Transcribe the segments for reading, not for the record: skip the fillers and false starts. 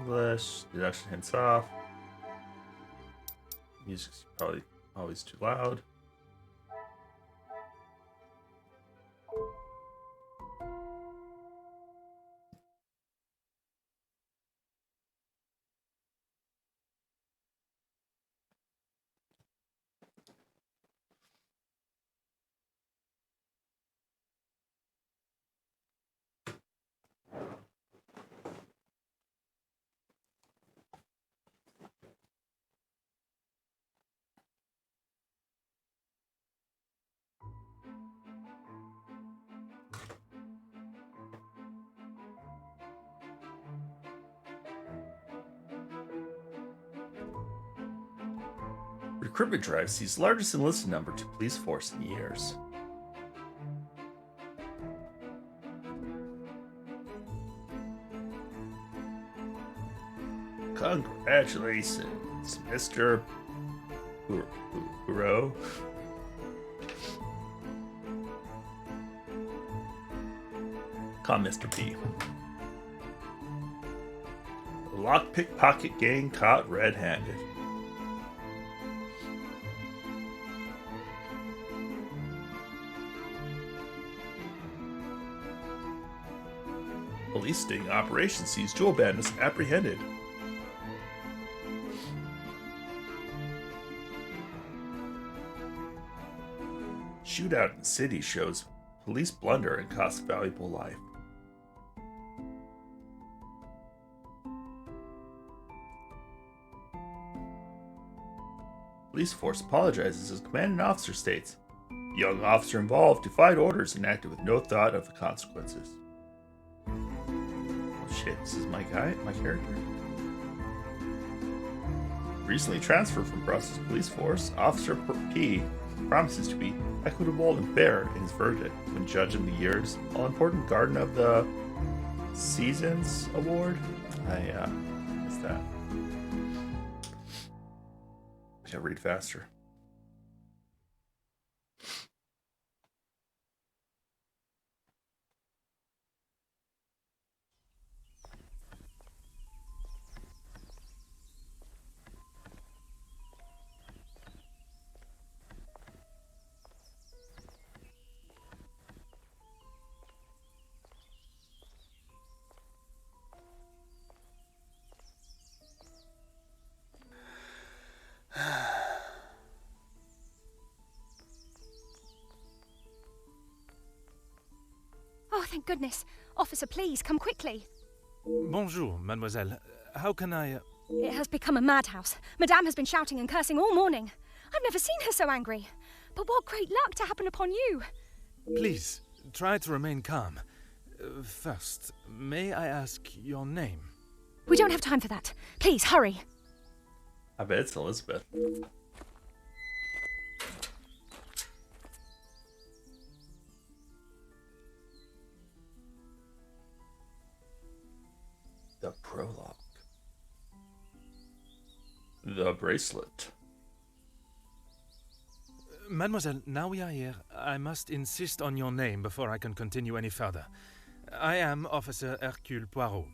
English. Deduction hints off. Music's probably always too loud. Recruitment drive sees largest enlisted number to police force in years. Congratulations, Mr. Poirot. Come, Mr. P. Lockpick pocket gang caught red-handed. Police sting operation sees jewel bandits apprehended. Shootout in city shows police blunder and costs valuable life. Police force apologizes as commanding officer states, young officer involved defied orders and acted with no thought of the consequences. Oh shit, this is my character. Recently transferred from Brussels police force, Officer P promises to be equitable and fair in his verdict when judging the year's all-important Garden of the Seasons award. I missed that. I gotta read faster. Oh, thank goodness. Officer, please, come quickly. Bonjour, mademoiselle. How can I... It has become a madhouse. Madame has been shouting and cursing all morning. I've never seen her so angry. But what great luck to happen upon you. Please, try to remain calm. First, may I ask your name? We don't have time for that. Please, hurry. I bet it's Elizabeth. The prologue. The bracelet. Mademoiselle, now we are here, I must insist on your name before I can continue any further. I am Officer Hercule Poirot.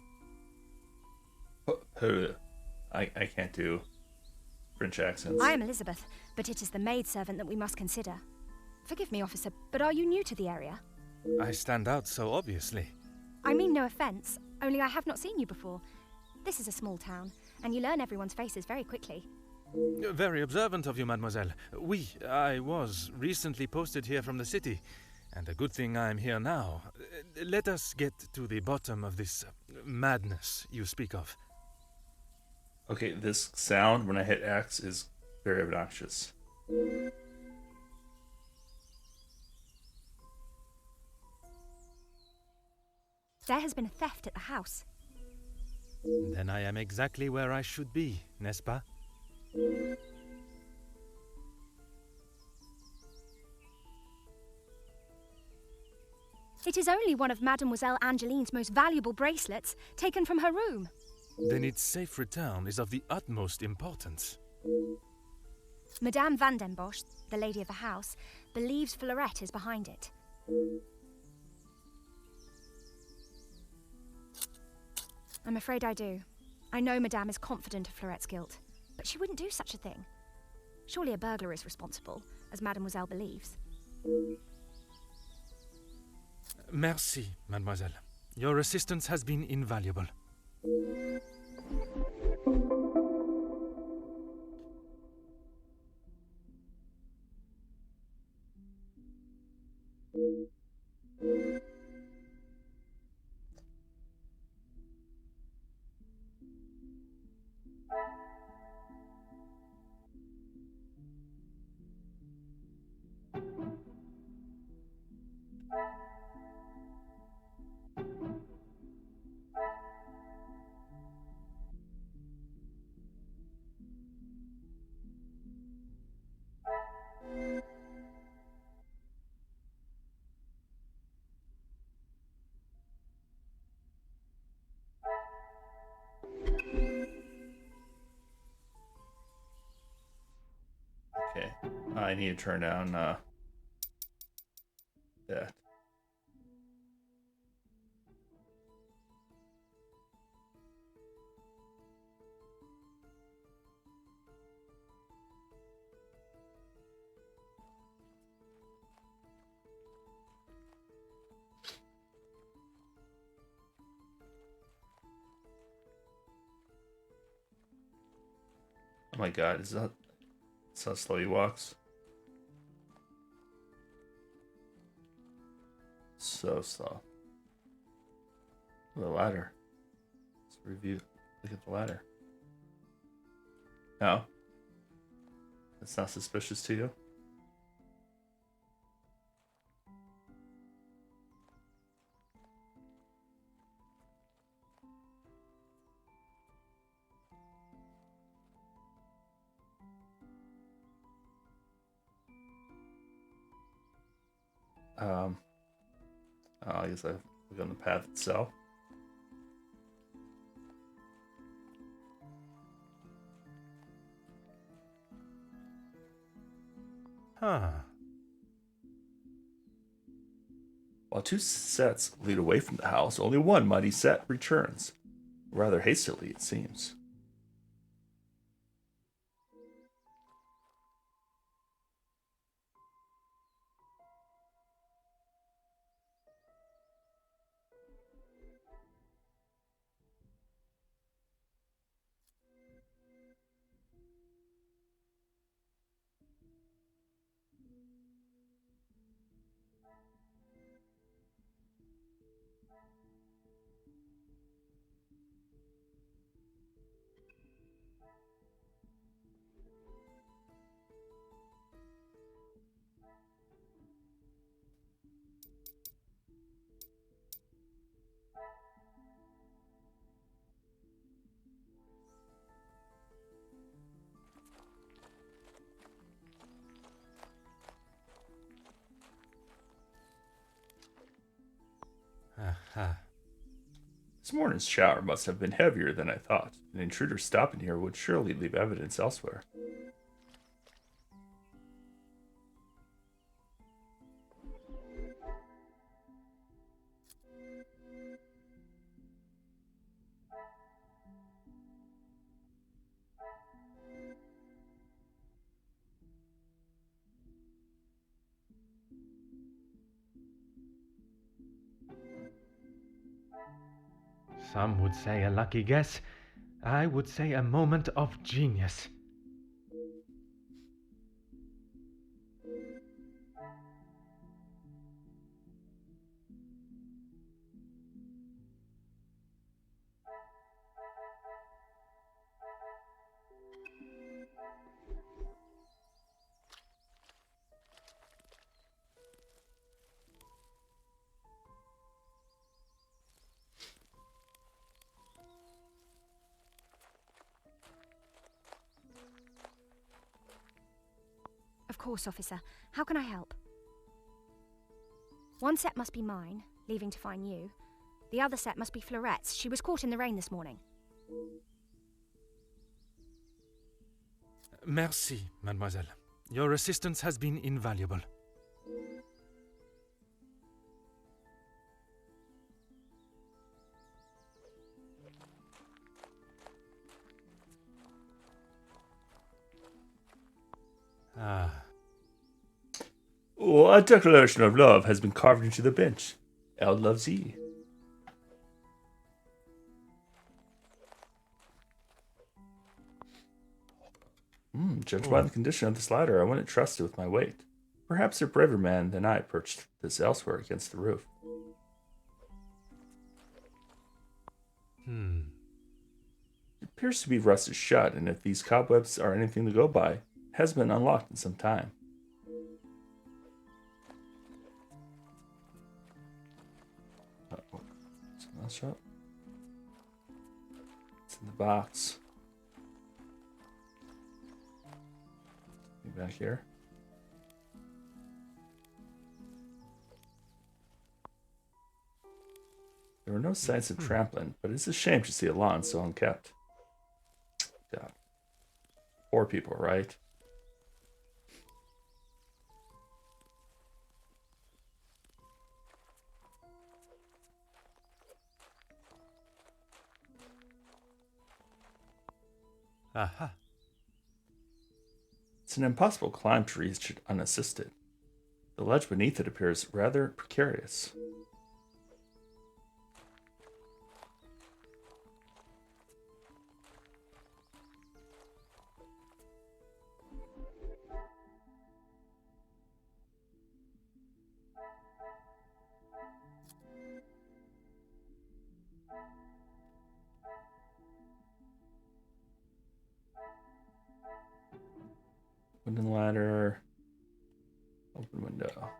I can't do French accents. I am Elizabeth, but it is the maidservant that we must consider. Forgive me, officer, but are you new to the area? I stand out so obviously. I mean no offence, only I have not seen you before. This is a small town, and you learn everyone's faces very quickly. Very observant of you, mademoiselle. I was recently posted here from the city, and a good thing I am here now. Let us get to the bottom of this madness you speak of. Okay, this sound when I hit X is very obnoxious. There has been a theft at the house. Then I am exactly where I should be, n'est-ce pas? It is only one of Mademoiselle Angeline's most valuable bracelets, taken from her room. Then its safe return is of the utmost importance. Madame Van den Bosch, the lady of the house, believes Fleurette is behind it. I'm afraid I do. I know Madame is confident of Florette's guilt, but she wouldn't do such a thing. Surely a burglar is responsible, as Mademoiselle believes. Merci, mademoiselle. Your assistance has been invaluable. Okay, I need to turn down that. Oh my god, is that that's how slow he walks? So slow. The ladder. Let's review. Look at the ladder. No. That's not suspicious to you? I guess I look on the path itself. Huh. While two sets lead away from the house, only one muddy set returns. Rather hastily, it seems. Aha. This morning's shower must have been heavier than I thought. An intruder stopping here would surely leave evidence elsewhere. Some would say a lucky guess. I would say a moment of genius. Of course, officer. How can I help? One set must be mine, leaving to find you. The other set must be Florette's. She was caught in the rain this morning. Merci, mademoiselle. Your assistance has been invaluable. So, a declaration of love has been carved into the bench. L loves E. Judged by the condition of this ladder, I wouldn't trust it with my weight. Perhaps a braver man than I perched this elsewhere against the roof. It appears to be rusted shut, and if these cobwebs are anything to go by, it has been unlocked in some time. It's not shut. It's in the box. Back here. There were no signs of trampling, but it's a shame to see a lawn so unkept. God. Poor people, right? Aha. It's an impossible climb to reach it unassisted. The ledge beneath it appears rather precarious. Wooden ladder. Open window.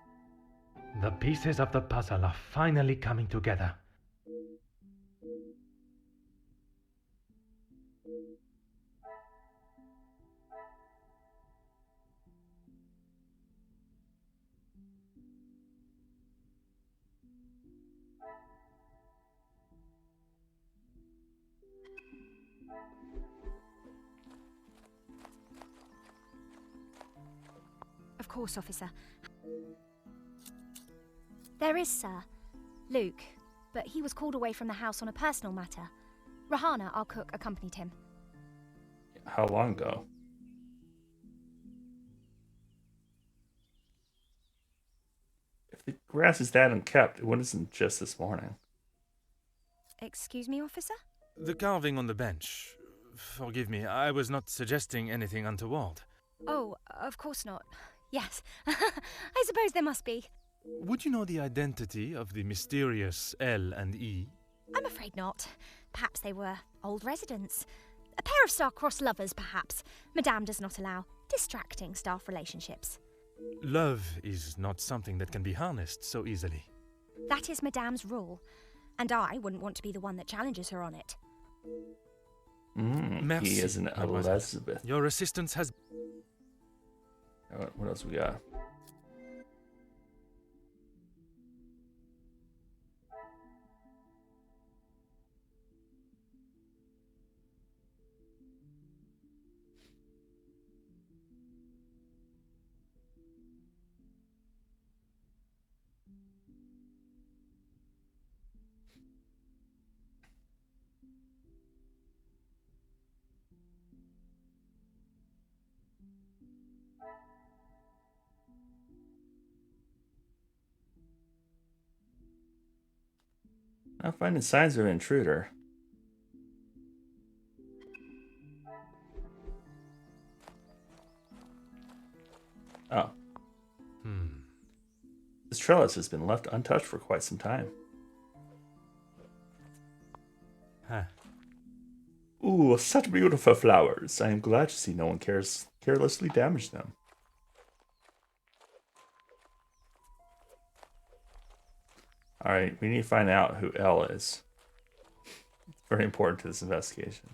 The pieces of the puzzle are finally coming together. Of course, officer. There is, sir. Luke, but he was called away from the house on a personal matter. Rahana, our cook, accompanied him. How long ago? If the grass is that unkept, it wasn't just this morning. Excuse me, officer? The carving on the bench. Forgive me, I was not suggesting anything untoward. Oh, of course not. Yes, I suppose there must be. Would you know the identity of the mysterious L and E? I'm afraid not. Perhaps they were old residents. A pair of star-crossed lovers, perhaps. Madame does not allow distracting staff relationships. Love is not something that can be harnessed so easily. That is Madame's rule, and I wouldn't want to be the one that challenges her on it. Merci, He is an mademoiselle. Elizabeth. Your assistance has... What else we got? Not finding signs of an intruder. Oh. This trellis has been left untouched for quite some time. Huh. Ooh, such beautiful flowers. I am glad to see no one carelessly damage them. Alright, we need to find out who L is. It's very important to this investigation.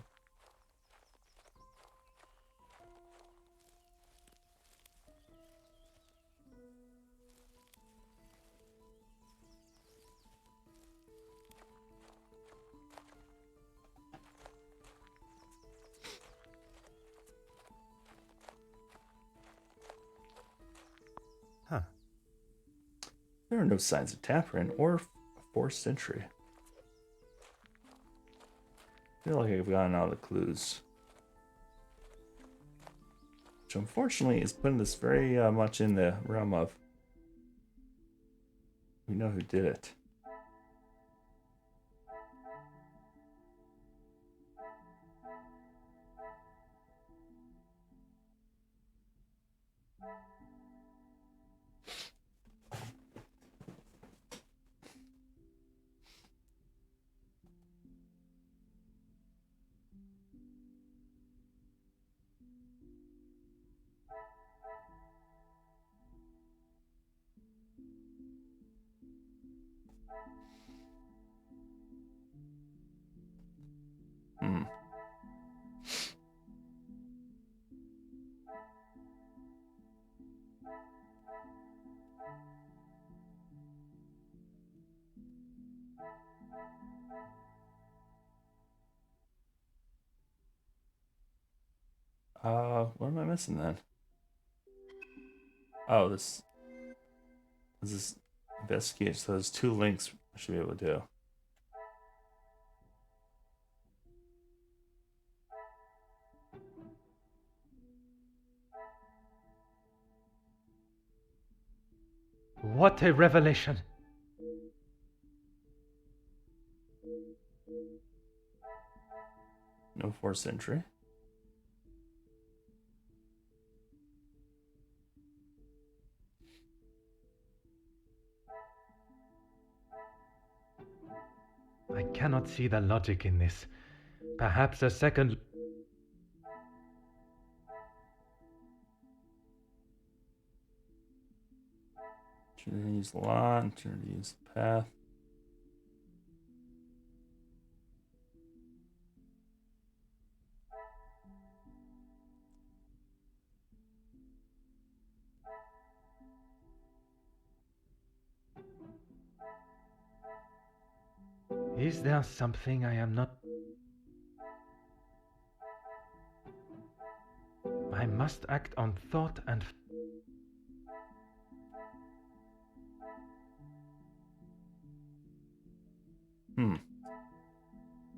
Huh. There are no signs of tampering or forced entry. I feel like I've gotten all the clues. Which unfortunately is putting this very much in the realm of We know who did it. What am I missing then? Oh, this is investigate. So there's 2 links I should be able to do. What a revelation! No forced entry. I cannot see the logic in this. Perhaps a second... Turn to use the lawn, turn to use the path. Is there something I am not... I must act on thought and...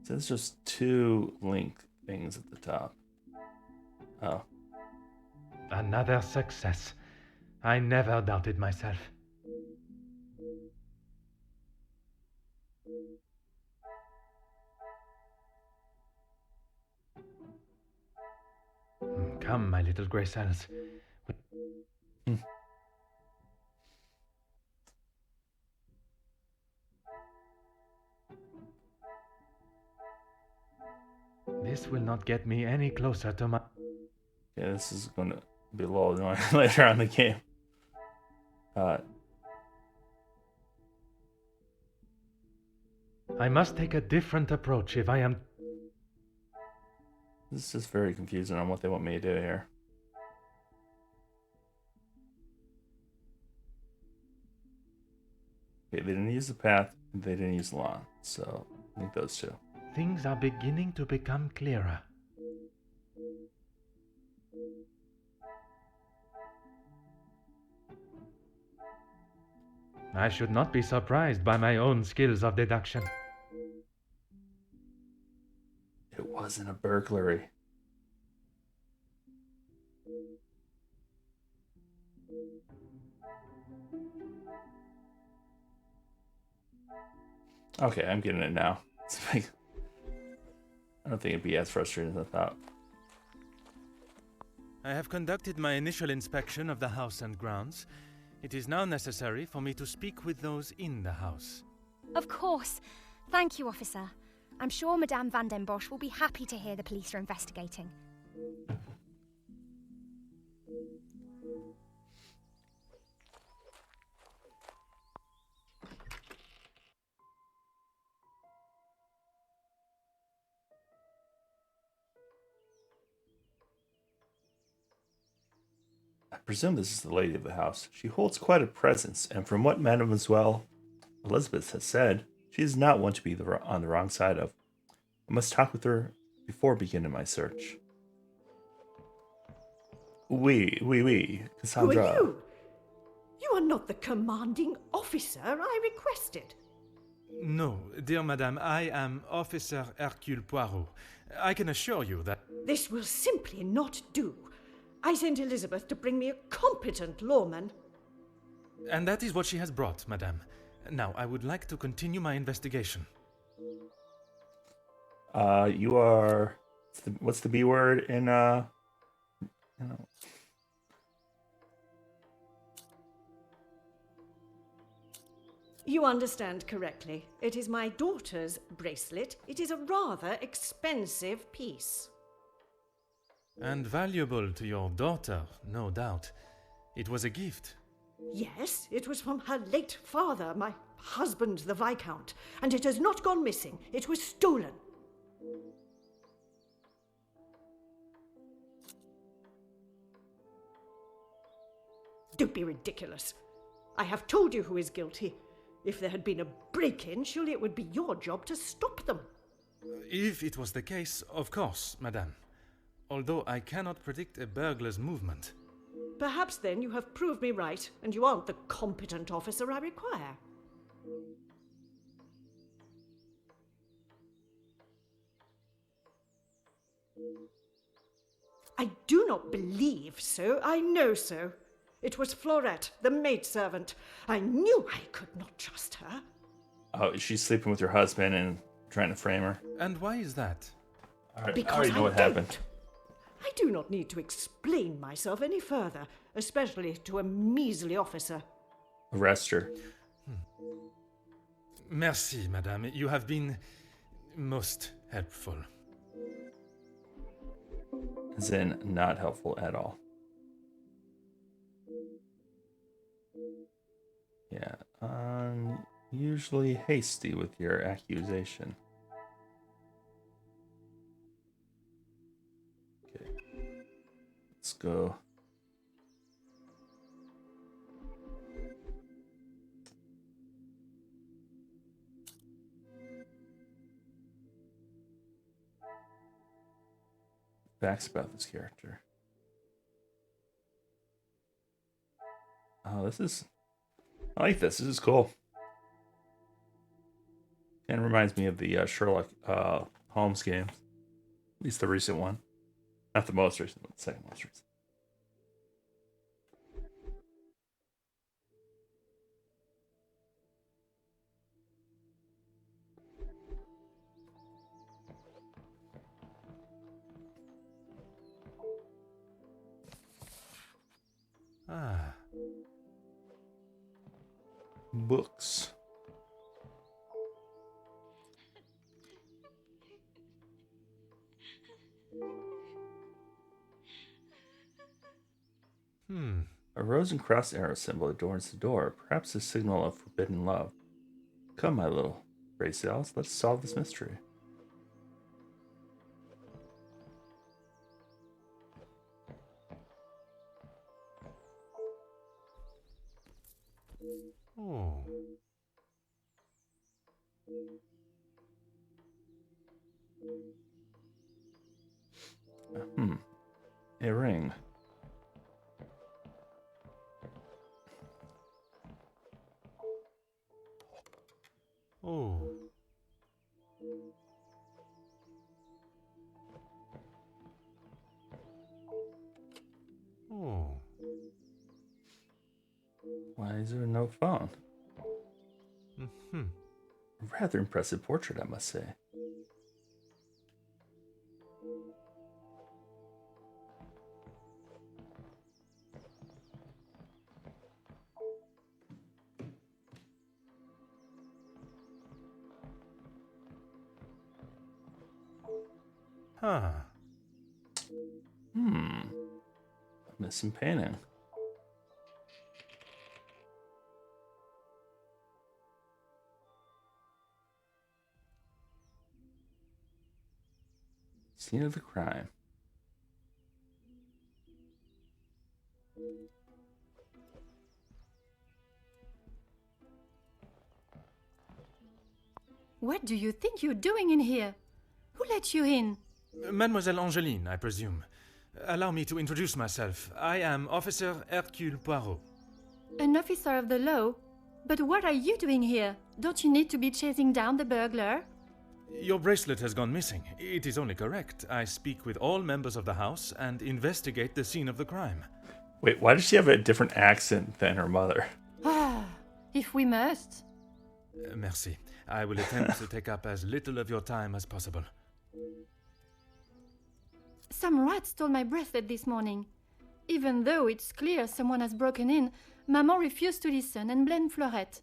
So there's just 2 link things at the top. Oh. Another success. I never doubted myself. Come, my little grey cells. This will not get me any closer to my... Yeah, this is going to be a little annoying later on in the game. I must take a different approach if I am... This is just very confusing on what they want me to do here. Okay, they didn't use the path, they didn't use the lawn. So, I think those 2. Things are beginning to become clearer. I should not be surprised by my own skills of deduction. It wasn't a burglary. Okay, I'm getting it now. It's like, I don't think it'd be as frustrating as I thought. I have conducted my initial inspection of the house and grounds. It is now necessary for me to speak with those in the house. Of course. Thank you, officer. I'm sure Madame Van den Bosch will be happy to hear the police are investigating. I presume this is the lady of the house. She holds quite a presence, and from what Mademoiselle Elizabeth has said, she is not one to be on the wrong side of. I must talk with her before beginning my search. Oui, Cassandra. Who are you? You are not the commanding officer I requested. No, dear madame, I am Officer Hercule Poirot. I can assure you that... This will simply not do. I sent Elizabeth to bring me a competent lawman. And that is what she has brought, madame. Now, I would like to continue my investigation. You are. What's the B word in You understand correctly. It is my daughter's bracelet. It is a rather expensive piece. And valuable to your daughter, no doubt. It was a gift. Yes, it was from her late father, my husband, the Viscount, and it has not gone missing. It was stolen. Don't be ridiculous. I have told you who is guilty. If there had been a break-in, surely it would be your job to stop them. If it was the case, of course, madame. Although I cannot predict a burglar's movement. Perhaps then you have proved me right, and you aren't the competent officer I require. I do not believe so. I know so. It was Florette, the maidservant. I knew I could not trust her. Oh, she's sleeping with your husband and trying to frame her. And why is that? I already know what happened. I do not need to explain myself any further, especially to a measly officer. Arrest her. Merci, madame. You have been most helpful. As in, not helpful at all. Yeah, usually hasty with your accusation. Okay, let's go. Facts about this character. Oh, I like this. This is cool. And it reminds me of the Sherlock Holmes games. At least the recent one. Not the most recent, but the second most recent. Ah. Books. A rose and cross arrow symbol adorns the door, perhaps a signal of forbidden love. Come, my little Bracells, let's solve this mystery. Oh. A ring. Oh. Oh. Why is there no phone? Mm-hmm. A rather impressive portrait, I must say. Huh. Missing painting. Scene of the crime. What do you think you're doing in here? Who let you in? Mademoiselle Angeline, I presume. Allow me to introduce myself. I am Officer Hercule Poirot. An officer of the law? But what are you doing here? Don't you need to be chasing down the burglar? Your bracelet has gone missing. It is only correct. I speak with all members of the house and investigate the scene of the crime. Wait, why does she have a different accent than her mother? Ah, if we must. Merci. I will attempt to take up as little of your time as possible. Some rat stole my bracelet this morning. Even though it's clear someone has broken in, Maman refused to listen and blamed Fleurette.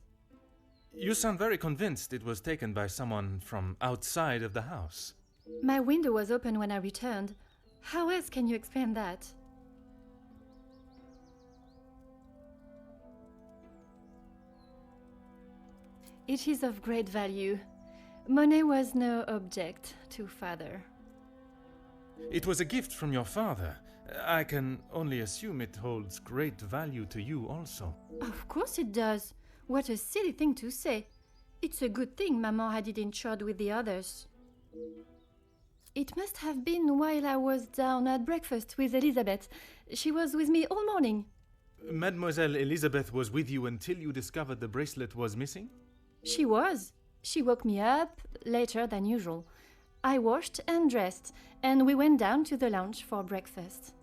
You sound very convinced it was taken by someone from outside of the house. My window was open when I returned. How else can you explain that? It is of great value. Money was no object to father. It was a gift from your father. I can only assume it holds great value to you also. Of course it does. What a silly thing to say. It's a good thing Maman had it insured with the others. It must have been while I was down at breakfast with Elizabeth. She was with me all morning. Mademoiselle Elizabeth was with you until you discovered the bracelet was missing? She was. She woke me up later than usual. I washed and dressed, and we went down to the lounge for breakfast.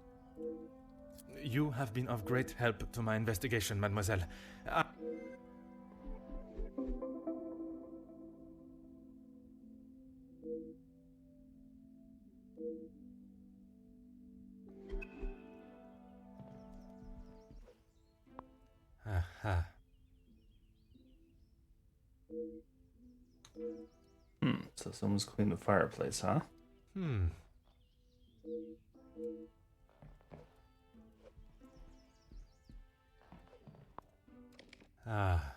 You have been of great help to my investigation, mademoiselle. Aha. So someone's cleaned the fireplace, huh? Ah.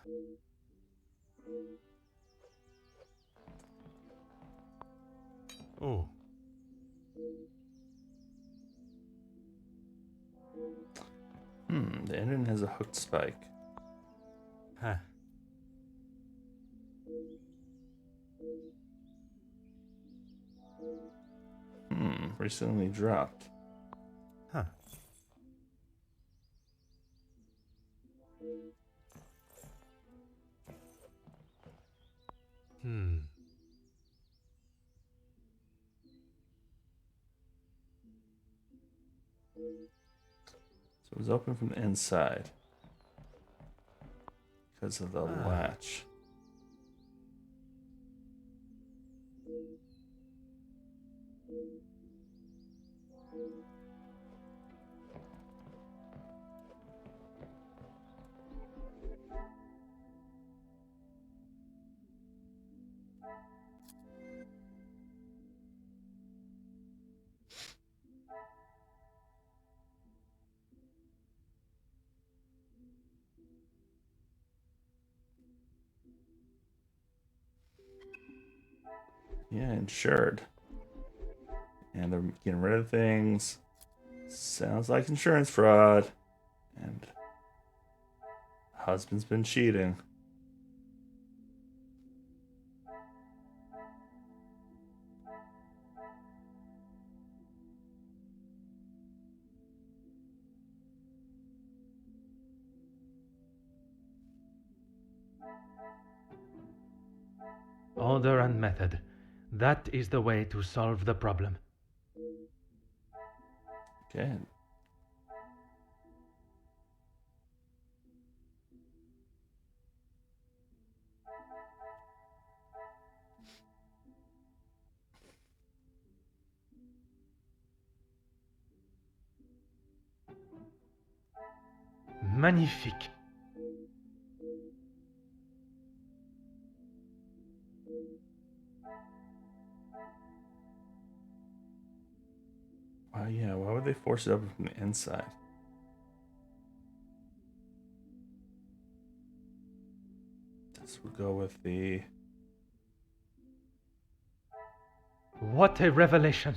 Oh. The engine has a hooked spike. Huh. Recently dropped. Huh. So it was open from the inside because of the latch. Yeah, insured. And they're getting rid of things. Sounds like insurance fraud. And husband's been cheating. Order and method. That is the way to solve the problem. Okay. Magnifique. Yeah, why would they force it open from the inside? This would go with the... What a revelation!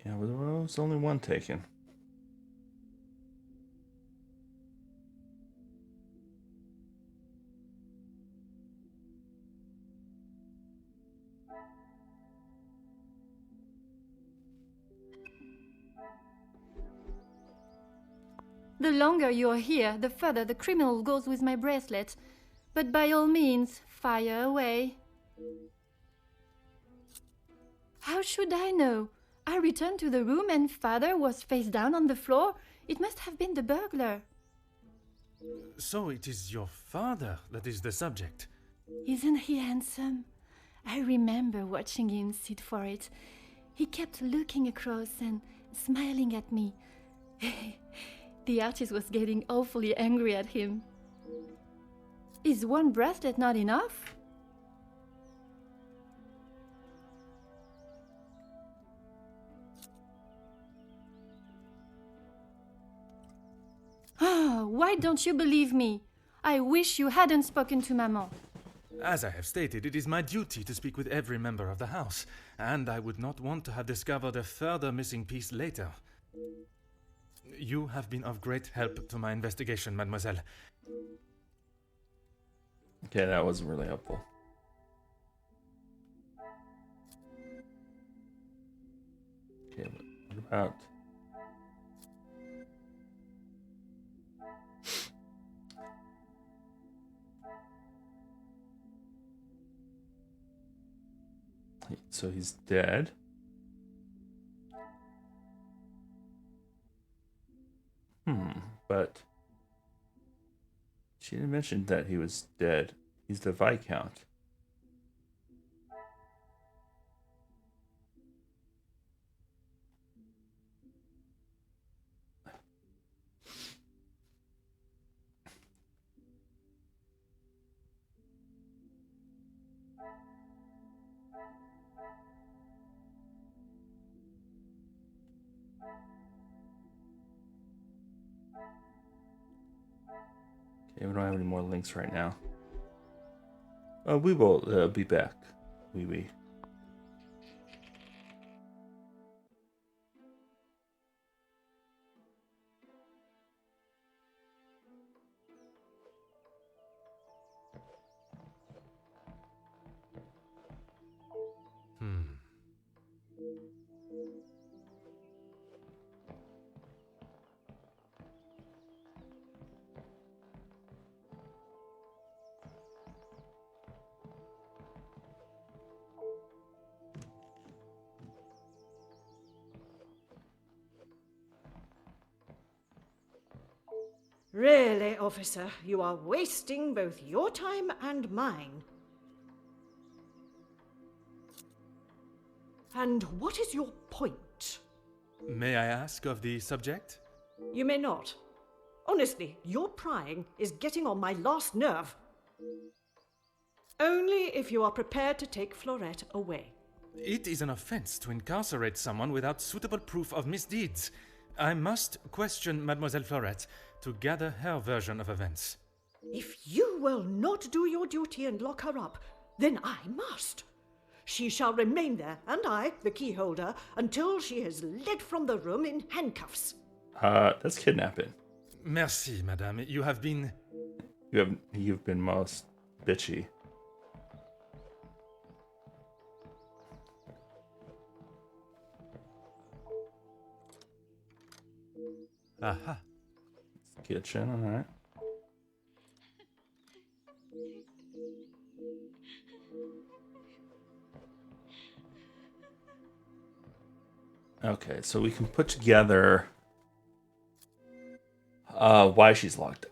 Yeah, but there was only one taken. The longer you're here, the further the criminal goes with my bracelet. But by all means, fire away. How should I know? I returned to the room and father was face down on the floor. It must have been the burglar. So it is your father that is the subject. Isn't he handsome? I remember watching him sit for it. He kept looking across and smiling at me. The artist was getting awfully angry at him. Is one bracelet not enough? Oh, why don't you believe me? I wish you hadn't spoken to Maman. As I have stated, it is my duty to speak with every member of the house, and I would not want to have discovered a further missing piece later. You have been of great help to my investigation, mademoiselle. Okay, that wasn't really helpful. Okay, what about... So he's dead. But she didn't mention that he was dead. He's the Viscount. Okay, we don't have any more links right now. We will be back. Oui. Really, officer, you are wasting both your time and mine. And what is your point? May I ask of the subject? You may not. Honestly, your prying is getting on my last nerve. Only if you are prepared to take Florette away. It is an offense to incarcerate someone without suitable proof of misdeeds. I must question Mademoiselle Florette to gather her version of events. If you will not do your duty and lock her up, then I must. She shall remain there, and I, the key holder, until she is led from the room in handcuffs. That's kidnapping. Merci, madame. You've been most bitchy. Aha. Kitchen, alright. Okay, so we can put together why she's locked up.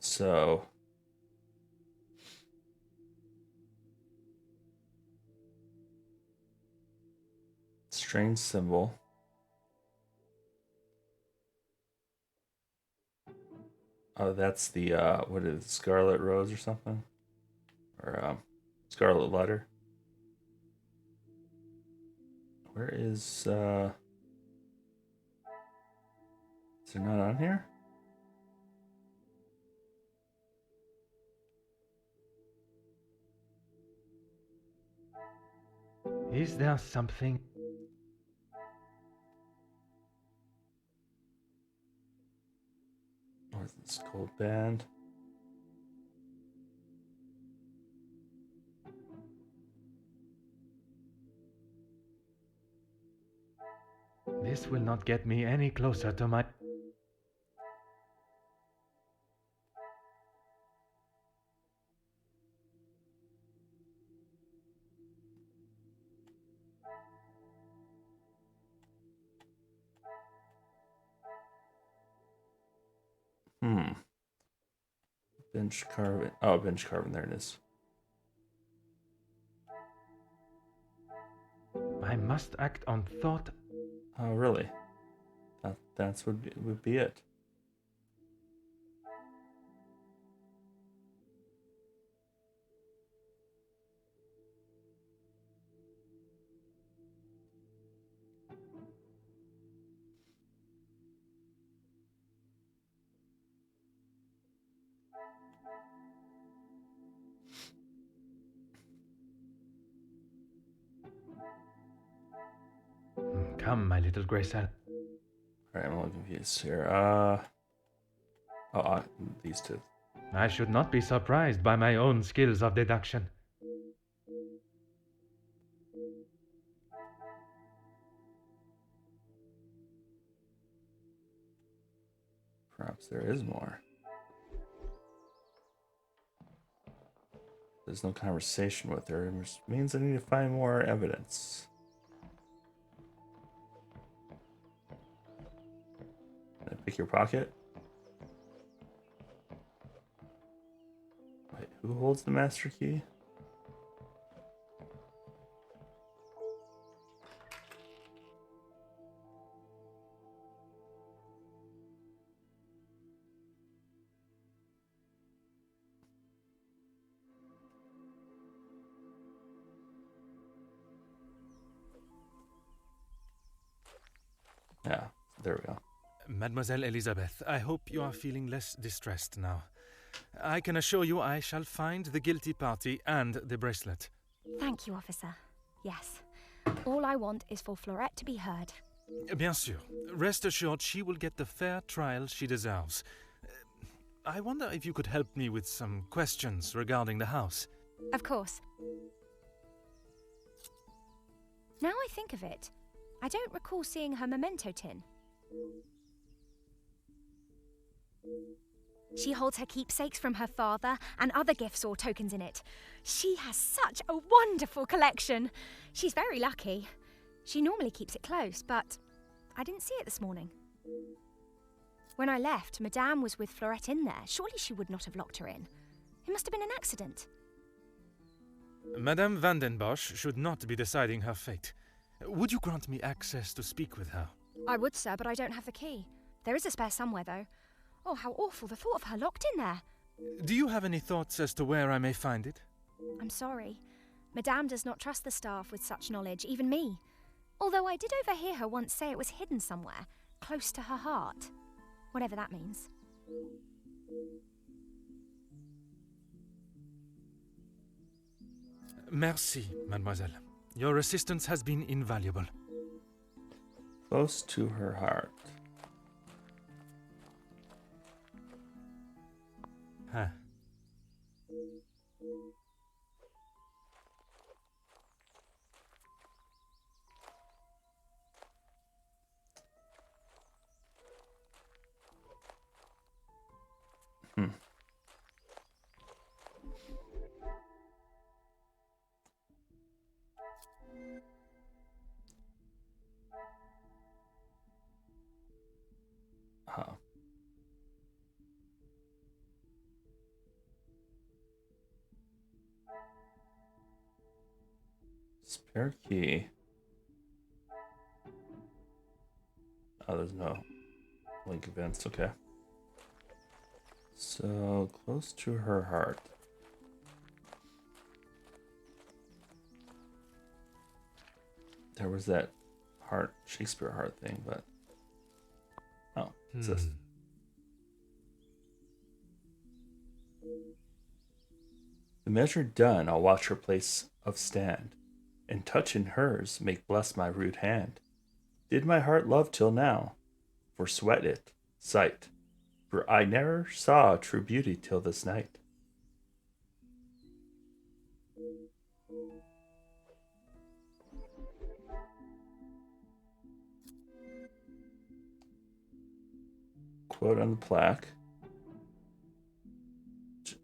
So strange symbol. Oh, that's the what is it, Scarlet Rose or something? Or Scarlet Letter. Where is it not on here? Is there something? Northern Skull Band. This will not get me any closer to my... Bench carving. Oh, bench carving. There it is. I must act on thought. Oh, really? That's would be it. Come, my little Graycell. Alright, I'm a little confused here. These two. I should not be surprised by my own skills of deduction. Perhaps there is more. There's no conversation with her, which means I need to find more evidence. Can I pick your pocket? Wait, who holds the master key? Yeah, there we go. Mademoiselle Elizabeth, I hope you are feeling less distressed now. I can assure you I shall find the guilty party and the bracelet. Thank you, officer. Yes. All I want is for Florette to be heard. Bien sûr. Rest assured she will get the fair trial she deserves. I wonder if you could help me with some questions regarding the house. Of course. Now I think of it, I don't recall seeing her memento tin. She holds her keepsakes from her father and other gifts or tokens in it. She has such a wonderful collection. She's very lucky. She normally keeps it close, but I didn't see it this morning. When I left, Madame was with Florette in there. Surely she would not have locked her in. It must have been an accident. Madame Vandenbosch should not be deciding her fate. Would you grant me access to speak with her? I would, sir, but I don't have the key. There is a spare somewhere, though. Oh, how awful, the thought of her locked in there. Do you have any thoughts as to where I may find it? I'm sorry. Madame does not trust the staff with such knowledge, even me. Although I did overhear her once say it was hidden somewhere, close to her heart. Whatever that means. Merci, mademoiselle. Your assistance has been invaluable. Close to her heart. Huh. Oh. Spare key. Oh, there's no link events. Okay. So close to her heart. There was that heart, Shakespeare heart thing, but oh, it's this. The measure done, I'll watch her place of stand, and touch in hers make bless my rude hand. Did my heart love till now, for sweat it, sight, for I ne'er saw true beauty till this night. Quote on the plaque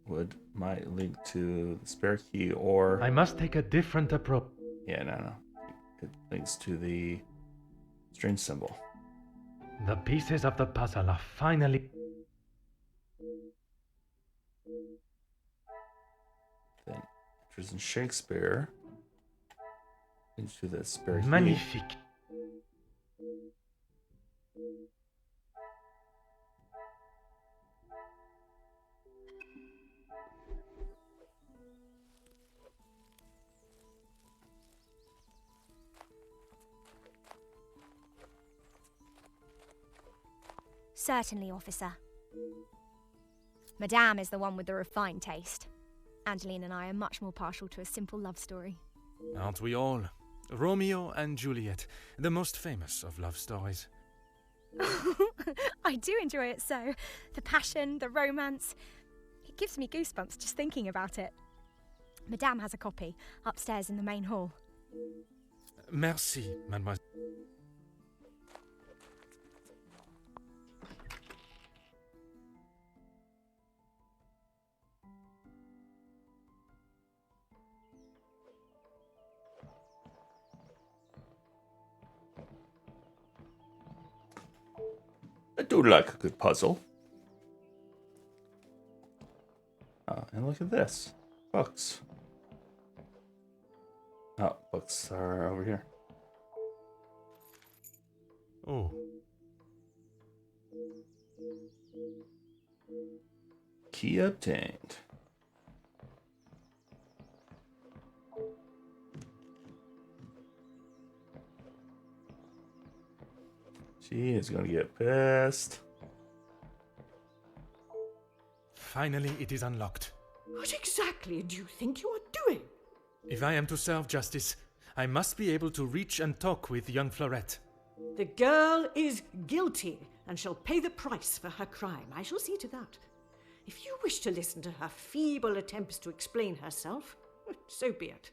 would might link to the spare key, or I must take a different approach. yeah, no. It links to the strange symbol. The pieces of the puzzle are finally... characters in Shakespeare into this very Magnifique. Certainly, officer. Madame is the one with the refined taste. Angeline and I are much more partial to a simple love story. Aren't we all? Romeo and Juliet, the most famous of love stories. I do enjoy it so. The passion, the romance. It gives me goosebumps just thinking about it. Madame has a copy upstairs in the main hall. Merci, mademoiselle. I do like a good puzzle. And look at this. Books. Oh, books are over here. Oh, Key obtained. She is gonna get pissed. finally it is unlocked. What exactly do you think you are doing? If I am to serve justice, I must be able to reach and talk with young Fleurette. The girl is guilty and shall pay the price for her crime. I shall see to that. If you wish to listen to her feeble attempts to explain herself, so be it.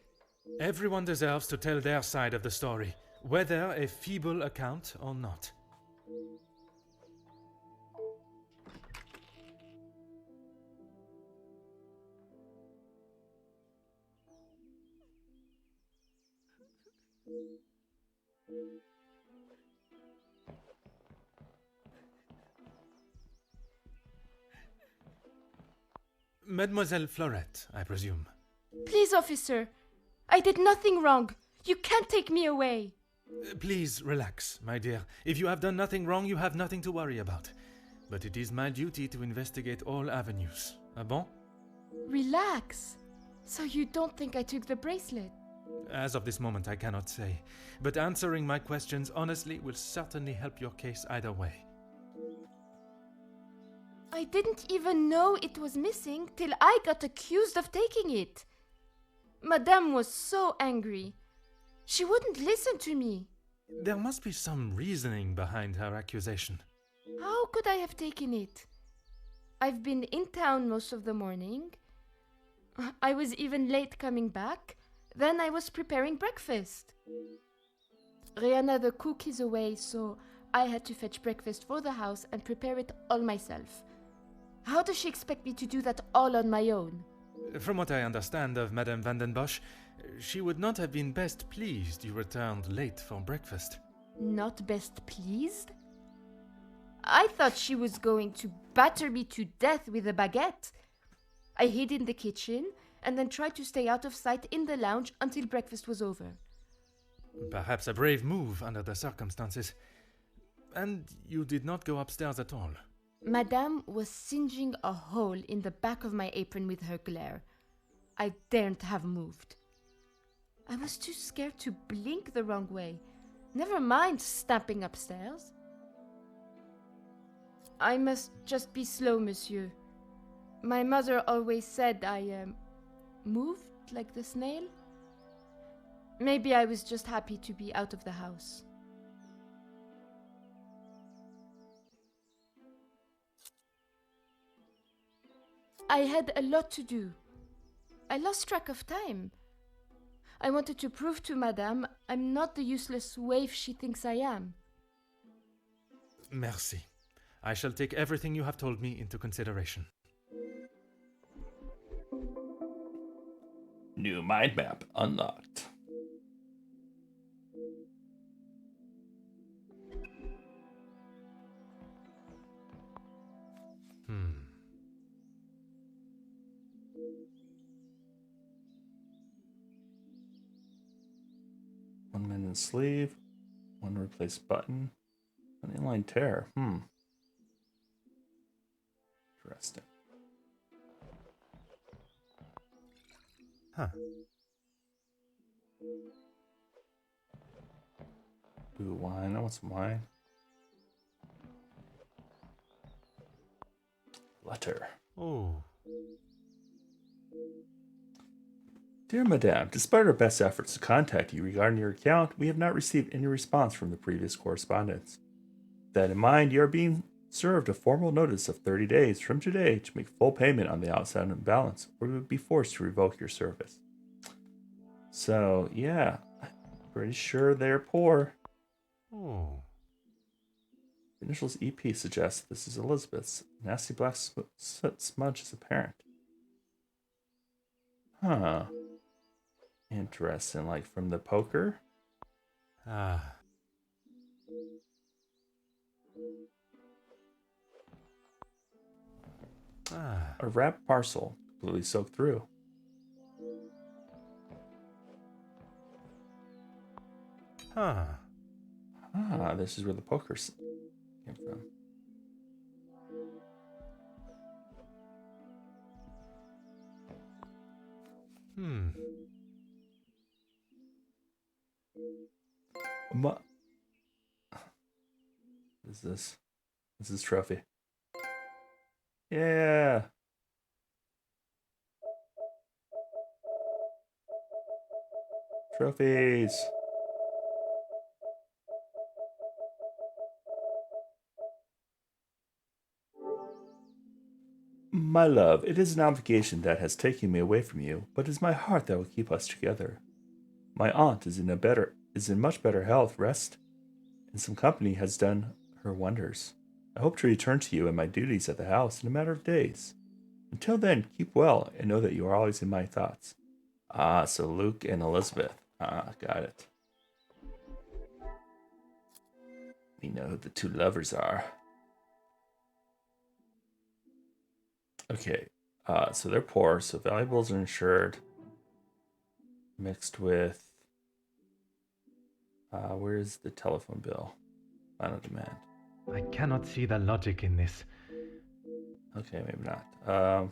Everyone deserves to tell their side of the story, whether a feeble account or not. Mademoiselle Fleurette, I presume. Please, officer. I did nothing wrong. You can't take me away. Please relax, my dear. If you have done nothing wrong, you have nothing to worry about. But it is my duty to investigate all avenues. Ah bon? Relax. So you don't think I took the bracelet? As of this moment, I cannot say. But answering my questions honestly will certainly help your case either way. I didn't even know it was missing till I got accused of taking it. Madame was so angry. She wouldn't listen to me. There must be some reasoning behind her accusation. How could I have taken it? I've been in town most of the morning. I was even late coming back. Then I was preparing breakfast. Rihanna the cook is away, so I had to fetch breakfast for the house and prepare it all myself. How does she expect me to do that all on my own? From what I understand of Madame Van den Bosch, she would not have been best pleased you returned late for breakfast. Not best pleased? I thought she was going to batter me to death with a baguette. I hid in the kitchen and then tried to stay out of sight in the lounge until breakfast was over. Perhaps a brave move under the circumstances. And you did not go upstairs at all. Madame was singeing a hole in the back of my apron with her glare. I daren't have moved. I was too scared to blink the wrong way. Never mind stamping upstairs. I must just be slow, monsieur. My mother always said I moved like the snail. Maybe I was just happy to be out of the house. I had a lot to do. I lost track of time. I wanted to prove to Madame I'm not the useless waif she thinks I am. Merci. I shall take everything you have told me into consideration. New mind map unlocked. the sleeve. One replace button. An inline tear. Interesting. Huh. Ooh, wine. I want some wine. Letter. Oh. Dear Madame, despite our best efforts to contact you regarding your account, we have not received any response from the previous correspondence. With that in mind, you are being served a formal notice of 30 days from today to make full payment on the outstanding balance, or we would be forced to revoke your service. So, yeah, pretty sure they're poor. Oh. The initials EP suggests this is Elizabeth's. Nasty black soot smudge is apparent. Huh. Interesting, like from the poker? Ah. Ah. A wrapped parcel, completely soaked through. Huh. Ah, this is where the poker came from. Hmm. What is this? This is trophy. Yeah. Trophies. My love, it is an obligation that has taken me away from you, but it is my heart that will keep us together. My aunt is in much better health, rest, and some company has done her wonders. I hope to return to you and my duties at the house in a matter of days. Until then, keep well and know that you are always in my thoughts. Ah, so Luke and Elizabeth. Ah, got it. We know who the two lovers are. Okay, so they're poor, so valuables are insured. Mixed with... where's the telephone bill? Final demand. I cannot see the logic in this. Okay, maybe not.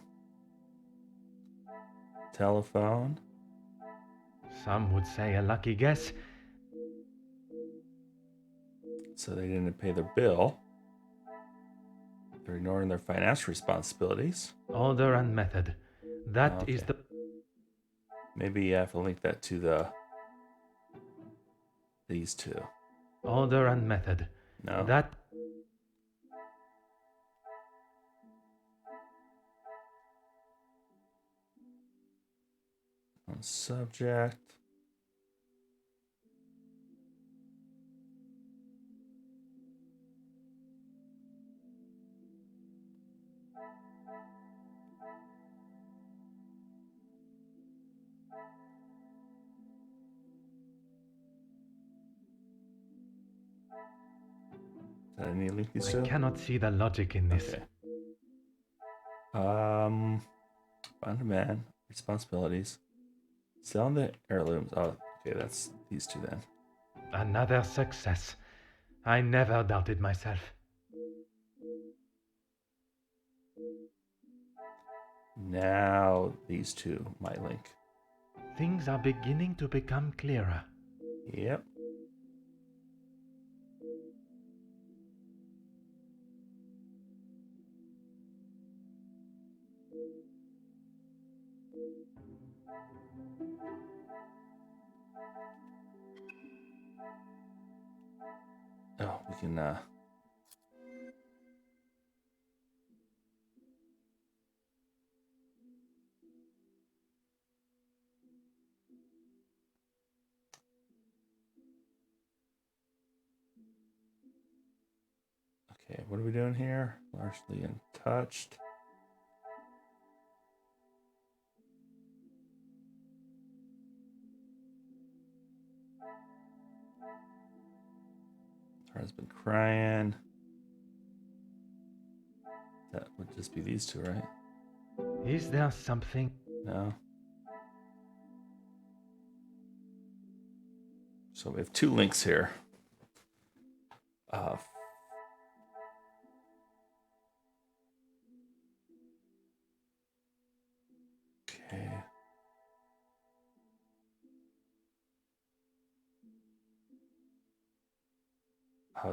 Telephone. Some would say a lucky guess. So they didn't pay their bill. They're ignoring their financial responsibilities. Order and method. That is the... Maybe you have to link that to these two. Order and method. No. That... On subject. Is that any link these two? I cannot see the logic in this. Okay. Find a man. Responsibilities. Selling the heirlooms. Oh, okay, that's these two then. Another success. I never doubted myself. Now these two might link. Things are beginning to become clearer. Yep. Oh, we can okay, what are we doing here? Largely untouched. Her husband crying. That would just be these two, right? Is there something? No. So we have 2 links here. Okay.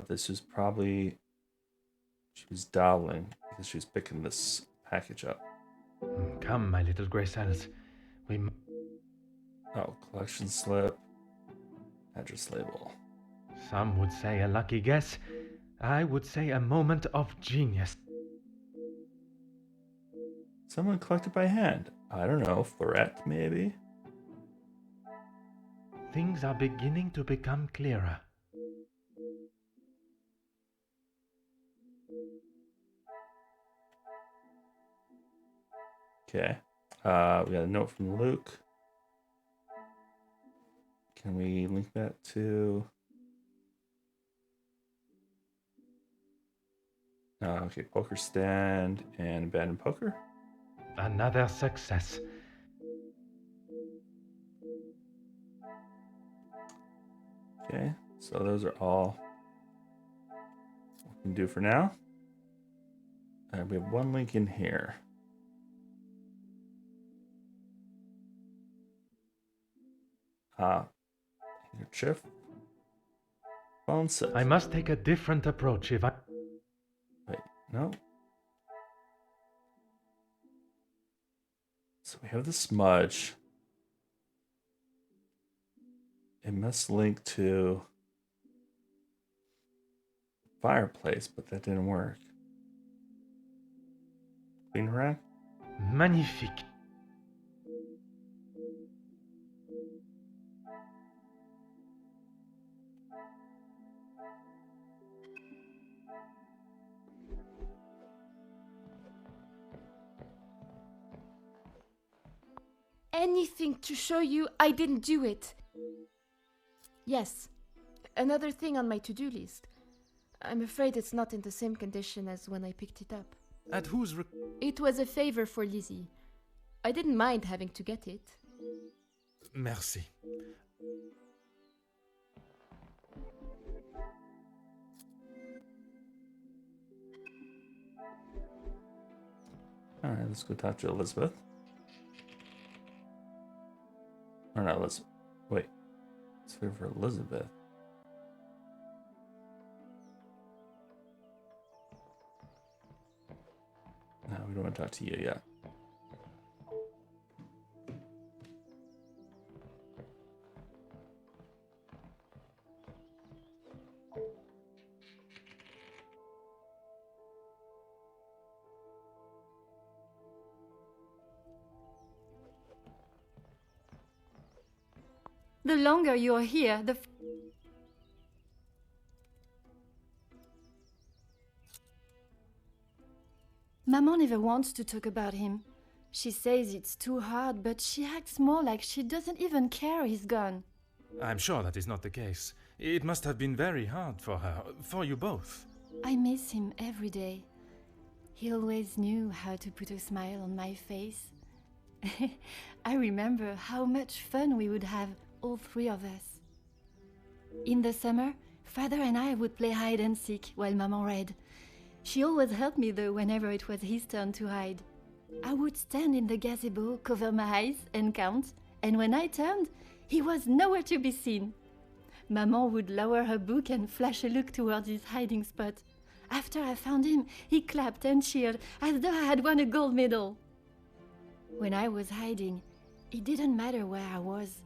This was probably... She was dialing because she was picking this package up. Come, my little grey cells. Oh, collection slip. Address label. Some would say a lucky guess. I would say a moment of genius. Someone collected by hand. I don't know, Florette, maybe? Things are beginning to become clearer. Okay. We got a note from Luke. Can we link that to... okay, poker stand and abandoned poker. Another success. Okay, so those are all we can do for now. We have 1 link in here. Handkerchief. Phone set. I must take a different approach if I... Wait, no. So we have the smudge. It must link to fireplace, but that didn't work. Clean rack? Magnifique. Anything to show you I didn't do it. Yes, another thing on my to-do list. I'm afraid it's not in the same condition as when I picked it up. At whose It was a favor for Lizzie. I didn't mind having to get it. Merci. Alright, let's go talk to Elizabeth. Or not Elizabeth. Wait. Let's wait for Elizabeth. No, we don't want to talk to you yet. The longer you're here, the... Maman never wants to talk about him. She says it's too hard, but she acts more like she doesn't even care he's gone. I'm sure that is not the case. It must have been very hard for her, for you both. I miss him every day. He always knew how to put a smile on my face. I remember how much fun we would have, all 3 of us. In the summer, Father and I would play hide and seek while Maman read. She always helped me though whenever it was his turn to hide. I would stand in the gazebo, cover my eyes and count, and when I turned, he was nowhere to be seen. Maman would lower her book and flash a look towards his hiding spot. After I found him, he clapped and cheered as though I had won a gold medal. When I was hiding, it didn't matter where I was.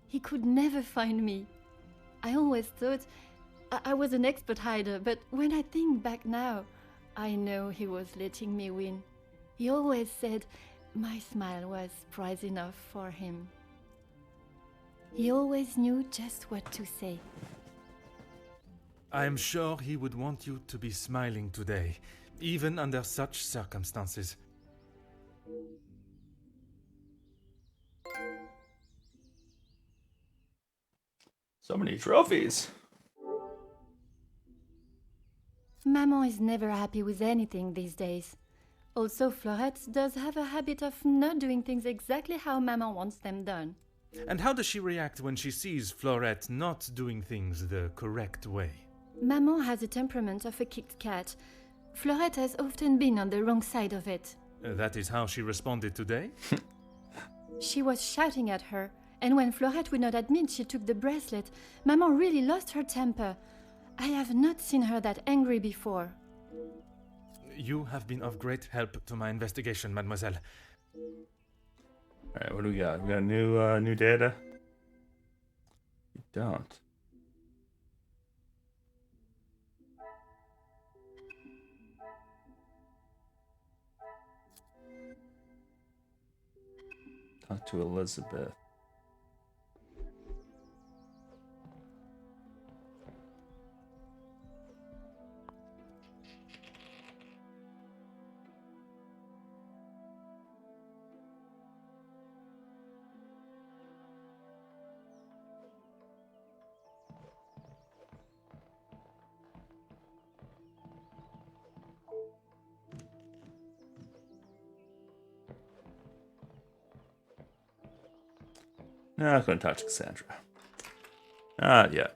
He could never find me. I always thought I was an expert hider, but when I think back now, I know he was letting me win. He always said my smile was prize enough for him. He always knew just what to say. I'm sure he would want you to be smiling today, even under such circumstances. So many trophies. Maman is never happy with anything these days. Also, Florette does have a habit of not doing things exactly how Maman wants them done. And how does she react when she sees Florette not doing things the correct way? Maman has the temperament of a kicked cat. Florette has often been on the wrong side of it. That is how she responded today? She was shouting at her, and when Florette would not admit she took the bracelet, Maman really lost her temper. I have not seen her that angry before. You have been of great help to my investigation, mademoiselle. Alright, what do we got? We got new data? We don't. Talk to Elizabeth. No, I'm going to talk to Cassandra. Not yet.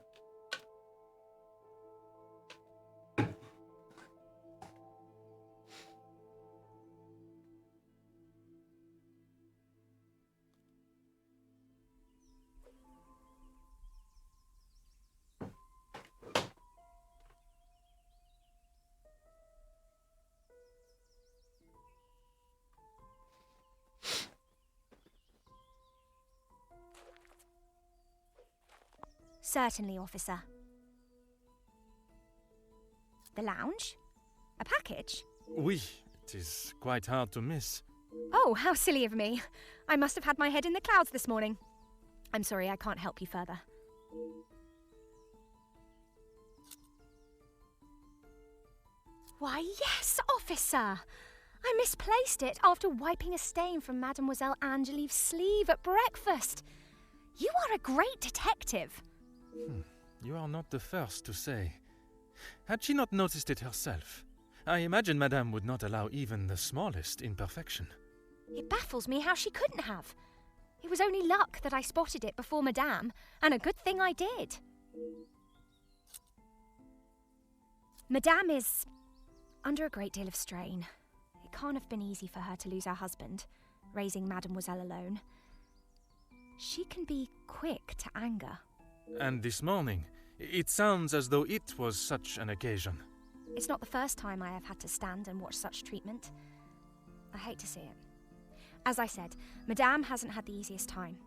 Certainly, officer. The lounge? A package? Oui, it is quite hard to miss. Oh, how silly of me. I must have had my head in the clouds this morning. I'm sorry, I can't help you further. Why, yes, officer! I misplaced it after wiping a stain from Mademoiselle Angelieve's sleeve at breakfast. You are a great detective. You are not the first to say. Had she not noticed it herself, I imagine Madame would not allow even the smallest imperfection. It baffles me how she couldn't have. It was only luck that I spotted it before Madame, and a good thing I did. Madame is under a great deal of strain. It can't have been easy for her to lose her husband, raising Mademoiselle alone. She can be quick to anger. And this morning, it sounds as though it was such an occasion. It's not the first time I have had to stand and watch such treatment. I hate to see it. As I said, Madame hasn't had the easiest time.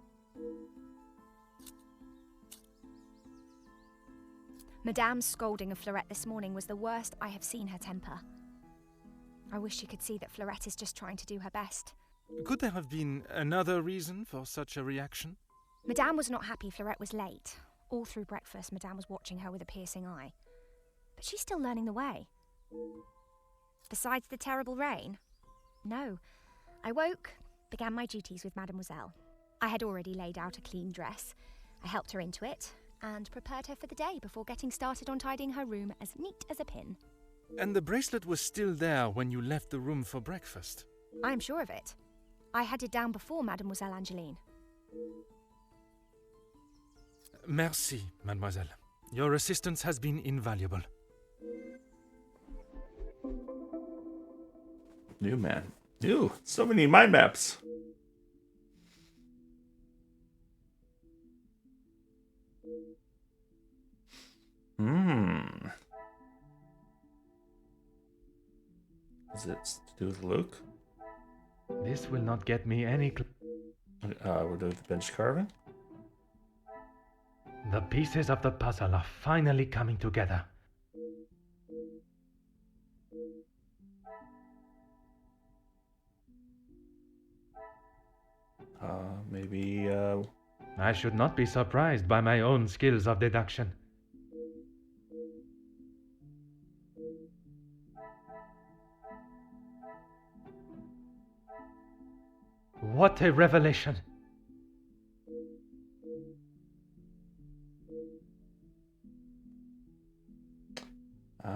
Madame's scolding of Fleurette this morning was the worst I have seen her temper. I wish you could see that Fleurette is just trying to do her best. Could there have been another reason for such a reaction? Madame was not happy Fleurette was late. All through breakfast, Madame was watching her with a piercing eye. But she's still learning the way. Besides the terrible rain? No. I woke, began my duties with Mademoiselle. I had already laid out a clean dress. I helped her into it, and prepared her for the day before getting started on tidying her room as neat as a pin. And the bracelet was still there when you left the room for breakfast? I am sure of it. I had it down before Mademoiselle Angeline. Merci, mademoiselle. Your assistance has been invaluable. New man. New. So many mind maps. Is it to do with Luke? This will not get me any We're doing the bench carving? The pieces of the puzzle are finally coming together. Maybe, I should not be surprised by my own skills of deduction. What a revelation!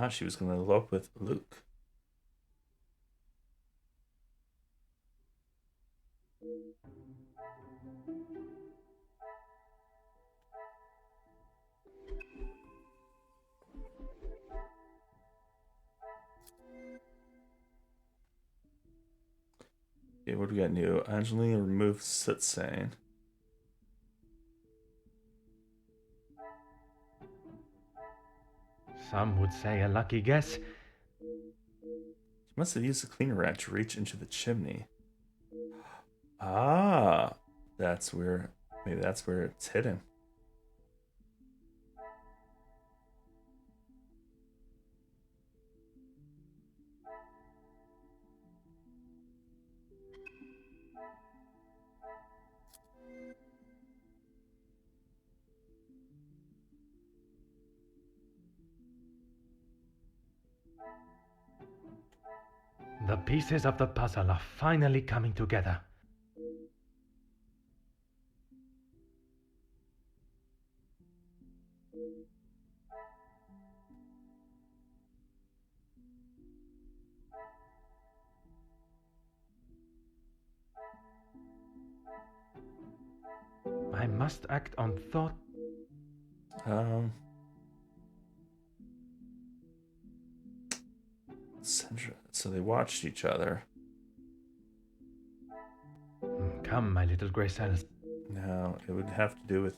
she was going to elope with Luke. Okay, what do we got new? Angelina removed Sitsane. Some would say a lucky guess. She must have used the cleaner rat to reach into the chimney. Ah, that's where, maybe that's where it's hidden. The pieces of the puzzle are finally coming together. I must act on thought. So they watched each other. Come, my little grey cells. No, it would have to do with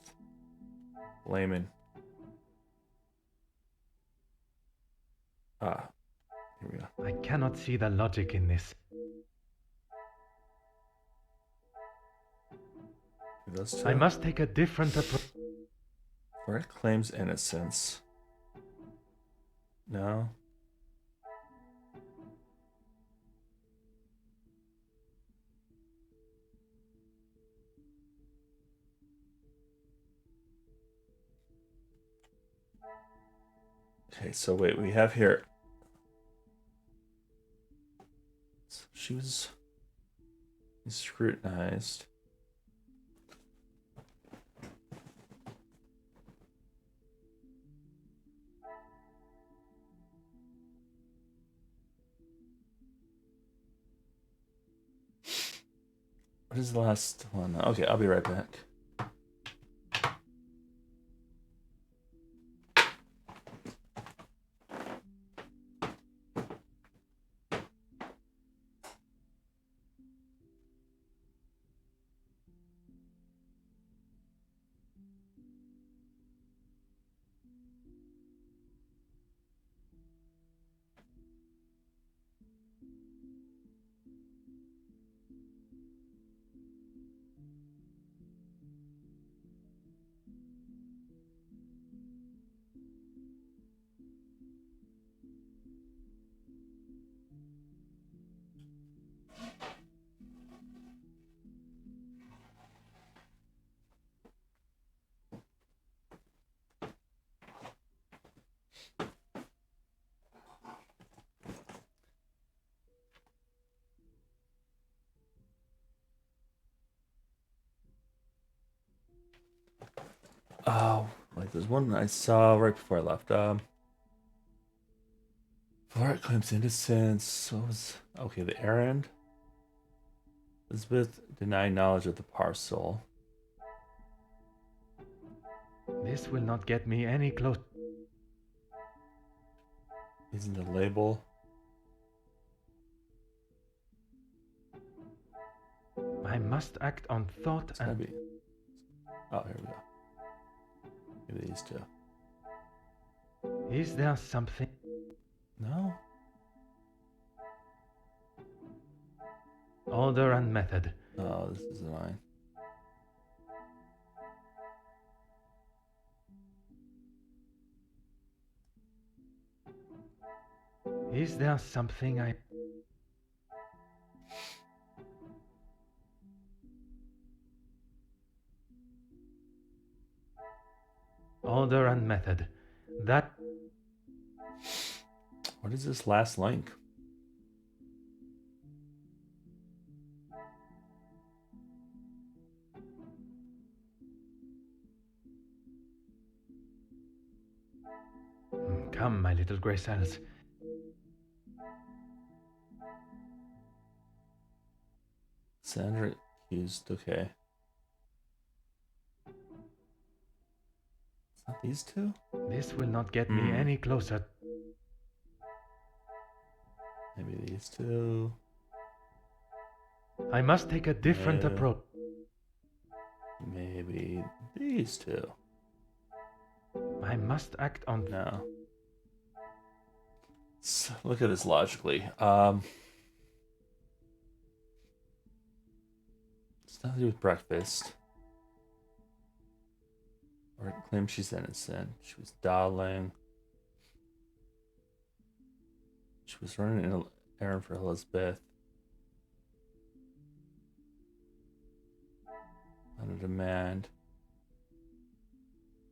blaming. Ah, here we go. I cannot see the logic in this. Those two. I must take a different approach. Poirot claims innocence. No. Okay, so wait, we have here. She was scrutinized. What is the last one? Okay, I'll be right back. Oh, like there's one I saw right before I left. Poirot claims innocence. What was okay? The errand. Elizabeth denied knowledge of the parcel. This will not get me any close. Isn't the label? I must act on thought It's gotta and... be. Oh, here we go. Maybe these two. Is there something? No. Order and method. Oh, this is mine. Is there something I... Order and method. That... What is this last link? Come, my little grey cells. Sandra accused. Okay. It's not these two? This will not get me any closer. Maybe these two. I must take a different approach. Maybe these two. I must act on... No. So, look at this logically. It's nothing to do with breakfast. Or claim she's innocent. She was darling. She was running an errand for Elizabeth. On a demand.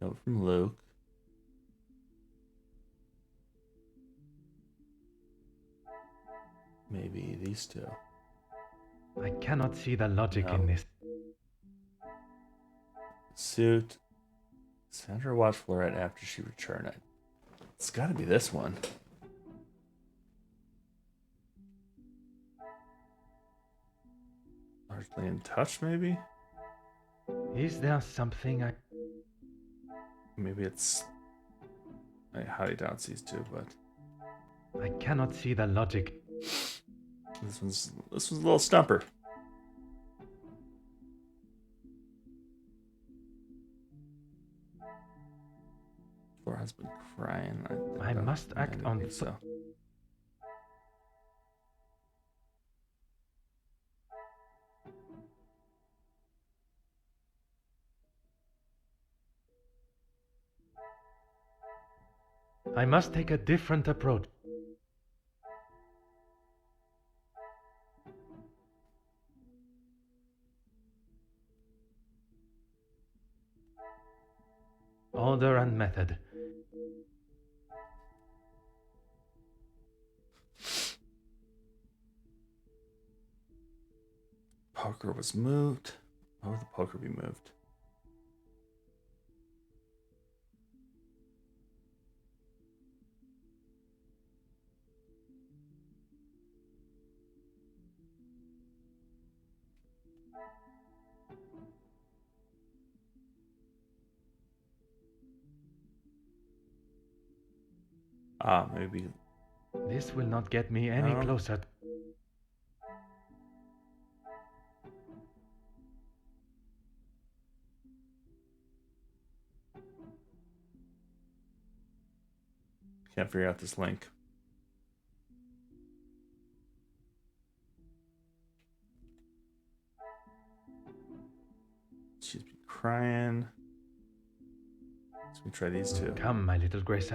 Note from Luke. Maybe these two. I cannot see the logic in this. Suit. Sandra watched Florette after she returned. It's got to be this one. Largely in touch, maybe? Is there something I... Maybe it's... I highly doubt these two, but... I cannot see the logic. This one's a little stumper. Laura's been crying. I must act on foot. So. I must take a different approach. Order and method. Poker was moved. Why would the poker be moved? Maybe. This will not get me any closer. Can't figure out this link. She's been crying. So we try these two. Come, my little Grace.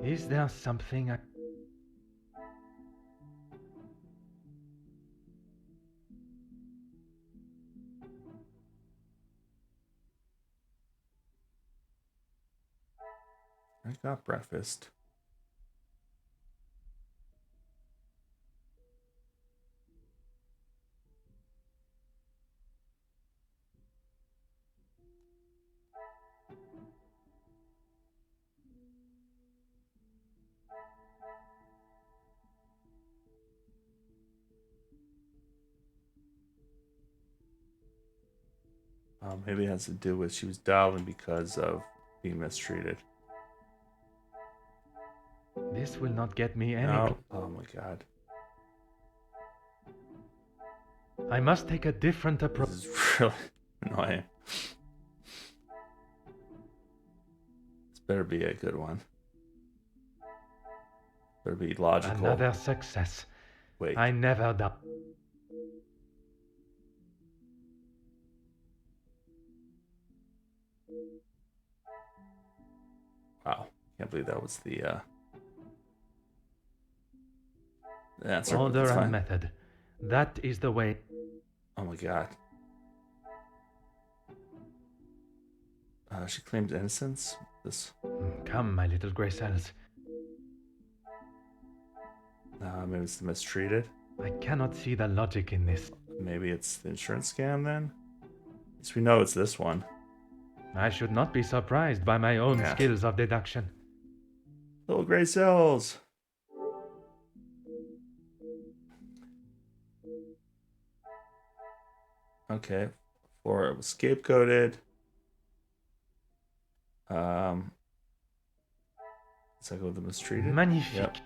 Is there something I... I got breakfast. Maybe it has to do with she was darling because of being mistreated. This will not get me any... No. Oh my god. I must take a different approach. This is really annoying. This better be a good one. Better be logical. Another success. Wait. I never doubt. Wow. Can't believe that was the answer. Order and method. That is the way. Oh my god. She claimed innocence. This. Come, my little Grace Elves. Maybe it's the mistreated. I cannot see the logic in this. Maybe it's the insurance scam then? At least we know it's this one. I should not be surprised by my own skills of deduction. Little gray cells. Okay. 4, it was scapegoated. Let's go with the mistreated. Magnifique. Yep.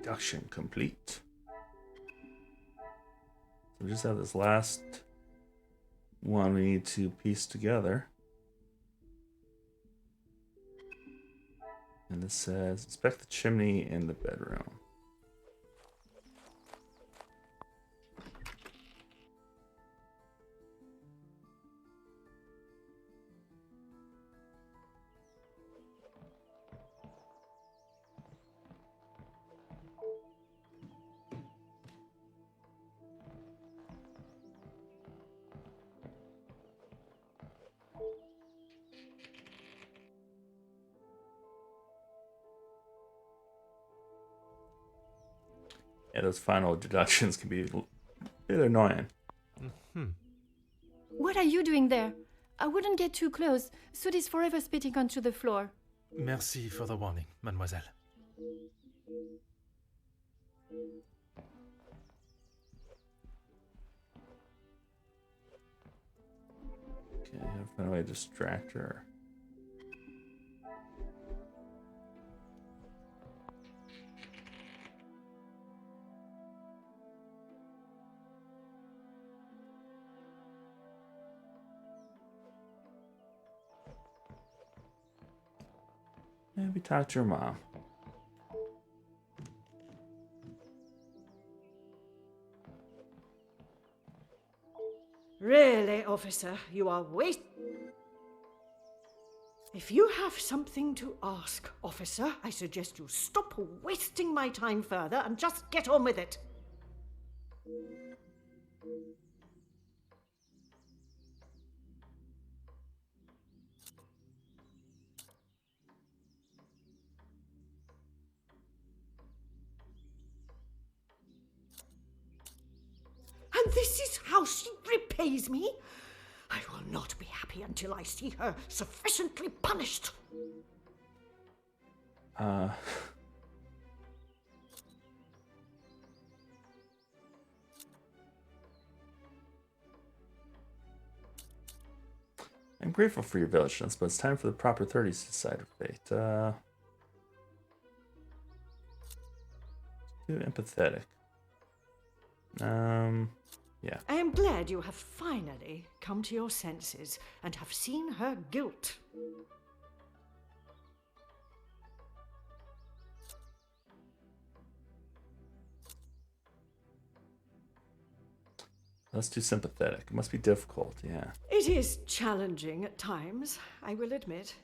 Deduction complete. So we just have this last one we need to piece together. And this says, inspect the chimney in the bedroom. Yeah, those final deductions can be a bit annoying. What are you doing there? I wouldn't get too close. Soot is forever spitting onto the floor. Merci for the warning, mademoiselle. Okay, I have to find a way to distract her. Maybe talk to your mom. Really, officer, you are If you have something to ask, officer, I suggest you stop wasting my time further and just get on with it. And this is how she repays me? I will not be happy until I see her sufficiently punished. I'm grateful for your vigilance, but it's time for the proper 30s to decide her fate. Too empathetic. Yeah. I am glad you have finally come to your senses and have seen her guilt. That's too sympathetic. It must be difficult, yeah. It is challenging at times, I will admit.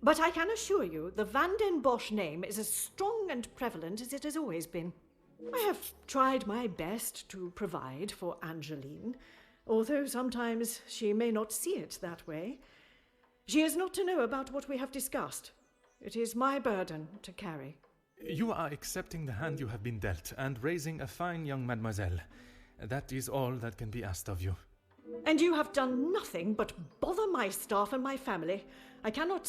But I can assure you the Van den Bosch name is as strong and prevalent as it has always been. I have tried my best to provide for Angeline, although sometimes she may not see it that way. She is not to know about what we have discussed. It is my burden to carry. You are accepting the hand you have been dealt and raising a fine young mademoiselle. That is all that can be asked of you. And you have done nothing but bother my staff and my family. I cannot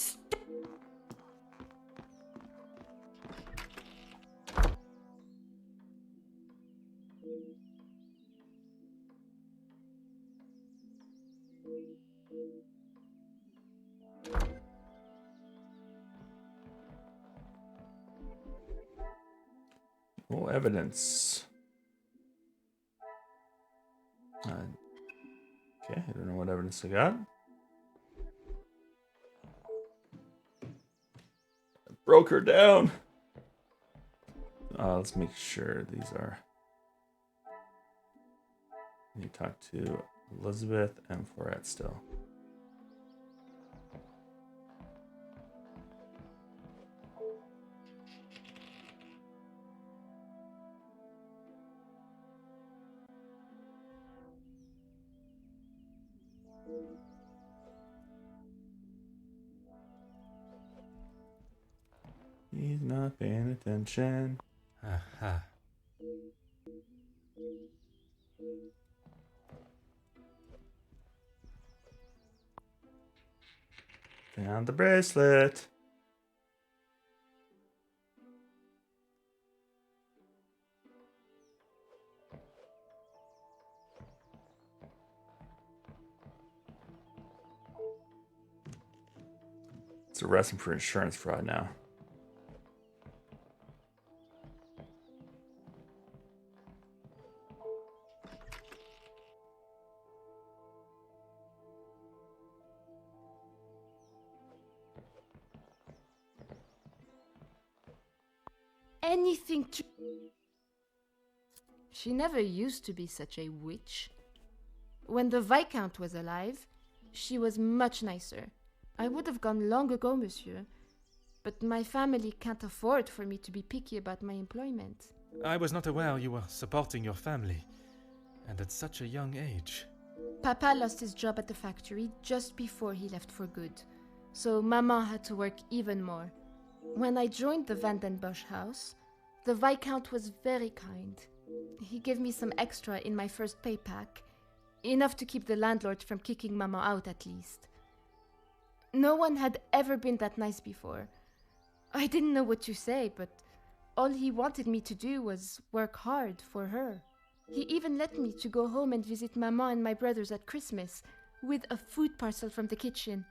No evidence. Okay, I don't know what evidence I got. I broke her down. Let's make sure these are. You talk to Elizabeth and Poirot still. He's not paying attention. Aha. Found the bracelet. Let's arrest him for insurance fraud now. anything to... She never used to be such a witch. When the Viscount was alive, she was much nicer. I would have gone long ago, monsieur. But my family can't afford for me to be picky about my employment. I was not aware you were supporting your family, and at such a young age. Papa lost his job at the factory just before he left for good, so Maman had to work even more. When I joined the Vandenbosch house, the Viscount was very kind. He gave me some extra in my first pay pack, enough to keep the landlord from kicking Maman out at least. No one had ever been that nice before. I didn't know what to say, but all he wanted me to do was work hard for her. He even let me to go home and visit Maman and my brothers at Christmas, with a food parcel from the kitchen.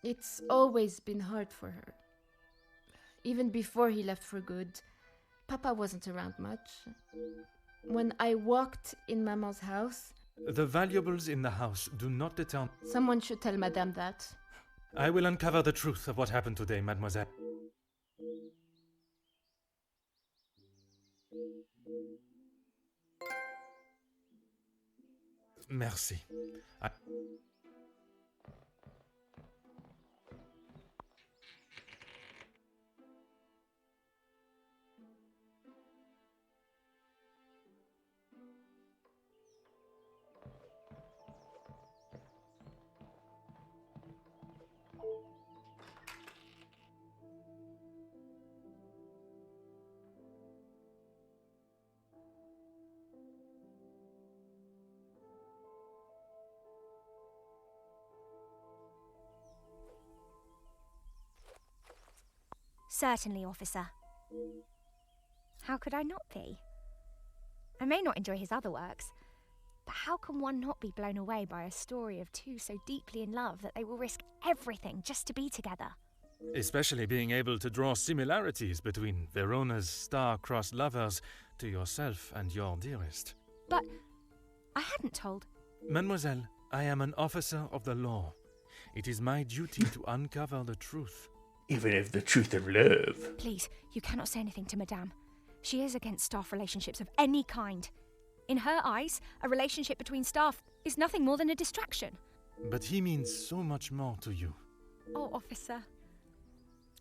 It's always been hard for her. Even before he left for good, Papa wasn't around much. When I walked in Maman's house... The valuables in the house do not determine... Someone should tell Madame that. I will uncover the truth of what happened today, mademoiselle. Merci. Certainly, officer. How could I not be? I may not enjoy his other works, but how can one not be blown away by a story of two so deeply in love that they will risk everything just to be together? Especially being able to draw similarities between Verona's star-crossed lovers to yourself and your dearest. But I hadn't told. Mademoiselle, I am an officer of the law. It is my duty to uncover the truth. Even if the truth of love. Please, you cannot say anything to Madame. She is against staff relationships of any kind. In her eyes, a relationship between staff is nothing more than a distraction. But he means so much more to you. Oh, officer,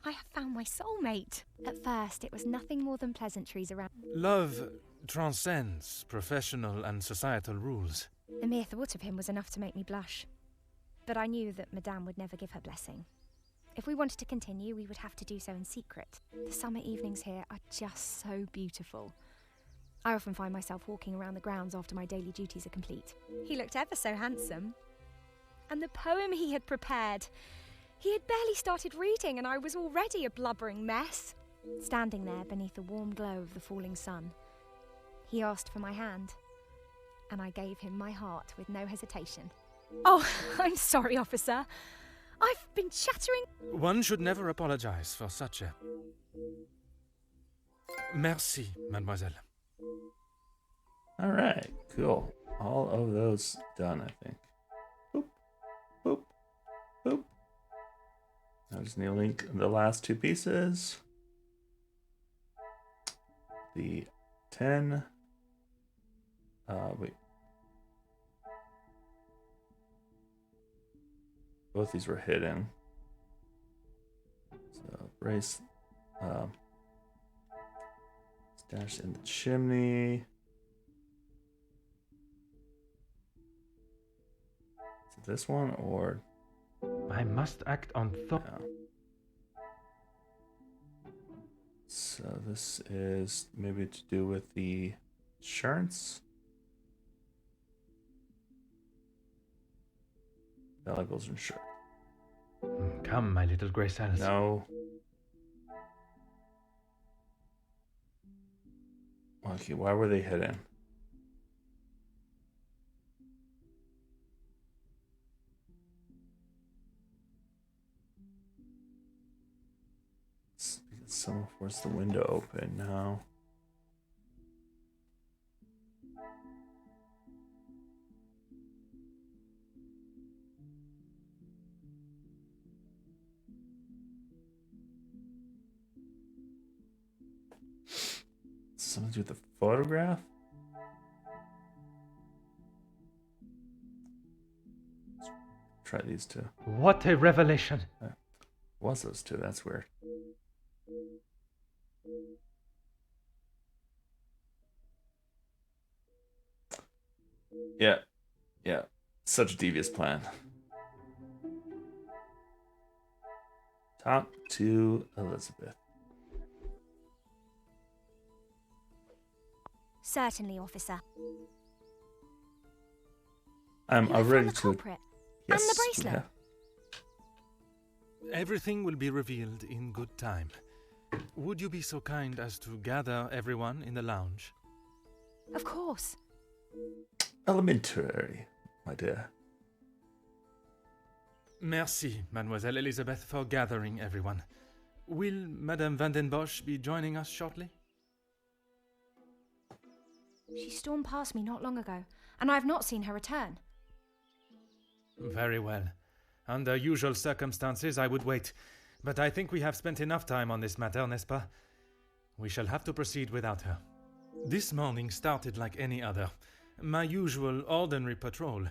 I have found my soulmate. At first, it was nothing more than pleasantries around. Love transcends professional and societal rules. The mere thought of him was enough to make me blush. But I knew that Madame would never give her blessing. If we wanted to continue, we would have to do so in secret. The summer evenings here are just so beautiful. I often find myself walking around the grounds after my daily duties are complete. He looked ever so handsome. And the poem he had prepared. He had barely started reading and I was already a blubbering mess. Standing there beneath the warm glow of the falling sun, he asked for my hand, and I gave him my heart with no hesitation. Oh, I'm sorry, officer. I've been chattering. One should never apologize for such a... Merci, mademoiselle. All right, cool. All of those done, I think. Boop, boop, boop. I just need to link the last two pieces. The 10. Wait. Both these were hidden. So brace, stash in the chimney. Is it this one or? I must act on thought. No. So this is maybe to do with the insurance. Valuables insured. Come, my little grey cells. No. Okay, why were they hidden? It's because someone forced the window open now. Something to do with the photograph? Let's try these two. What a revelation! Was those two? That's weird. Yeah. Yeah. Such a devious plan. Talk to Elizabeth. Certainly, officer. I'm You have ready found the to. culprit. Yes. And the bracelet. Yeah. Everything will be revealed in good time. Would you be so kind as to gather everyone in the lounge? Of course. Elementary, my dear. Merci, Mademoiselle Elizabeth, for gathering everyone. Will Madame Van den Bosch be joining us shortly? She stormed past me not long ago, and I have not seen her return. Very well. Under usual circumstances, I would wait. But I think we have spent enough time on this matter, n'est-ce pas? We shall have to proceed without her. This morning started like any other. My usual ordinary patrol,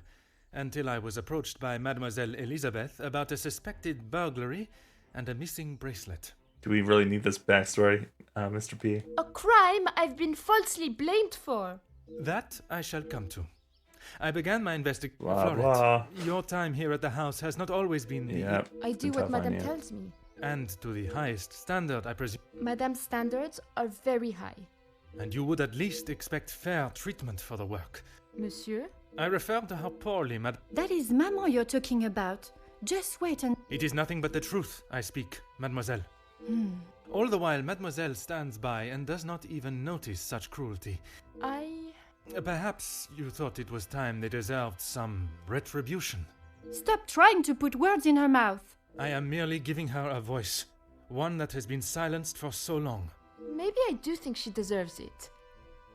until I was approached by Mademoiselle Elizabeth about a suspected burglary and a missing bracelet. Do we really need this backstory, Mr. P? A crime I've been falsely blamed for. That I shall come to. I began my investigation. Blah, blah. Your time here at the house has not always been the... Yeah. I it's do been what tough on Madame you. tells me. And to the highest standard, I presume. Madame's standards are very high. And you would at least expect fair treatment for the work. Monsieur? I refer to how poorly That is Maman you're talking about. Just wait and... It is nothing but the truth I speak, mademoiselle. All the while, mademoiselle stands by and does not even notice such cruelty. Perhaps you thought it was time they deserved some retribution. Stop trying to put words in her mouth. I am merely giving her a voice, one that has been silenced for so long. Maybe I do think she deserves it.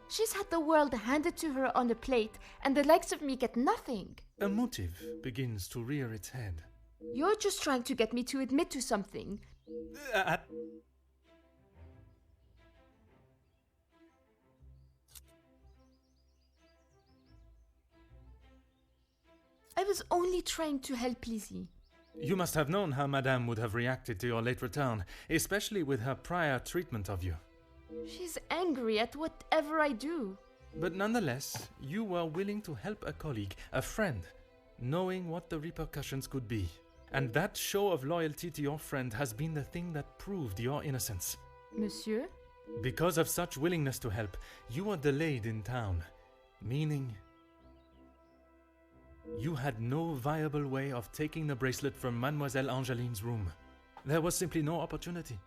She's had the world handed to her on a plate, and the likes of me get nothing. A motive begins to rear its head. You're just trying to get me to admit to something. I was only trying to help Lizzie. You must have known how Madame would have reacted to your late return, especially with her prior treatment of you. She's angry at whatever I do. But nonetheless, you were willing to help a colleague, a friend, knowing what the repercussions could be. And that show of loyalty to your friend has been the thing that proved your innocence. Monsieur? Because of such willingness to help, you were delayed in town, meaning you had no viable way of taking the bracelet from Mademoiselle Angeline's room. There was simply no opportunity.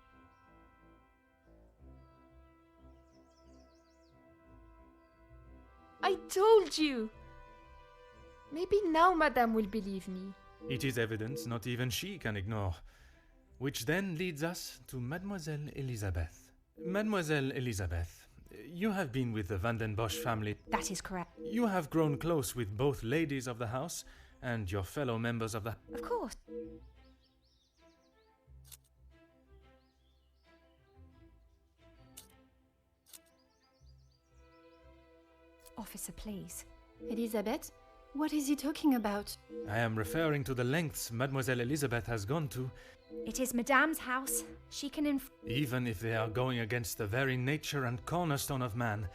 I told you! Maybe now Madame will believe me. It is evidence not even she can ignore. Which then leads us to Mademoiselle Elizabeth. Mademoiselle Elizabeth, you have been with the Van den Bosch family. That is correct. You have grown close with both ladies of the house and your fellow members of the... Of course. Officer, please. Elizabeth, what is he talking about? I am referring to the lengths Mademoiselle Elizabeth has gone to, It is Madame's house. She can even if they are going against the very nature and cornerstone of man,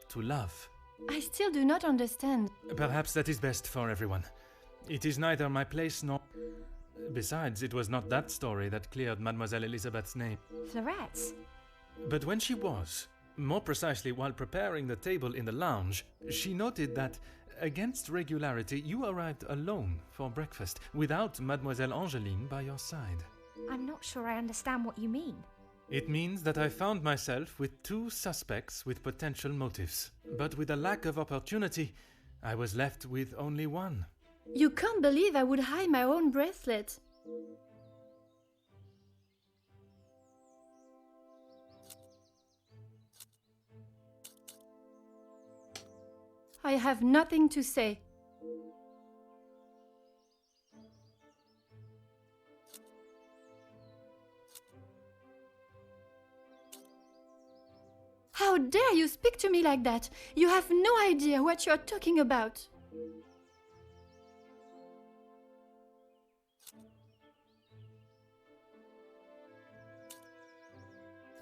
to love. I still do not understand. Perhaps that is best for everyone. It is neither my place nor... Besides, it was not that story that cleared Mademoiselle Elizabeth's name. Fleurette's. But when she was, more precisely while preparing the table in the lounge, she noted that, against regularity, you arrived alone for breakfast, without Mademoiselle Angeline by your side. I'm not sure I understand what you mean. It means that I found myself with two suspects with potential motives. But with a lack of opportunity, I was left with only one. You can't believe I would hide my own bracelet. I have nothing to say. How dare you speak to me like that? You have no idea what you're talking about.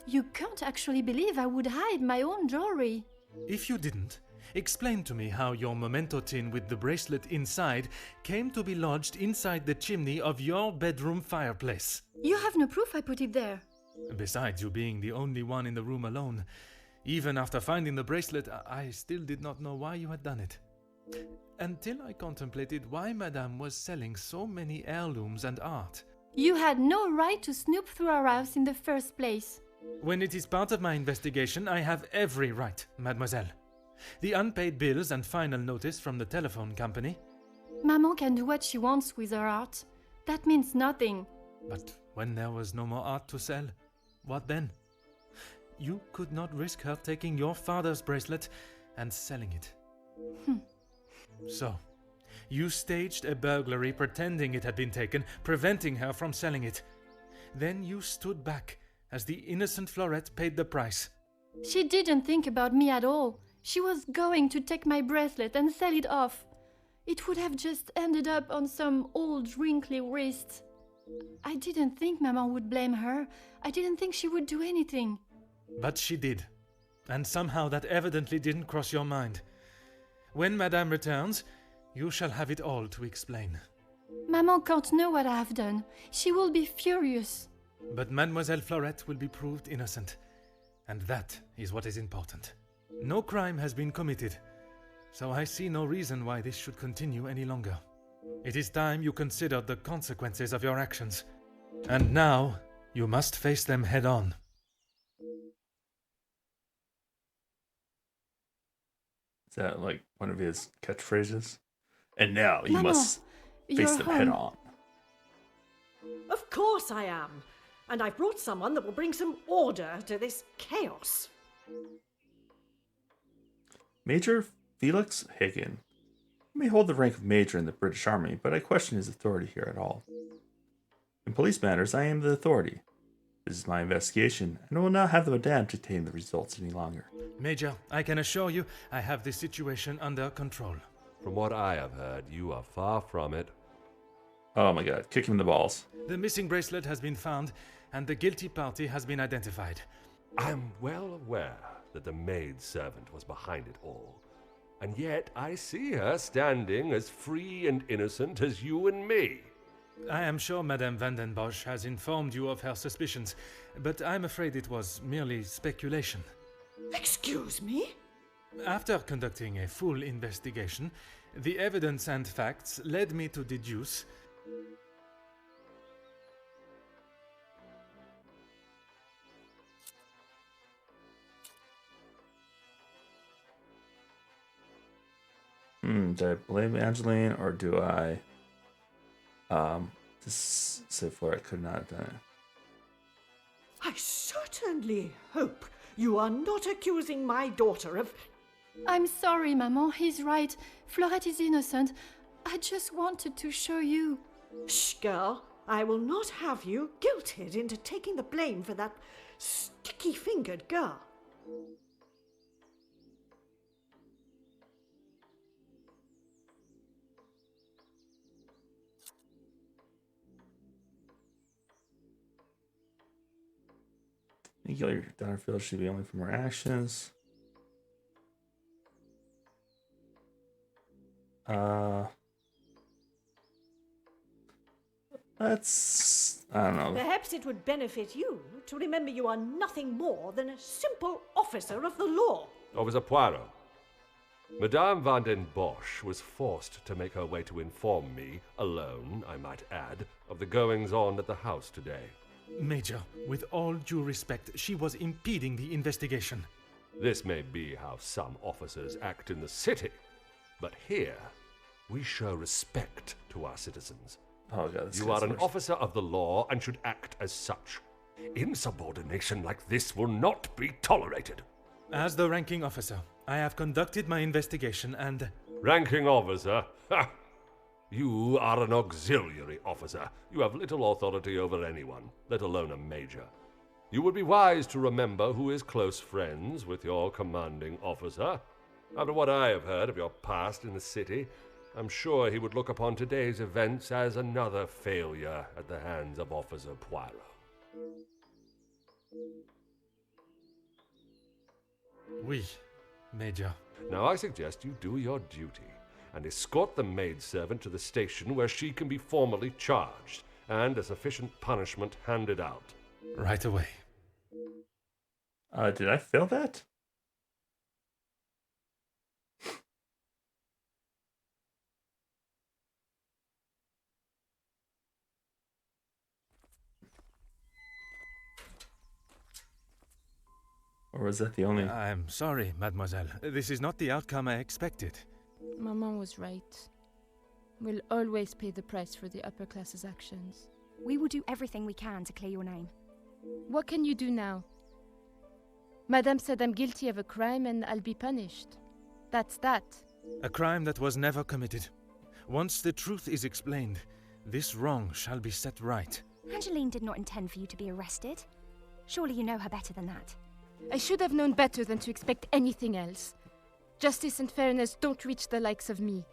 You can't actually believe I would hide my own jewelry. If you didn't, explain to me how your memento tin with the bracelet inside came to be lodged inside the chimney of your bedroom fireplace. You have no proof I put it there. Besides you being the only one in the room alone, even after finding the bracelet, I still did not know why you had done it. Until I contemplated why Madame was selling so many heirlooms and art. You had no right to snoop through our house in the first place. When it is part of my investigation, I have every right, mademoiselle. The unpaid bills and final notice from the telephone company. Maman can do what she wants with her art. That means nothing. But when there was no more art to sell, what then? You could not risk her taking your father's bracelet and selling it. So, you staged a burglary pretending it had been taken, preventing her from selling it. Then you stood back as the innocent Florette paid the price. She didn't think about me at all. She was going to take my bracelet and sell it off. It would have just ended up on some old wrinkly wrist. I didn't think Maman would blame her. I didn't think she would do anything. But she did. And somehow that evidently didn't cross your mind. When Madame returns, you shall have it all to explain. Maman can't know what I have done. She will be furious. But Mademoiselle Florette will be proved innocent. And that is what is important. No crime has been committed, so I see no reason why this should continue any longer. It is time you considered the consequences of your actions. And now, you must face them head on. Is that like one of his catchphrases? And now you Maman, must face you're them head home. on. Of course I am. And I've brought someone that will bring some order to this chaos. Major Felix Hagen. He may hold the rank of major in the British Army, but I question his authority here at all. In police matters, I am the authority. This is my investigation, and I will not have the Madame dictating the results any longer. Major, I can assure you I have this situation under control. From what I have heard, you are far from it. Oh my god, kick him in the balls. The missing bracelet has been found, and the guilty party has been identified. I am well aware that the maid-servant was behind it all. And yet I see her standing as free and innocent as you and me. I am sure Madame Van den Bosch has informed you of her suspicions, but I'm afraid it was merely speculation. Excuse me? After conducting a full investigation, the evidence and facts led me to deduce... Do I blame Angeline, or do I just say Florette could not have done it? I certainly hope you are not accusing my daughter of... I'm sorry, Maman. He's right. Florette is innocent. I just wanted to show you. Shh, girl. I will not have you guilted into taking the blame for that sticky-fingered girl. You kill your daughter feels should be only from her actions. That's... I don't know. Perhaps it would benefit you to remember you are nothing more than a simple officer of the law. Officer Poirot. Madame Van den Bosch was forced to make her way to inform me, alone, I might add, of the goings-on at the house today. Major, with all due respect, she was impeding the investigation. This may be how some officers act in the city, but here we show respect to our citizens. Oh god, this You guy's are an worse. officer of the law and should act as such. Insubordination like this will not be tolerated. As the ranking officer, I have conducted my investigation and... Ranking officer? Ha! You are an auxiliary officer. You have little authority over anyone, let alone a major. You would be wise to remember who is close friends with your commanding officer. After what I have heard of your past in the city, I'm sure he would look upon today's events as another failure at the hands of Officer Poirot. Oui, Major. Now I suggest you do your duty and escort the maidservant to the station where she can be formally charged and a sufficient punishment handed out. Right away. Did I fail that? Or was that the only... I'm sorry, mademoiselle. This is not the outcome I expected. Maman was right. We'll always pay the price for the upper class's actions. We will do everything we can to clear your name. What can you do now? Madame said I'm guilty of a crime and I'll be punished. That's that. A crime that was never committed. Once the truth is explained, this wrong shall be set right. Angeline did not intend for you to be arrested. Surely you know her better than that. I should have known better than to expect anything else. Justice and fairness don't reach the likes of me.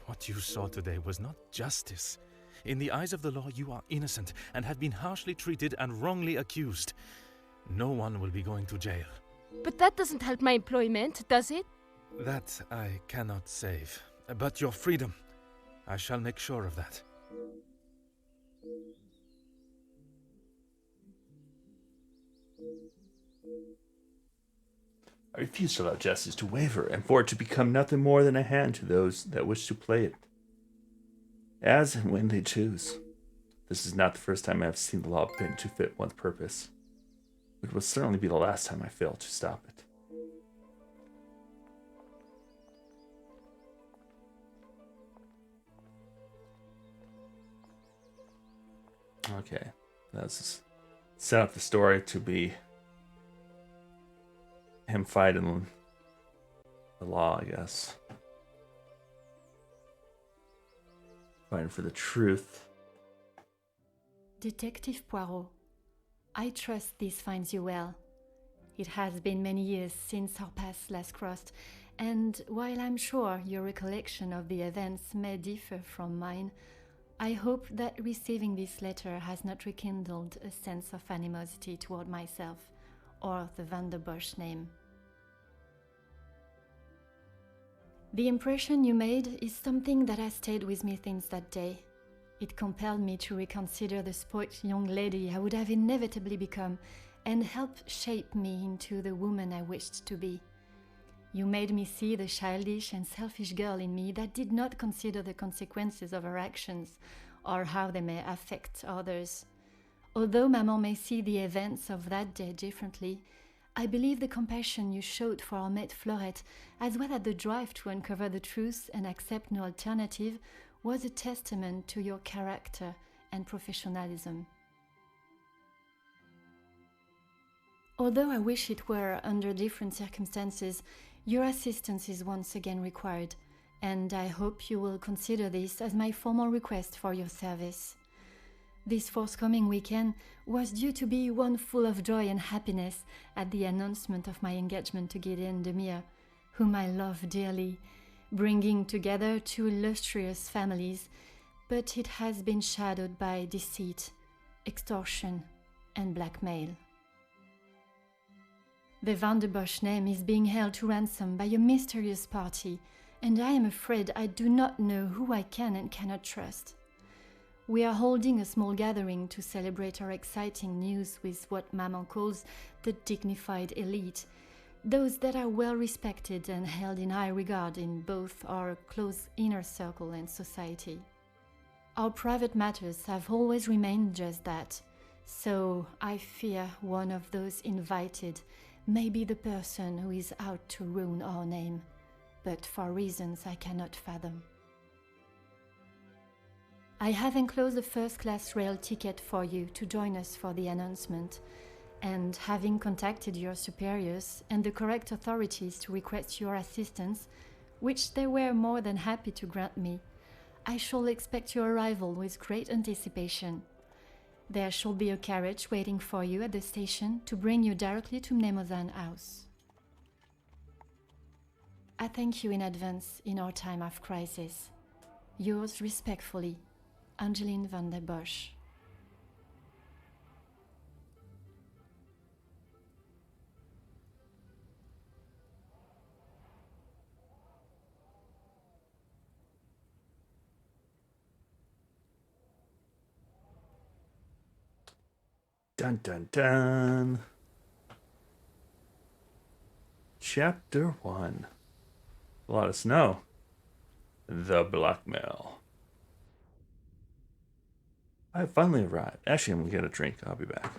What you saw today was not justice. In the eyes of the law, you are innocent and have been harshly treated and wrongly accused. No one will be going to jail. But that doesn't help my employment, does it? That I cannot save. But your freedom, I shall make sure of that. I refuse to allow justice to waver, and for it to become nothing more than a hand to those that wish to play it, as and when they choose. This is not the first time I have seen the law bent to fit one's purpose. It will certainly be the last time I fail to stop it. Okay, let's set up the story to be him fighting the law, I guess. Fighting for the truth. Detective Poirot, I trust this finds you well. It has been many years since our paths last crossed, and while I'm sure your recollection of the events may differ from mine, I hope that receiving this letter has not rekindled a sense of animosity toward myself or the Van der Bosch name. The impression you made is something that has stayed with me since that day. It compelled me to reconsider the spoilt young lady I would have inevitably become and helped shape me into the woman I wished to be. You made me see the childish and selfish girl in me that did not consider the consequences of her actions or how they may affect others. Although Maman may see the events of that day differently, I believe the compassion you showed for our mate Florette, as well as the drive to uncover the truth and accept no alternative, was a testament to your character and professionalism. Although I wish it were under different circumstances, your assistance is once again required, and I hope you will consider this as my formal request for your service. This forthcoming weekend was due to be one full of joy and happiness at the announcement of my engagement to Gideon Demire, whom I love dearly, bringing together two illustrious families, but it has been shadowed by deceit, extortion, and blackmail. The Van der Bosch name is being held to ransom by a mysterious party, and I am afraid I do not know who I can and cannot trust. We are holding a small gathering to celebrate our exciting news with what Maman calls the dignified elite, those that are well respected and held in high regard in both our close inner circle and society. Our private matters have always remained just that, so I fear one of those invited may be the person who is out to ruin our name, but for reasons I cannot fathom. I have enclosed a first-class rail ticket for you to join us for the announcement, and having contacted your superiors and the correct authorities to request your assistance, which they were more than happy to grant me, I shall expect your arrival with great anticipation. There shall be a carriage waiting for you at the station to bring you directly to Mnemosyne House. I thank you in advance in our time of crisis. Yours respectfully, Angeline van der Bosch. Dun dun dun. Chapter 1. A lot of snow. The blackmail. I finally arrived. Actually, I'm gonna get a drink. I'll be back.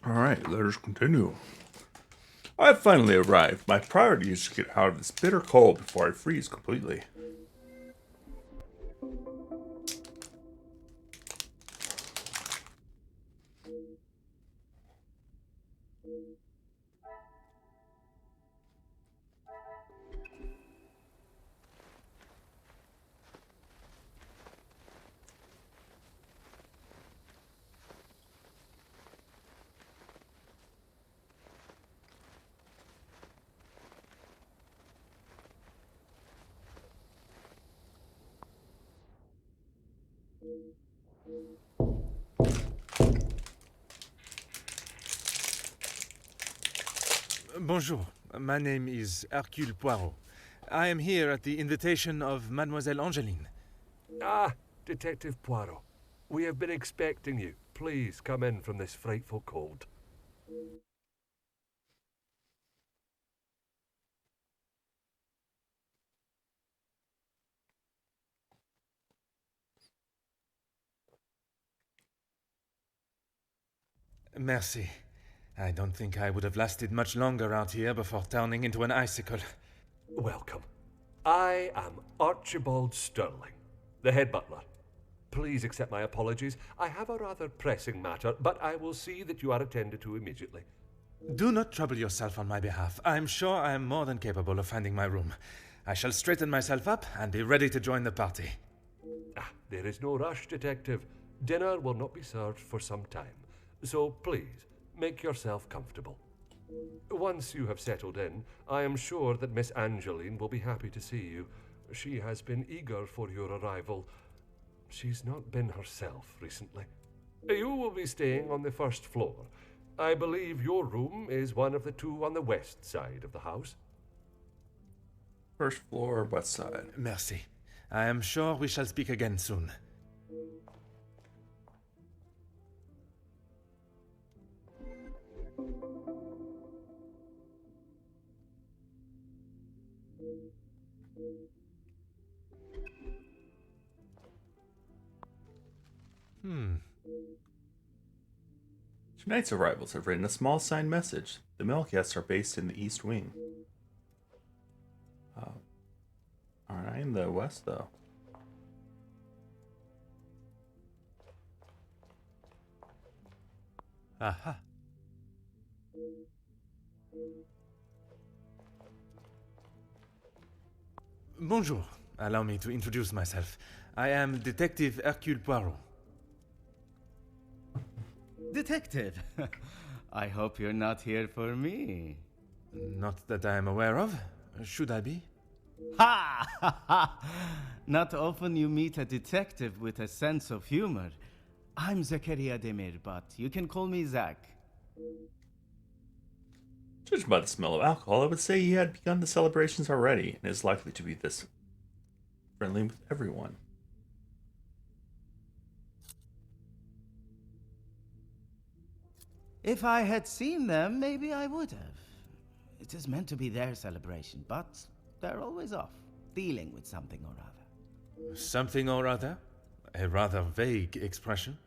Alright, let us continue. I've finally arrived. My priority is to get out of this bitter cold before I freeze completely. Bonjour, my name is Hercule Poirot. I am here at the invitation of Mademoiselle Angeline. Ah, Detective Poirot. We have been expecting you. Please come in from this frightful cold. Merci. I don't think I would have lasted much longer out here before turning into an icicle. Welcome. I am Archibald Sterling, the head butler. Please accept my apologies. I have a rather pressing matter, but I will see that you are attended to immediately. Do not trouble yourself on my behalf. I'm sure I am more than capable of finding my room. I shall straighten myself up and be ready to join the party. Ah, there is no rush, Detective. Dinner will not be served for some time. So please, make yourself comfortable. Once you have settled in, I am sure that Miss Angeline will be happy to see you. She has been eager for your arrival. She's not been herself recently. You will be staying on the first floor. I believe your room is one of the two on the west side of the house. First floor, west side. Merci. I am sure we shall speak again soon. Tonight's arrivals have written a small signed message. The male guests are based in the East Wing. Aren't I in the West, though? Aha. Bonjour. Allow me to introduce myself. I am Detective Hercule Poirot. Detective, I hope you're not here for me. Not that I am aware of. Should I be? Ha! Ha ha! Not often you meet a detective with a sense of humor. I'm Zakaria Demir, but you can call me Zach. Judging by the smell of alcohol, I would say he had begun the celebrations already and is likely to be this friendly with everyone. If I had seen them, maybe I would have. It is meant to be their celebration, but they're always off, dealing with something or other. Something or other? A rather vague expression.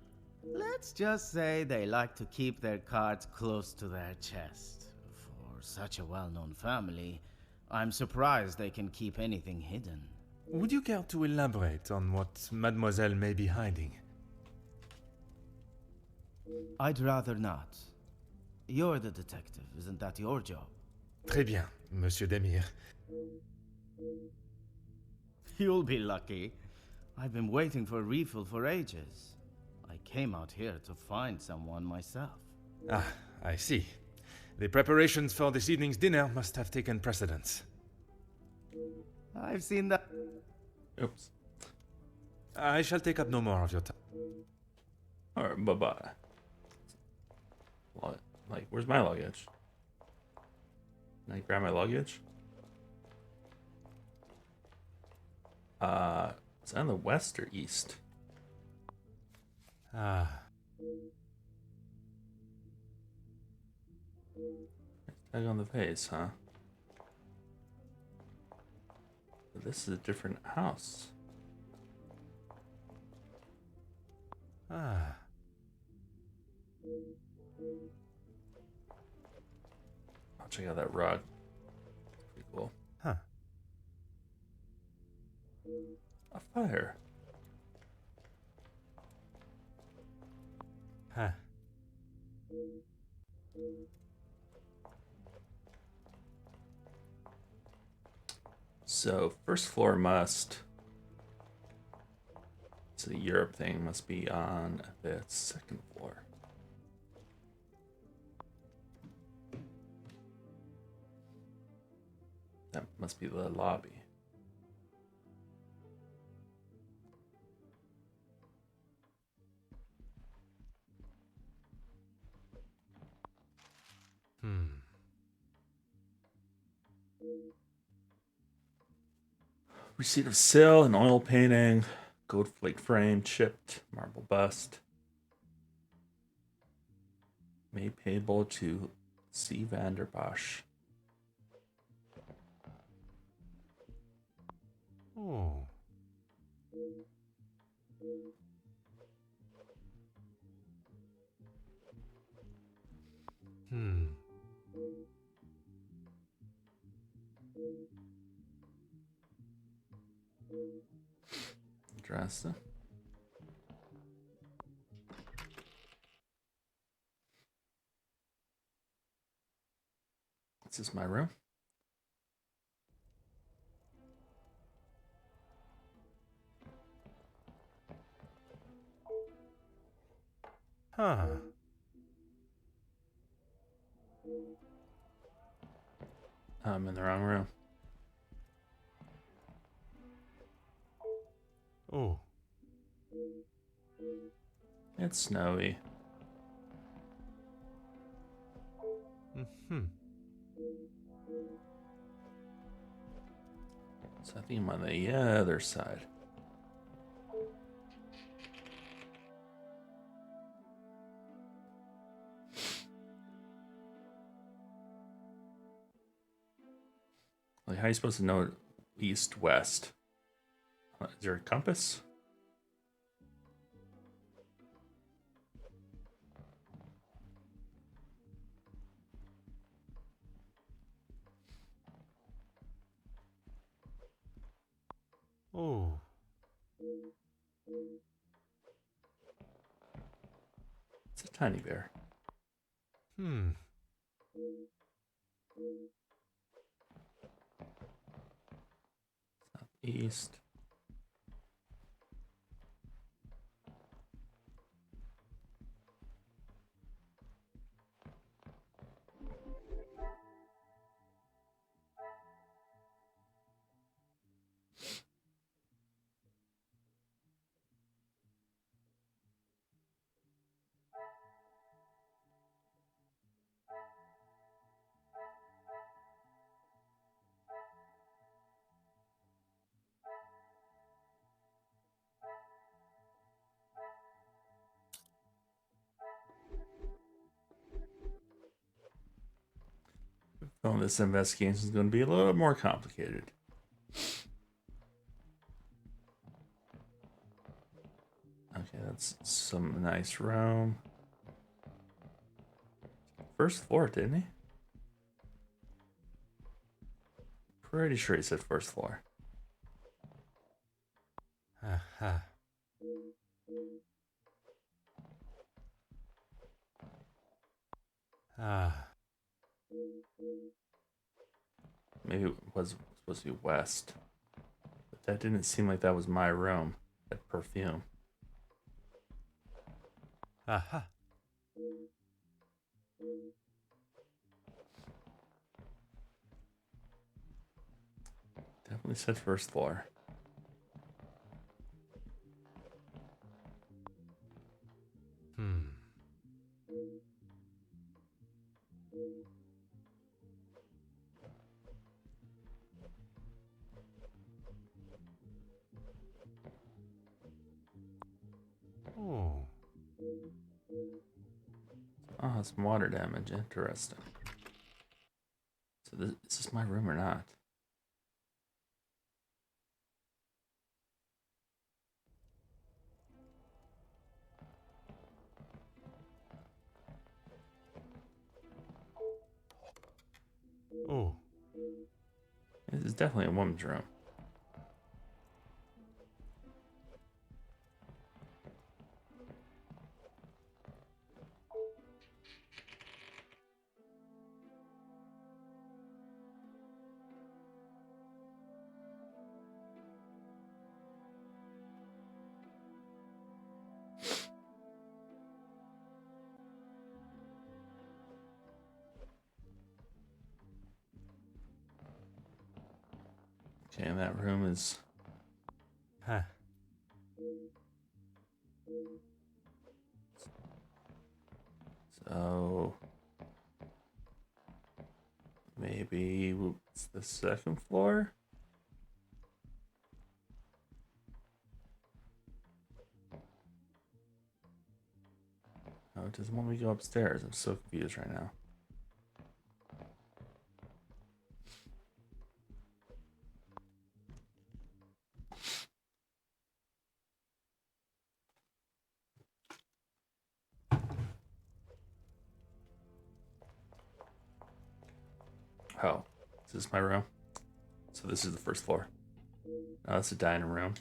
Let's just say they like to keep their cards close to their chest. For such a well-known family, I'm surprised they can keep anything hidden. Would you care to elaborate on what Mademoiselle may be hiding? I'd rather not. You're the detective, isn't that your job? Très bien, Monsieur Demir. You'll be lucky. I've been waiting for a refill for ages. I came out here to find someone myself. Ah, I see. The preparations for this evening's dinner must have taken precedence. I've seen that. Oops. I shall take up no more of your time. Alright, bye-bye. What? Like, where's my luggage? Can I grab my luggage? Is that in the west or east? Ah, Tag on the face, huh? This is a different house. ah. I'll check out that rug. Pretty cool. Huh. A fire. Huh. So, first floor must... So the Europe thing must be on the second floor. That must be the lobby. Receipt of sale, an oil painting, gold flake frame, chipped marble bust. Made payable to C. Vanderbosch. Oh. Dresser. This is my room. Huh. I'm in the wrong room. Oh. It's snowy. Mm-hmm. So I think I'm on the other side. Like, how are you supposed to know east, west? Is there a compass? Oh. It's a tiny bear. Hmm. East. Oh, this investigation is going to be a little more complicated. Okay, that's some nice room. First floor, didn't he? Pretty sure he said first floor. Aha. Ah. Maybe it was supposed to be west. But that didn't seem like that was my room. That perfume. Aha. Definitely said first floor. Hmm. Oh. Oh, some water damage. Interesting. So is this my room or not? Oh. This is definitely a woman's room. Okay, and that room is... Huh. So... maybe it's the second floor? Oh, it doesn't want me to go upstairs. I'm so confused right now. Oh, is this my room? So this is the first floor. Oh, that's a dining room.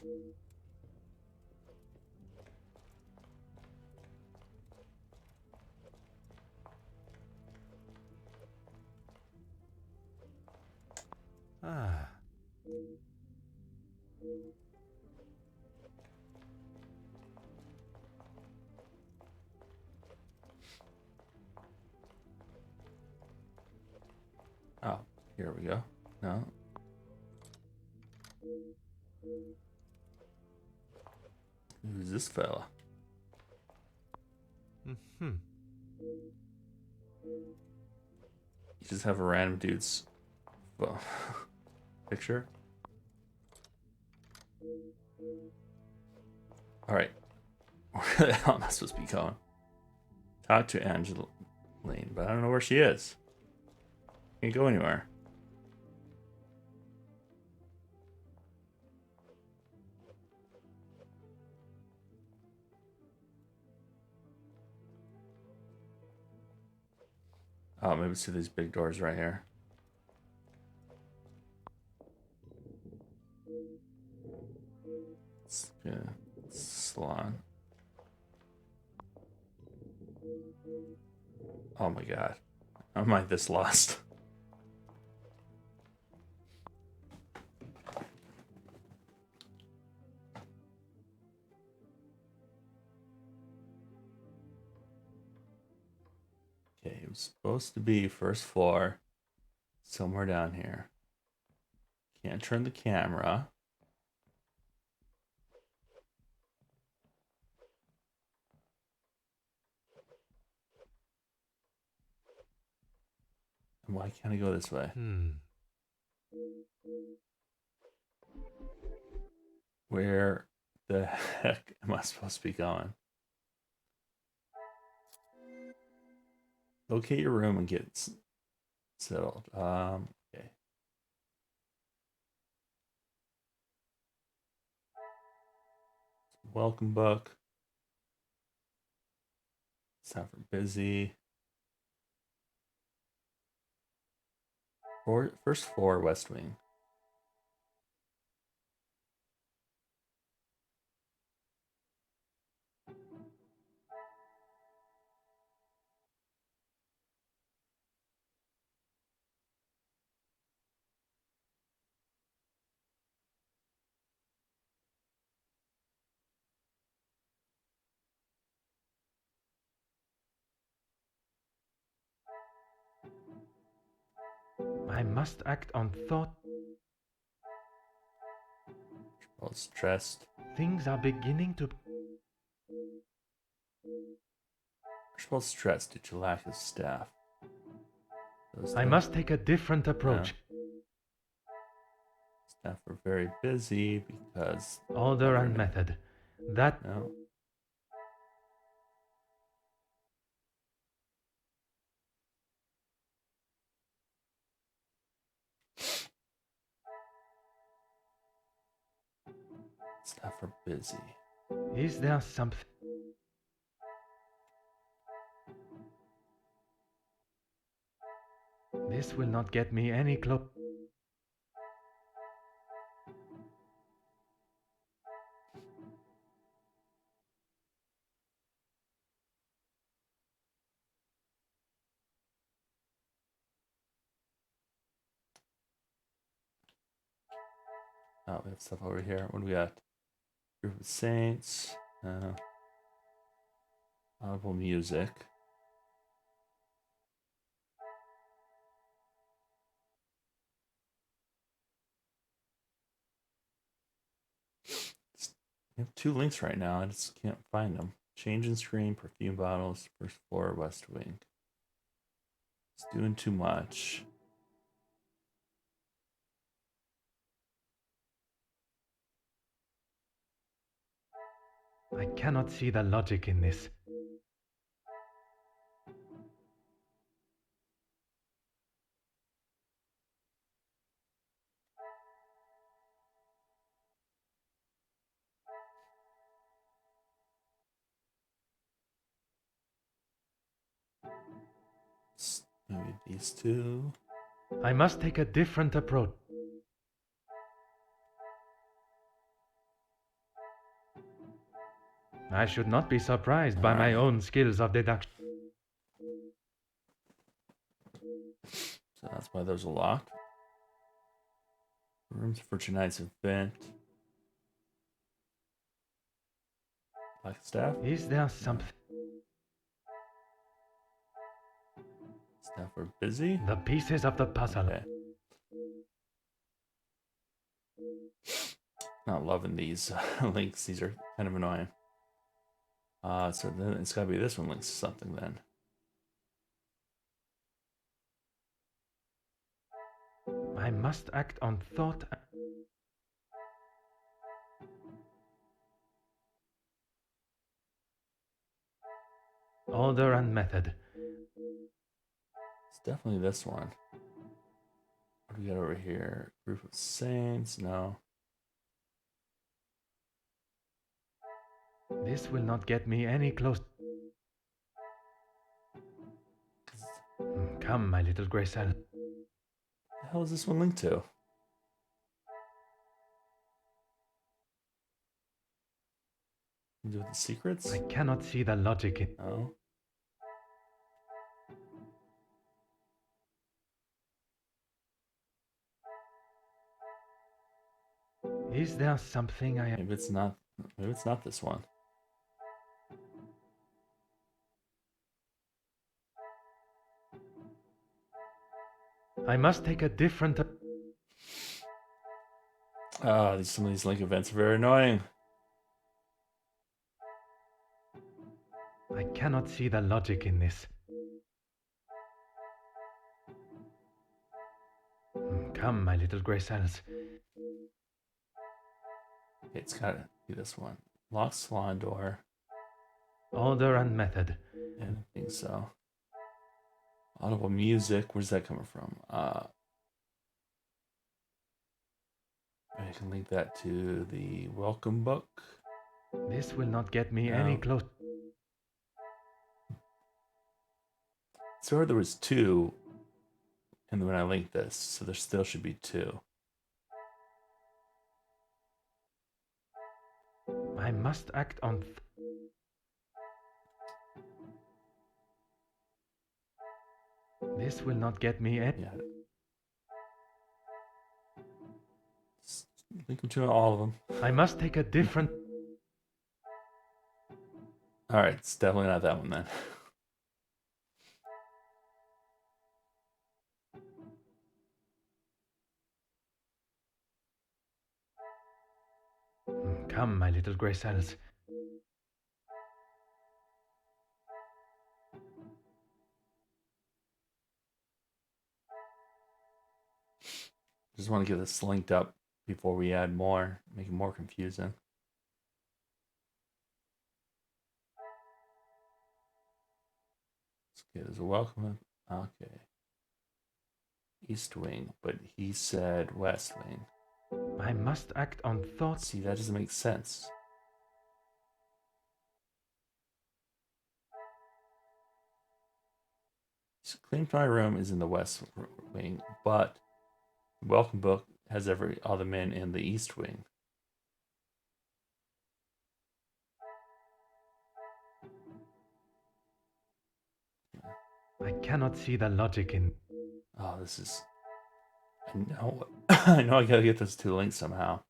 Ah. Oh, here we go. No. Who's this fella? Mm-hmm. You just have a random dude's picture. Alright. Where the hell am I supposed to be going? Talk to Angeline, but I don't know where she is. Can't go anywhere. Oh, maybe it's through these big doors right here. It's good. Salon. Oh my god. How am I this lost? Okay, it was supposed to be first floor, somewhere down here. Can't turn the camera. And why can't I go this way? Where the heck am I supposed to be going? Locate your room and get settled. Okay. Welcome book. It's time for busy. First floor, West Wing. I must act on thought. Well, stressed. Things are beginning to... Well, stressed due to lack of staff. I must take a different approach. Staff are very busy because... Order and method. That... No. Staff are busy. Is there something... This will not get me any close. Oh, we have stuff over here. What do we got? Group of Saints. Audible music. We have 2 links right now. I just can't find them. Change in screen, perfume bottles, first floor, West Wing. It's doing too much. I cannot see the logic in this. Maybe these 2. I must take a different approach. I should not be surprised by my own skills of deduction. So that's why those are locked. Rooms for tonight's event. Like staff? Is there something? Staff are busy? The pieces of the puzzle. Okay. Not loving these links. These are kind of annoying. So then it's gotta be this one links to something then. I must act on thought. Order and method. It's definitely this one. What do we got over here? Group of saints? No. This will not get me any close. Come, my little grey cell. The hell is this one linked to? Do with the secrets? I cannot see the logic in. No. Is there something I... Maybe it's not. Maybe it's not this one. I must take a different... Some of these link events are very annoying. I cannot see the logic in this. Come, my little grey cells. It's gotta be this one. Locked salon door. Order and method. Yeah, I don't think so. Audible music. Where's that coming from? I can link that to the welcome book. This will not get me any close. So there was 2, and when I linked this, so there still should be 2. I must act on... This will not get me any... Yeah. Link them to all of them. I must take a different... Alright, it's definitely not that one then. Come, my little grey cells. Just want to get this linked up before we add more, make it more confusing. Okay, there's a welcome. Okay. East wing, but he said west wing. I must act on thoughts. See, that doesn't make sense. So claim to my room is in the west wing, but the welcome book has every other man in the east wing. I cannot see the logic in... Oh, this is... I know, I know I gotta get those 2 links somehow.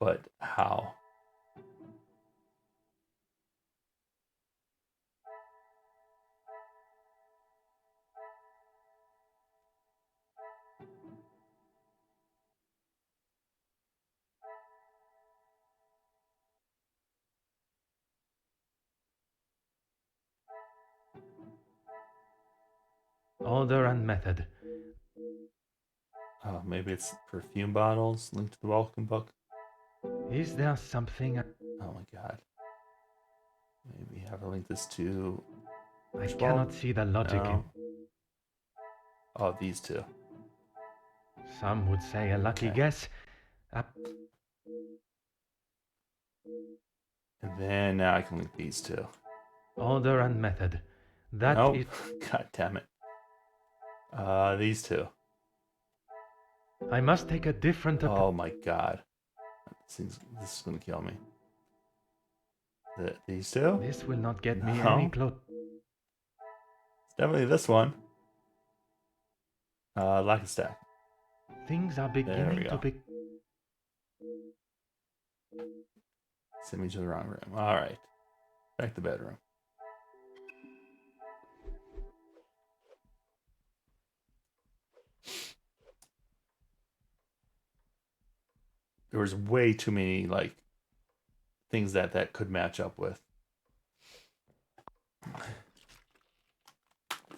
But how? Order and method. Oh, maybe it's perfume bottles linked to the welcome book. Is there something... Oh my god. Maybe have her link this to... I cannot see the logic in... Oh, these 2. Some would say a lucky guess. And then now I can link these 2. Order and method. That nope. is... God damn it. These 2. I must take a different... Oh my god. This is gonna kill me. These 2? This will not get me any close. It's definitely this one. Lack of stack. Things are beginning to be... Send me to the wrong room. Alright. Back to the bedroom. There was way too many, like, things that could match up with.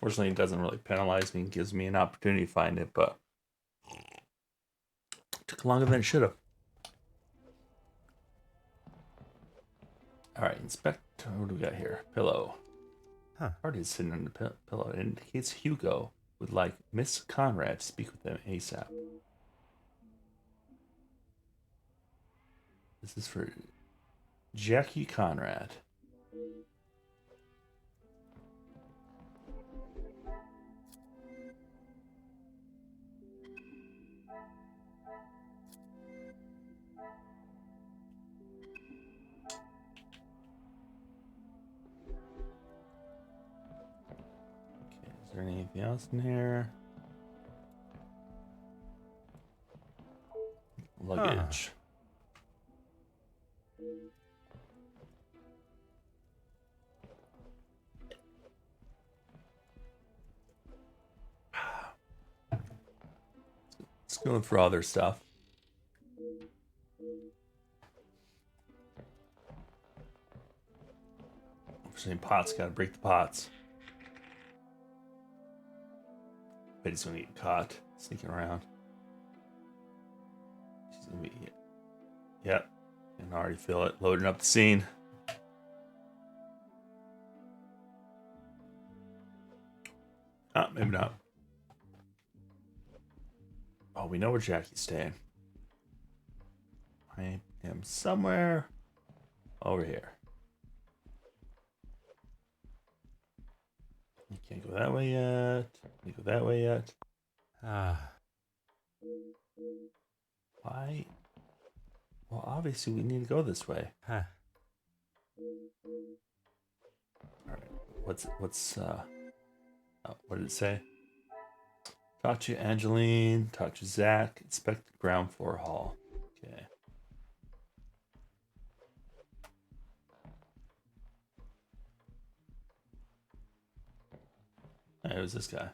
Fortunately, it doesn't really penalize me and gives me an opportunity to find it, but it took longer than it should have. Alright, inspect. What do we got here? Pillow. Huh. Already sitting on the pillow. It indicates Hugo would like Miss Conrad to speak with them ASAP. This is for Jackie Conrad. Is there anything else in here? Luggage. Let's go for other stuff. Unfortunately, pots, gotta break the pots. Bet he's gonna get caught sneaking around. She's gonna be. Yep. I can already feel it. Loading up the scene. Ah, maybe not. Oh, we know where Jackie's staying. I am somewhere over here. You can't go that way yet. Can't go that way yet. Why? Well, obviously we need to go this way. Huh. Alright. What did it say? Talk to Angeline, talk to Zach, inspect the ground floor hall. Okay. Hey, who's this guy?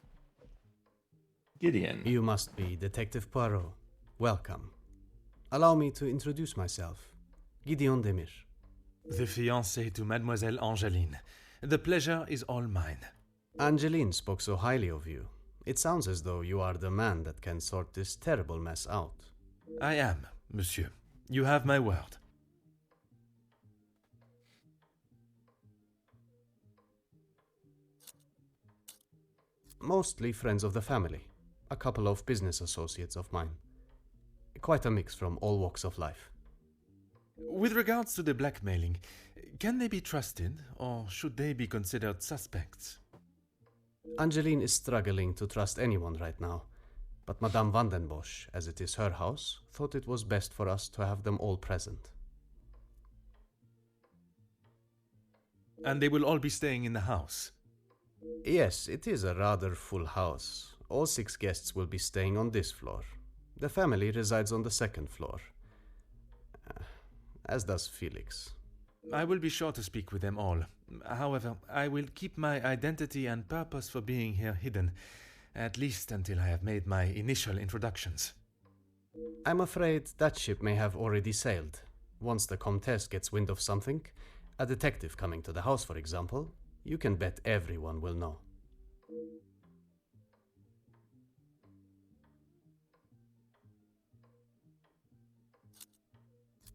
Gideon. You must be Detective Poirot. Welcome. Allow me to introduce myself. Gideon Demir. The fiancé to Mademoiselle Angeline. The pleasure is all mine. Angeline spoke so highly of you. It sounds as though you are the man that can sort this terrible mess out. I am, monsieur. You have my word. Mostly friends of the family. A couple of business associates of mine. Quite a mix from all walks of life. With regards to the blackmailing, can they be trusted, or should they be considered suspects? Angeline is struggling to trust anyone right now, but Madame van den Bosch, as it is her house, thought it was best for us to have them all present. And they will all be staying in the house? Yes, it is a rather full house. All 6 guests will be staying on this floor. The family resides on the 2nd floor. As does Felix. I will be sure to speak with them all. However, I will keep my identity and purpose for being here hidden, at least until I have made my initial introductions. I'm afraid that ship may have already sailed. Once the Comtesse gets wind of something, a detective coming to the house, for example, you can bet everyone will know.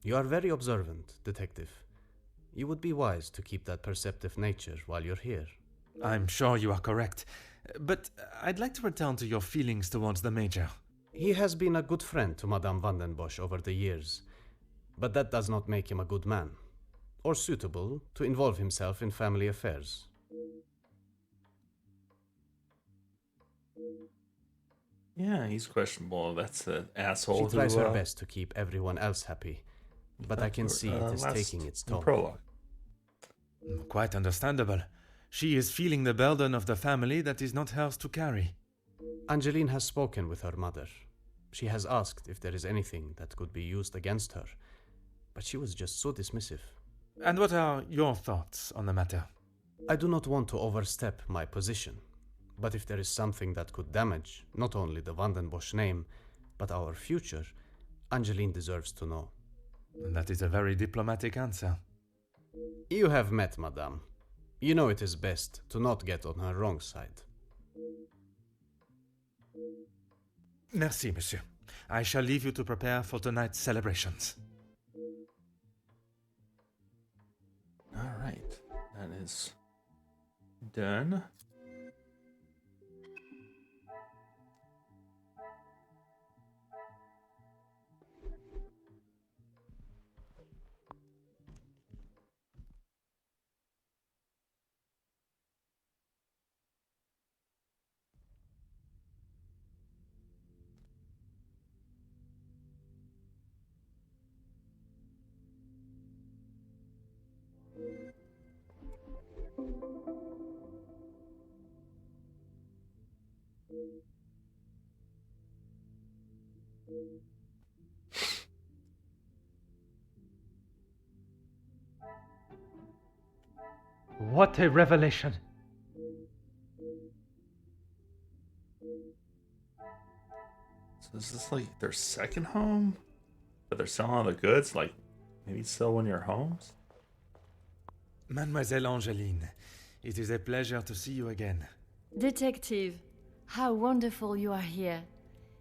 You are very observant, Detective. You would be wise to keep that perceptive nature while you're here. I'm sure you are correct, but I'd like to return to your feelings towards the Major. He has been a good friend to Madame van den Bosch over the years, but that does not make him a good man, or suitable to involve himself in family affairs. Yeah, he's questionable. That's the asshole. She tries her best to keep everyone else happy, but I can see it is taking its toll. Prologue. Quite understandable. She is feeling the burden of the family that is not hers to carry. Angeline has spoken with her mother. She has asked if there is anything that could be used against her, but she was just so dismissive. And what are your thoughts on the matter? I do not want to overstep my position, but if there is something that could damage not only the Van den Bosch name, but our future, Angeline deserves to know. That is a very diplomatic answer. You have met Madame. You know it is best to not get on her wrong side. Merci, monsieur. I shall leave you to prepare for tonight's celebrations. All right, that is done. What a revelation! So is this like their second home? But they're selling all the goods? Like, maybe sell one of your homes? Mademoiselle Angeline, it is a pleasure to see you again. Detective, how wonderful you are here.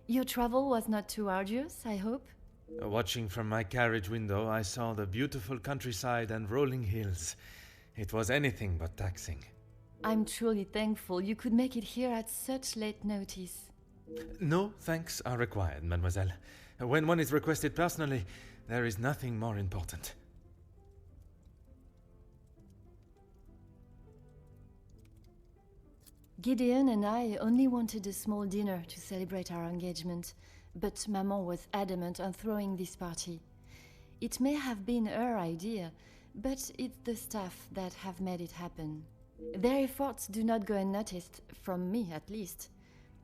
Your travel was not too arduous, I hope? Watching from my carriage window, I saw the beautiful countryside and rolling hills. It was anything but taxing. I'm truly thankful you could make it here at such late notice. No thanks are required, mademoiselle. When one is requested personally, there is nothing more important. Gideon and I only wanted a small dinner to celebrate our engagement, but Maman was adamant on throwing this party. It may have been her idea, but it's the staff that have made it happen. Their efforts do not go unnoticed, from me at least.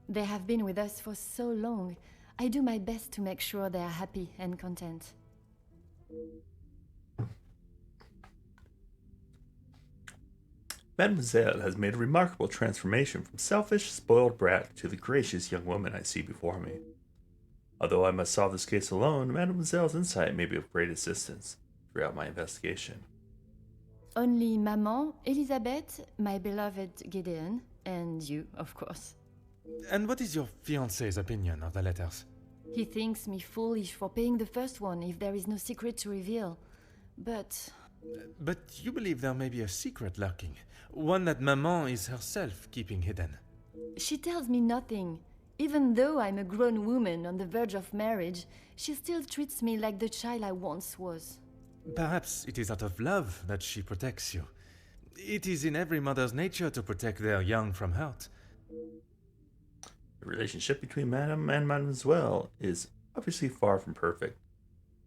They have been with us for so long. I do my best to make sure they are happy and content. Mademoiselle has made a remarkable transformation from selfish, spoiled brat to the gracious young woman I see before me. Although I must solve this case alone, Mademoiselle's insight may be of great assistance throughout my investigation. Only Maman, Elizabeth, my beloved Gideon, and you, of course. And what is your fiancé's opinion of the letters? He thinks me foolish for paying the first one if there is no secret to reveal. But you believe there may be a secret lurking, one that Maman is herself keeping hidden. she tells me nothing. Even though I'm a grown woman on the verge of marriage, she still treats me like the child I once was. Perhaps it is out of love that she protects you. It is in every mother's nature to protect their young from hurt. The relationship between Madame and Mademoiselle is obviously far from perfect.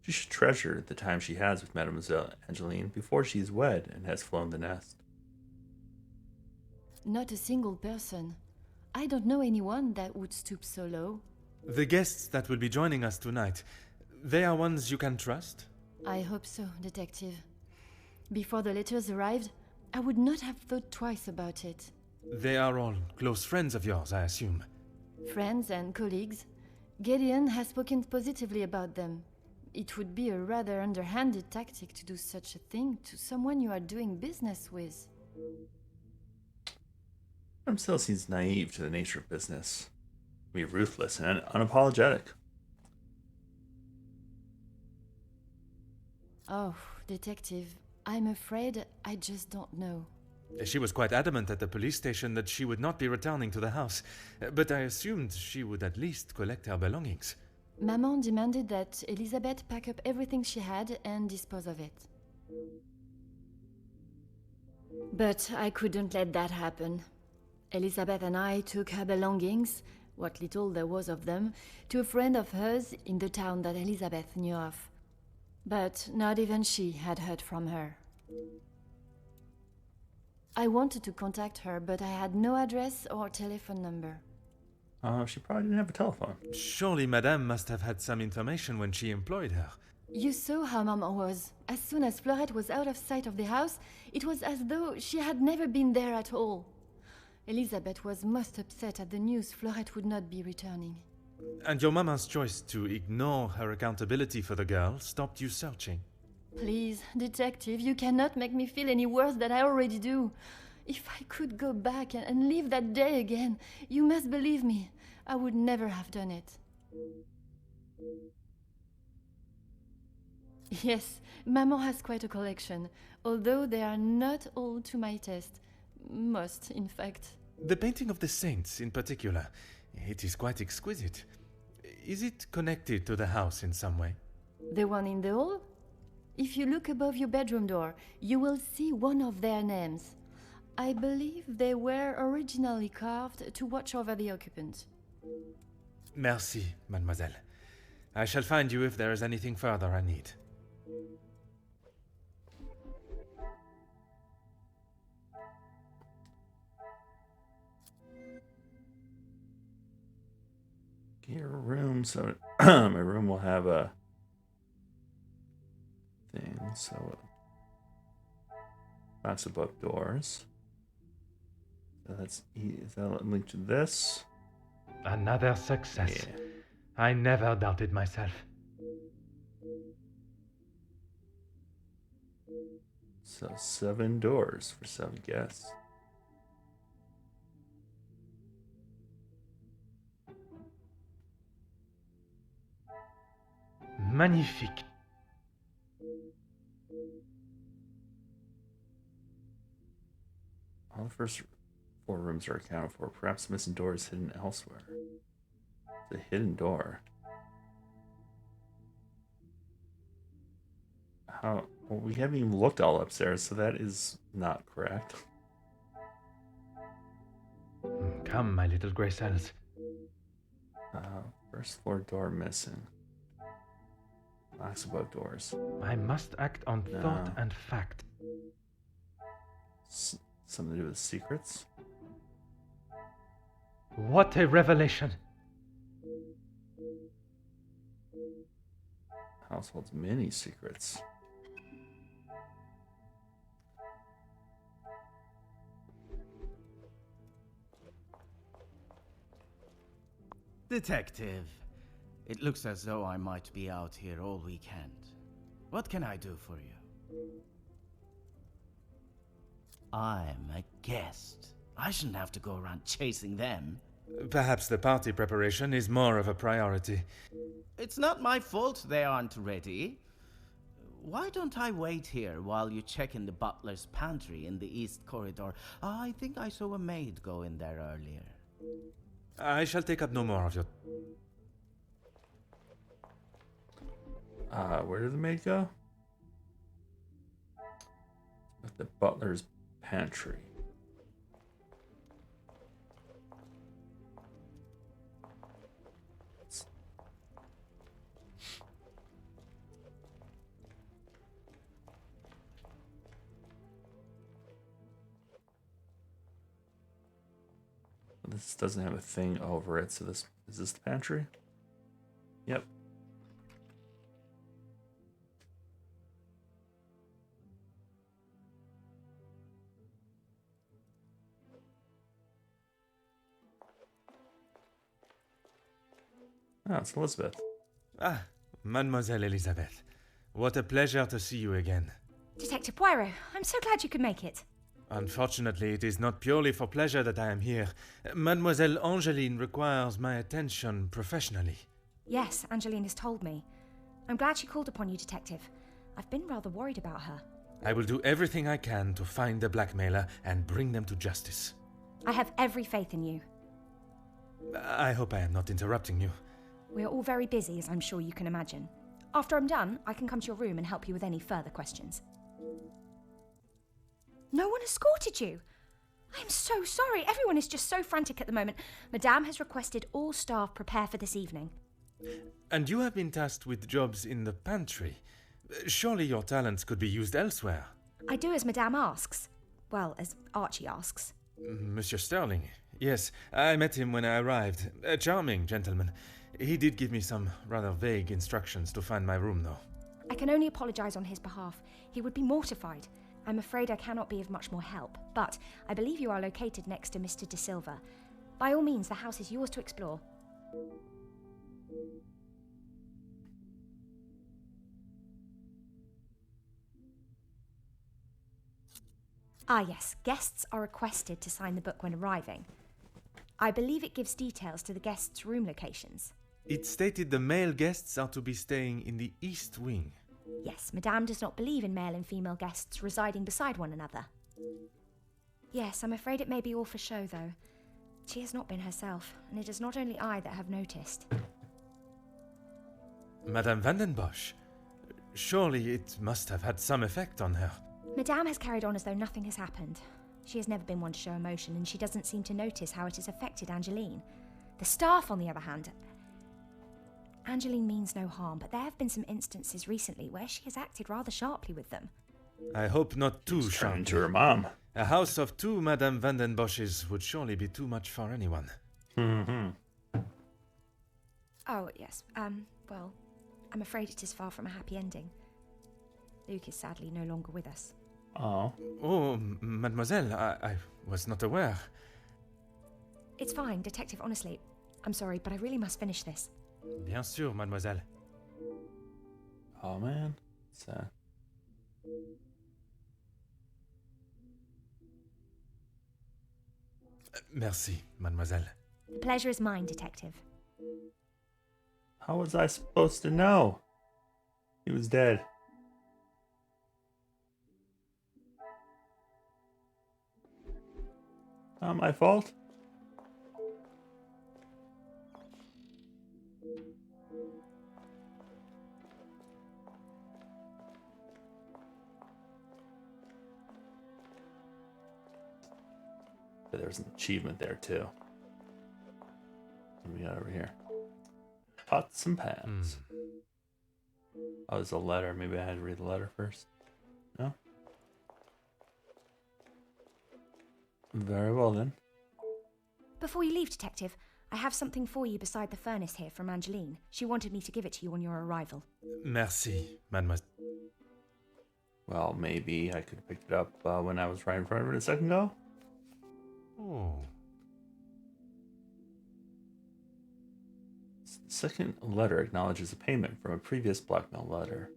She should treasure the time she has with Mademoiselle Angeline before she is wed and has flown the nest. Not a single person. I don't know anyone that would stoop so low. The guests that will be joining us tonight, they are ones you can trust? I hope so, Detective. Before the letters arrived, I would not have thought twice about it. They are all close friends of yours, I assume. Friends and colleagues. Gideon has spoken positively about them. It would be a rather underhanded tactic to do such a thing to someone you are doing business with. Mademoiselle seems naive to the nature of business. Be ruthless and unapologetic. Oh, Detective, I'm afraid I just don't know. She was quite adamant at the police station that she would not be returning to the house, but I assumed she would at least collect her belongings. Maman demanded that Elizabeth pack up everything she had and dispose of it. But I couldn't let that happen. Elizabeth and I took her belongings, what little there was of them, to a friend of hers in the town that Elizabeth knew of. But not even she had heard from her. I wanted to contact her, but I had no address or telephone number. She probably didn't have a telephone. Surely Madame must have had some information when she employed her. You saw how Maman was. As soon as Fleurette was out of sight of the house, it was as though she had never been there at all. Elizabeth was most upset at the news Fleurette would not be returning. And your mama's choice to ignore her accountability for the girl stopped you searching. Please, Detective, you cannot make me feel any worse than I already do. If I could go back and live that day again, you must believe me, I would never have done it. Yes, Maman has quite a collection, although they are not all to my taste. Most, in fact. The painting of the saints, in particular, it is quite exquisite. Is it connected to the house in some way? The one in the hall? If you look above your bedroom door, you will see one of their names. I believe they were originally carved to watch over the occupants. Merci, mademoiselle. I shall find you if there is anything further I need. Your room, so my room will have a thing, so knocks above doors. So that's is that linked to this? Another success. Yeah. I never doubted myself. So 7 doors for 7 guests. Magnifique. All the first 4 rooms are accounted for. Perhaps the missing door is hidden elsewhere. It's a hidden door. How? Well, we haven't even looked all upstairs, so that is not correct. Come, my little grey cells. First floor door missing. Locks above doors. I must act on thought and fact. Something to do with secrets? What a revelation! House holds many secrets. Detective, it looks as though I might be out here all weekend. What can I do for you? I'm a guest. I shouldn't have to go around chasing them. Perhaps the party preparation is more of a priority. It's not my fault they aren't ready. Why don't I wait here while you check in the butler's pantry in the east corridor? I think I saw a maid go in there earlier. I shall take up no more of your... Where did the maid go? At the butler's pantry. This doesn't have a thing over it, so this is this the pantry? Yep. Oh, it's Elizabeth. Ah, Mademoiselle Elizabeth. What a pleasure to see you again. Detective Poirot, I'm so glad you could make it. Unfortunately, it is not purely for pleasure that I am here. Mademoiselle Angeline requires my attention professionally. Yes, Angeline has told me. I'm glad she called upon you, Detective. I've been rather worried about her. I will do everything I can to find the blackmailer and bring them to justice. I have every faith in you. I hope I am not interrupting you. We're all very busy, as I'm sure you can imagine. After I'm done, I can come to your room and help you with any further questions. No one escorted you? I'm so sorry. Everyone is just so frantic at the moment. Madame has requested all staff prepare for this evening. And you have been tasked with jobs in the pantry. Surely your talents could be used elsewhere. I do as Madame asks. Well, as Archie asks. Monsieur Sterling. Yes, I met him when I arrived. A charming gentleman. He did give me some rather vague instructions to find my room, though. I can only apologise on his behalf. He would be mortified. I'm afraid I cannot be of much more help, but I believe you are located next to Mr. De Silva. By all means, the house is yours to explore. Ah yes, guests are requested to sign the book when arriving. I believe it gives details to the guests' room locations. It stated the male guests are to be staying in the East Wing. Yes, Madame does not believe in male and female guests residing beside one another. Yes, I'm afraid it may be all for show, though. She has not been herself, and it is not only I that have noticed. Madame van den Bosch. Surely it must have had some effect on her. Madame has carried on as though nothing has happened. She has never been one to show emotion, and she doesn't seem to notice how it has affected Angeline. The staff, on the other hand... Angeline means no harm, but there have been some instances recently where she has acted rather sharply with them. I hope not too Turn sharply. into her mom. A house of 2 Madame van den Bosches would surely be too much for anyone. Oh, yes. Well, I'm afraid it is far from a happy ending. Luke is sadly no longer with us. Oh. Oh, mademoiselle, I was not aware. It's fine, Detective, honestly. I'm sorry, but I really must finish this. Bien sûr, mademoiselle. Oh, man. Sad. Merci, mademoiselle. The pleasure is mine, Detective. How was I supposed to know? He was dead. Not my fault. But there's an achievement there too. What do we got over here? Pots and pans. Oh, there's a letter. Maybe I had to read the letter first. No? Very well then. Before you leave, Detective, I have something for you beside the furnace here from Angeline. She wanted me to give it to you on your arrival. Merci, mademoiselle. Well, maybe I could have picked it up when I was right in front of it a second ago. Oh. The second letter acknowledges a payment from a previous blackmail letter.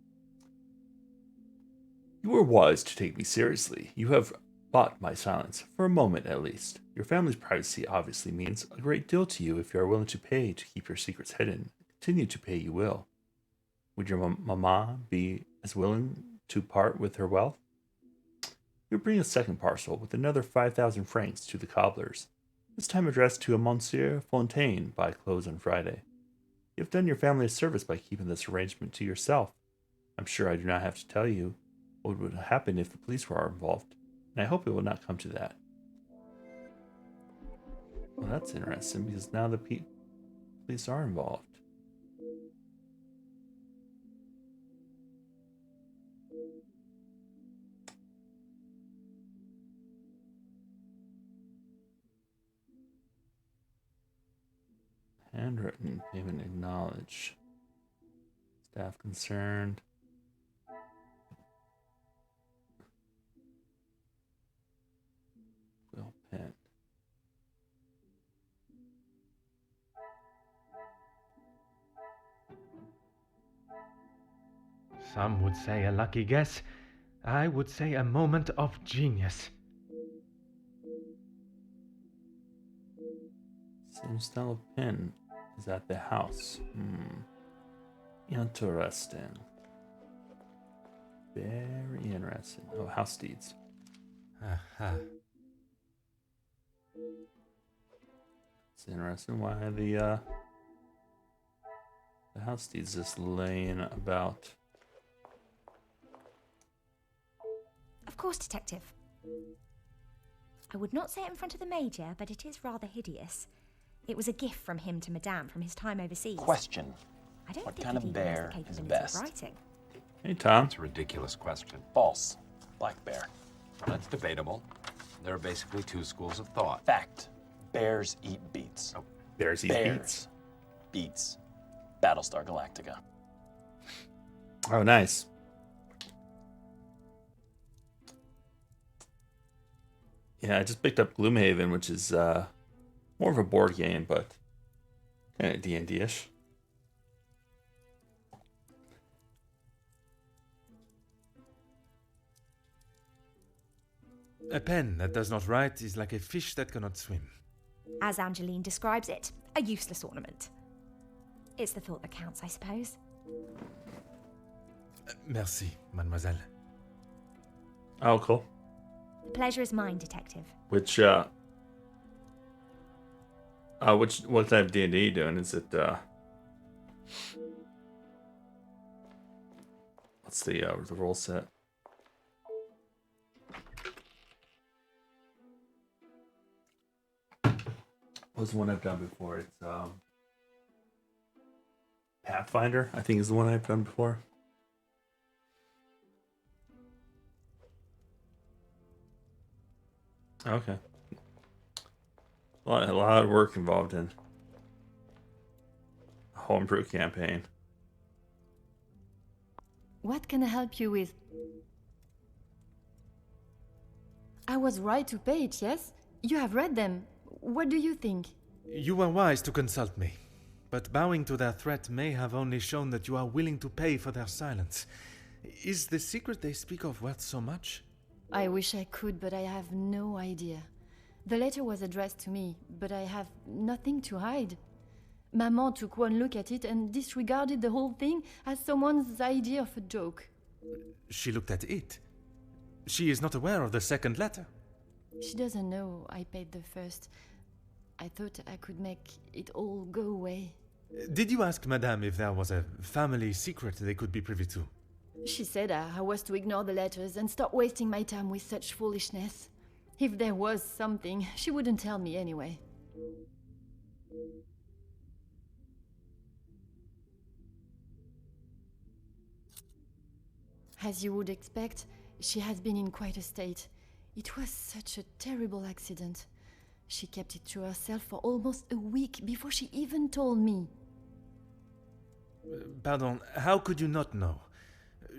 You were wise to take me seriously. You have bought my silence, for a moment at least. Your family's privacy obviously means a great deal to you if you are willing to pay to keep your secrets hidden. Continue to pay you will. Would your mama be as willing to part with her wealth? You bring a second parcel with another 5,000 francs to the cobblers, this time addressed to a Monsieur Fontaine by close on Friday. You have done your family a service by keeping this arrangement to yourself. I'm sure I do not have to tell you what would happen if the police were involved, and I hope it will not come to that. Well, that's interesting, because now the police are involved. Handwritten payment acknowledged. Staff concerned. Well penned. Some would say a lucky guess. I would say a moment of genius. Same style of pen is at the house. Interesting. Very interesting. Oh, house deeds. Aha. It's interesting why the house deeds just laying about. Of course, Detective. I would not say it in front of the Major, but it is rather hideous. It was a gift from him to Madame from his time overseas. Question. I don't What think kind he of even has bear the is capability best? of writing. Hey, Tom. It's a ridiculous question. False. Black bear. That's debatable. There are basically 2 schools of thought. Fact. Bears eat beets. Oh, Bears eat beets. Beets. Battlestar Galactica. Oh, nice. Yeah, I just picked up Gloomhaven, which is more of a board game, but kind of D&D-ish. A pen that does not write is like a fish that cannot swim. As Angeline describes it, a useless ornament. It's the thought that counts, I suppose. Merci, mademoiselle. Oh, cool. The pleasure is mine, detective. What type of D&D you doing? Is it, what's the role set? What was the one I've done before? It's, Pathfinder, I think is the one I've done before. Okay. A lot of work involved in a homebrew campaign. What can I help you with? I was right to pay it, yes? You have read them. What do you think? You were wise to consult me, but bowing to their threat may have only shown that you are willing to pay for their silence. Is the secret they speak of worth so much? I wish I could, but I have no idea. The letter was addressed to me, but I have nothing to hide. Maman took one look at it and disregarded the whole thing as someone's idea of a joke. She looked at it. She is not aware of the second letter. She doesn't know I paid the first. I thought I could make it all go away. Did you ask Madame if there was a family secret they could be privy to? She said I was to ignore the letters and stop wasting my time with such foolishness. If there was something, she wouldn't tell me anyway. As you would expect, she has been in quite a state. It was such a terrible accident. She kept it to herself for almost a week before she even told me. Pardon, how could you not know?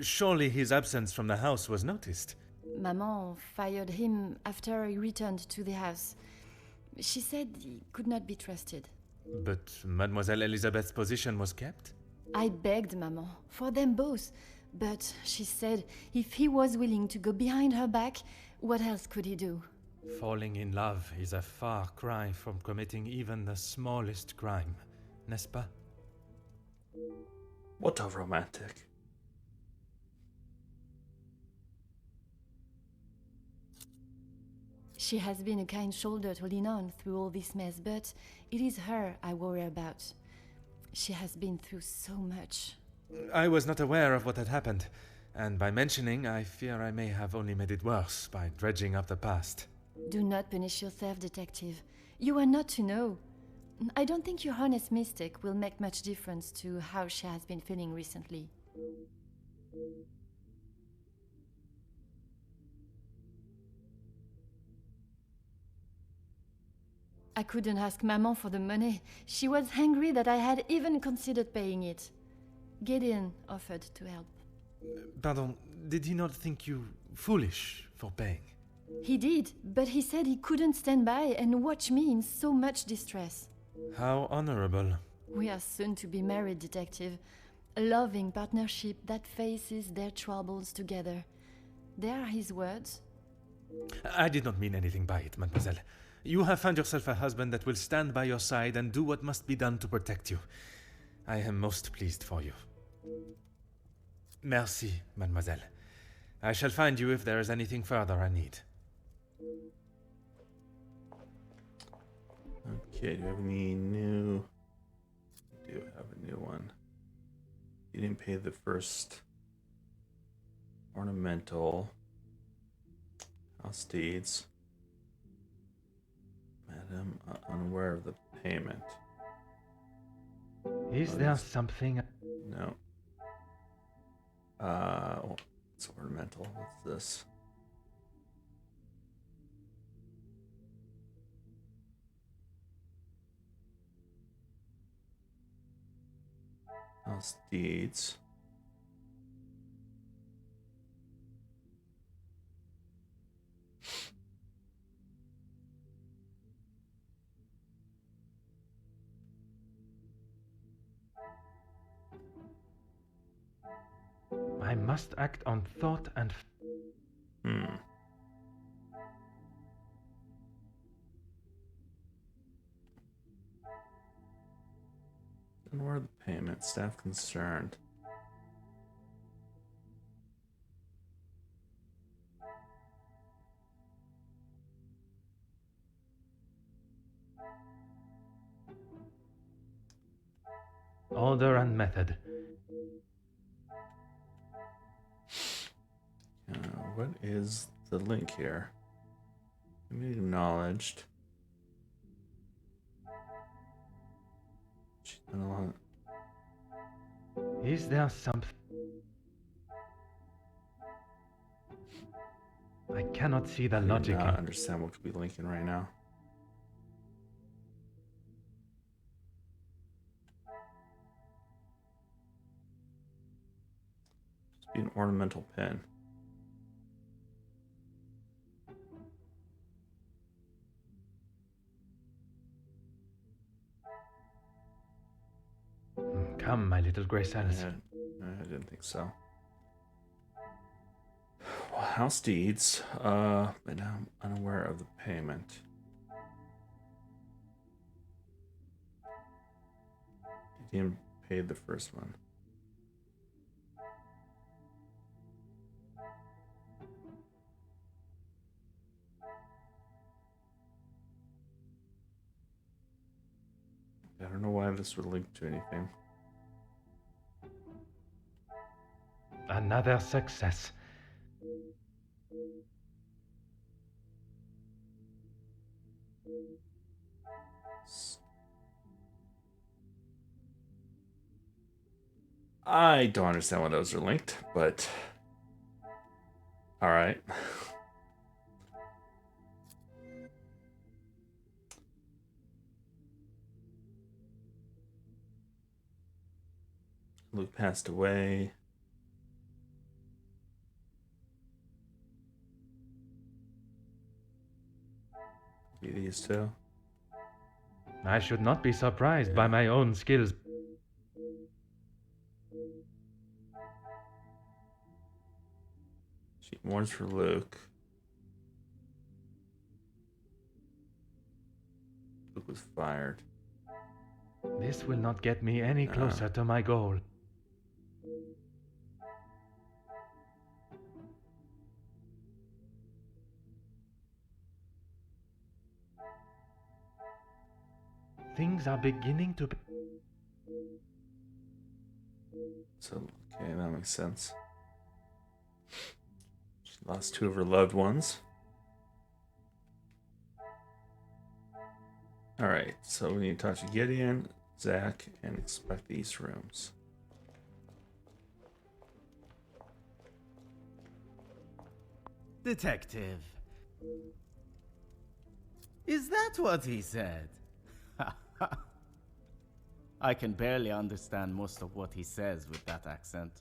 Surely his absence from the house was noticed. Maman fired him after he returned to the house. She said he could not be trusted. But Mademoiselle Elisabeth's position was kept? I begged Maman, for them both, but she said if he was willing to go behind her back, what else could he do? Falling in love is a far cry from committing even the smallest crime, n'est-ce pas? What a romantic. She has been a kind shoulder to lean on through all this mess, but it is her I worry about. She has been through so much. I was not aware of what had happened, and by mentioning, I fear I may have only made it worse by dredging up the past. Do not punish yourself, detective. You are not to know. I don't think your honest mistake will make much difference to how she has been feeling recently. I couldn't ask Maman for the money. She was angry that I had even considered paying it. Gideon offered to help. Pardon, did he not think you foolish for paying? He did, but he said he couldn't stand by and watch me in so much distress. How honorable. We are soon to be married, detective. A loving partnership that faces their troubles together. They are his words. I did not mean anything by it, mademoiselle. You have found yourself a husband that will stand by your side and do what must be done to protect you. I am most pleased for you. Merci, mademoiselle. I shall find you if there is anything further I need. Okay, do you have any new... I do have a new one. You didn't pay the first ornamental house deeds. Madam, unaware of the payment. Is there something... No. It's ornamental. What's this? House deeds. I must act on thought and... And where are the Alright, staff concerned. Order and method. What is the link here? Maybe acknowledged. She's done a lot. Is there something? I cannot see the logic. I understand what could be linking right now. Just be an ornamental pin. Come, my little grey cells. Yeah, I didn't think so. Well, house deeds, but now I'm unaware of the payment. You didn't pay the first one. I don't know why this would link to anything. Another success. I don't understand why those are linked, but all right. Luke passed away. Be these two. I should not be surprised by my own skills. She mourns for Luke. Luke was fired. This will not get me any closer to my goal. Things are beginning to... So, okay, that makes sense. She lost two of her loved ones. Alright, so we need to talk to Gideon, Zach, and inspect the East rooms. Detective. Is that what he said? I can barely understand most of what he says with that accent.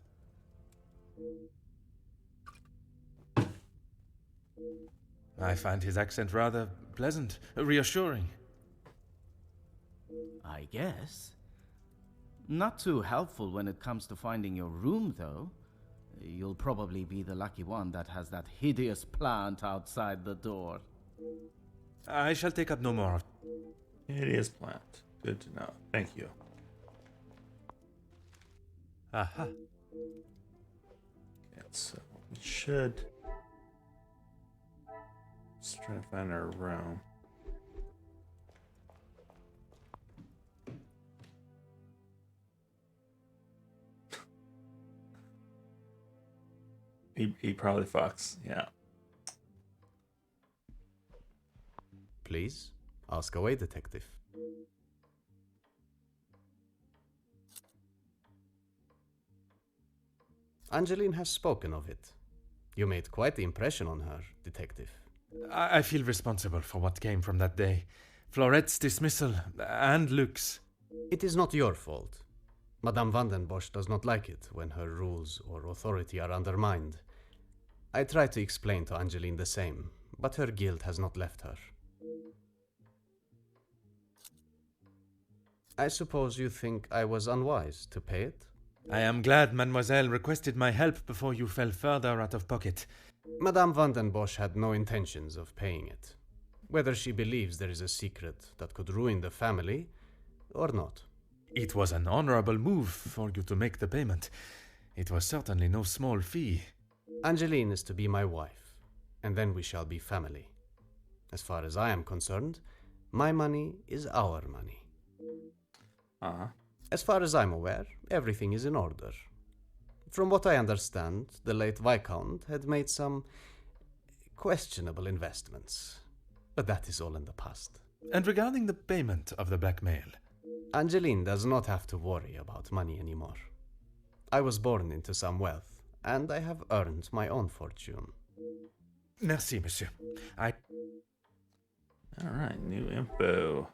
I find his accent rather pleasant, reassuring. I guess. Not too helpful when it comes to finding your room, though. You'll probably be the lucky one that has that hideous plant outside the door. I shall take up no more. Hideous plant. Good to know. Thank you. Aha. Okay, so we should... Let's try to find our room. He probably fucks, yeah. Please, ask away, detective. Angeline has spoken of it. You made quite the impression on her, detective. I feel responsible for what came from that day. Florette's dismissal and Luke's. It is not your fault. Madame van den Bosch does not like it when her rules or authority are undermined. I try to explain to Angeline the same, but her guilt has not left her. I suppose you think I was unwise to pay it? I am glad Mademoiselle requested my help before you fell further out of pocket. Madame van den Bosch had no intentions of paying it. Whether she believes there is a secret that could ruin the family or not. It was an honorable move for you to make the payment. It was certainly no small fee. Angeline is to be my wife, and then we shall be family. As far as I am concerned, my money is our money. As far as I'm aware, everything is in order. From what I understand, the late Viscount had made some questionable investments, but that is all in the past. And regarding the payment of the blackmail? Angeline does not have to worry about money anymore. I was born into some wealth, and I have earned my own fortune. Merci, monsieur. Alright, new info.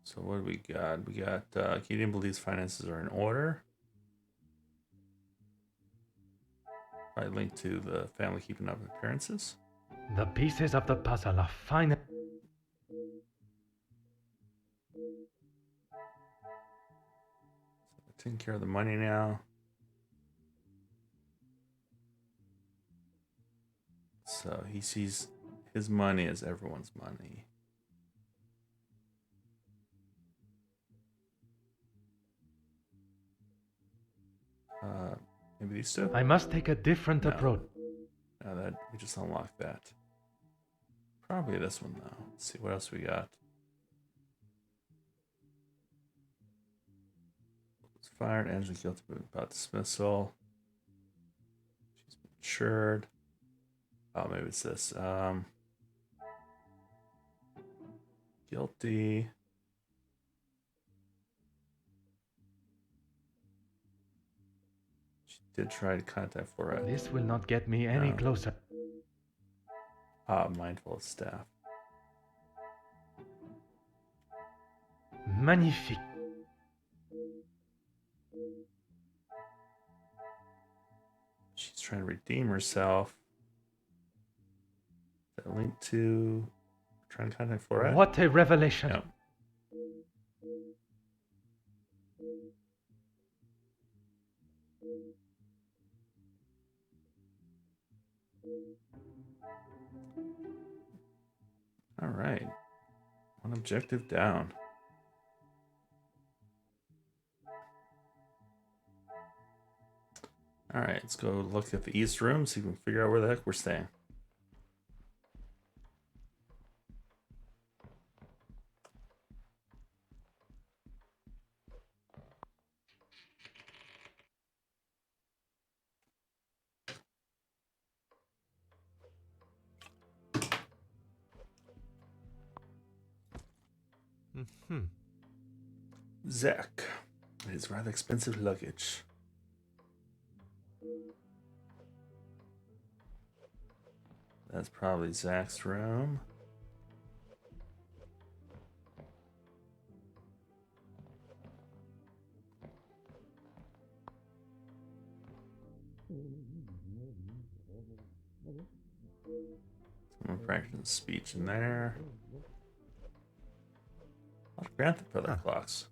So what do we got? We got Gideon believes finances are in order. Right, linked to the family keeping up appearances. The pieces of the puzzle are fine. Taking care of the money now. So he sees his money as everyone's money. Maybe these two? I must take a different approach. No, that we just unlocked that. Probably this one though. Let's see what else we got. Was fired. Angela guilty about dismissal. She's matured. Oh, maybe it's this. Guilty. She did try to contact Poirot. This will not get me any closer. Mindful of staff. Magnifique. She's trying to redeem herself. Is that linked to trying to contact Poirot? What a revelation. Yep. All right. One objective down. All right, let's go look at the East Room, see if we can figure out where the heck we're staying. Zach. His rather expensive luggage. That's probably Zach's room. Some fraction of speech in there. A lot of grandfather clocks.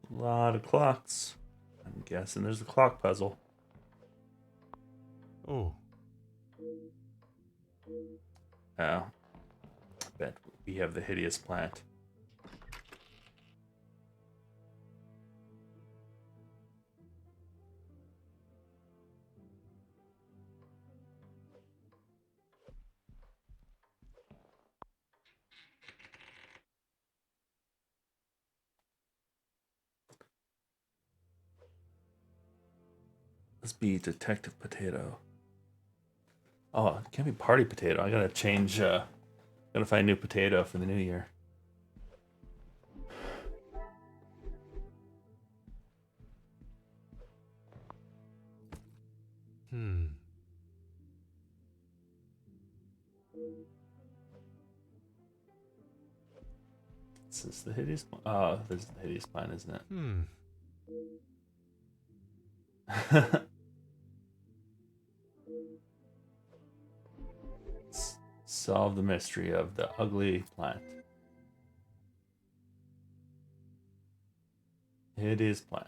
A lot of clocks. I'm guessing there's a clock puzzle. Oh. Oh. I bet we have the hideous plant. Let's be Detective Potato. Oh, it can't be Party Potato. I gotta change, gotta find a new potato for the new year. This is the hideous. Oh, this is the hideous plant, isn't it? Solve the mystery of the ugly plant. It is plant.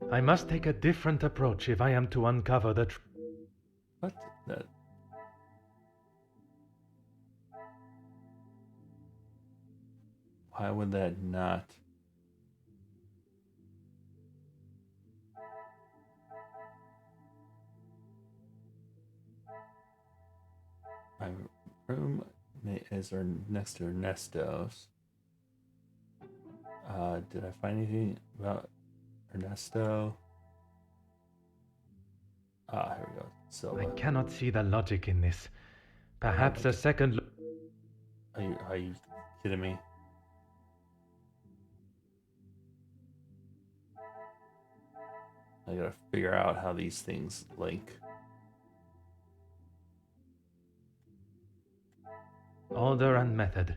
I must take a different approach if I am to uncover the truth. What? That. Why would that not? My room is next to Ernesto's. Did I find anything about Ernesto? Here we go. So I cannot see the logic in this. Perhaps a second look. Are you kidding me? I gotta figure out how these things link. Order and method.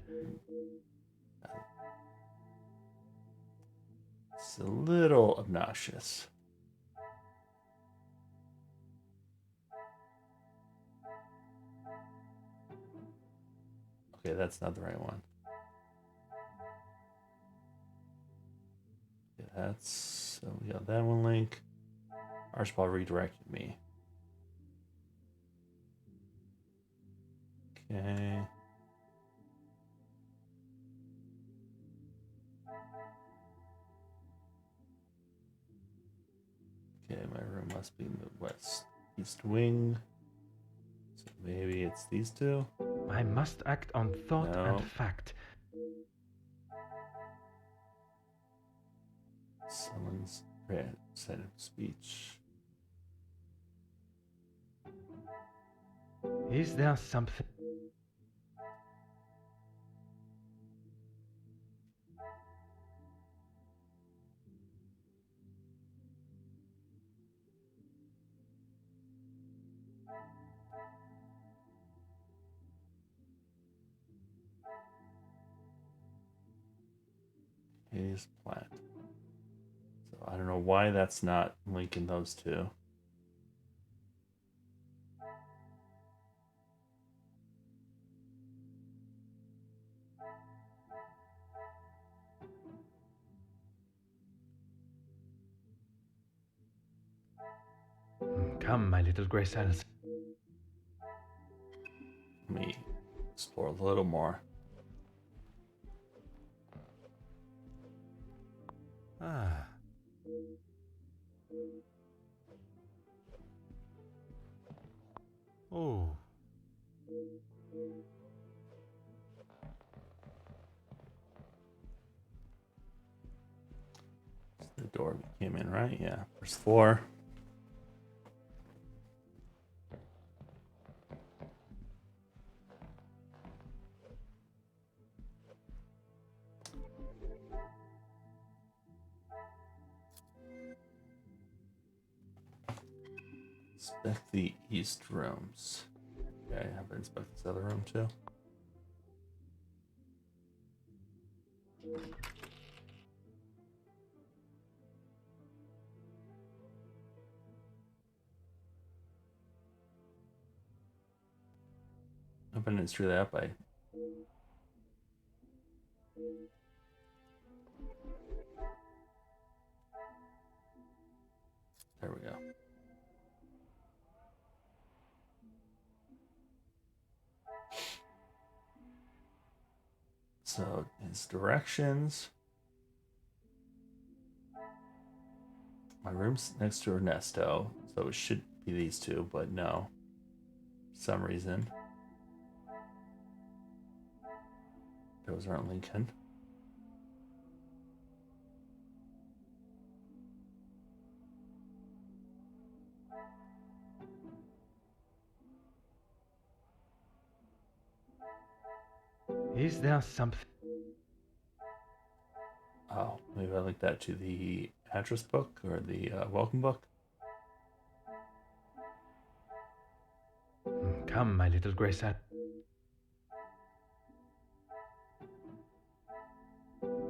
It's a little obnoxious. Okay, that's not the right one. Yeah, that's... So we got that one link. Archibald redirected me. Okay. Okay, my room must be in the east wing. So maybe it's these two? I must act on thought No. and fact. Someone's set of speech. Is there something? His plant. So I don't know why that's not linking those two. Come, my little grey cells. Let me explore a little more. Ah. Oh. The door we came in, right? Yeah. There's 4. Inspect the east rooms. Okay, I have to inspect this other room too. Hoping it's through that by. There we go. So his directions. My room's next to Ernesto, so it should be these two, but no. For some reason. Those aren't Lincoln. Is there something? Oh, maybe I link that to the address book or the welcome book. Come, my little grey cell.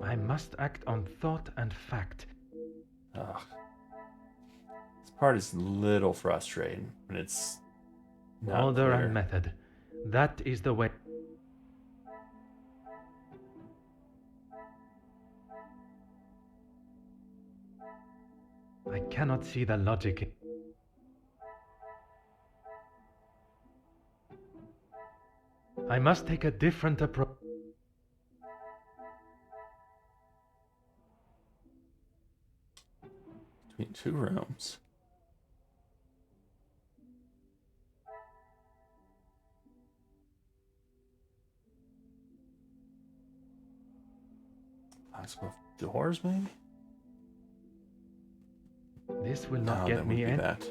I must act on thought and fact. Ugh. This part is a little frustrating when it's not Order clear. and method. That is the way. I cannot see the logic. I must take a different approach. Between two rooms. Possible doors, maybe? This will not No, get that me would be in. that.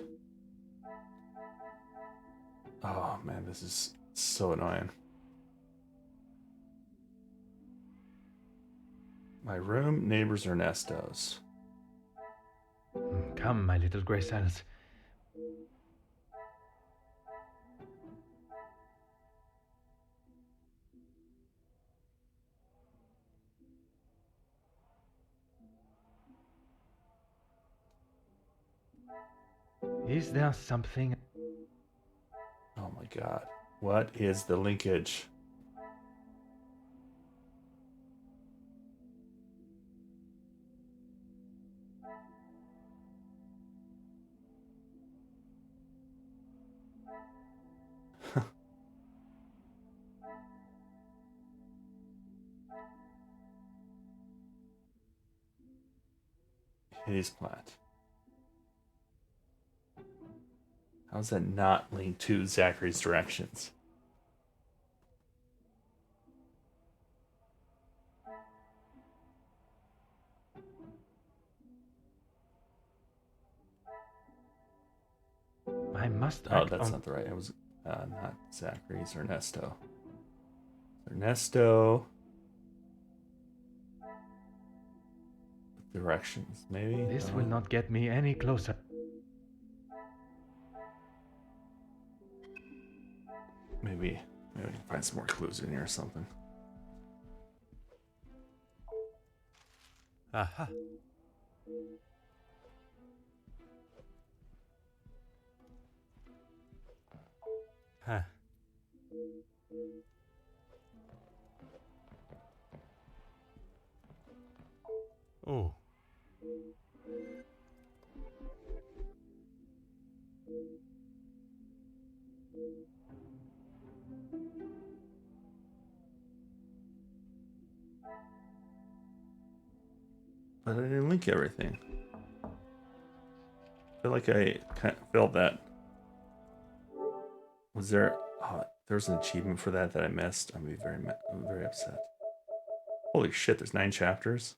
Oh man, this is so annoying. My room, neighbors, Ernesto's. Come, my little grey cells. Is there something? Oh my god. What is the linkage? His plant. How's that not linked to Zachary's directions? I must Oh, act that's on... not the right. It was not Zachary's. Ernesto. Ernesto. Directions, maybe? This will not get me any closer. Maybe we can find some more clues in here or something. Aha. Huh. Oh. But I didn't link everything. I feel like I kind of felt that. Was there? Oh, there's an achievement for that I missed. I'm very upset. Holy shit! There's 9 chapters.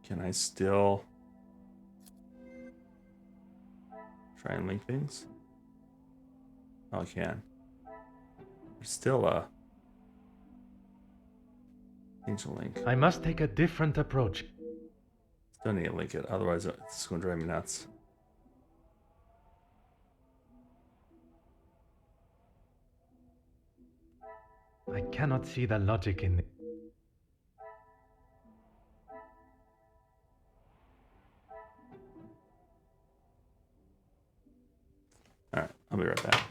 Can I still try and link things? Oh, I can. There's still a angel link. I must take a different approach. Still need to link it, otherwise it's going to drive me nuts. I cannot see the logic in it. Alright, I'll be right back.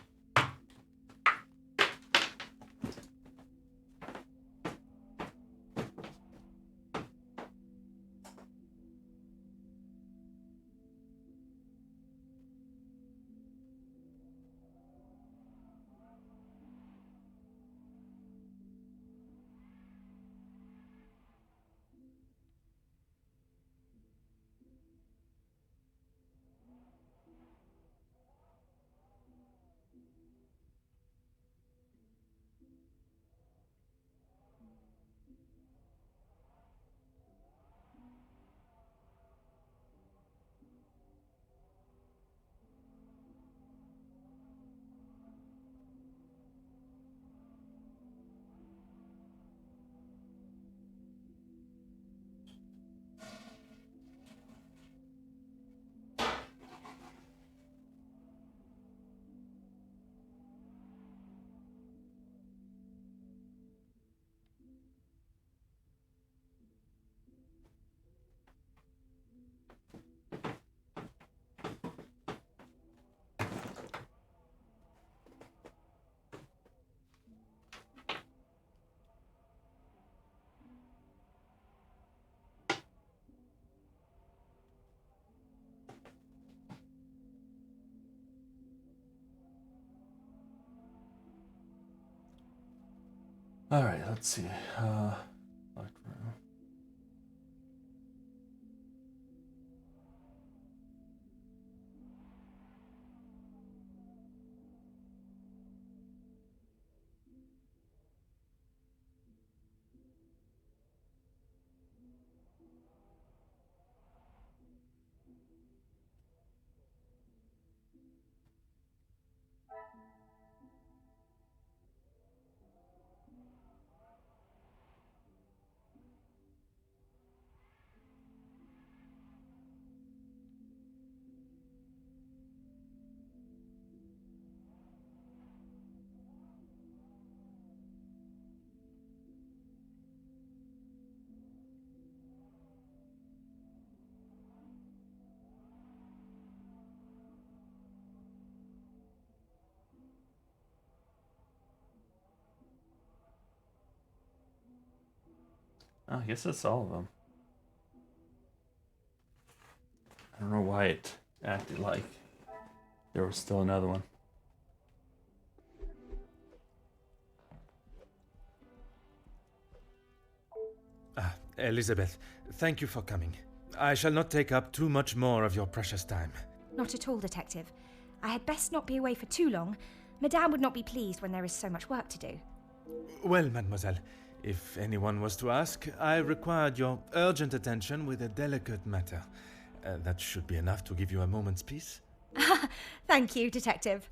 Alright, let's see. Locked room. Oh, I guess that's all of them. I don't know why it acted like there was still another one. Elizabeth, thank you for coming. I shall not take up too much more of your precious time. Not at all, Detective. I had best not be away for too long. Madame would not be pleased when there is so much work to do. Well, mademoiselle, if anyone was to ask, I required your urgent attention with a delicate matter. That should be enough to give you a moment's peace. Thank you, Detective.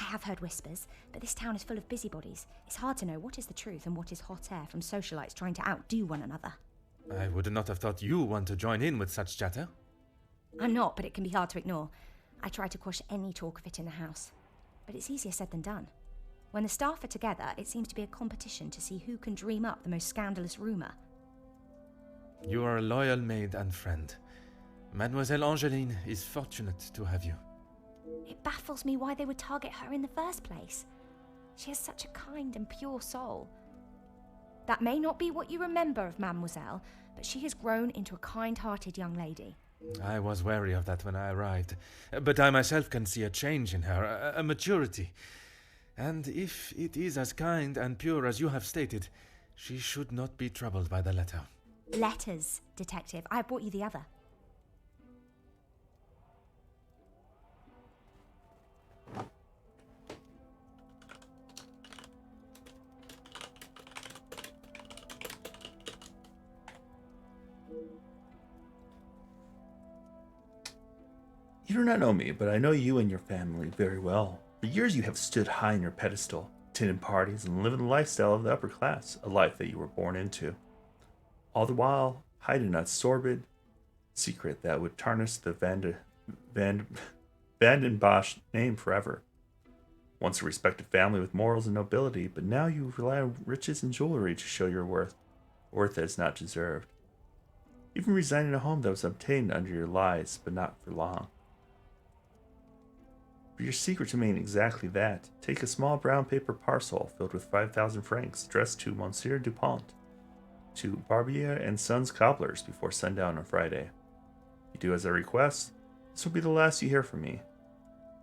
I have heard whispers, but this town is full of busybodies. It's hard to know what is the truth and what is hot air from socialites trying to outdo one another. I would not have thought you want to join in with such chatter. I'm not, but it can be hard to ignore. I try to quash any talk of it in the house. But it's easier said than done. When the staff are together, it seems to be a competition to see who can dream up the most scandalous rumour. You are a loyal maid and friend. Mademoiselle Angeline is fortunate to have you. It baffles me why they would target her in the first place. She has such a kind and pure soul. That may not be what you remember of Mademoiselle, but she has grown into a kind-hearted young lady. I was wary of that when I arrived, but I myself can see a change in her, a maturity. And if it is as kind and pure as you have stated, she should not be troubled by the letter. Letters, Detective. I have brought you the other. You do not know me, but I know you and your family very well. For years you have stood high in your pedestal, attended parties, and lived the lifestyle of the upper class, a life that you were born into. All the while, hiding a sordid secret that would tarnish the Vandenbosch name forever. Once a respected family with morals and nobility, but now you rely on riches and jewelry to show your worth that is not deserved. Even resigning a home that was obtained under your lies, but not for long. For your secret to remain exactly that, take a small brown paper parcel filled with 5,000 francs addressed to Monsieur Dupont, to Barbier and Sons Cobblers before sundown on Friday. If you do as I request, this will be the last you hear from me.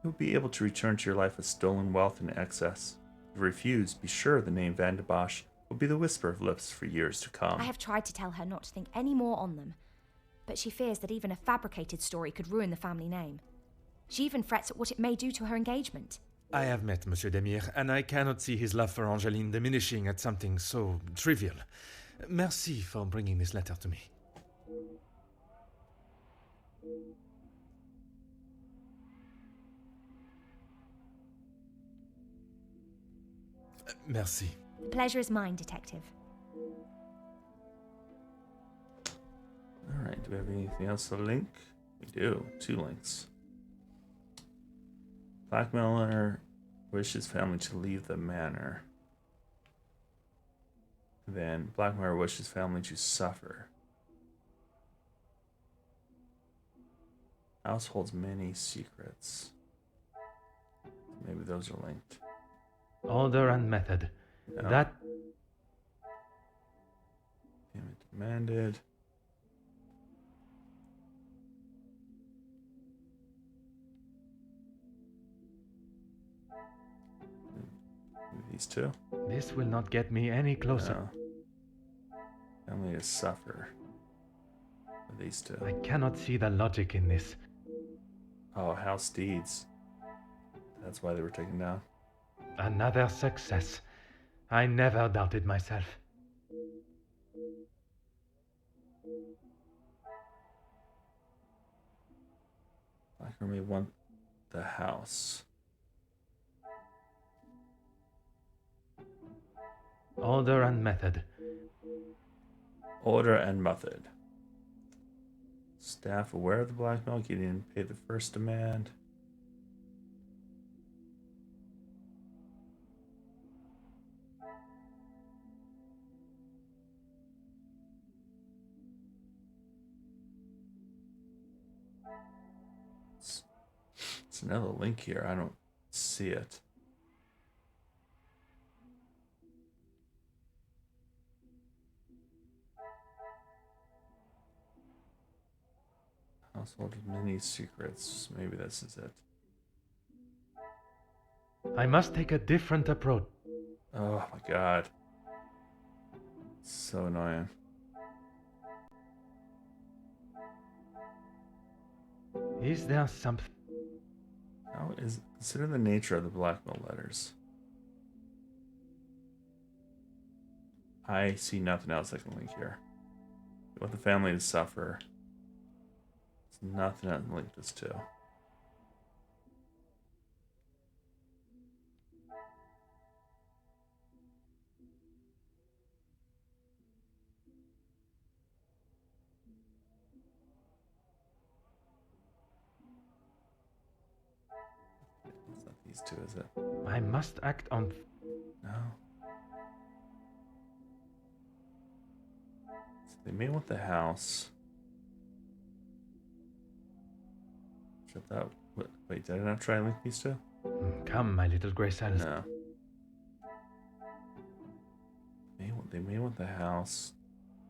You will be able to return to your life with stolen wealth in excess. If you refuse, be sure the name Van de Bosch will be the whisper of lips for years to come. I have tried to tell her not to think any more on them, but she fears that even a fabricated story could ruin the family name. She even frets at what it may do to her engagement. I have met Monsieur Demire, and I cannot see his love for Angeline diminishing at something so trivial. Merci for bringing this letter to me. Merci. The pleasure is mine, Detective. Alright, do we have anything else to link? We do. 2 links. Blackmailer wishes family to leave the manor. Then Blackmailer wishes family to suffer. House holds many secrets. Maybe those are linked. Order and method. No. That... Payment demanded. these two. This will not get me any closer. No. Family to suffer. These two. I cannot see the logic in this. Oh, house deeds. That's why they were taken down. Another success. I never doubted myself. Black Army want the house. Order and method. Order and method. Staff aware of the blackmail, getting in, pay the first demand. It's another link here. I don't see it. Household with many secrets. Maybe this is it. I must take a different approach. Oh my god. So annoying. Is there something? How is consider the nature of the blackmail letters? I see nothing else I can link here. You want the family to suffer. There's nothing I can link this to. It's not these two, is it? I must act on. No. So they may want the house. Shut that. Wait, did I not try and link these two? Come, my little grey cells. No. They may want the house.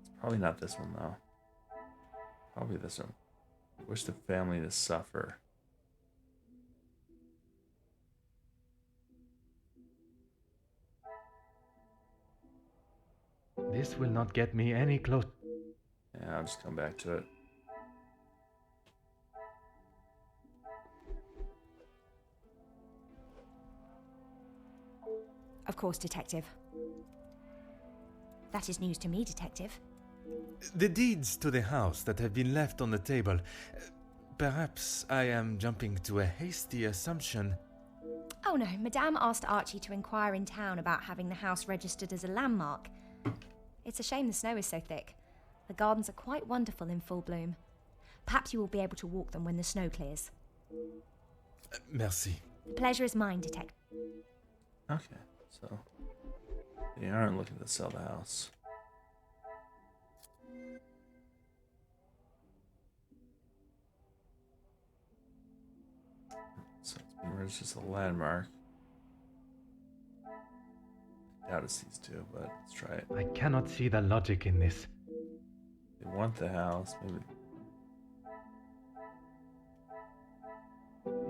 It's probably not this one, though. Probably this one. Wish the family to suffer. This will not get me any close. Yeah, I'll just come back to it. Of course, Detective. That is news to me, Detective. The deeds to the house that have been left on the table. Perhaps I am jumping to a hasty assumption. Oh no, Madame asked Archie to inquire in town about having the house registered as a landmark. It's a shame the snow is so thick. The gardens are quite wonderful in full bloom. Perhaps you will be able to walk them when the snow clears. Merci. The pleasure is mine, Detective. Okay, so they aren't looking to sell the house. So it's being registered as a landmark. I doubt it's these two, but let's try it. I cannot see the logic in this. They want the house, maybe.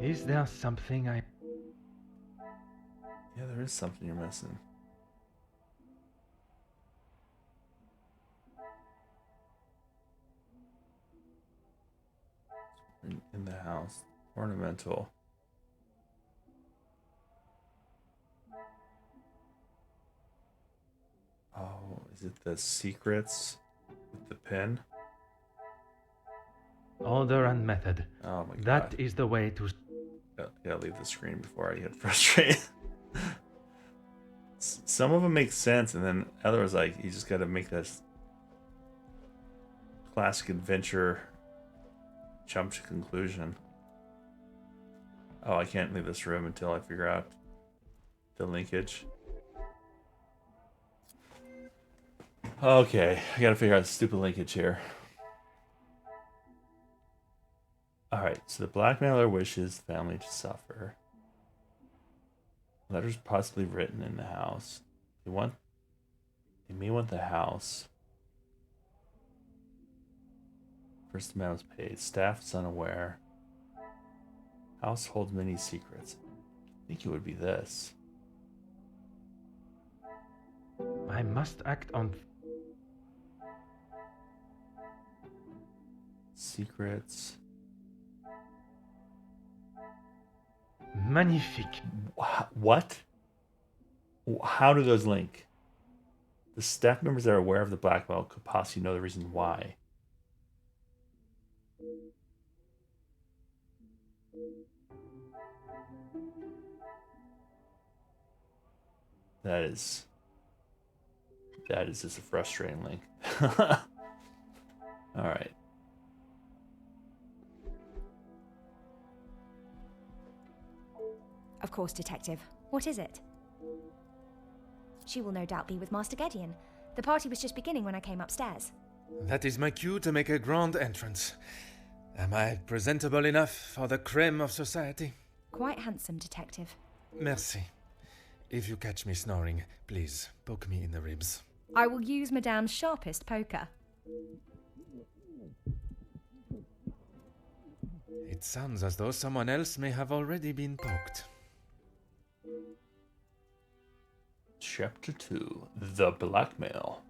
Is there something I... Yeah, there is something you're missing. In the house. Ornamental. Oh, is it the secrets with the pen? Order and method. Oh my god. That is the way to... Gotta leave the screen before I get frustrated. Some of them make sense, and then others, like, you just gotta make this classic adventure jump to conclusion. Oh, I can't leave this room until I figure out the linkage. Okay, I gotta figure out the stupid linkage here. Alright, so the blackmailer wishes the family to suffer. Letters possibly written in the house. They may want the house. First amount was paid. Staff is unaware. House holds many secrets. I think it would be this. I must act on... Secrets. Magnifique. What? How do those link? The staff members that are aware of the blackmail could possibly know the reason why. That is just a frustrating link. All right. Of course, Detective. What is it? She will no doubt be with Master Gideon. The party was just beginning when I came upstairs. That is my cue to make a grand entrance. Am I presentable enough for the creme of society? Quite handsome, Detective. Merci. If you catch me snoring, please poke me in the ribs. I will use Madame's sharpest poker. It sounds as though someone else may have already been poked. Chapter 2, The Blackmail.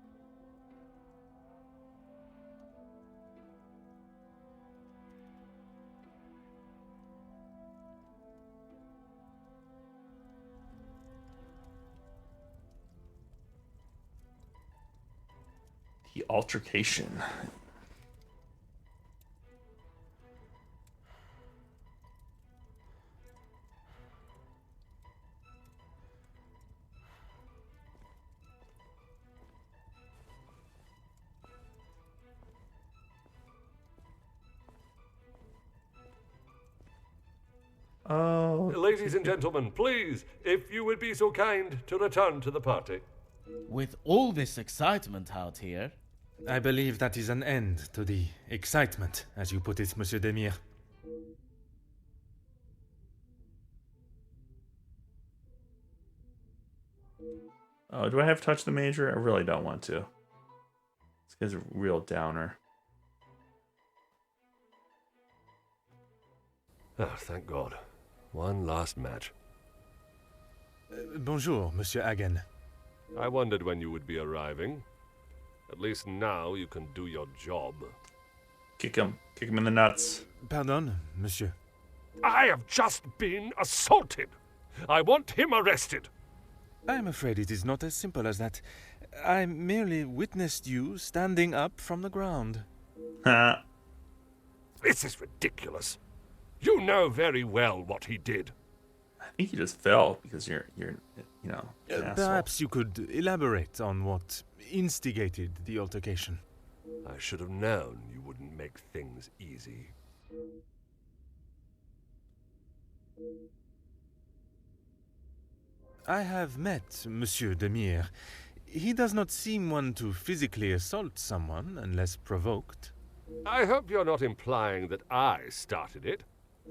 The altercation. Oh. Ladies and gentlemen, please, if you would be so kind to return to the party. With all this excitement out here... I believe that is an end to the excitement, as you put it, Monsieur Demire. Oh, do I have Touch the Major? I really don't want to. This guy's a real downer. Oh, thank God. One last match. Bonjour, Monsieur Hagen. I wondered when you would be arriving. At least now you can do your job. Kick him. Kick him in the nuts. Pardon, Monsieur. I have just been assaulted. I want him arrested. I am afraid it is not as simple as that. I merely witnessed you standing up from the ground. This is ridiculous. You know very well what he did. I think you just fell because you're you know, an asshole. Perhaps you could elaborate on what instigated the altercation. I should have known you wouldn't make things easy. I have met Monsieur Demire. He does not seem one to physically assault someone unless provoked. I hope you're not implying that I started it.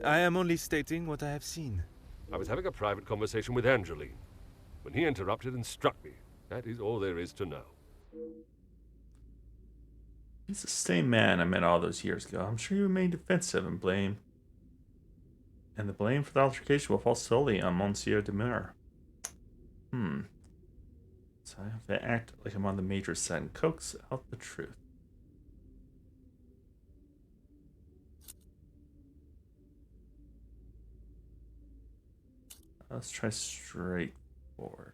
I am only stating what I have seen. I was having a private conversation with Angeline when he interrupted and struck me. That is all there is to know. He's the same man I met all those years ago. I'm sure he remained defensive and blame. And the blame for the altercation will fall solely on Monsieur Demire. So I have to act like I'm on the Major's side and coax out the truth. Let's try straightforward.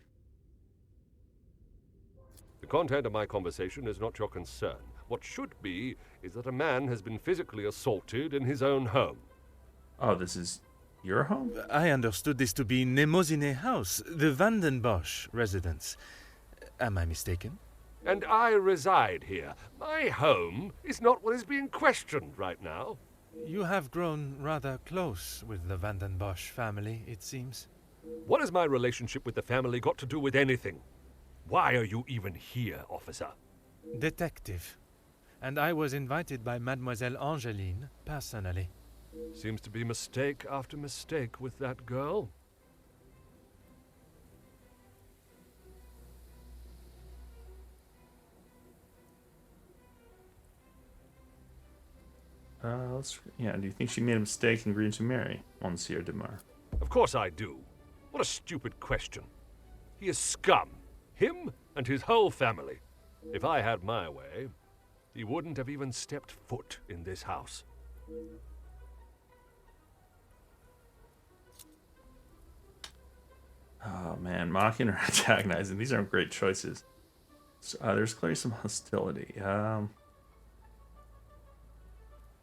The content of my conversation is not your concern. What should be is that a man has been physically assaulted in his own home. Oh, this is your home? I understood this to be Nemozine House, the Vanden Bosch residence. Am I mistaken? And I reside here. My home is not what is being questioned right now. You have grown rather close with the Vanden Bosch family, it seems. What has my relationship with the family got to do with anything? Why are you even here, officer? Detective. And I was invited by Mademoiselle Angeline personally. Seems to be mistake after mistake with that girl. Do you think she made a mistake in agreeing to marry Monsieur Demire? Of course I do. What a stupid question. He is scum. Him and his whole family. If I had my way, he wouldn't have even stepped foot in this house. Oh man, mocking or antagonizing. These aren't great choices. So, there's clearly some hostility. No,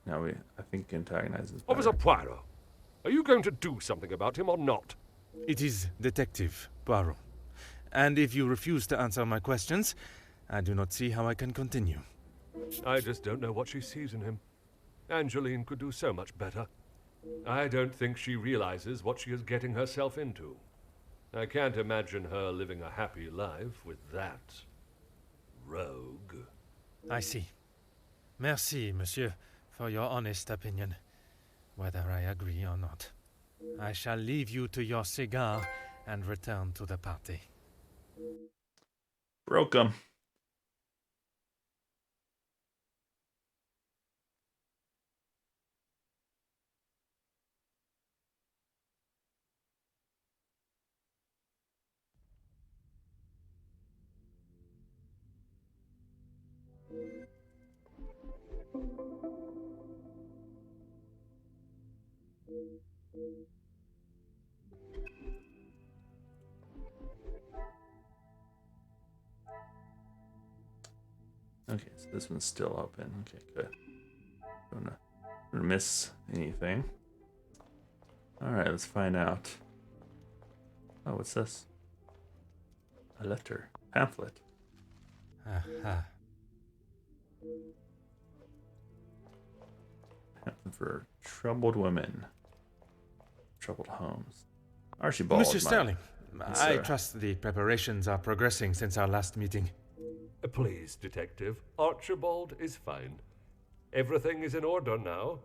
I think antagonize is better. Officer Poirot, are you going to do something about him or not? It is Detective Poirot. And if you refuse to answer my questions, I do not see how I can continue. I just don't know what she sees in him. Angeline could do so much better. I don't think she realizes what she is getting herself into. I can't imagine her living a happy life with that rogue. I see. Merci, monsieur, for your honest opinion, whether I agree or not. I shall leave you to your cigar and return to the party. Broke him. Okay, so this one's still open. Okay, good. Don't miss anything. Alright, let's find out. Oh, what's this? A letter. Pamphlet. Aha. Pamphlet for troubled women. Troubled homes. Archibald. Monsieur Sterling, Yes, I sir. trust the preparations are progressing since our last meeting. Please, Detective. Archibald is fine. Everything is in order now.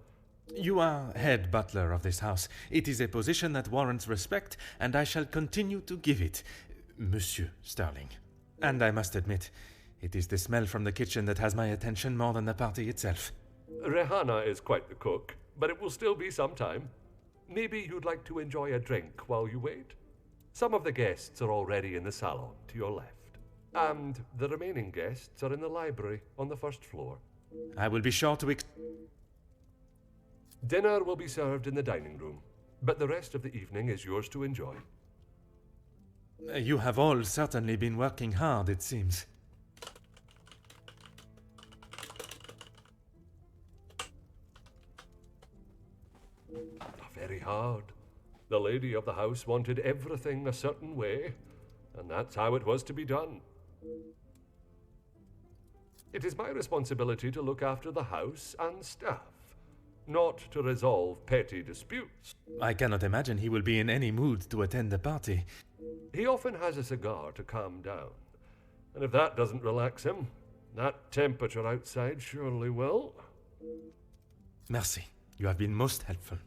You are head butler of this house. It is a position that warrants respect, and I shall continue to give it, Monsieur Sterling. And I must admit, it is the smell from the kitchen that has my attention more than the party itself. Rehanna is quite the cook, but it will still be some time. Maybe you'd like to enjoy a drink while you wait? Some of the guests are already in the salon to your left. And the remaining guests are in the library on the first floor. I will be sure to Dinner will be served in the dining room, but the rest of the evening is yours to enjoy. You have all certainly been working hard, it seems. Very hard. The lady of the house wanted everything a certain way, and that's how it was to be done. It is my responsibility to look after the house and staff, not to resolve petty disputes. I cannot imagine he will be in any mood to attend the party. He often has a cigar to calm down, and if that doesn't relax him, that temperature outside surely will. Merci. You have been most helpful.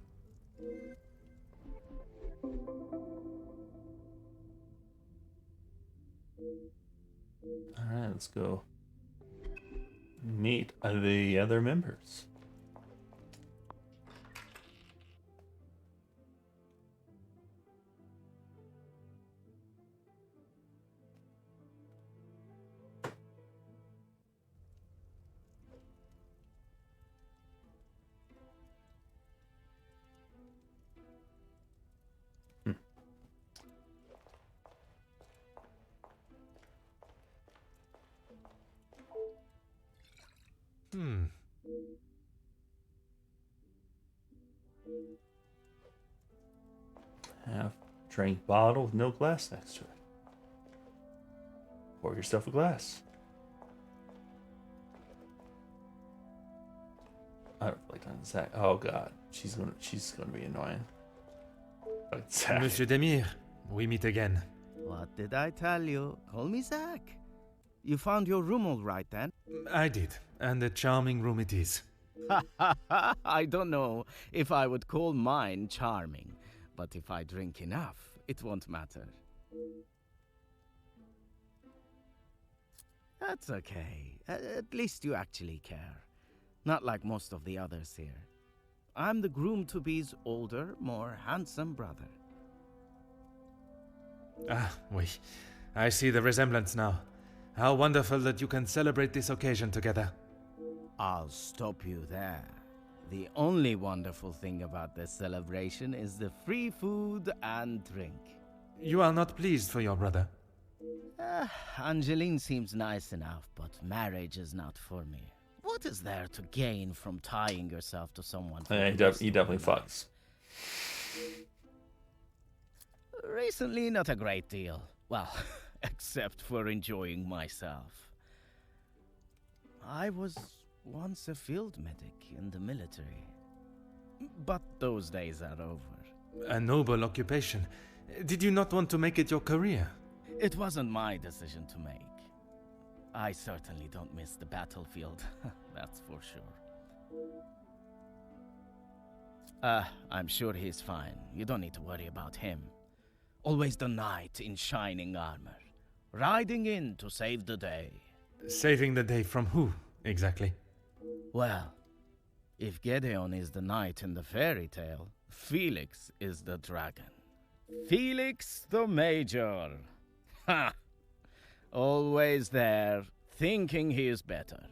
Alright, let's go meet the other members. Half drink bottle with no glass next to it. Pour yourself a glass. I don't like on Zach. Oh god, she's gonna be annoying. Zach. Monsieur Demire, we meet again. What did I tell you? Call me Zach. You found your room all right then? I did, and a charming room it is. I don't know if I would call mine charming, but if I drink enough, it won't matter. That's okay. At least you actually care. Not like most of the others here. I'm the groom-to-be's older, more handsome brother. Ah, oui. I see the resemblance now. How wonderful that you can celebrate this occasion together. I'll stop you there. The only wonderful thing about this celebration is the free food and drink. You are not pleased for your brother? Angeline seems nice enough, but marriage is not for me. What is there to gain from tying yourself to someone? Yeah, he definitely fucks. Recently, not a great deal. Well, except for enjoying myself. I was once a field medic in the military. But those days are over. A noble occupation. Did you not want to make it your career? It wasn't my decision to make. I certainly don't miss the battlefield, that's for sure. I'm sure he's fine. You don't need to worry about him. Always the knight in shining armor, riding in to save the day. Saving the day from who, exactly? Well, if Gedeon is the knight in the fairy tale, Felix is the dragon. Felix the Major. Ha! Always there, thinking he is better.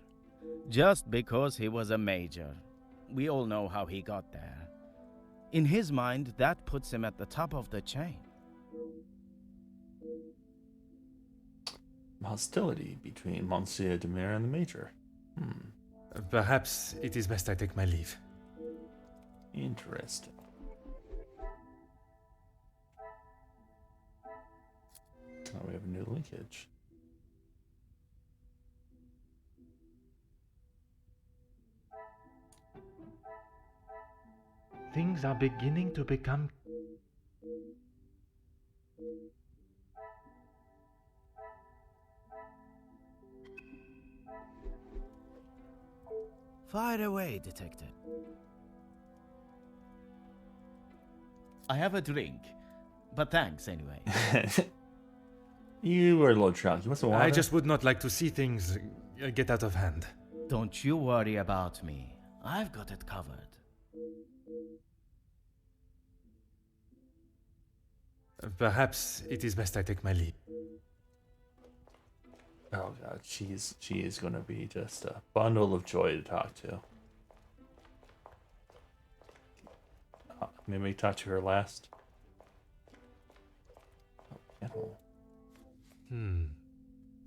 Just because he was a major. We all know how he got there. In his mind, that puts him at the top of the chain. Hostility between Monsieur Demire and the Major. Perhaps it is best I take my leave. Interesting. Now we have a new linkage. Things are beginning to become... Fire away, detective. I have a drink, but thanks anyway. You were a little drunk. You want some water? I just would not like to see things get out of hand. Don't you worry about me. I've got it covered. Perhaps it is best I take my leave. Oh god, she is gonna be just a bundle of joy to talk to. Maybe talk to her last. Oh, piano.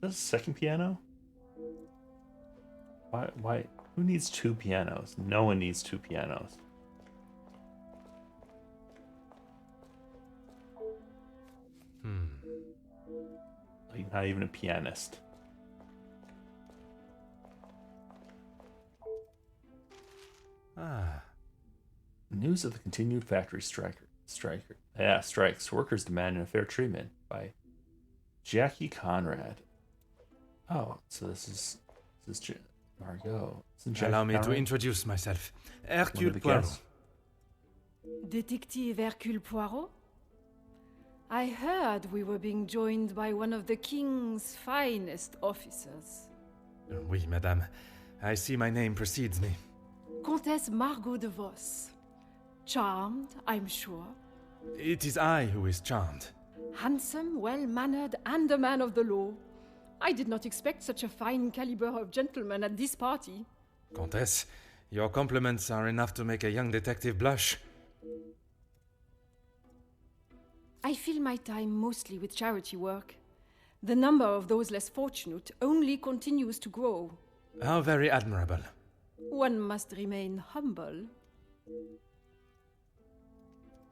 This is a second piano? Why? Who needs two pianos? No one needs two pianos. Like, not even a pianist. News of the continued factory strikes. Workers demand unfair treatment by Jackie Conrad. Oh, so this is Margot. Allow me to introduce myself. Hercule Poirot. Detective Hercule Poirot? I heard we were being joined by one of the king's finest officers. Oui, madame. I see my name precedes me. Comtesse Margot de Vos. Charmed, I'm sure. It is I who is charmed. Handsome, well-mannered, and a man of the law. I did not expect such a fine caliber of gentleman at this party. Comtesse, your compliments are enough to make a young detective blush. I fill my time mostly with charity work. The number of those less fortunate only continues to grow. How very admirable. One must remain humble.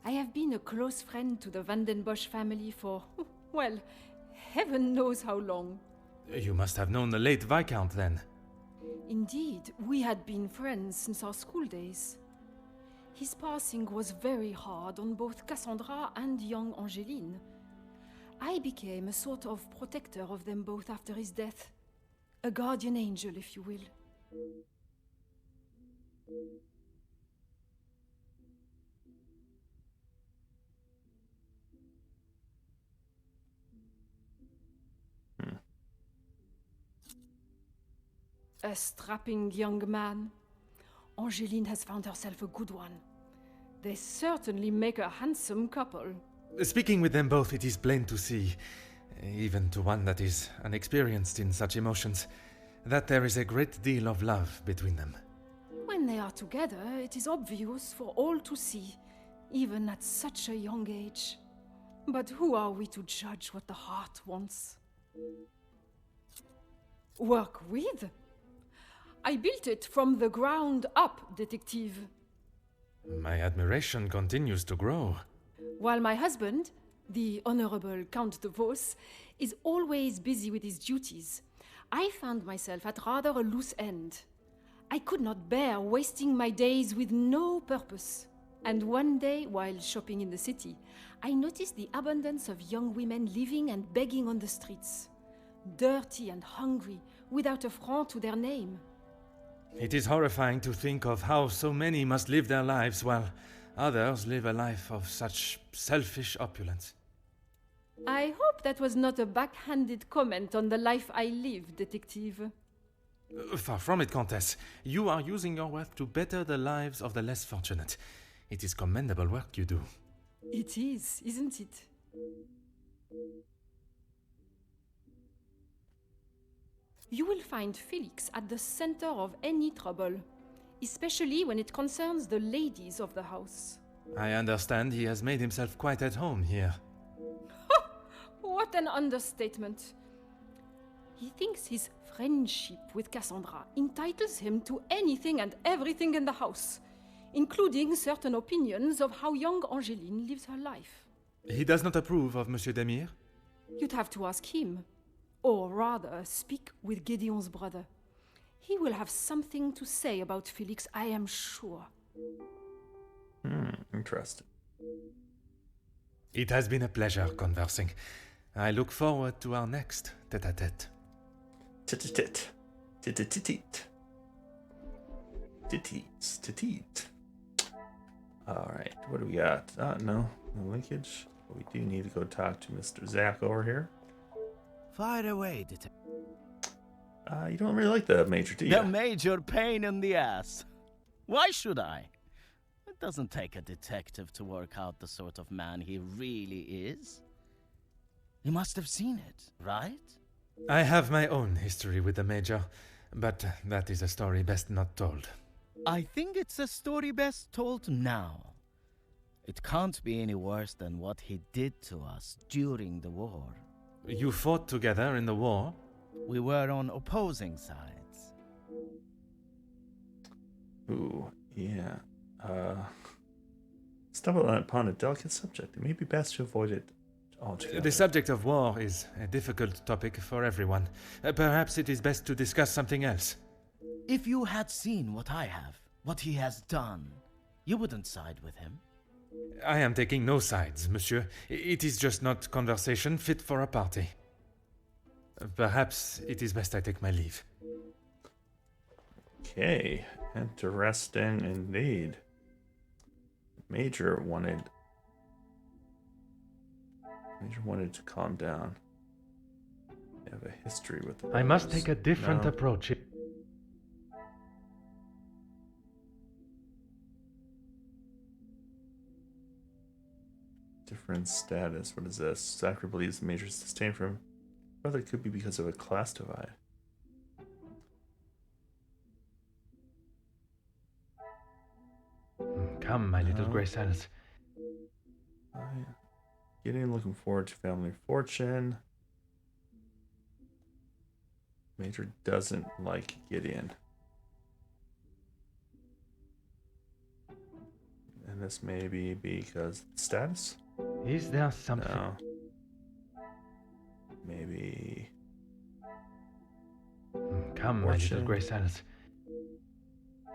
I have been a close friend to the Van den Bosch family for, well, heaven knows how long. You must have known the late Viscount then. Indeed, we had been friends since our school days. His passing was very hard on both Cassandra and young Angeline. I became a sort of protector of them both after his death. A guardian angel, if you will. A strapping young man. Angeline has found herself a good one. They certainly make a handsome couple. Speaking with them both, it is plain to see. even to one that is unexperienced in such emotions, that there is a great deal of love between them. When they are together, it is obvious for all to see, even at such a young age. But who are we to judge what the heart wants? Work with? I built it from the ground up, detective. My admiration continues to grow. While my husband, the Honorable Count de Vos, is always busy with his duties, I found myself at rather a loose end. I could not bear wasting my days with no purpose. And one day, while shopping in the city, I noticed the abundance of young women living and begging on the streets, dirty and hungry, without a franc to their name. It is horrifying to think of how so many must live their lives while others live a life of such selfish opulence. I hope that was not a backhanded comment on the life I live, detective. Far from it, Countess. You are using your wealth to better the lives of the less fortunate. It is commendable work you do. It is, isn't it? You will find Felix at the center of any trouble, especially when it concerns the ladies of the house. I understand he has made himself quite at home here. What an understatement. He thinks his friendship with Cassandra entitles him to anything and everything in the house, including certain opinions of how young Angeline lives her life. He does not approve of Monsieur Demire? You'd have to ask him. Or rather, speak with Gideon's brother. He will have something to say about Felix, I am sure. Interesting. It has been a pleasure conversing. I look forward to our next tete-a-tete. Tete-a-tete. Tete-a-tete. Tete-a-tete. Alright, what do we got? No linkage. But we do need to go talk to Mr. Zach over here. Fire away, detective. You don't really like the Major, do you? The Major pain in the ass. Why should I? It doesn't take a detective to work out the sort of man he really is. You must have seen it, right? I have my own history with the Major, but that is a story best not told. I think it's a story best told now. It can't be any worse than what he did to us during the war. You fought together in the war? We were on opposing sides. Ooh, yeah. Stumbled upon a delicate subject. It may be best to avoid it altogether. The subject of war is a difficult topic for everyone. Perhaps it is best to discuss something else. If you had seen what I have, what he has done, you wouldn't side with him. I am taking no sides, monsieur. It is just not conversation fit for a party. Perhaps it is best I take my leave. Okay, interesting indeed. Major wanted to calm down. They have a history with the I must brothers. take a different No. approach. Different status. What is this? Zachary believes the Major's disdain for him. Whether it could be because of a class divide. Come, my little grey cells. Gideon looking forward to family fortune. Major doesn't like Gideon. And this may be because status? Is there something? No. Maybe. Come, my little grey cells.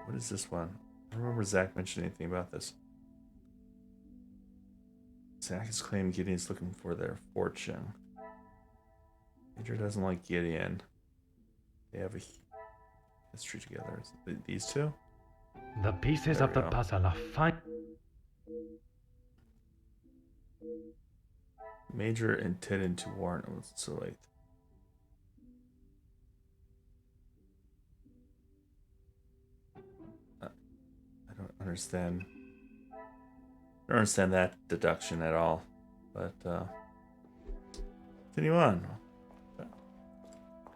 What is this one? I don't remember Zach mentioned anything about this. Zach is claiming Gideon's looking for their fortune. Major doesn't like Gideon. They have a history together. Is it these two? The pieces There of we the go. puzzle are fine. Major intended to warn. Oh, it's so late. I don't understand. I don't understand that deduction at all. But Continue on.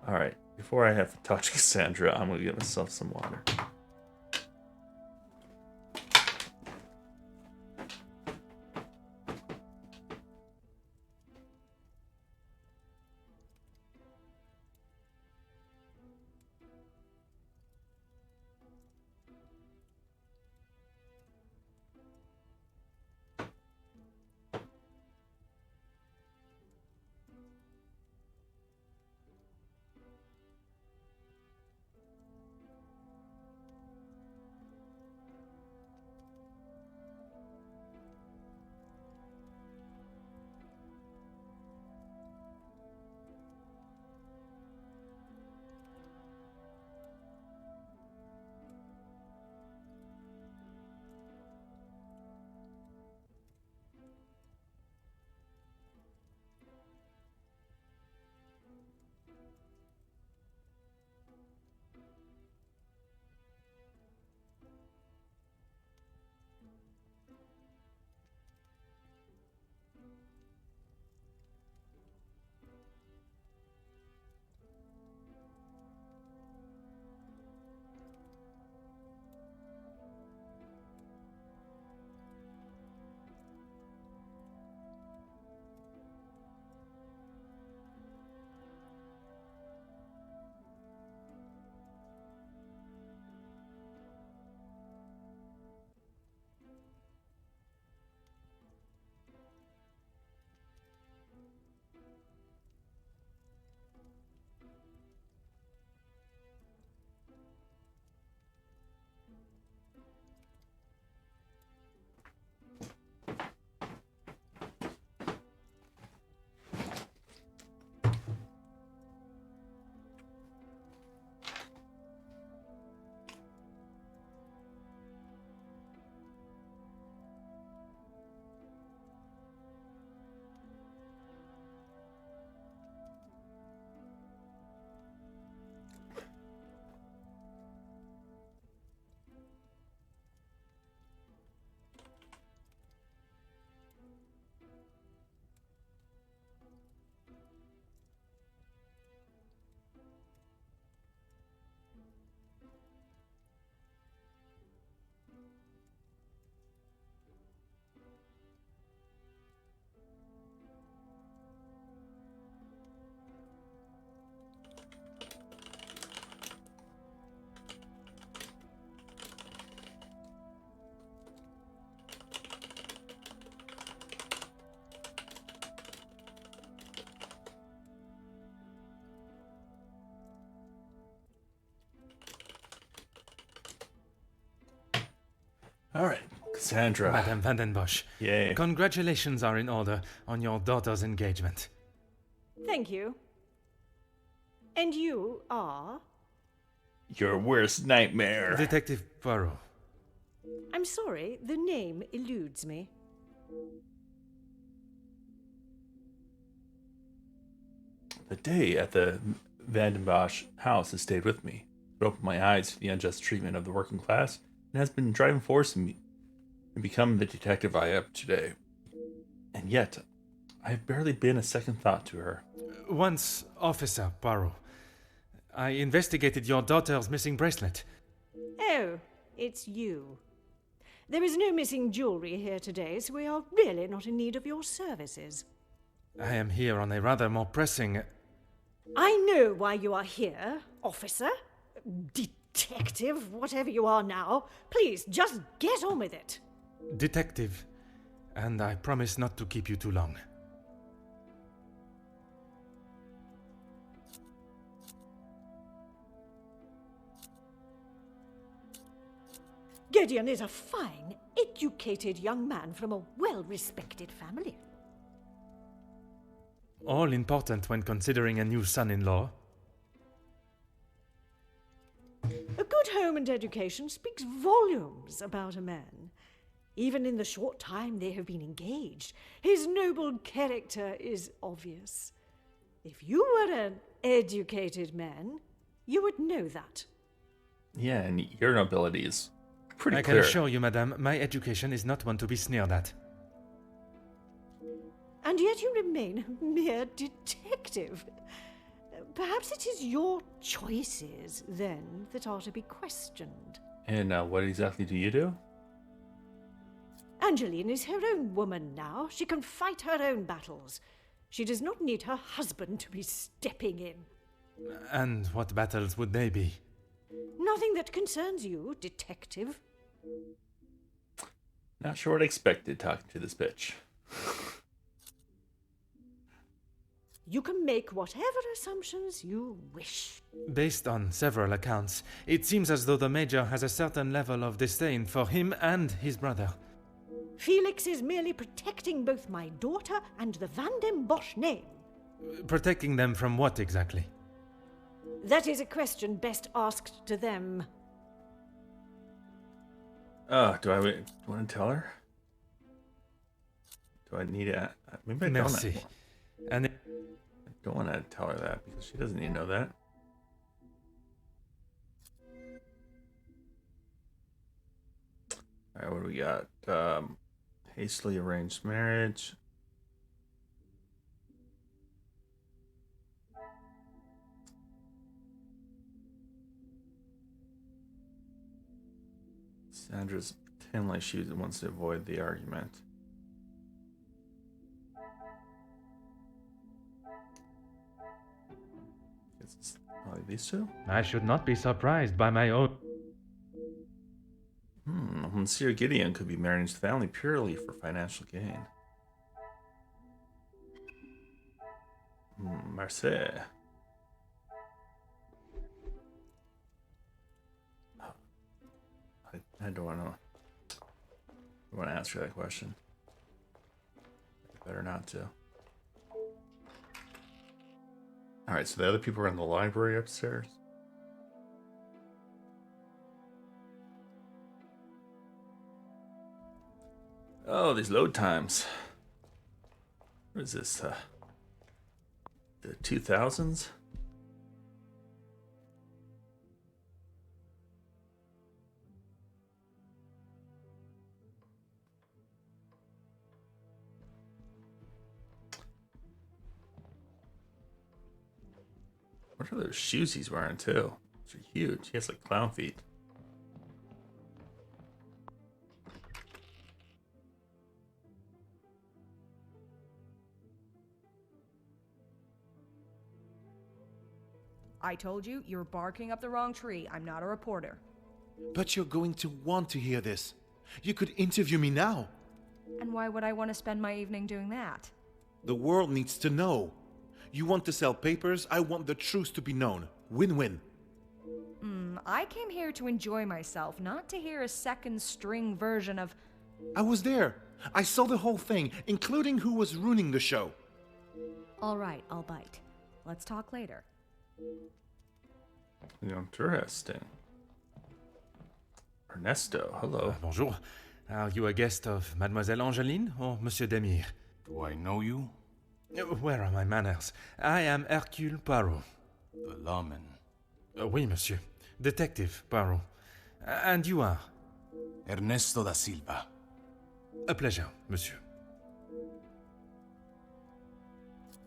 Alright, before I have to touch Cassandra, I'm gonna get myself some water. Alright, Cassandra. Madame Van den Bosch. Yay. Congratulations are in order on your daughter's engagement. Thank you. And you are? Your worst nightmare. Detective Poirot. I'm sorry, the name eludes me. The day at the Van den Bosch house has stayed with me. It opened my eyes to the unjust treatment of the working class and has been driving force in me and become the detective I am today. And yet, I have barely been a second thought to her. Once, Officer Poirot, I investigated your daughter's missing bracelet. Oh, it's you. There is no missing jewelry here today, so we are really not in need of your services. I am here on a rather more pressing... I know why you are here, officer. Detective, whatever you are now. Please, just get on with it. Detective, and I promise not to keep you too long. Gideon is a fine, educated young man from a well-respected family. All important when considering a new son-in-law. A good home and education speaks volumes about a man. Even in the short time they have been engaged, his noble character is obvious. If you were an educated man, you would know that. Yeah, and your nobility is pretty I clear. can assure you, madame, my education is not one to be sneered at. And yet you remain a mere detective. Perhaps it is your choices, then, that are to be questioned. And what exactly do you do? Angeline is her own woman now. She can fight her own battles. She does not need her husband to be stepping in. And what battles would they be? Nothing that concerns you, detective. Not sure what I expected talking to this bitch. You can make whatever assumptions you wish. Based on several accounts, it seems as though the Major has a certain level of disdain for him and his brother. Felix is merely protecting both my daughter and the Van den Bosch name. Protecting them from what exactly? That is a question best asked to them. Do I want to tell her? Do I need to? Maybe I don't. Merci. And I don't want to tell her that because she doesn't need to know that. All right, what do we got? Hastily arranged marriage. Sandra's pretending like she wants to avoid the argument. It's probably these two. I should not be surprised by my own. Monsieur Gideon could be married into the family purely for financial gain. Marseille. I don't want to answer that question. Better not to. Alright, so the other people are in the library upstairs. Oh, these load times. What is this? The 2000s? What are those shoes he's wearing too? Those are huge. He has like clown feet. I told you, you're barking up the wrong tree. I'm not a reporter. But you're going to want to hear this. You could interview me now. And why would I want to spend my evening doing that? The world needs to know. You want to sell papers, I want the truth to be known. Win-win. I came here to enjoy myself, not to hear a second-string version of... I was there. I saw the whole thing, including who was ruining the show. All right, I'll bite. Let's talk later. Interesting. Ernesto, hello. Bonjour. Are you a guest of Mademoiselle Angeline or Monsieur Demire? Do I know you? Where are my manners? I am Hercule Poirot. The lawman. Oui, monsieur. Detective Poirot. And you are? Ernesto da Silva. A pleasure, monsieur.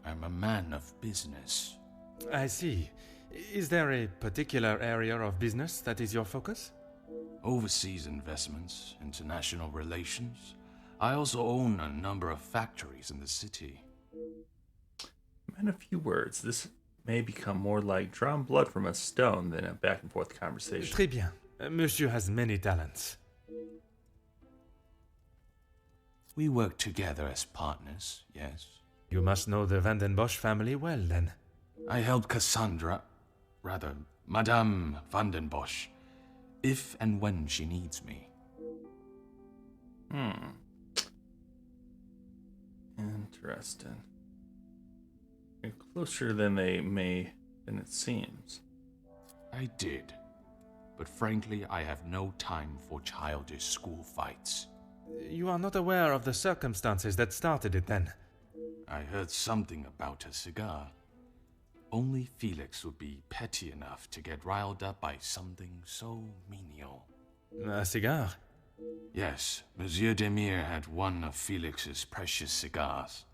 I'm a man of business. I see. Is there a particular area of business that is your focus? Overseas investments, international relations. I also own a number of factories in the city. In a few words, this may become more like drawn blood from a stone than a back and forth conversation. Très bien. Monsieur has many talents. We work together as partners, yes. You must know the Van den Bosch family well, then. I help Madame Van den Bosch, if and when she needs me. Interesting. You're closer than it seems. I did. But frankly, I have no time for childish school fights. You are not aware of the circumstances that started it, then? I heard something about a cigar. Only Felix would be petty enough to get riled up by something so menial. A cigar? Yes, Monsieur Demire had one of Felix's precious cigars.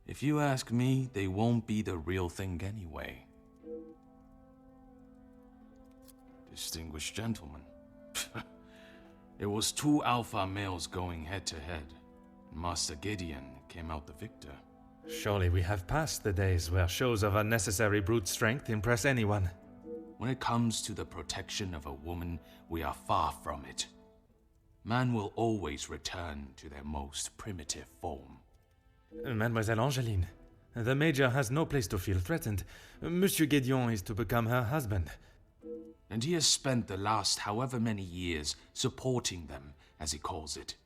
If you ask me, they won't be the real thing anyway. Distinguished gentlemen. It was two alpha males going head to head. Master Gideon came out the victor. Surely we have passed the days where shows of unnecessary brute strength impress anyone. When it comes to the protection of a woman, we are far from it. Man will always return to their most primitive form. Mademoiselle Angeline, the Major has no place to feel threatened. Monsieur Gideon is to become her husband. And he has spent the last however many years supporting them, as he calls it,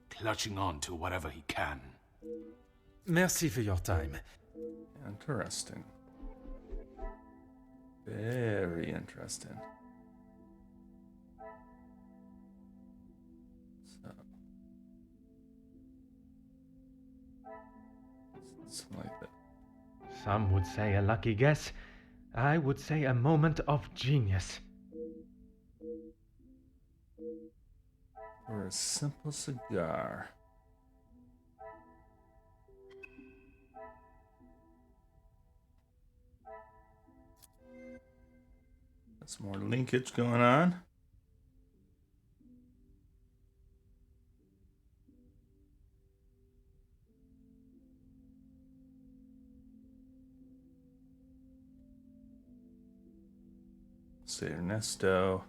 clutching on to whatever he can. Merci for your time. Interesting. Very interesting. Something like that. Some would say a lucky guess. I would say a moment of genius. Or a simple cigar. That's more linkage going on. Say Ernesto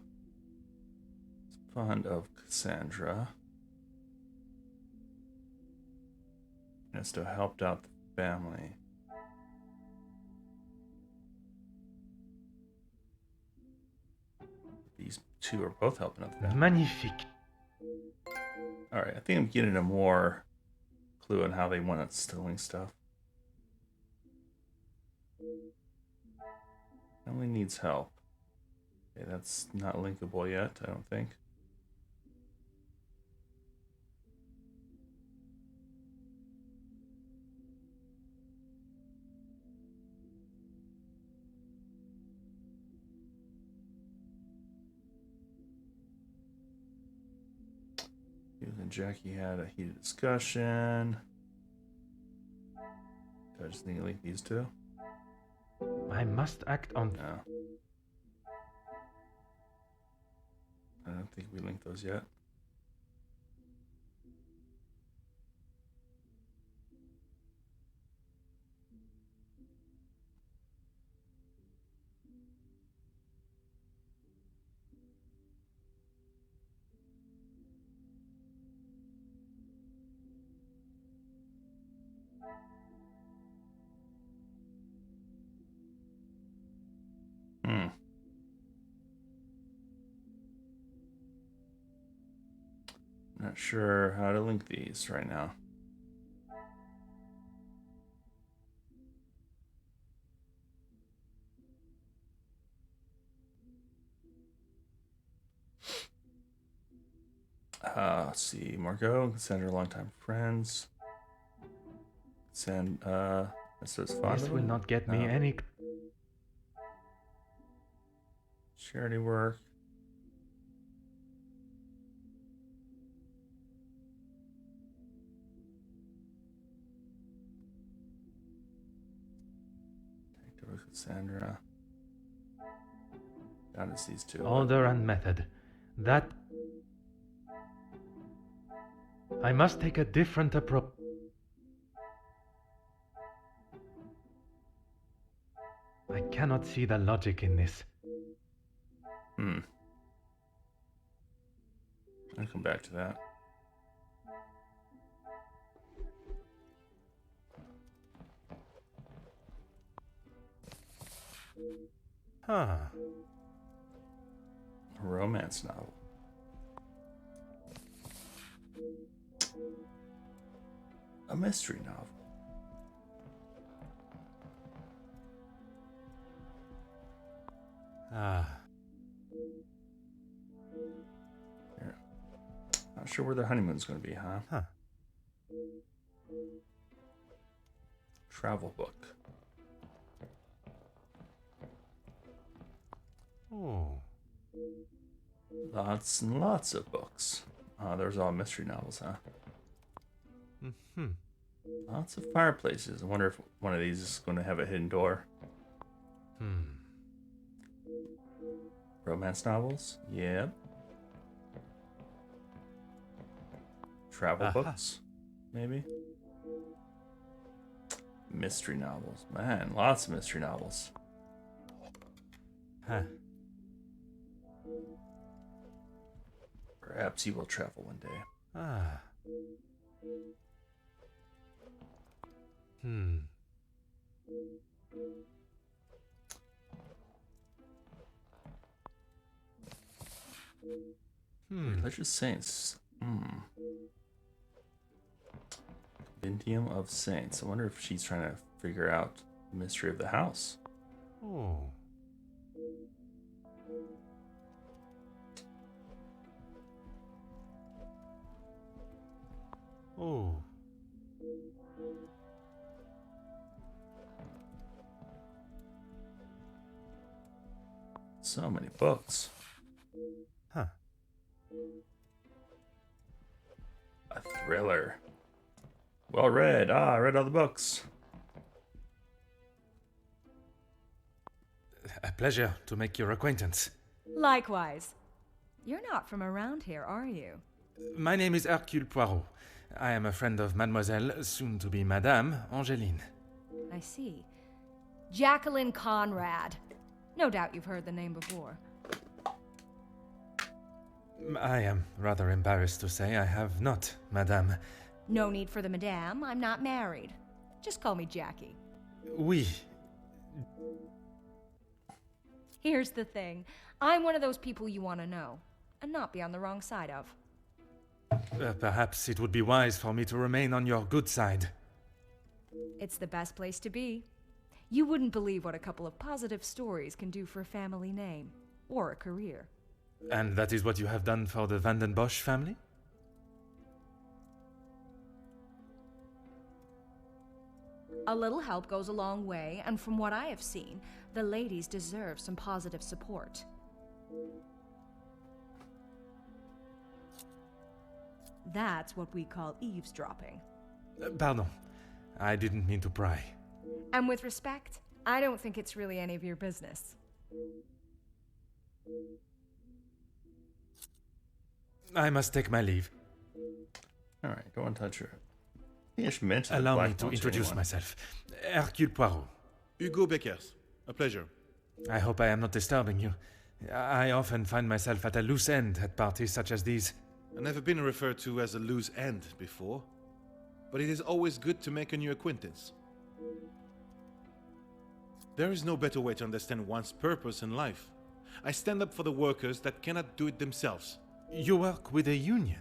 is fond of Cassandra. Ernesto helped out the family. These two are both helping out the family. Magnifique. Alright, I think I'm getting a more clue on how they went at stealing stuff. Family needs help. Okay, that's not linkable yet, I don't think. You and Jackie had a heated discussion. Do I just need to link these two? I must act on... No. I don't think we linked those yet. Not sure how to link these right now. Let's see. Margot and Cassandra are longtime friends. This will not get me any... Charity work. Cassandra. Down to these two. Order and method. That... I must take a different approach. I cannot see the logic in this. I'll come back to that. Huh. A romance novel. A mystery novel. Here. Not sure where their honeymoon's going to be, huh? Travel book. Oh. Lots and lots of books. There's all mystery novels, huh? Lots of fireplaces. I wonder if one of these is going to have a hidden door. Romance novels? Yep. Travel books? Maybe? Mystery novels. Man, lots of mystery novels. Huh. Perhaps you will travel one day. Ah. Religious saints. Compendium of Saints. I wonder if she's trying to figure out the mystery of the house. Oh. Oh. So many books. Huh. A thriller. Well read. I read all the books. A pleasure to make your acquaintance. Likewise. You're not from around here, are you? My name is Hercule Poirot. I am a friend of Mademoiselle, soon to be Madame, Angeline. I see. Jacqueline Conrad. No doubt you've heard the name before. I am rather embarrassed to say I have not, Madame. No need for the madame. I'm not married. Just call me Jackie. Oui. Here's the thing. I'm one of those people you want to know, and not be on the wrong side of. Perhaps it would be wise for me to remain on your good side. It's the best place to be. You wouldn't believe what a couple of positive stories can do for a family name, or a career. And that is what you have done for the Van den Bosch family? A little help goes a long way, and from what I have seen, the ladies deserve some positive support. That's what we call eavesdropping. Pardon. I didn't mean to pry. And with respect, I don't think it's really any of your business. I must take my leave. Alright, don't touch her. You should mention Allow me to introduce myself. Hercule Poirot. Hugo Beckers. A pleasure. I hope I am not disturbing you. I often find myself at a loose end at parties such as these. I've never been referred to as a loose end before, but it is always good to make a new acquaintance. There is no better way to understand one's purpose in life. I stand up for the workers that cannot do it themselves. You work with a union?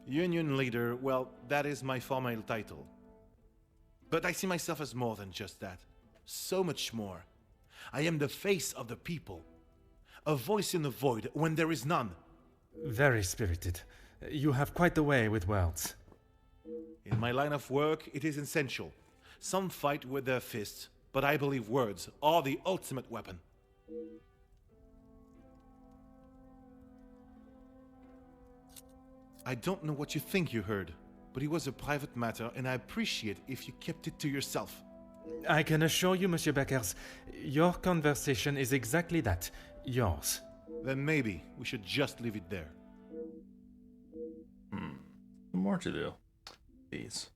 Union leader, well, that is my formal title. But I see myself as more than just that. So much more. I am the face of the people. A voice in the void when there is none. Very spirited. You have quite the way with words. In my line of work, it is essential. Some fight with their fists, but I believe words are the ultimate weapon. I don't know what you think you heard, but it was a private matter, and I appreciate if you kept it to yourself. I can assure you, Monsieur Beckers, your conversation is exactly that. Yours. Then maybe we should just leave it there. More to do. These.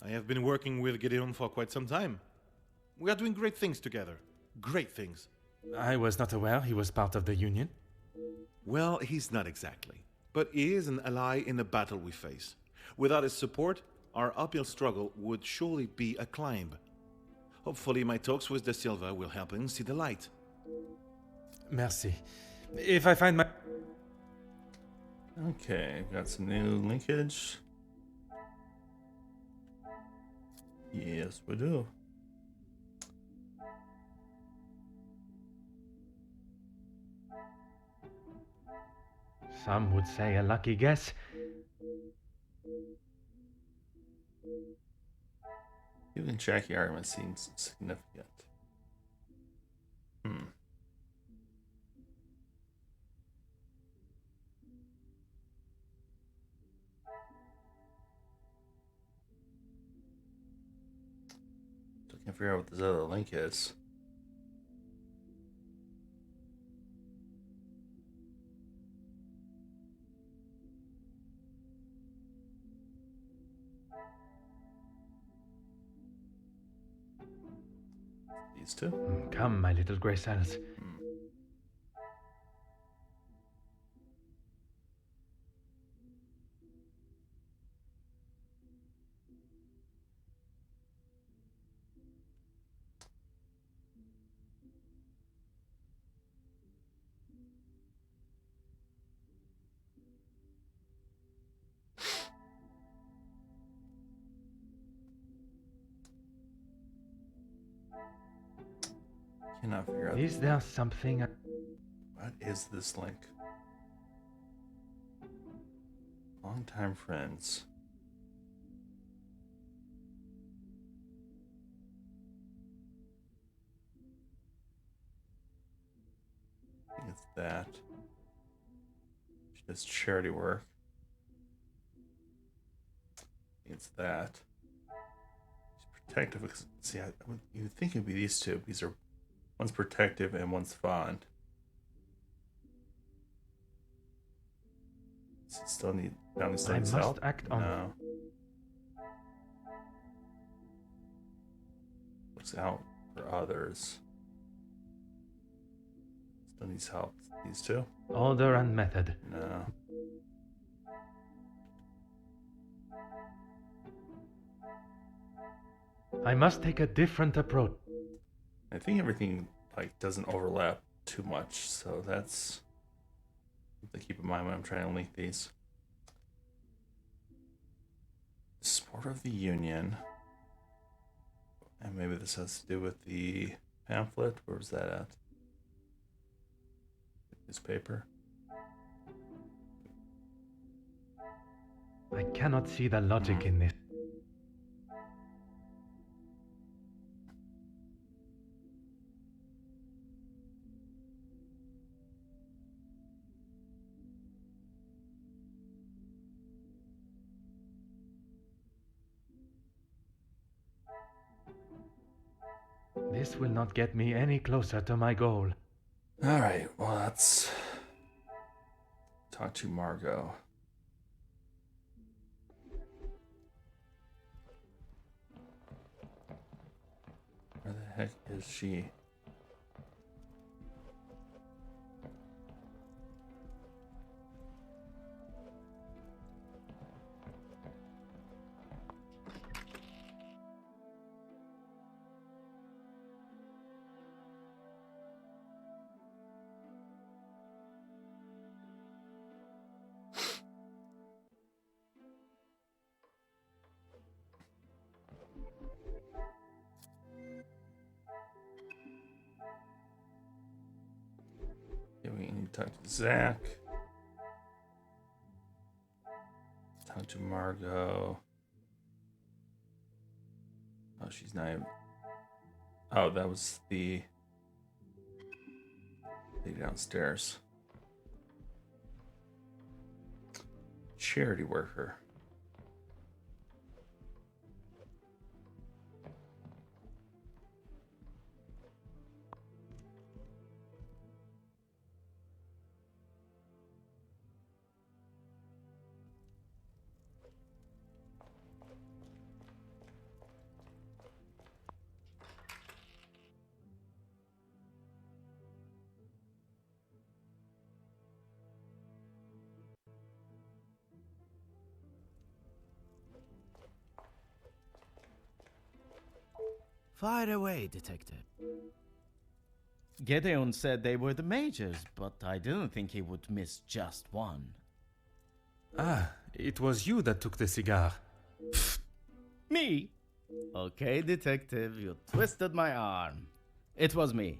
I have been working with Gideon for quite some time. We are doing great things together. Great things. I was not aware he was part of the Union. Well, he's not exactly. But he is an ally in the battle we face. Without his support, our uphill struggle would surely be a climb. Hopefully my talks with De Silva will help him see the light. Merci. If I find my... Okay, got some new linkage. Yes, we do. Some would say a lucky guess. Even Jackie argument seems significant. figure out what this other link is. These two? Come, my little grey cells. Cannot figure out. Is there something? What is this link? Longtime friends. I think it's that. She does charity work. I think it's that. She's protective. See, you would think it would be these two. These are. One's protective and one's fond. Still need family I must help? act on. No. Looks out for others. Still needs help. These two? Order and method. No. I must take a different approach. I think everything doesn't overlap too much, so that's something to keep in mind when I'm trying to link these. Sport of the Union. And maybe this has to do with the pamphlet. Where was that at? Newspaper. I cannot see the logic in this. This will not get me any closer to my goal. Alright, well, let's talk to Margot. Where the heck is she? We need to talk to Zach. Talk to Margot. Oh, she's not even... Oh, that was the lady downstairs. Charity worker. Fire away, Detective. Gideon said they were the majors, but I didn't think he would miss just one. Ah, it was you that took the cigar. Me? Okay, Detective, you twisted my arm. It was me.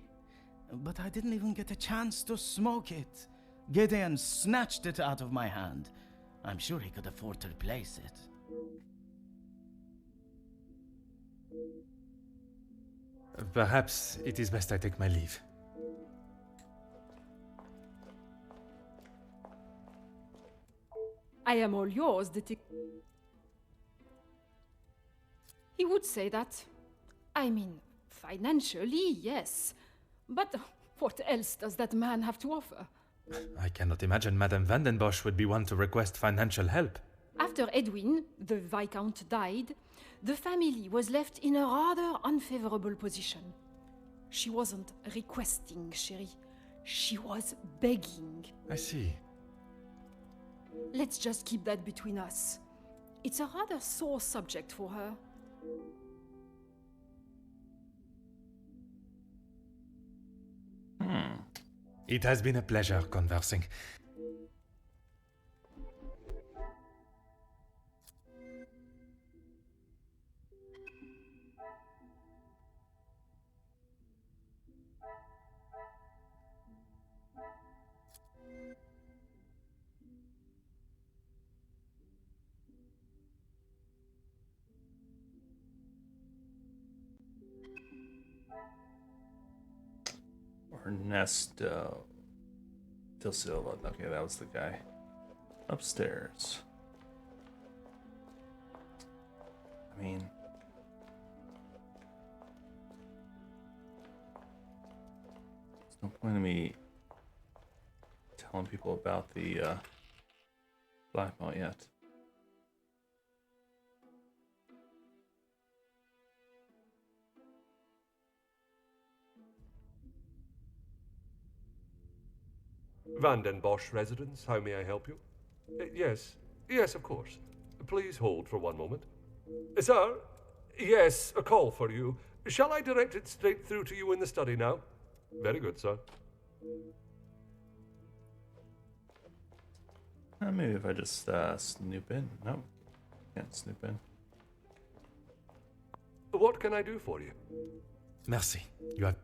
But I didn't even get a chance to smoke it. Gideon snatched it out of my hand. I'm sure he could afford to replace it. Perhaps it is best I take my leave. I am all yours, detective. He would say that. I mean, Financially, yes. But what else does that man have to offer? I cannot imagine Madame Vandenbosch would be one to request financial help. After Edwin, the Viscount, died, the family was left in a rather unfavorable position. She wasn't requesting, chérie. She was begging. I see. Let's just keep that between us. It's a rather sore subject for her. It has been a pleasure conversing. Ernesto Del Silva. Okay, that was the guy. Upstairs. I mean, there's no point in me telling people about the blackmail yet. Vandenbosch residence, how may I help you? Yes, of course. Please hold for one moment. Sir, yes, a call for you. Shall I direct it straight through to you in the study now? Very good, sir. Maybe if I just snoop in. No, can't snoop in. What can I do for you? Merci. You have...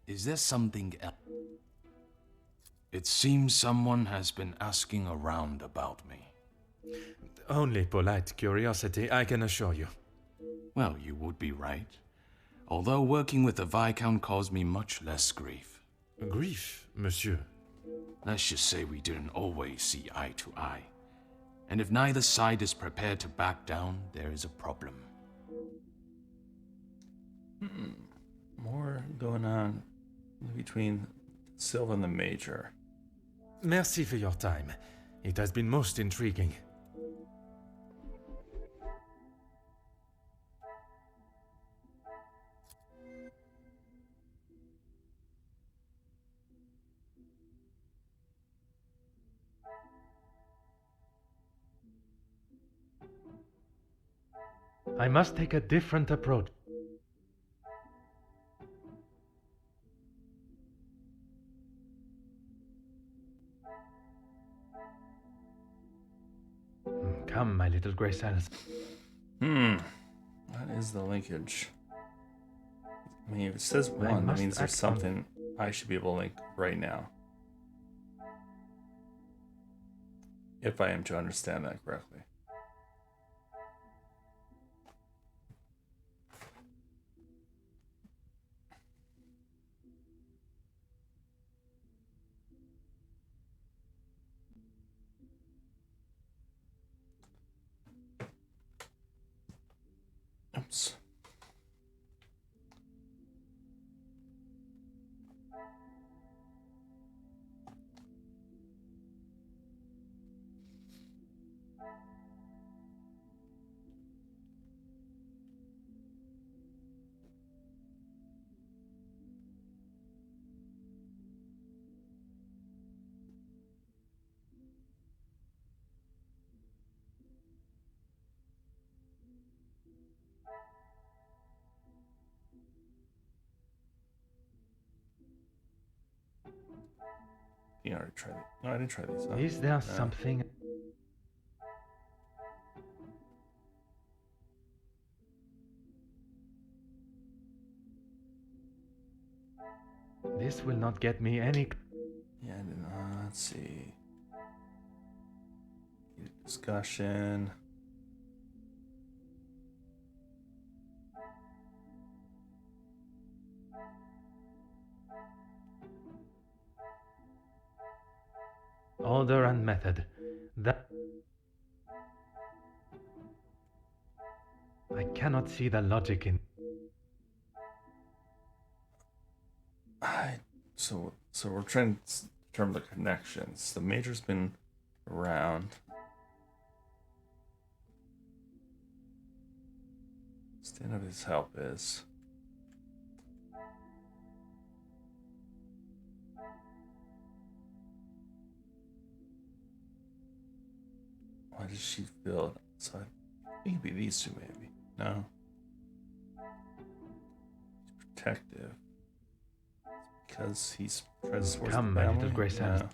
Is there something else? It seems someone has been asking around about me. Only polite curiosity, I can assure you. Well, you would be right. Although working with the Viscount caused me much less grief. Grief, monsieur? Let's just say we didn't always see eye to eye. And if neither side is prepared to back down, there is a problem. More going on between Silva and the Major. Merci for your time. It has been most intriguing. I must take a different approach. Come, my little Grey Cells. What is the linkage? I mean, if it says one, that means there's something I should be able to link right now. If I am to understand that correctly. Oops. You already tried it. No, I didn't try these. Is there something? This will not get me any... Yeah, let's see. Discussion. Order and method. That... I cannot see the logic in... So we're trying to determine the connections. The Major's been around. Stand of his help is. Why does she feel it? So I think it'd be these two, maybe. No. He's protective. Because he's tries to Come, the my family? little Grace Anne.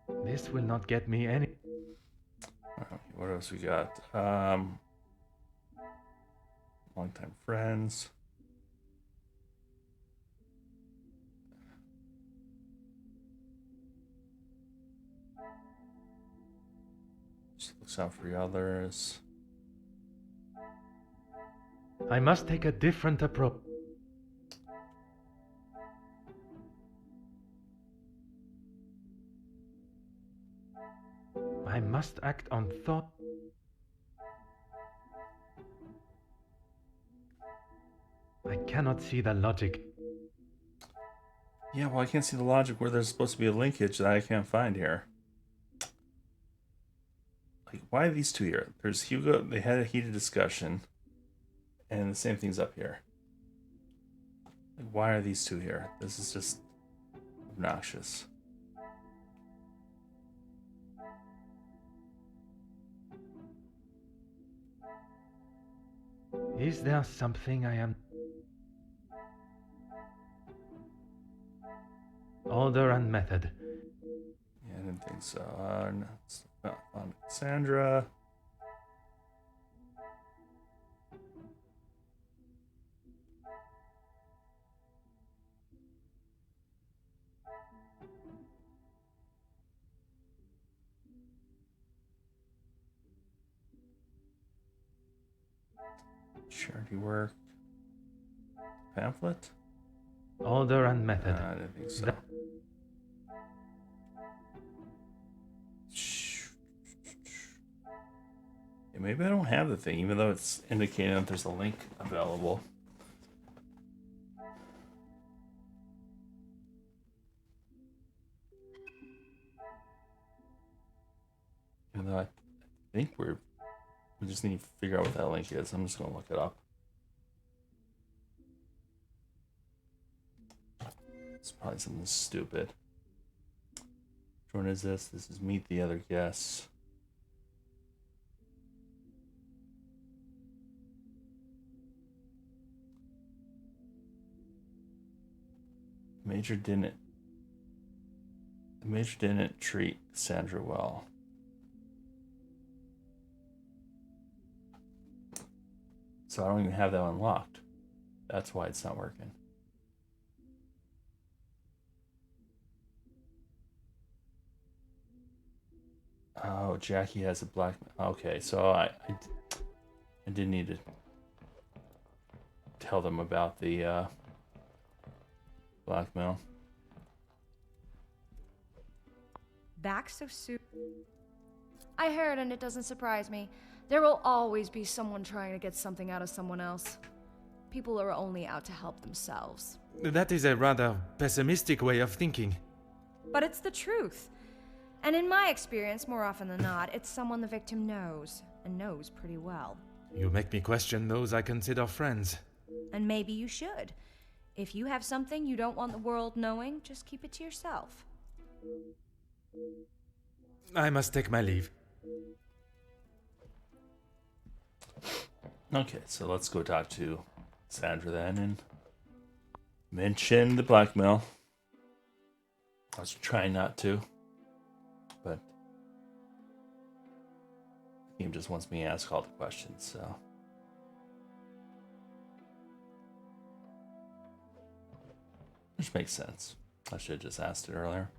No. This will not get me any... Okay, what else we got? Longtime friends. Just looks out for the others. I must take a different approach. I must act on thought. I cannot see the logic. Yeah, well, I can't see the logic where there's supposed to be a linkage that I can't find here. Like, why are these two here? There's Hugo, they had a heated discussion, and the same thing's up here. Like, why are these two here? This is just obnoxious. Is there something I am... Order and method. Yeah, I didn't think so. No, it's not on Cassandra. Charity work. Pamphlet? Order and method. I didn't think so. Yeah, maybe I don't have the thing, even though it's indicating that there's a link available. Even though I think we just need to figure out what that link is. I'm just going to look it up. It's probably something stupid. Which one is this? This is meet the other guests. The Major didn't treat Cassandra well. So I don't even have that unlocked. That's why it's not working. Oh, Jackie has a black... Okay, so I did need to tell them about the blackmail. Back so soon? I heard, and it doesn't surprise me. There will always be someone trying to get something out of someone else. People are only out to help themselves. That is a rather pessimistic way of thinking. But it's the truth. And in my experience, more often than not, it's someone the victim knows, and knows pretty well. You make me question those I consider friends. And maybe you should. If you have something you don't want the world knowing, just keep it to yourself. I must take my leave. Okay, so let's go talk to Sandra then and mention the blackmail. I was trying not to, but Game just wants me to ask all the questions, so. Which makes sense. I should have just asked it earlier.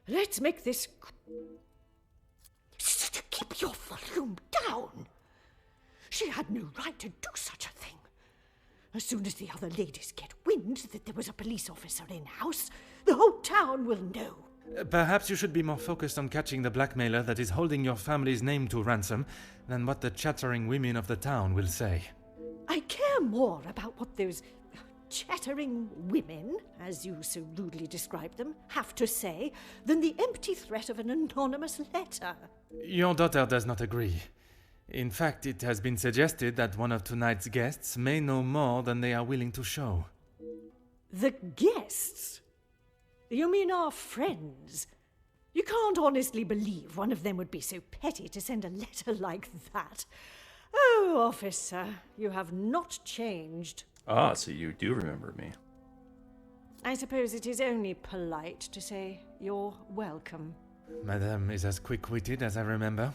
Let's make this... Keep your volume down! She had no right to do such a thing. As soon as the other ladies get wind that there was a police officer in-house, the whole town will know. Perhaps you should be more focused on catching the blackmailer that is holding your family's name to ransom than what the chattering women of the town will say. I care more about what those chattering women, as you so rudely describe them, have to say than the empty threat of an anonymous letter. Your daughter does not agree. In fact, it has been suggested that one of tonight's guests may know more than they are willing to show. The guests? You mean our friends? You can't honestly believe one of them would be so petty to send a letter like that. Oh, officer, you have not changed. Ah, so you do remember me. I suppose it is only polite to say you're welcome. Madame is as quick-witted as I remember.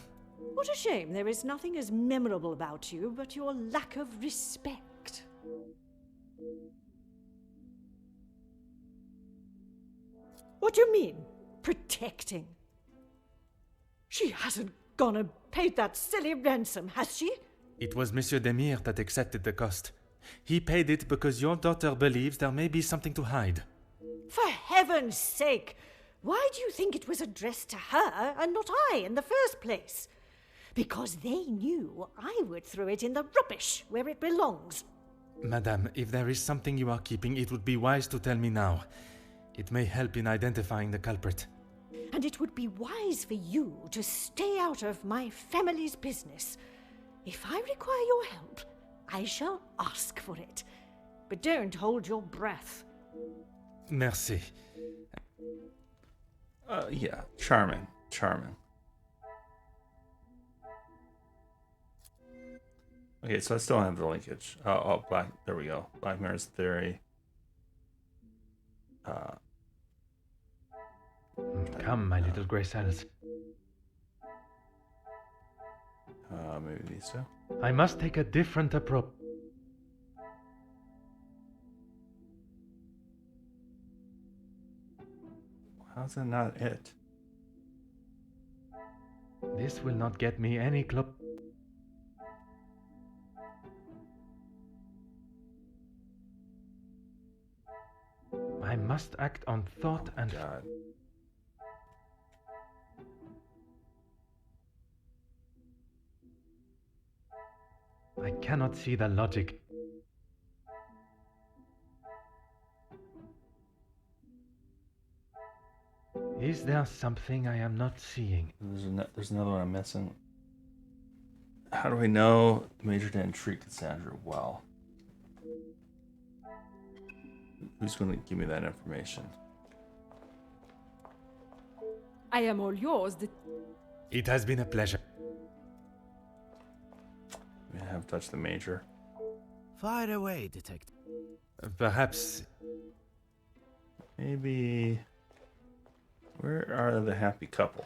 What a shame there is nothing as memorable about you but your lack of respect. What do you mean, protecting? She hasn't gone and paid that silly ransom, has she? It was Monsieur Demire that accepted the cost. He paid it because your daughter believes there may be something to hide. For heaven's sake! Why do you think it was addressed to her and not I in the first place? Because they knew I would throw it in the rubbish where it belongs. Madame, if there is something you are keeping, it would be wise to tell me now. It may help in identifying the culprit. And it would be wise for you to stay out of my family's business. If I require your help, I shall ask for it. But don't hold your breath. Merci. Yeah, charming. Okay, so I still have the linkage. There we go. Black Mirror's theory. Come, my little grey cells. Maybe these two. I must take a different approach. How's that not it? This will not get me any close. I must act on thought and... God. I cannot see the logic. Is there something I am not seeing? There's another one I'm missing. How do I know the Major didn't treat Cassandra well? Who's going to give me that information? I am all yours. It has been a pleasure. I haven't touched the Major. Fire away, detective. Perhaps... Maybe... Where are the happy couple?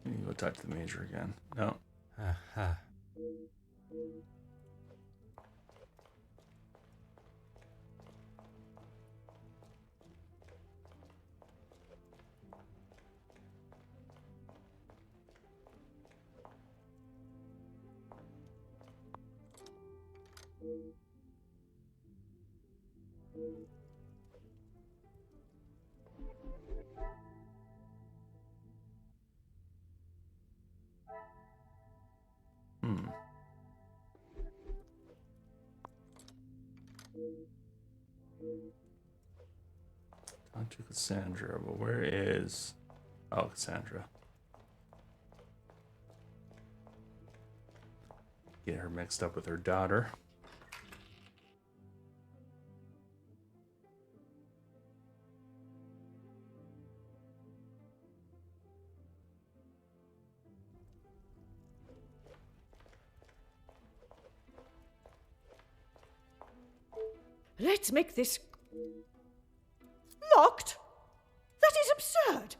Let me go touch the Major again. No. Aha. Talk to Cassandra, but where is... Oh, Cassandra. Get her mixed up with her daughter. Let's make this... Locked? That is absurd.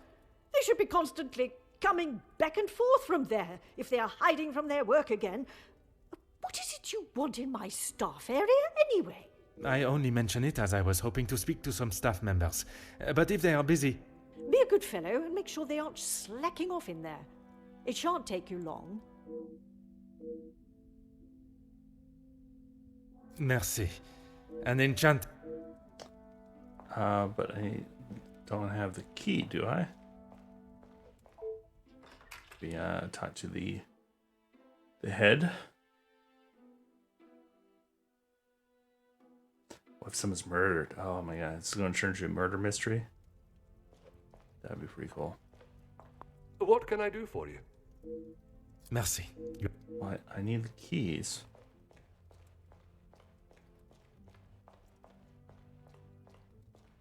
They should be constantly coming back and forth from there if they are hiding from their work again. What is it you want in my staff area anyway? I only mention it as I was hoping to speak to some staff members. But if they are busy... Be a good fellow and make sure they aren't slacking off in there. It shan't take you long. Merci. An enchant... But I don't have the key, do I? We talk to the head. What if someone's murdered? Oh my god, it's going to turn into a murder mystery. That'd be pretty cool. What can I do for you? Merci. What? I need the keys.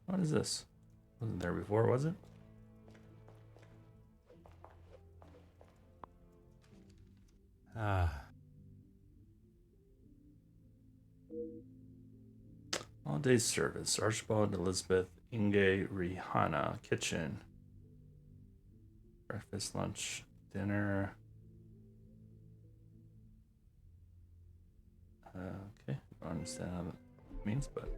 What is this? Wasn't there before, was it? Ah. All day service. Archibald, Elizabeth, Inge, Rihanna. Kitchen. Breakfast, lunch, dinner. Okay. I don't understand how that means, but...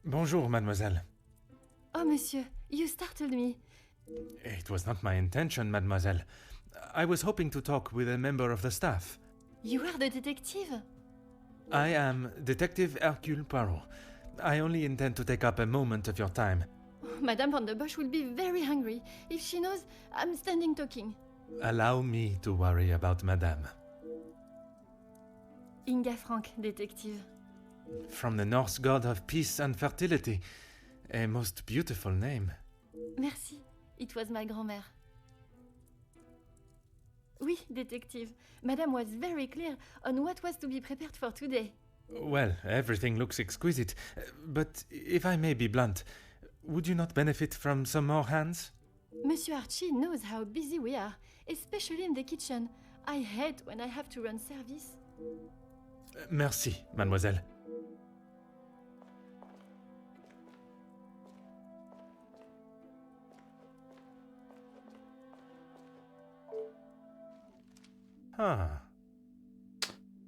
Bonjour, mademoiselle. Oh, monsieur, you startled me. It was not my intention, mademoiselle. I was hoping to talk with a member of the staff. You are the detective? I am Detective Hercule Poirot. I only intend to take up a moment of your time. Oh, Madame Van der Bosch will be very hungry if she knows I'm standing talking. Allow me to worry about madame. Inga Frank, detective. From the Norse god of peace and fertility. A most beautiful name. Merci. It was my grand-mère. Oui, detective. Madame was very clear on what was to be prepared for today. Well, everything looks exquisite. But if I may be blunt, would you not benefit from some more hands? Monsieur Archie knows how busy we are, especially in the kitchen. I hate when I have to run service. Merci, mademoiselle.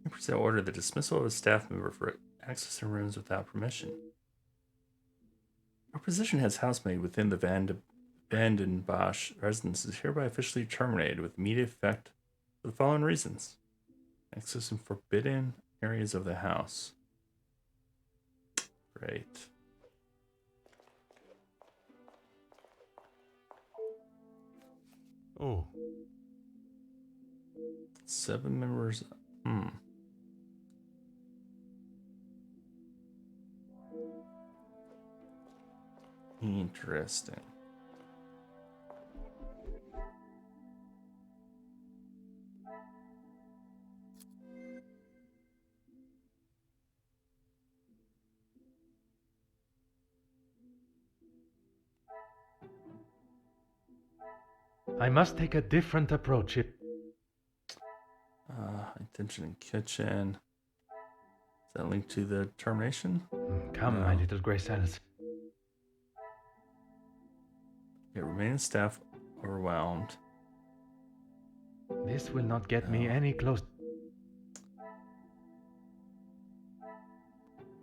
Empress ordered the dismissal of a staff member for access in rooms without permission. Our position as housemaid within the Van Bosch residence is hereby officially terminated with immediate effect for the following reasons. Access in forbidden areas of the house. Great. Oh. 7 members. Interesting. I must take a different approach. Attention in kitchen. Is that linked to the termination? Come, my little grey cells. Yeah, remaining staff overwhelmed. This will not get me any close.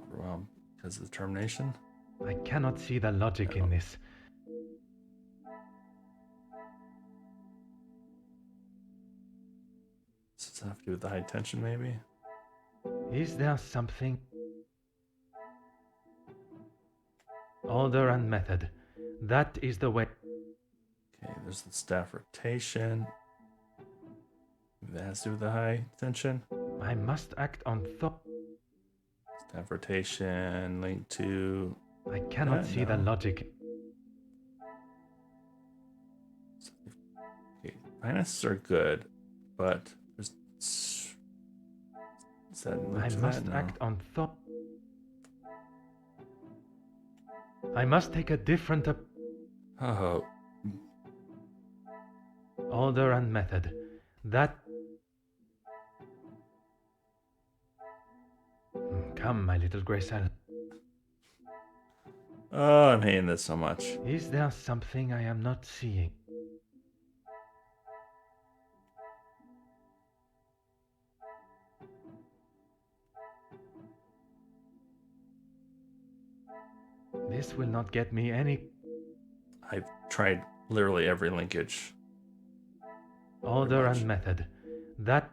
Overwhelmed because of the termination? I cannot see the logic in this. Does this have to do with the high tension, maybe? Is there something? Order and method. That is the way. Okay, there's the staff rotation. That has to do with the high tension. I must act on thought. Staff rotation linked to... I cannot see the logic. Okay, finances are good, but there's... Is that I must act on thought. I must take a different Oh. Order and method. That... Come, my little grey cell. Oh, I'm hating this so much. Is there something I am not seeing? This will not get me any... I've tried literally every linkage. Order and method. That...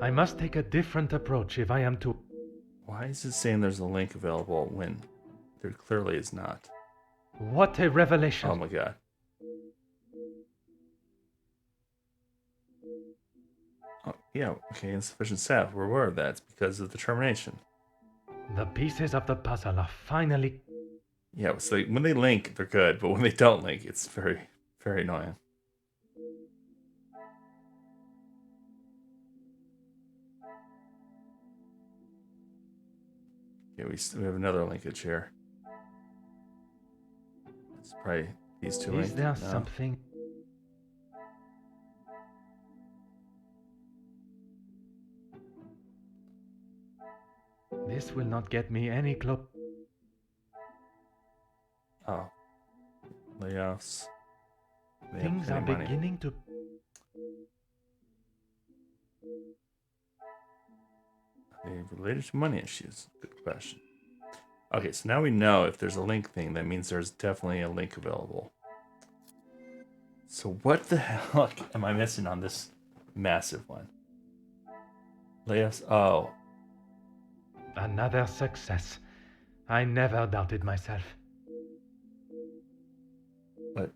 I must take a different approach if I am to... Why is it saying there's a link available when there clearly is not? What a revelation! Oh my god. Oh, yeah, okay, insufficient staff. We're aware of that. It's because of the termination. The pieces of the puzzle are finally... Yeah, so when they link, they're good, but when they don't link, it's very, very annoying. Okay, we have another linkage here. It's probably these two links. Is there something... This will not get me any close. Oh. Layoffs. They Things are beginning to... Are they related to money issues? Good question. Okay, so now we know if there's a link thing, that means there's definitely a link available. So what the hell am I missing on this massive one? Layoffs? Oh. Another success. I never doubted myself. What?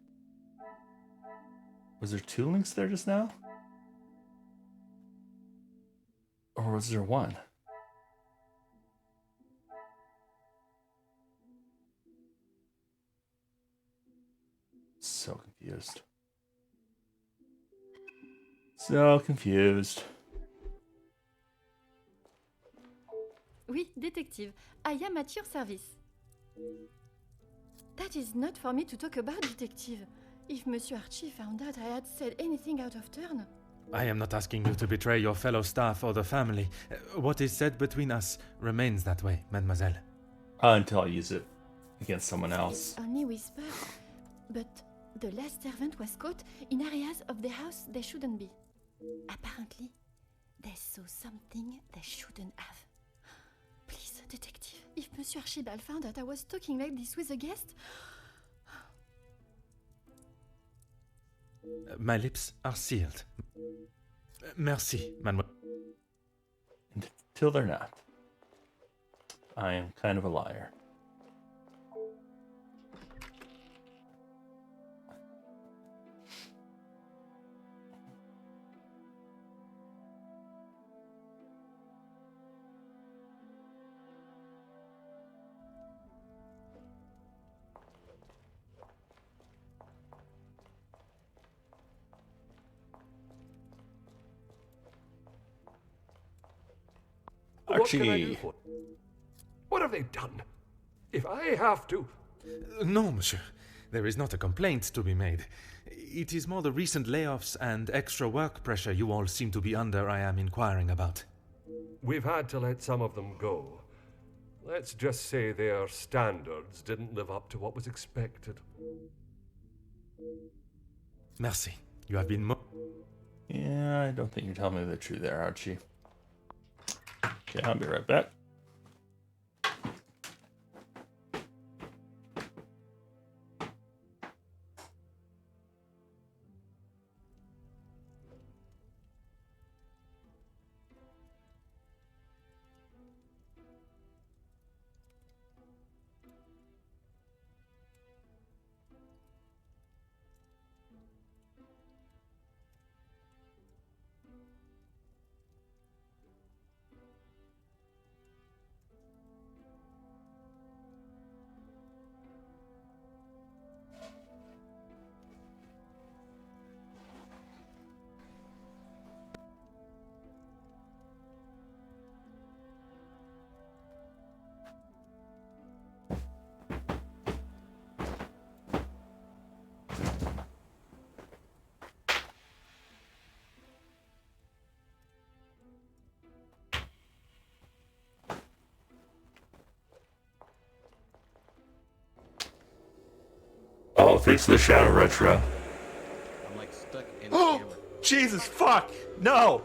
Was there two links there just now? Or was there one? So confused. So confused. Oui, detective. I am at your service. That is not for me to talk about, detective. If Monsieur Archie found out I had said anything out of turn... I am not asking you to betray your fellow staff or the family. What is said between us remains that way, mademoiselle. Until I use it against someone else. It's only whisper. But the last servant was caught in areas of the house they shouldn't be. Apparently, they saw something they shouldn't have. Please, detective, if Monsieur Archibald found out I was talking like this with a guest... My lips are sealed. Merci, mademoiselle. Until they're not. I am kind of a liar. What can I do Archie. for? What have they done? If I have to... No, monsieur. There is not a complaint to be made. It is more the recent layoffs and extra work pressure you all seem to be under I am inquiring about. We've had to let some of them go. Let's just say their standards didn't live up to what was expected. Merci. You have been Yeah, I don't think you're telling me the truth there, Archie. Okay, I'll be right back. Oh, thanks to the Shadow Retro. I'm like stuck in Oh, camera. Jesus, fuck! No!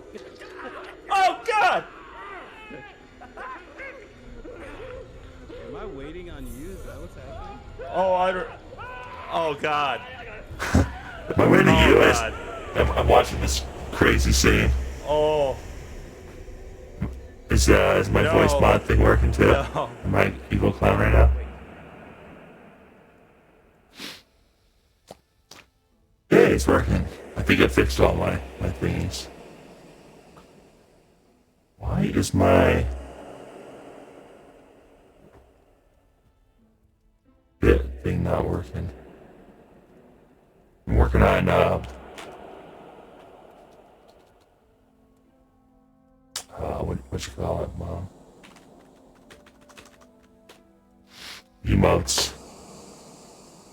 Oh, God! Am I waiting on you? Is that what's happening? Oh, I don't... Oh, God. Am I waiting on you? God. I'm watching this crazy scene. Oh. Is my No. voice mod thing working too? No. Am I evil clown right now? Yeah, it's working. I think I fixed all my thingies. Why is my bit thing not working? I'm working on what you call it, Mom? Emotes.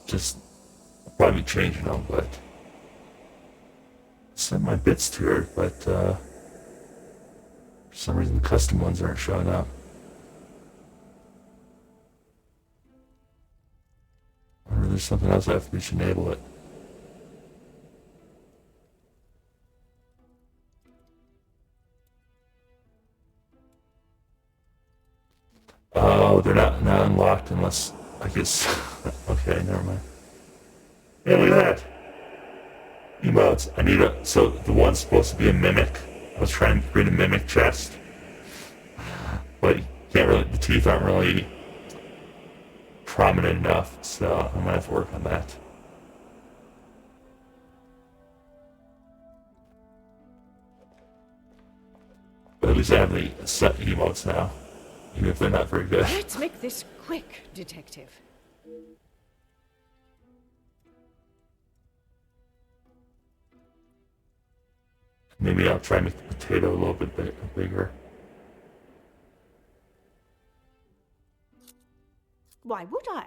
Just probably changing them, but send my bits to her, but for some reason the custom ones aren't showing up. I wonder if there's something else I have to do to enable it. Oh, they're not unlocked unless, I guess, okay, never mind. Yeah, look at that. Emotes. I need so the one's supposed to be a mimic. I was trying to create a mimic chest. But you can't really, the teeth aren't really prominent enough, so I'm gonna have to work on that. But at least I have the set emotes now, even if they're not very good. Let's make this quick, Detective. Maybe I'll try and make the potato a little bit bigger. Why would I?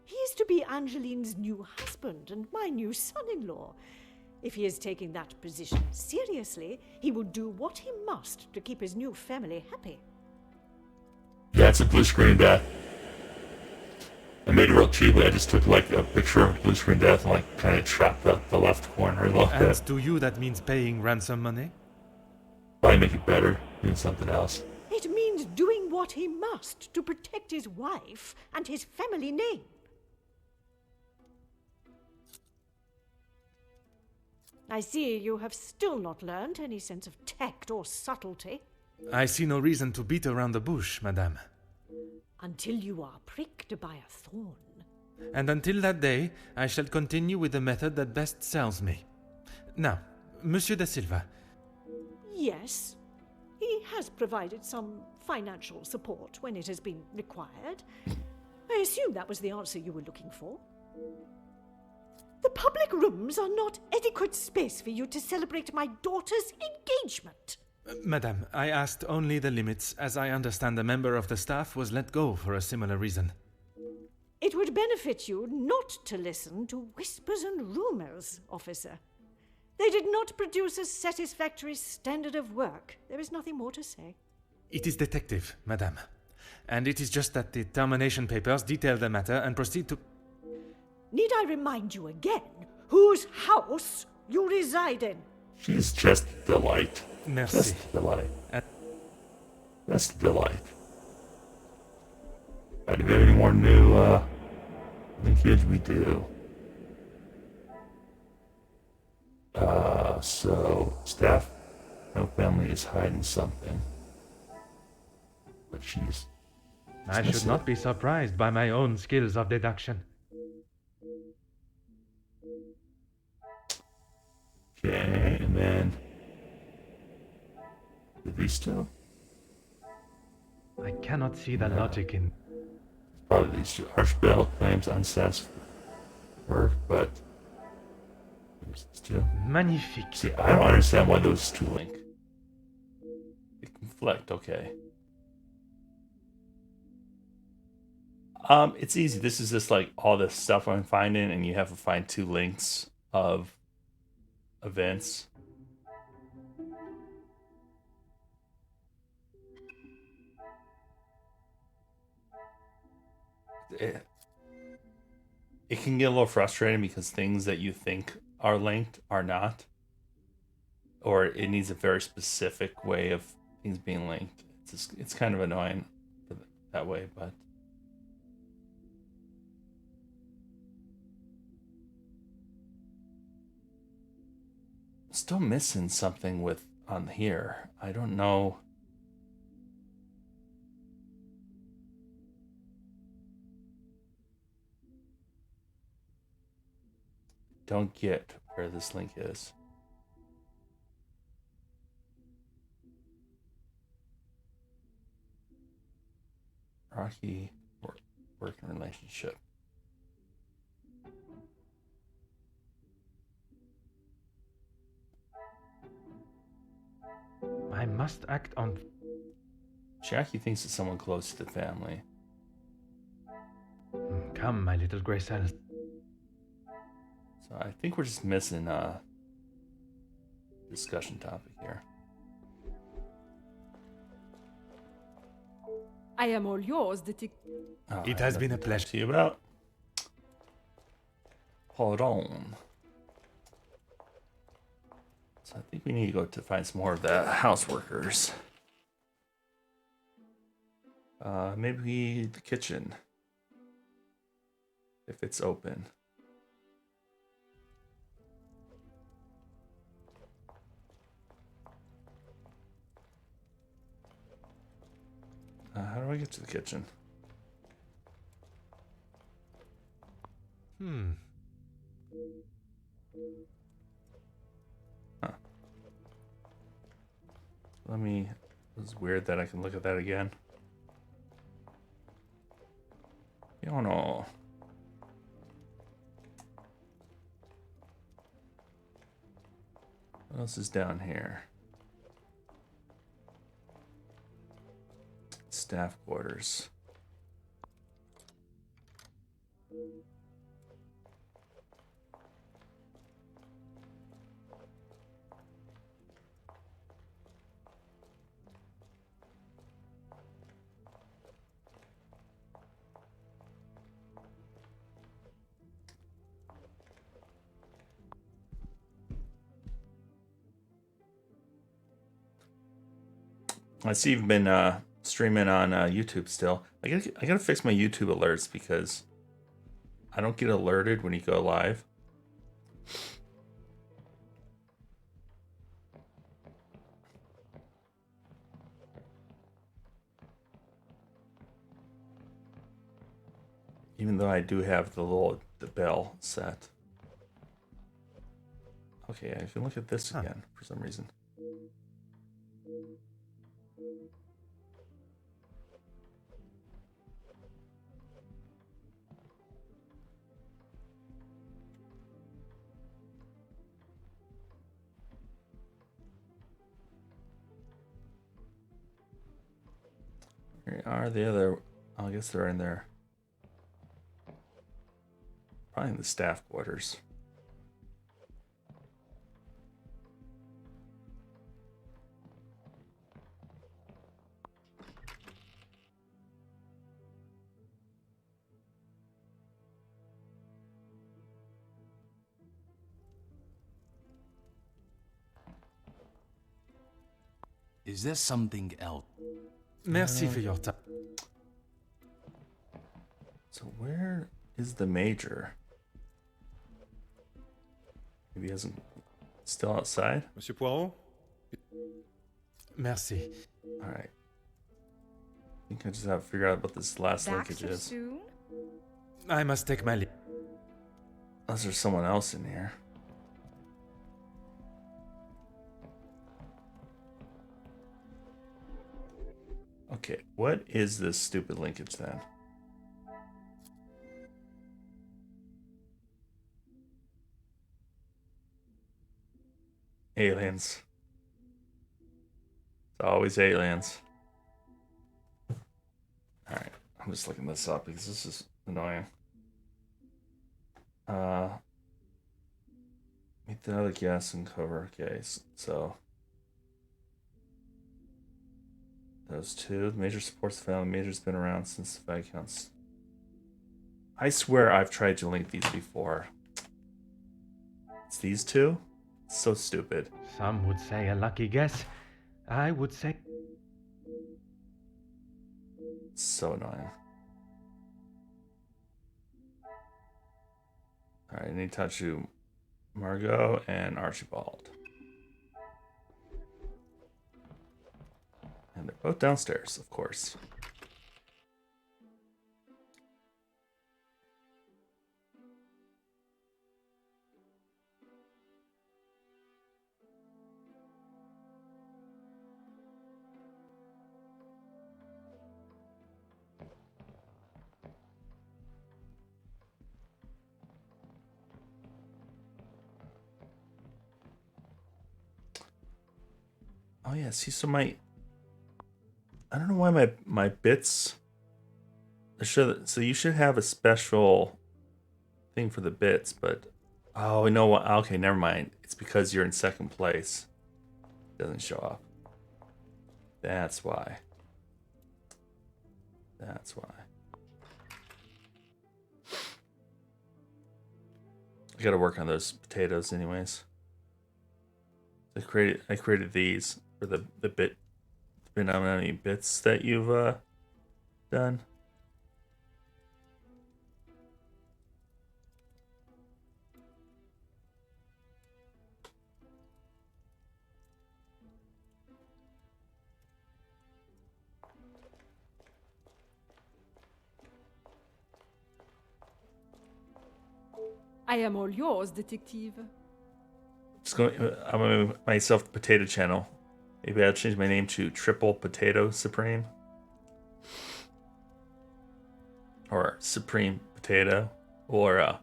He is to be Angeline's new husband and my new son-in-law. If he is taking that position seriously, he will do what he must to keep his new family happy. Yeah, it's a blue screen death. I made it real cheaply. I just took like a picture of blue screen death and like kind of chopped the left corner a little And bit. to you that means paying ransom money? Probably make it better, doing something else. It means doing what he must to protect his wife and his family name. I see you have still not learned any sense of tact or subtlety. I see no reason to beat around the bush, madame. Until you are pricked by a thorn. And until that day, I shall continue with the method that best serves me. Now, Monsieur da Silva. Yes, he has provided some financial support when it has been required. I assume that was the answer you were looking for. The public rooms are not adequate space for you to celebrate my daughter's engagement. Madame, I asked only the limits, as I understand a member of the staff was let go for a similar reason. It It would benefit you not to listen to whispers and rumors, officer. They did not produce a satisfactory standard of work. There is nothing more to say. It is detective, madame. And it is just that the termination papers detail the matter and proceed to... Need I remind you again whose house you reside in? She's just a delight. Merci. Just a delight. Just a delight. Do we have any more new linkage? We do. So staff, no family is hiding something. But she's I should not be surprised by my own skills of deduction. Okay, and then the Visto. I cannot see the logic in... Probably these two. Archbell claims unsatisfied work, but there's these two. Magnifique. See, I don't understand why those two link. They conflict, okay. It's easy. This is just like all the stuff I'm finding, and you have to find two links of events. It can get a little frustrating because things that you think are linked are not, or it needs a very specific way of things being linked. It's kind of annoying that way, but still missing something with on here. I don't know. Don't get where this link is. Rocky working relationship. I must act on... Jackie thinks it's someone close to the family. Come, my little grey cell. So I think we're just missing a discussion topic here. I am all yours, detective. Oh, It has been a pleasure. To you about Poirot. So I think we need to go to find some more of the house workers. Maybe the kitchen, if it's open. How do I get to the kitchen? Huh. It's weird that I can look at that again. You know. What else is down here? Staff quarters. I see you've been streaming on YouTube still. I gotta fix my YouTube alerts because I don't get alerted when you go live. Even though I do have the bell set. Okay, I can look at this again for some reason. Where are the other? I guess they're in there. Probably in the staff quarters. Is there something else? Merci for your time. So where is the major? Maybe he hasn't. Still outside? Monsieur Poirot? Merci. Alright. I think I just have to figure out what this last Back linkage so is. soon? I must take my leave. Unless there's someone else in here. Okay, what is this stupid linkage then? Aliens. It's always aliens. Alright, I'm just looking this up because this is annoying. Meet the other guests and cover. Okay, so those two. The major supports the family. The major's been around since the Viscounts. I swear I've tried to link these before. It's these two? So stupid. Some would say a lucky guess. I would say... So annoying. Alright, I need to touch you, Margot and Archibald. And they're both downstairs, of course. Oh yeah, see, so I don't know why my bits. So you should have a special thing for the bits, but oh, you know what? Okay, never mind. It's because you're in second place. It doesn't show up. That's why. That's why. I gotta work on those potatoes, anyways. I created these for the bit. Depending on how many bits that you've done. I am all yours, detective. Just going. I'm gonna make myself the potato channel. Maybe I'll change my name to Triple Potato Supreme. Or Supreme Potato. Or,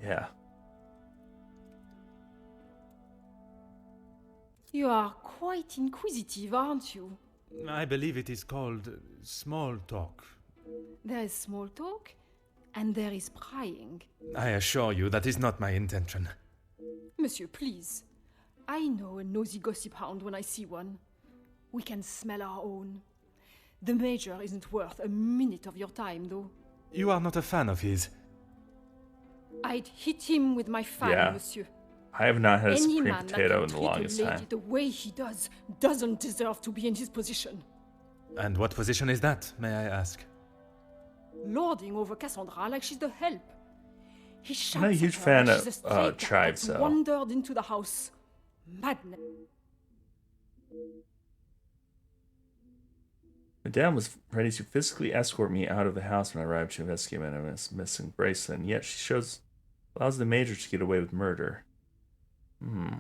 yeah. You are quite inquisitive, aren't you? I believe it is called small talk. There is small talk, and there is prying. I assure you that is not my intention. Monsieur, please. I know a nosy gossip hound when I see one. We can smell our own. The Major isn't worth a minute of your time, though. You are not a fan of his. I'd hit him with my fan, Yeah. monsieur. I have not had a Any Supreme man Potato that in the can treat longest a lady time. the way he does doesn't deserve to be in his position. And what position is that, may I ask? Lording over Cassandra like she's the help. He shouts I'm not a huge at her fan like of she's a stray cat Chives, that though. wandered into the house. Madness. Madame was ready to physically escort me out of the house when I arrived to investigate my missing bracelet, and yet she allows the Major to get away with murder.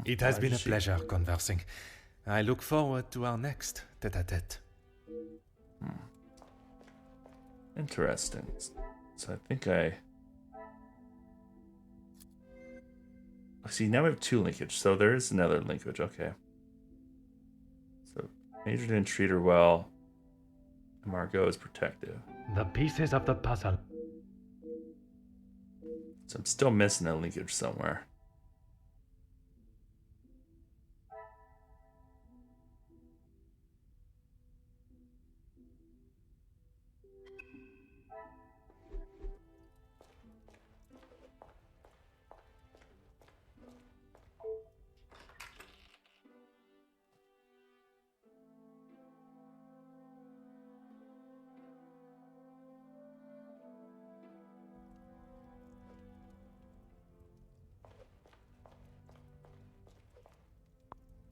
It has Why been did a she- pleasure conversing. I look forward to our next tete-a-tete. Interesting. So I think see, now we have two linkage, so there is another linkage, okay. So Major didn't treat her well. Margot is protective. The pieces of the puzzle. So I'm still missing a linkage somewhere.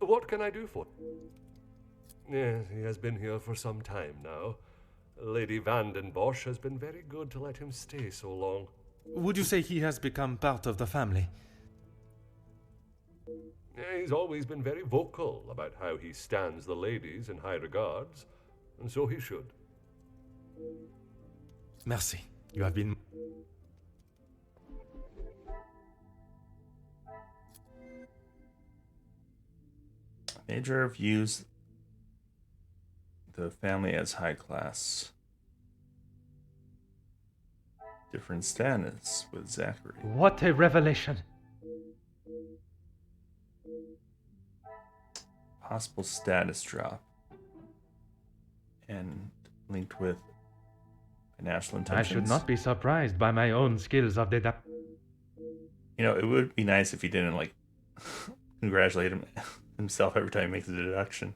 What can I do for him? Yes, he has been here for some time now. Lady Vandenbosch has been very good to let him stay so long. Would you say he has become part of the family? He's always been very vocal about how he stands the ladies in high regards, and so he should. Merci. You have been... Major views the family as high class. Different status with Zachary. What a revelation! Possible status drop. And linked with financial intentions. I should not be surprised by my own skills of deduction. You know, it would be nice if he didn't, like, congratulate himself every time he makes a deduction.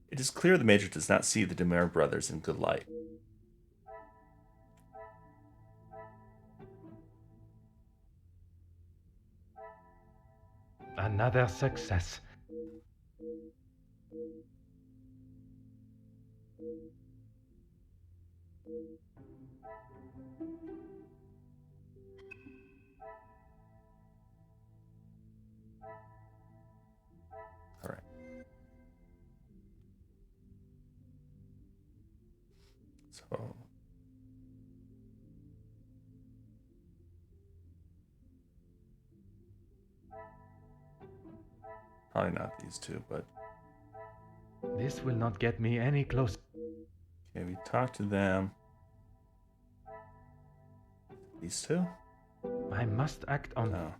It is clear the Major does not see the Demare brothers in good light. Another success. All right. So probably not these two, but This will not get me any closer. okay, we talked to them. These two? I must act on... No.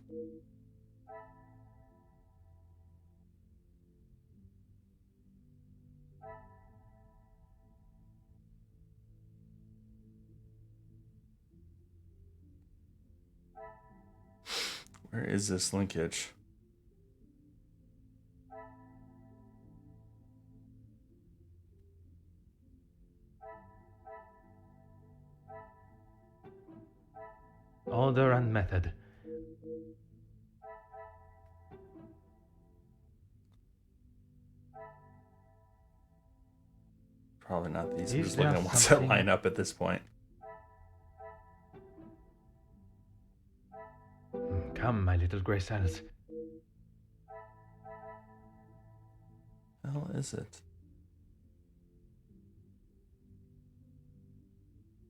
Where is this linkage? Order and method. Probably not these. I'm Is just looking there at ones that something- line up at this point. Come, my little grey cells. The hell is it?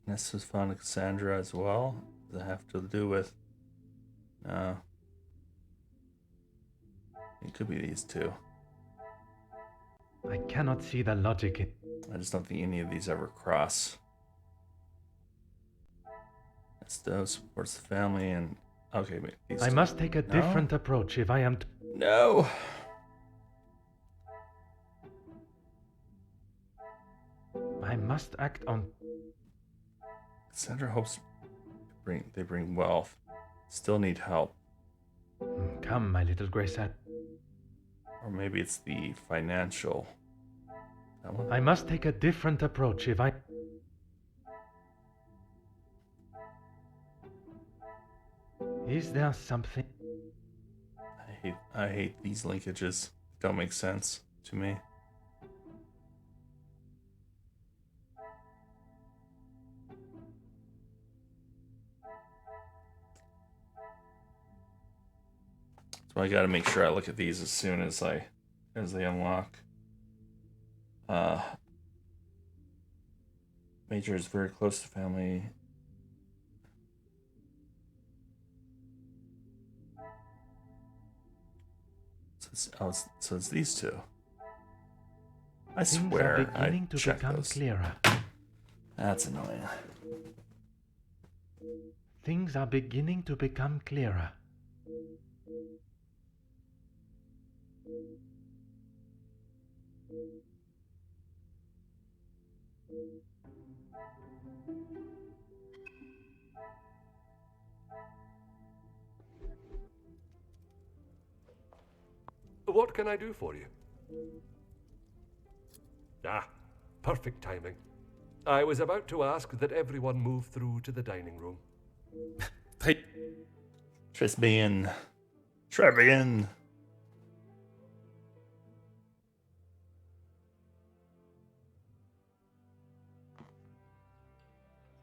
Nessus found Cassandra as well. Does it have to do with... No. It could be these two. I cannot see the logic in... I just don't think any of these ever cross. Esto supports the family and... Okay, wait, these I two. must take a No? different approach if I am to... No! I must act on... Cassandra hopes they bring wealth. Still need help. Come, my little grey cell. Or maybe it's the financial. That one? I must take a different approach if I... Is there something... I hate these linkages. Don't make sense to me. So I gotta make sure I look at these as soon as they unlock. Major is very close to family. So it's these two. I Things are swear I beginning to checked become those. clearer. That's annoying. things are beginning to become clearer. What can I do for you? Ah, perfect timing. I was about to ask that everyone move through to the dining room. Trespian. Trespian.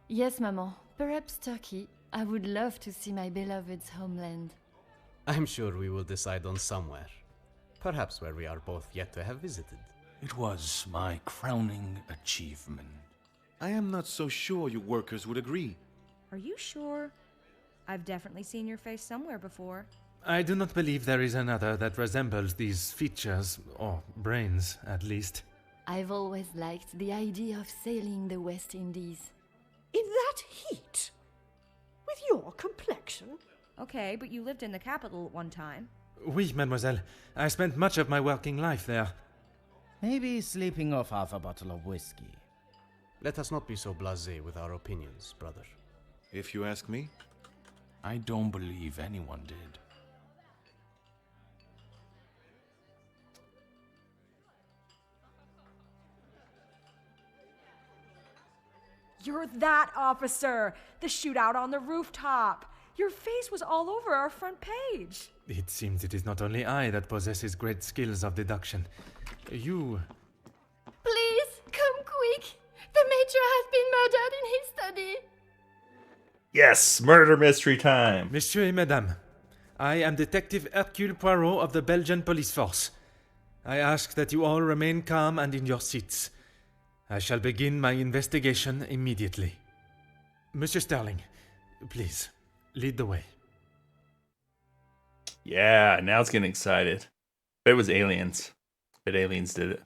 Yes, Maman. Perhaps Turkey. I would love to see my beloved's homeland. I'm sure we will decide on somewhere. Perhaps where we are both yet to have visited. It was my crowning achievement. I am not so sure you workers would agree. Are you sure? I've definitely seen your face somewhere before. I do not believe there is another that resembles these features, or brains, at least. I've always liked the idea of sailing the West Indies. In that heat? With your complexion? Okay, but you lived in the capital at one time. Oui, mademoiselle. I spent much of my working life there. Maybe sleeping off half a bottle of whiskey. Let us not be so blasé with our opinions, brother. If you ask me, I don't believe anyone did. You're that officer! The shootout on the rooftop! Your face was all over our front page! It seems it is not only I that possesses great skills of deduction. You... Please, come quick! The Major has been murdered in his study! Yes, murder mystery time! Monsieur et Madame, I am Detective Hercule Poirot of the Belgian police force. I ask that you all remain calm and in your seats. I shall begin my investigation immediately. Monsieur Sterling, please, lead the way. Yeah, now it's getting excited. Bet it was aliens. Bet aliens did it.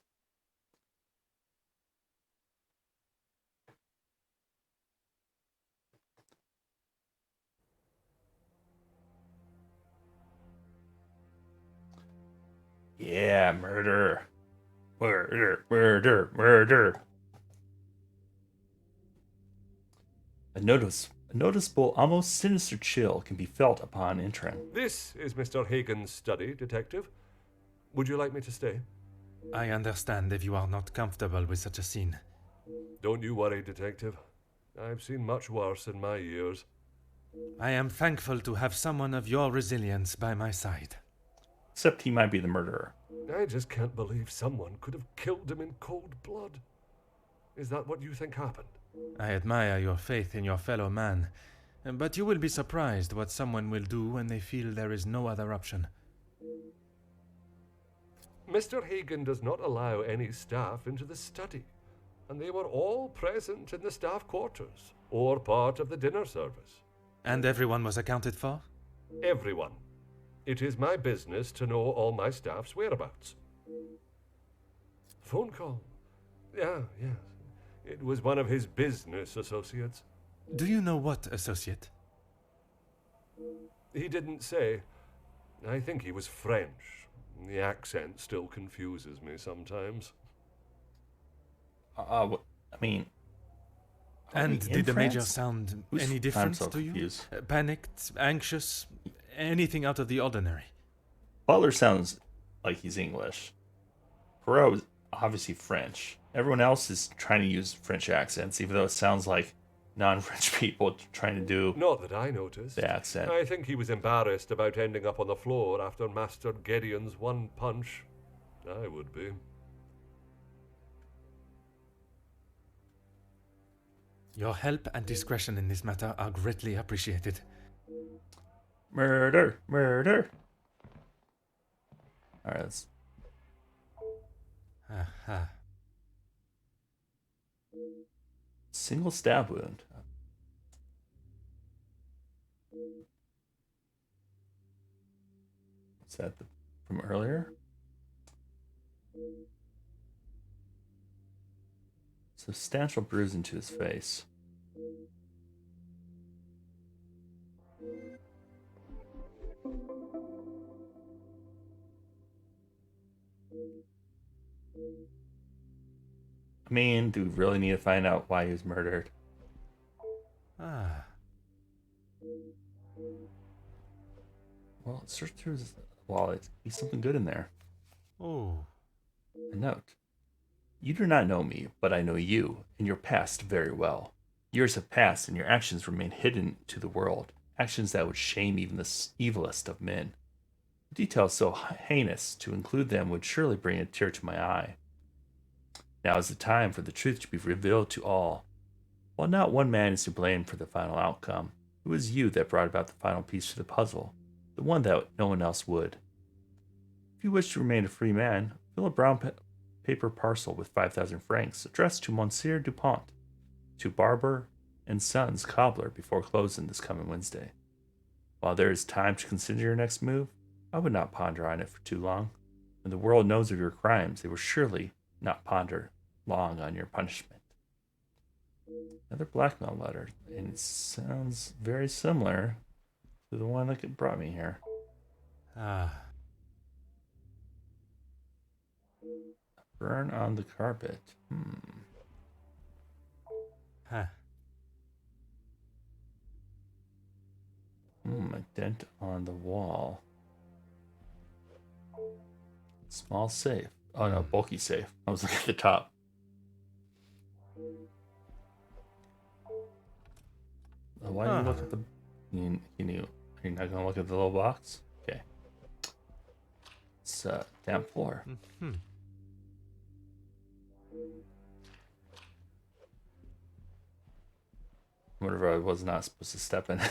Yeah, murder. Murder, murder, murder. A noticeable, almost sinister chill can be felt upon entering. This is Mr. Hagen's study, Detective. Would you like me to stay? I understand if you are not comfortable with such a scene. Don't you worry, Detective. I've seen much worse in my years. I am thankful to have someone of your resilience by my side. Except he might be the murderer. I just can't believe someone could have killed him in cold blood. Is that what you think happened? I admire your faith in your fellow man, but you will be surprised what someone will do when they feel there is no other option. Mr. Hagen does not allow any staff into the study, and they were all present in the staff quarters, or part of the dinner service. And everyone was accounted for? Everyone. It is my business to know all my staff's whereabouts. Phone call. Yes. It was one of his business associates. Do you know what associate? He didn't say. I think he was French. The accent still confuses me sometimes. And did the Major sound any different to you? Confused. Panicked, anxious, anything out of the ordinary? Butler sounds like he's English. Poirot is obviously French. Everyone else is trying to use French accents, even though it sounds like non-French people trying to do Not that I noticed. the accent. I think he was embarrassed about ending up on the floor after Master Gideon's one punch. I would be. Your help and discretion in this matter are greatly appreciated. Murder, murder. Alright, let's... Aha. Single stab wound. Is that from earlier? Substantial bruise into his face. I mean, do we really need to find out why he was murdered? Ah. Well, search through his wallet. Be something good in there. Oh. A note. You do not know me, but I know you and your past very well. Years have passed and your actions remain hidden to the world. Actions that would shame even the evilest of men. Details so heinous, to include them would surely bring a tear to my eye. Now is the time for the truth to be revealed to all. While not one man is to blame for the final outcome, it was you that brought about the final piece to the puzzle, the one that no one else would. If you wish to remain a free man, fill a brown paper parcel with 5,000 francs, addressed to Monsieur Dupont, to Barber and Sons Cobbler before closing this coming Wednesday. While there is time to consider your next move, I would not ponder on it for too long. When the world knows of your crimes, they will surely not ponder long on your punishment. Another blackmail letter, and it sounds very similar to the one that brought me here. Ah. Burn on the carpet. Huh. A dent on the wall. Small safe. Oh no, bulky safe. I was looking at the top. Why do you look at the... You knew. Are you not going to look at the little box? Okay. It's damp floor. Mm-hmm. Whatever I was not supposed to step in.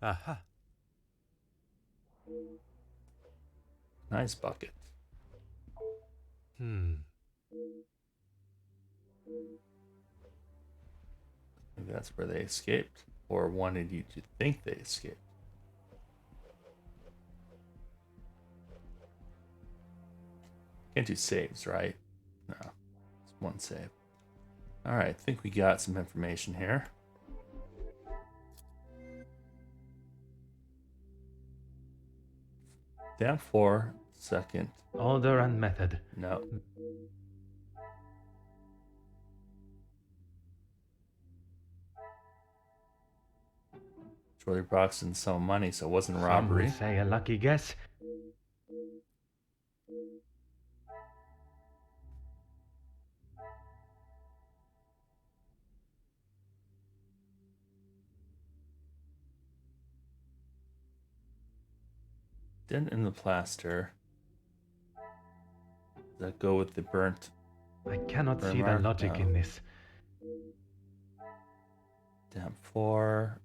Aha. Nice bucket. Hmm. Maybe that's where they escaped, or wanted you to think they escaped. Can't do saves, right? No. It's one save. Alright, I think we got some information here. Damp floor, second. Order and method. No. Jewelry box and some money, so it wasn't robbery. Some would say a lucky guess. Dent in the plaster. Does that go with the burnt? I cannot see mark? the logic No. in this. Damp floor.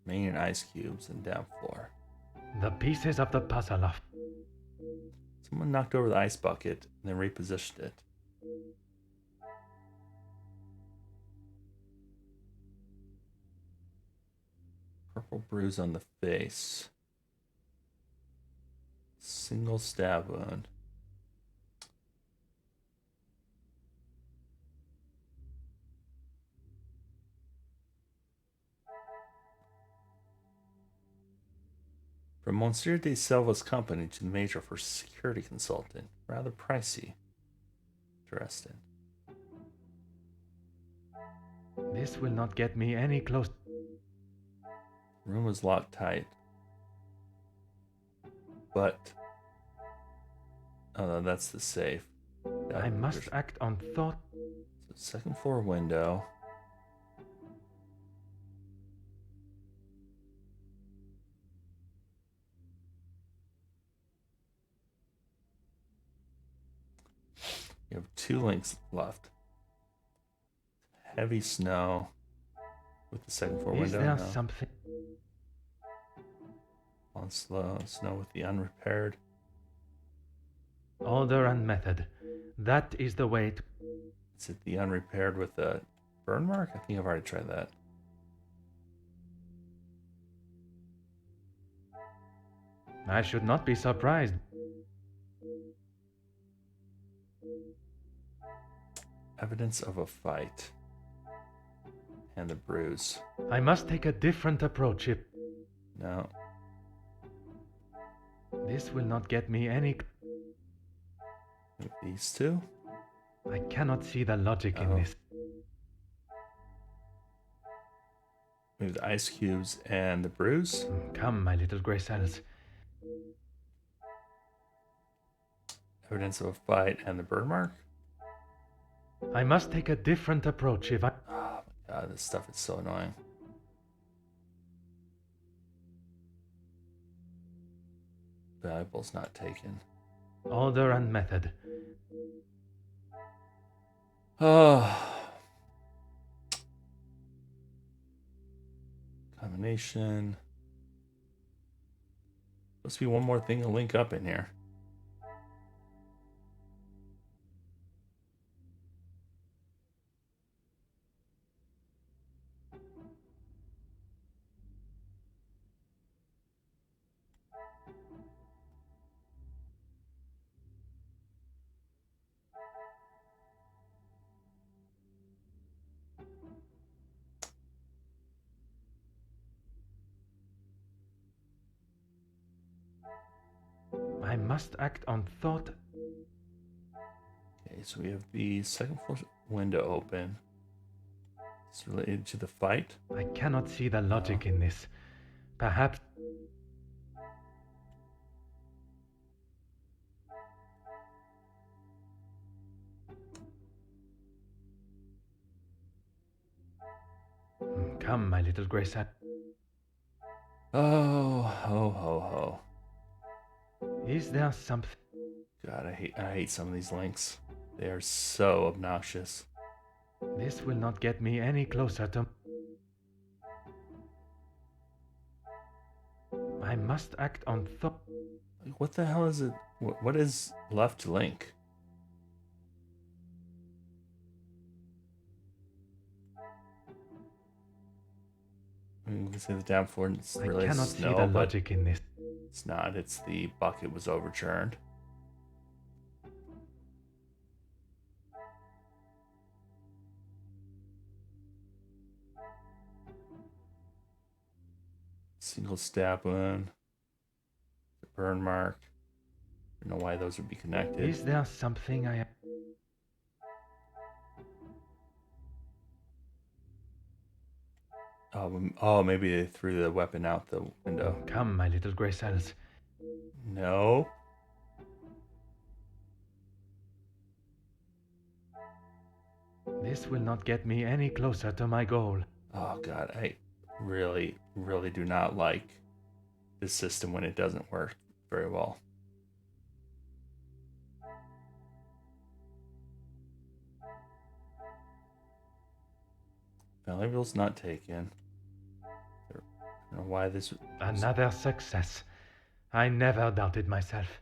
Remaining ice cubes and damp floor. The pieces of the puzzle of... Someone knocked over the ice bucket and then repositioned it. Purple bruise on the face. Single stab wound. From Monsieur de Selva's company to the Major for security consultant. Rather pricey. Interesting. This will not get me any close. Room was locked tight. But... oh, no, that's the safe. I must act on thought. So second floor window. You have 2 links left. Heavy snow with the second floor Is window. there No. something? On slow snow with the unrepaired. Order and method. That is the way to... Is it the unrepaired with the burn mark? I think I've already tried that. I should not be surprised. Evidence of a fight. And the bruise. I must take a different approach if... No. This will not get me any... These two? I cannot see the logic in this. Maybe the ice cubes and the bruise? Come, my little grey cells. Evidence of a fight and the burn mark? I must take a different approach if I... Oh my god, this stuff is so annoying. Valuables not taken. Order and method. Oh. Combination. Supposed to be one more thing to link up in here. I must act on thought. Okay, so we have the second floor window open. It's related to the fight. I cannot see the logic in this. Perhaps... Come, my little grey cell. Oh, ho, ho, ho. Is there something... God, I hate some of these links. They are so obnoxious. This will not get me any closer to... I must act on thought. What the hell is it? What is left to link? I mean, we can say the down floor is really I cannot snow, see the but logic in this. it's not. It's the bucket was overturned. Single stab wound. The burn mark. I don't know why those would be connected. Is there something I... Oh, maybe they threw the weapon out the window. Come, my little grey cells. No. This will not get me any closer to my goal. Oh god, I really, really do not like this system when it doesn't work very well. Valuables not taken. I don't know why this... Another success. I never doubted myself.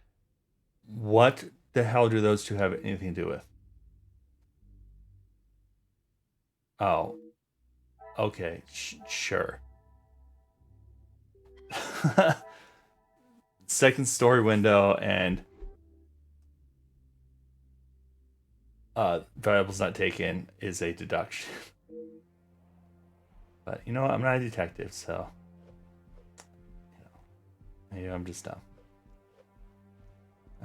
What the hell do those two have anything to do with? Oh. Okay, sure. Second story window and valuables not taken is a deduction. But you know what? I'm not a detective, so maybe I'm just dumb.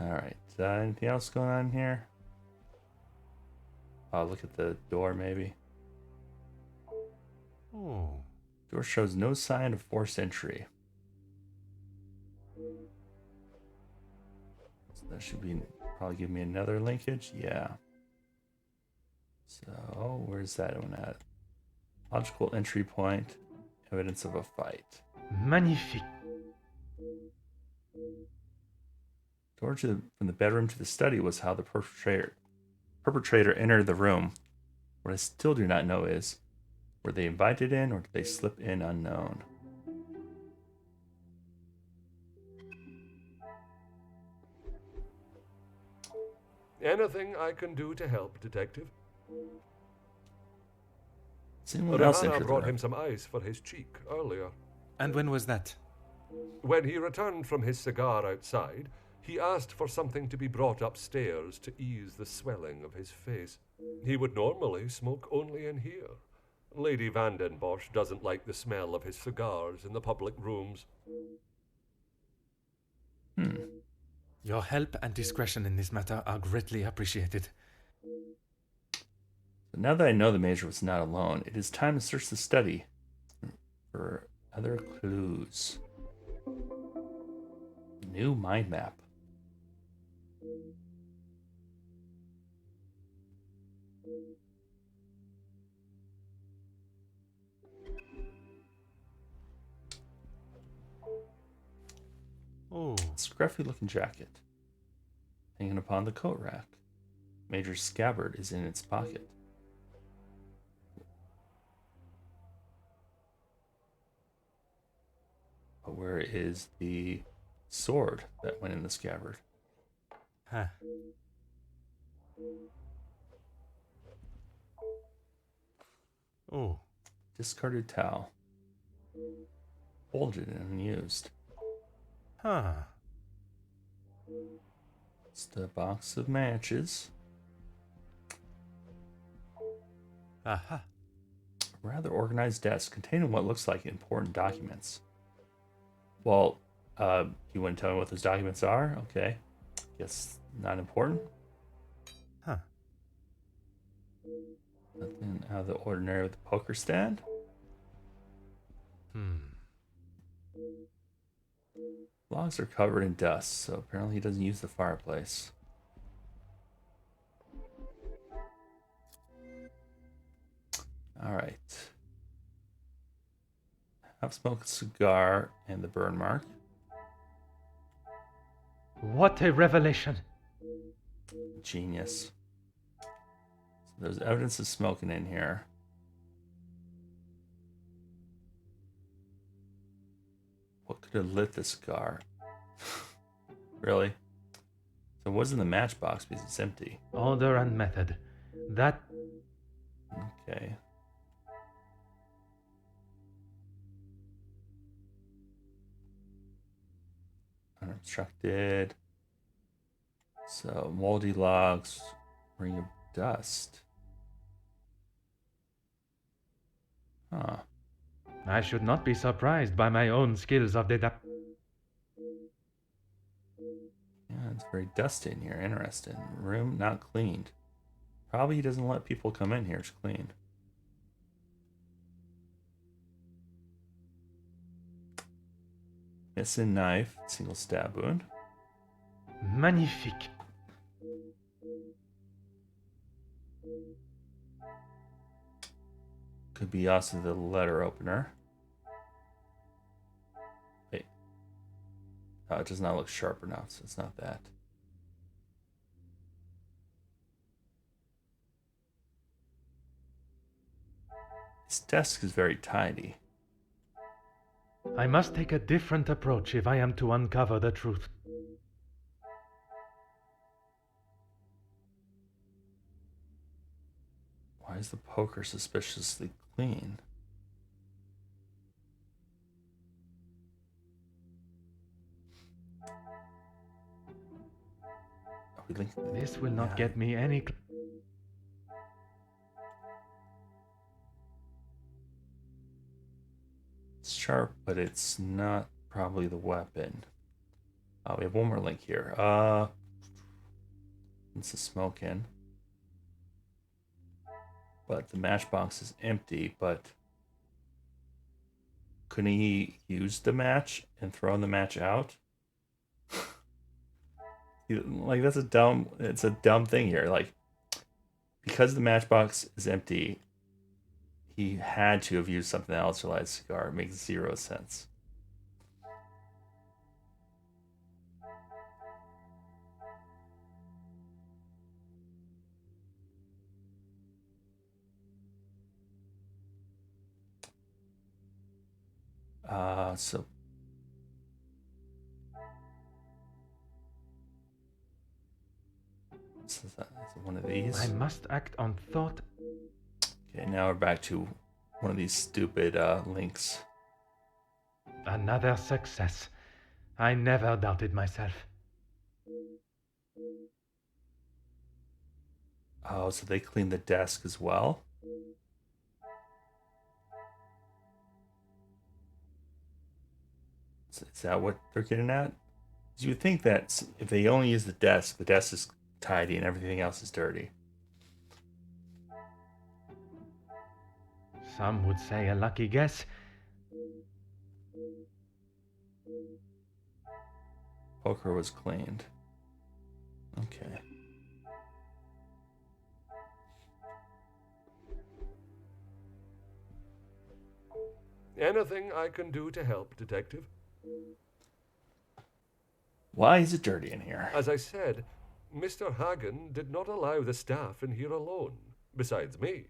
Alright, anything else going on here? Oh, look at the door, maybe. Oh. Door shows no sign of forced entry. So that should be probably give me another linkage. Yeah. So where's that one at? Logical entry point. Evidence of a fight. Magnifique. Door from the bedroom to the study was how the perpetrator entered the room. What I still do not know is, were they invited in or did they slip in unknown? Anything I can do to help, Detective? Someone else entered the brought room. him some ice for his cheek earlier. And when was that? When he returned from his cigar outside, he asked for something to be brought upstairs to ease the swelling of his face. He would normally smoke only in here. Lady Vandenbosch doesn't like the smell of his cigars in the public rooms. Your help and discretion in this matter are greatly appreciated. But now that I know the Major was not alone, it is time to search the study for other clues. New mind map. Oh. Scruffy looking jacket. Hanging upon the coat rack. Major's scabbard is in its pocket. But where is the sword that went in the scabbard? Huh. Oh. Discarded towel. Folded and unused. Huh. It's the box of matches. Aha. A rather organized desk containing what looks like important documents. Well, you wouldn't tell me what those documents are? Okay. Guess not important. Huh. Nothing out of the ordinary with the poker stand. Logs are covered in dust, so apparently he doesn't use the fireplace. Alright. Half-smoked cigar and the burn mark. What a revelation! Genius. So there's evidence of smoking in here. What could have lit the cigar? Really? So what's in the matchbox because it's empty? Order and method. That... Okay. Unobstructed. So moldy logs, ring of dust. Huh. I should not be surprised by my own skills of deduct. Yeah, it's very dusty in here. Interesting. Room not cleaned. Probably he doesn't let people come in here to clean. Missing knife, single stab wound. Magnifique. Could be also the letter opener. Wait. Oh, it does not look sharp enough, so it's not that. His desk is very tidy. I must take a different approach if I am to uncover the truth. Why is the poker suspiciously clean? This will not get me any... It's sharp, but it's not probably the weapon. We have one more link here. It's a smoke in. But the matchbox is empty, but couldn't he use the match and throw the match out? Like, that's it's a dumb thing here. Like, because the matchbox is empty, he had to have used something else to light a cigar. It makes zero sense. So is one of these. I must act on thought. Okay, now we're back to one of these stupid links. Another success. I never doubted myself. Oh, so they clean the desk as well? Is that what they're getting at? You would think that if they only use the desk is tidy and everything else is dirty. Some would say a lucky guess. Poker was cleaned. Okay. Anything I can do to help, Detective? Why is it dirty in here? As I said, Mr. Hagen did not allow the staff in here alone, besides me.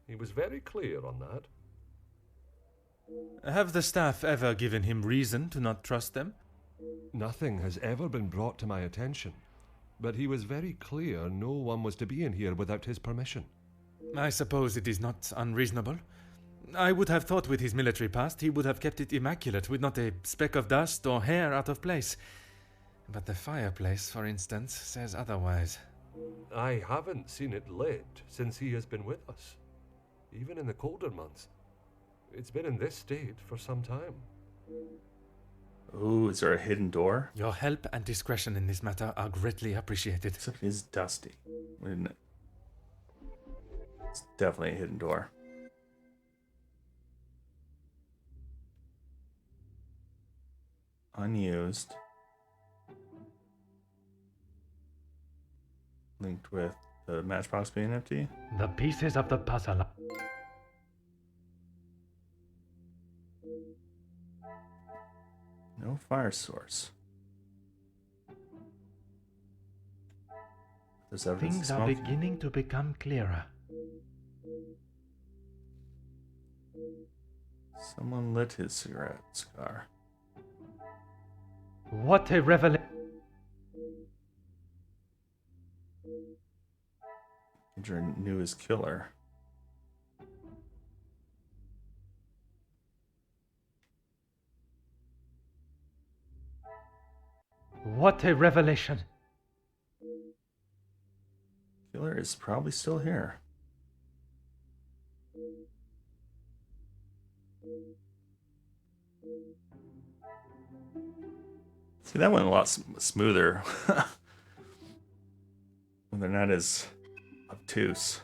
He was very clear on that. Have the staff ever given him reason to not trust them? Nothing has ever been brought to my attention, but he was very clear no one was to be in here without his permission. I suppose it is not unreasonable. I would have thought with his military past he would have kept it immaculate, with not a speck of dust or hair out of place. But the fireplace, for instance, says otherwise. I haven't seen it lit since he has been with us, even in the colder months. It's been in this state for some time. Ooh, is there a hidden door? Your help and discretion in this matter are greatly appreciated. Except it is dusty. It's definitely a hidden door. Unused. Linked with the matchbox being empty. The pieces of the puzzle. No fire source. There's evidence Things of are smoke. beginning to become clearer. Someone lit his cigarette cigar. What a revelation! Andrew knew his killer. What a revelation! Killer is probably still here. See, that went a lot smoother. When they're not as obtuse.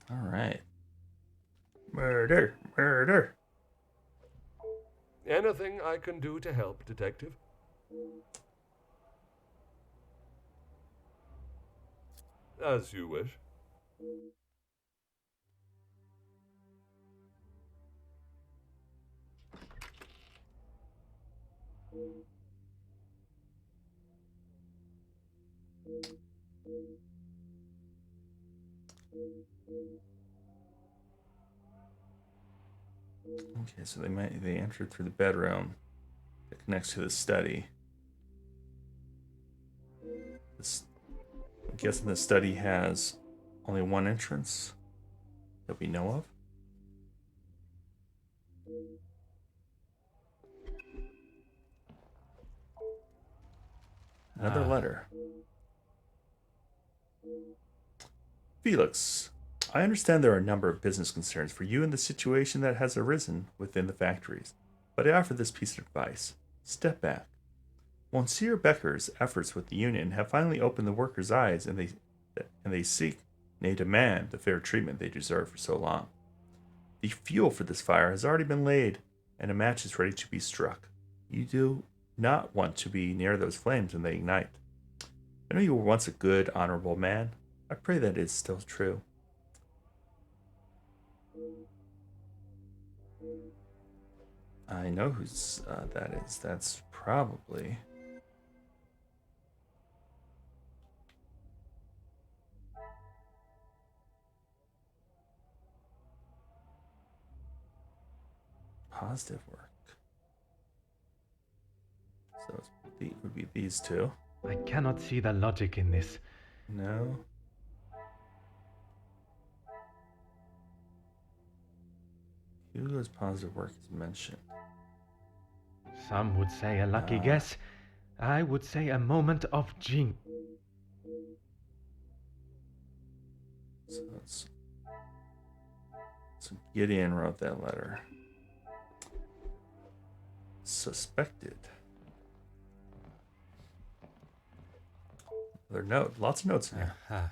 All right. Murder, murder. Anything I can do to help, Detective? As you wish. Okay, so they entered through the bedroom that connects to the study. I'm guessing the study has only one entrance that we know of. Another letter. Felix, I understand there are a number of business concerns for you in the situation that has arisen within the factories, but I offer this piece of advice. Step back. Monsieur Becker's efforts with the union have finally opened the workers' eyes, and they seek, nay demand, the fair treatment they deserve for so long. The fuel for this fire has already been laid, and a match is ready to be struck. You do not want to be near those flames when they ignite. I know you were once a good, honorable man. I pray that it is still true. I know whose that is. That's probably... positive work. So it would be these two. I cannot see the logic in this. No. Hugo's positive work is mentioned. Some would say a lucky guess. I would say a moment of genius. So Gideon wrote that letter. Suspected. Another note. Lots of notes in here.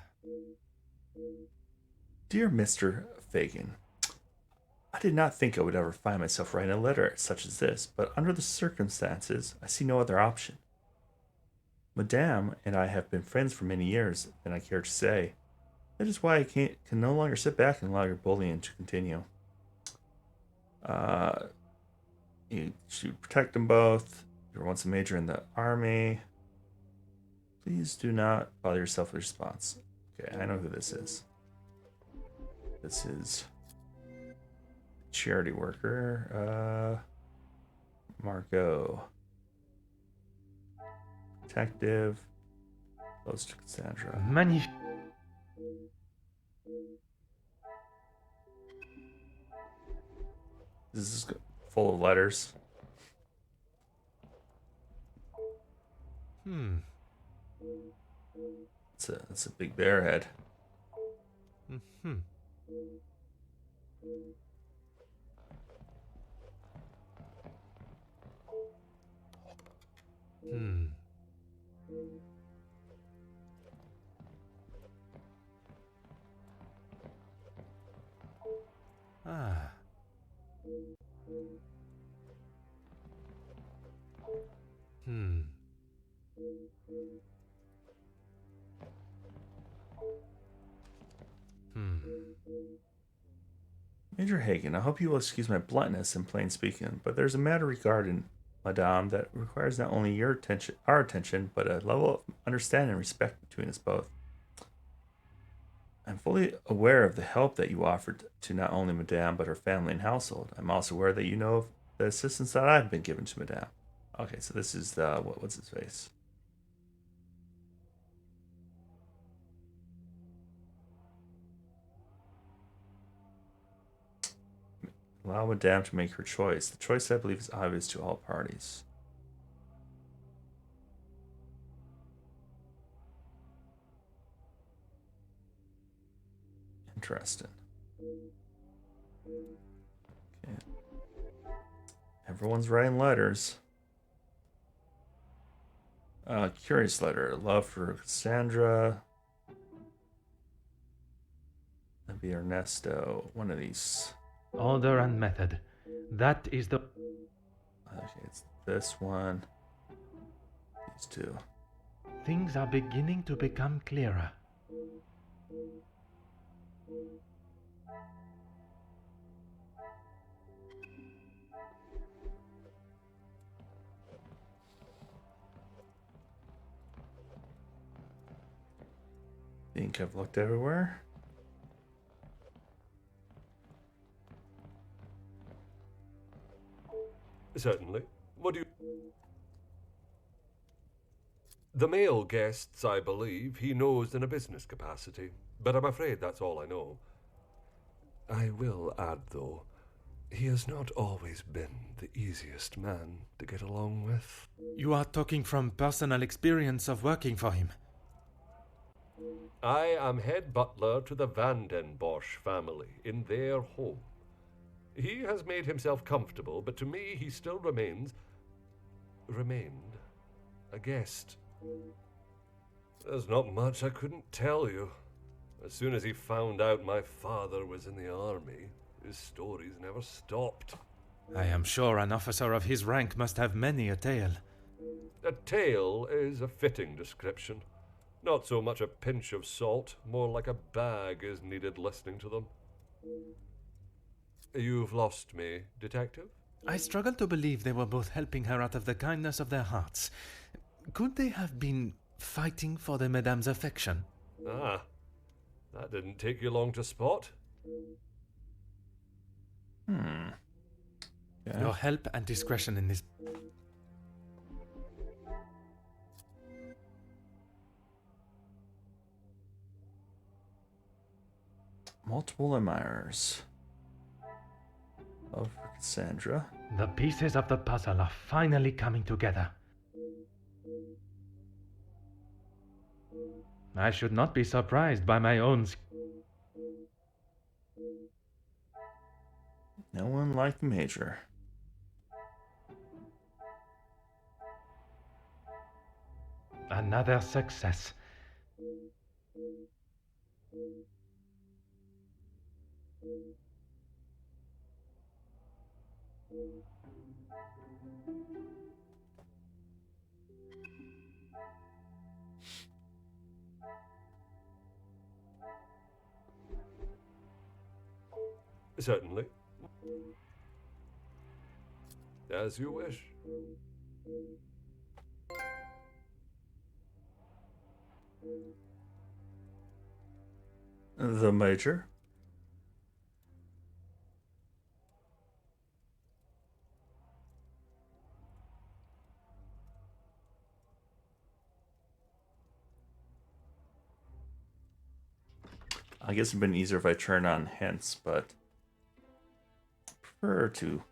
Dear Mr. Fagin, I did not think I would ever find myself writing a letter such as this, but under the circumstances, I see no other option. Madame and I have been friends for many years, than I care to say. That is why I can no longer sit back and allow your bullying to continue. You should protect them both. You were once a major in the army. Please do not bother yourself with response. Okay, I know who this is. This is charity worker, Margot. Detective, close to Cassandra. Magnifique. This is full of letters. It's a big bear head. Ah. Major Hagen, I hope you will excuse my bluntness in plain speaking, but there's a matter regarding Madame that requires not only your attention, our attention, but a level of understanding and respect between us both. I'm fully aware of the help that you offered to not only Madame, but her family and household. I'm also aware that you know of the assistance that I've been given to Madame. Okay, so this is the, what's his face? Allow Madame to make her choice. The choice, I believe, is obvious to all parties. Interesting. Okay. Everyone's writing letters. Curious letter. Love for Cassandra. That'd be Ernesto. One of these. Order and method. That is the... Okay, it's this one. These two. Things are beginning to become clearer. Think I've looked everywhere? Certainly. What do you... The male guests, I believe, he knows in a business capacity, but I'm afraid that's all I know. I will add, though, he has not always been the easiest man to get along with. You are talking from personal experience of working for him. I am head butler to the Van den Bosch family in their home. He has made himself comfortable, but to me he still remained a guest. There's not much I couldn't tell you. As soon as he found out my father was in the army, his stories never stopped. I am sure an officer of his rank must have many a tale. A tale is a fitting description. Not so much a pinch of salt, more like a bag is needed listening to them. You've lost me, detective? I struggle to believe they were both helping her out of the kindness of their hearts. Could they have been fighting for the Madame's affection? Ah, that didn't take you long to spot. Yeah. Your help and discretion in this... Multiple admirers. Love for Cassandra. The pieces of the puzzle are finally coming together. I should not be surprised by my own... No one like the Major. Another success. Certainly. As you wish. The Major? I guess it'd been easier if I turned on hints, but I prefer to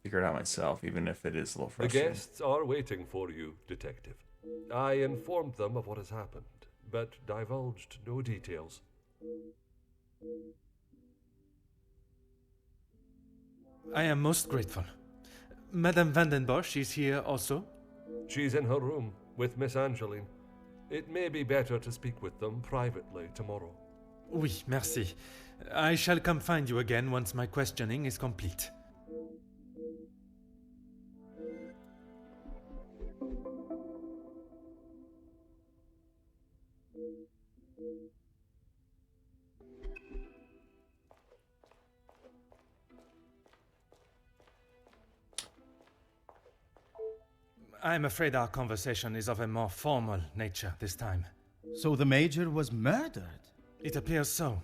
figure it out myself, even if it is a little The frustrating. guests are waiting for you, Detective. I informed them of what has happened, but divulged no details. I am most grateful. Madame Van den Bosch is here also? She's in her room with Miss Angeline. It may be better to speak with them privately tomorrow. Oui, merci. I shall come find you again once my questioning is complete. I'm afraid our conversation is of a more formal nature this time. So the Major was murdered? It appears so.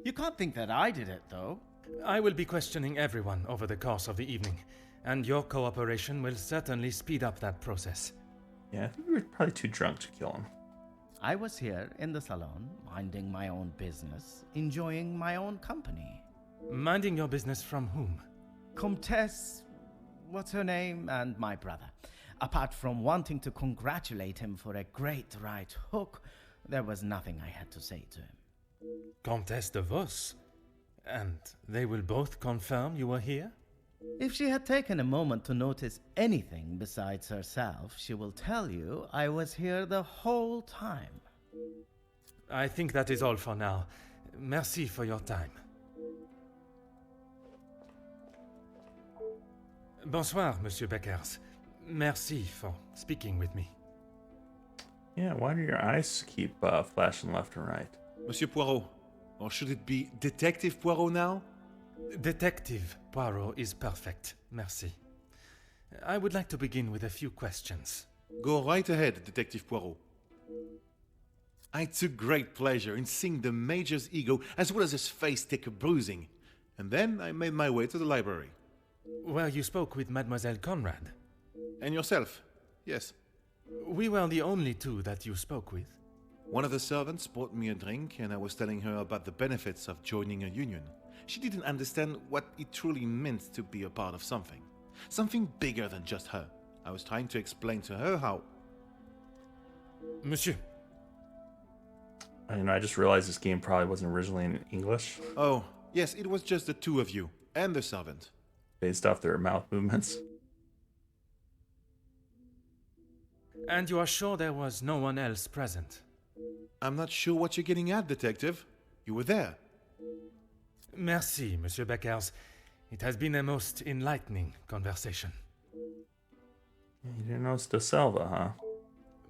You can't think that I did it, though. I will be questioning everyone over the course of the evening, and your cooperation will certainly speed up that process. Yeah, I think we were probably too drunk to kill him. I was here in the salon, minding my own business, enjoying my own company. Minding your business from whom? Comtesse, what's her name, and my brother. Apart from wanting to congratulate him for a great right hook, there was nothing I had to say to him. Comtesse de Vos? And they will both confirm you were here? If she had taken a moment to notice anything besides herself, she will tell you I was here the whole time. I think that is all for now. Merci for your time. Bonsoir, Monsieur Beckers. Merci for speaking with me. Yeah, why do your eyes keep flashing left and right? Monsieur Poirot, or should it be Detective Poirot now? Detective Poirot is perfect, merci. I would like to begin with a few questions. Go right ahead, Detective Poirot. I took great pleasure in seeing the Major's ego as well as his face take a bruising, and then I made my way to the library. Where you spoke with Mademoiselle Conrad? And yourself? Yes. We were the only two that you spoke with. One of the servants bought me a drink, and I was telling her about the benefits of joining a union. She didn't understand what it truly meant to be a part of something. Something bigger than just her. I was trying to explain to her how... Monsieur. I just realized this game probably wasn't originally in English. Oh, yes, it was just the two of you, and the servant. Based off their mouth movements. And you are sure there was no one else present? I'm not sure what you're getting at, Detective. You were there. Merci, Monsieur Beckers. It has been a most enlightening conversation. You didn't know it's De Silva, huh?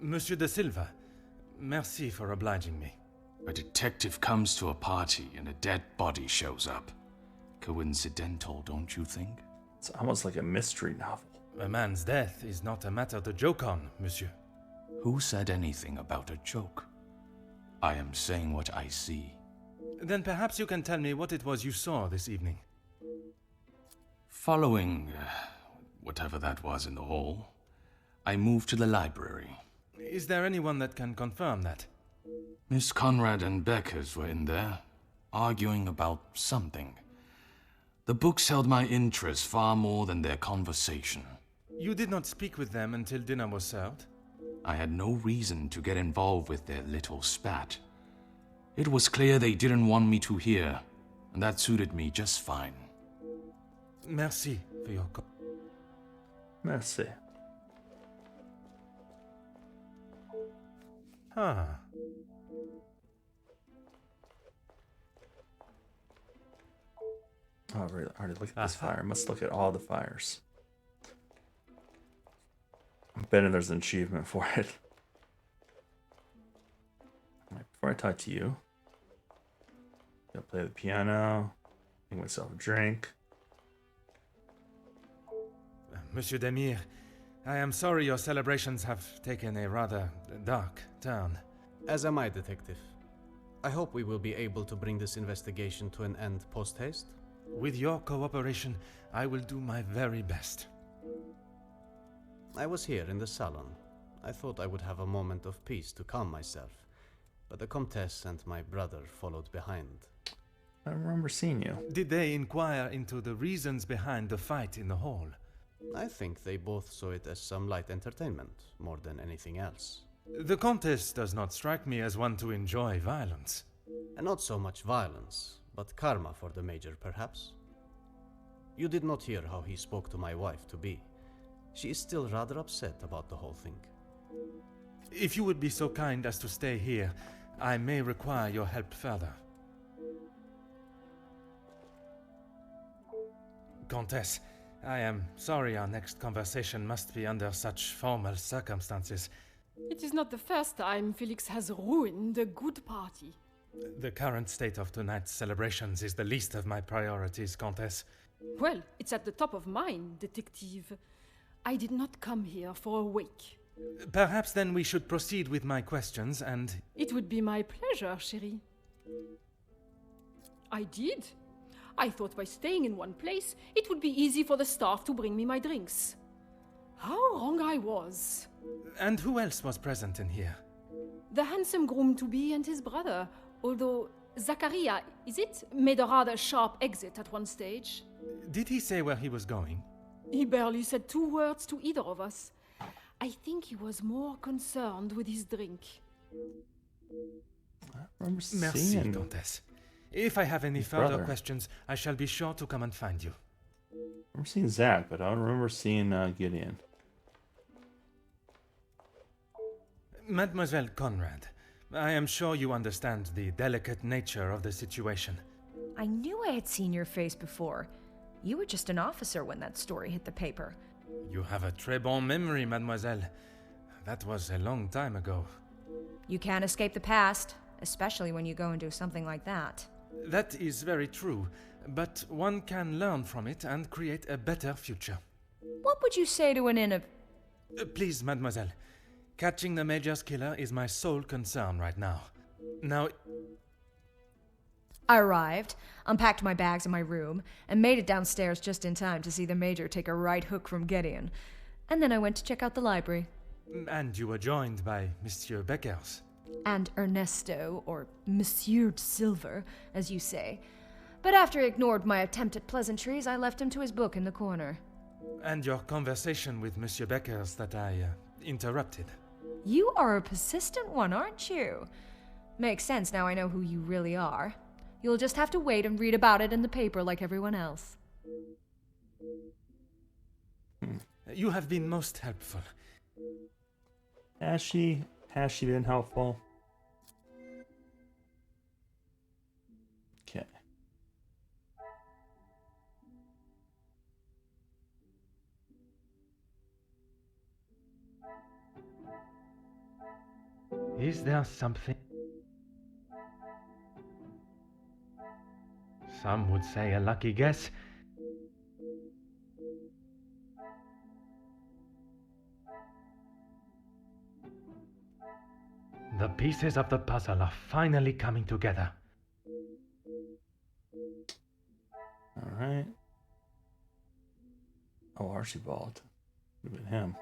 Monsieur de Silva, merci for obliging me. A detective comes to a party and a dead body shows up. Coincidental, don't you think? It's almost like a mystery novel. A man's death is not a matter to joke on, monsieur. Who said anything about a joke? I am saying what I see. Then perhaps you can tell me what it was you saw this evening. Following whatever that was in the hall, I moved to the library. Is there anyone that can confirm that? Miss Conrad and Beckers were in there, arguing about something. The books held my interest far more than their conversation. You did not speak with them until dinner was served? I had no reason to get involved with their little spat. It was clear they didn't want me to hear, and that suited me just fine. Merci for your Merci. Huh. Oh, I already looked at this fire. I must look at all the fires. I'm betting there's an achievement for it. Alright, before I talk to you, I'll play the piano, make myself a drink. Monsieur Demir, I am sorry your celebrations have taken a rather dark turn. As am I, Detective. I hope we will be able to bring this investigation to an end post-haste. With your cooperation, I will do my very best. I was here in the salon. I thought I would have a moment of peace to calm myself, but the Comtesse and my brother followed behind. I don't remember seeing you. Did they inquire into the reasons behind the fight in the hall? I think they both saw it as some light entertainment, more than anything else. The Comtesse does not strike me as one to enjoy violence. And not so much violence, but karma for the Major, perhaps. You did not hear how he spoke to my wife-to-be. She is still rather upset about the whole thing. If you would be so kind as to stay here, I may require your help further. Comtesse, I am sorry our next conversation must be under such formal circumstances. It is not the first time Felix has ruined a good party. The current state of tonight's celebrations is the least of my priorities, Comtesse. Well, it's at the top of mine, detective. I did not come here for a wake. Perhaps then we should proceed with my questions and... It would be my pleasure, chérie. I did. I thought by staying in one place, it would be easy for the staff to bring me my drinks. How wrong I was. And who else was present in here? The handsome groom-to-be and his brother, although Zachariah, is it, made a rather sharp exit at one stage. Did he say where he was going? He barely said 2 words to either of us. I think he was more concerned with his drink. I remember Merci, seeing Comtesse. If I have any his further brother. questions, I shall be sure to come and find you. I remember seeing Zach, but I don't remember seeing Gideon. Mademoiselle Conrad, I am sure you understand the delicate nature of the situation. I knew I had seen your face before. You were just an officer when that story hit the paper. You have a très bon memory, mademoiselle. That was a long time ago. You can't escape the past, especially when you go and do something like that. That is very true, but one can learn from it and create a better future. What would you say to an Please, mademoiselle. Catching the Major's killer is my sole concern right now. Now... I arrived, unpacked my bags in my room, and made it downstairs just in time to see the Major take a right hook from Gideon. And then I went to check out the library. And you were joined by Monsieur Beckers. And Ernesto, or Monsieur Silver, as you say. But after he ignored my attempt at pleasantries, I left him to his book in the corner. And your conversation with Monsieur Beckers that I interrupted. You are a persistent one, aren't you? Makes sense now I know who you really are. You'll just have to wait and read about it in the paper like everyone else. You have been most helpful. Has she been helpful? Okay. Is there something? Some would say a lucky guess. The pieces of the puzzle are finally coming together. Alright. Oh, Archibald. Would have been him.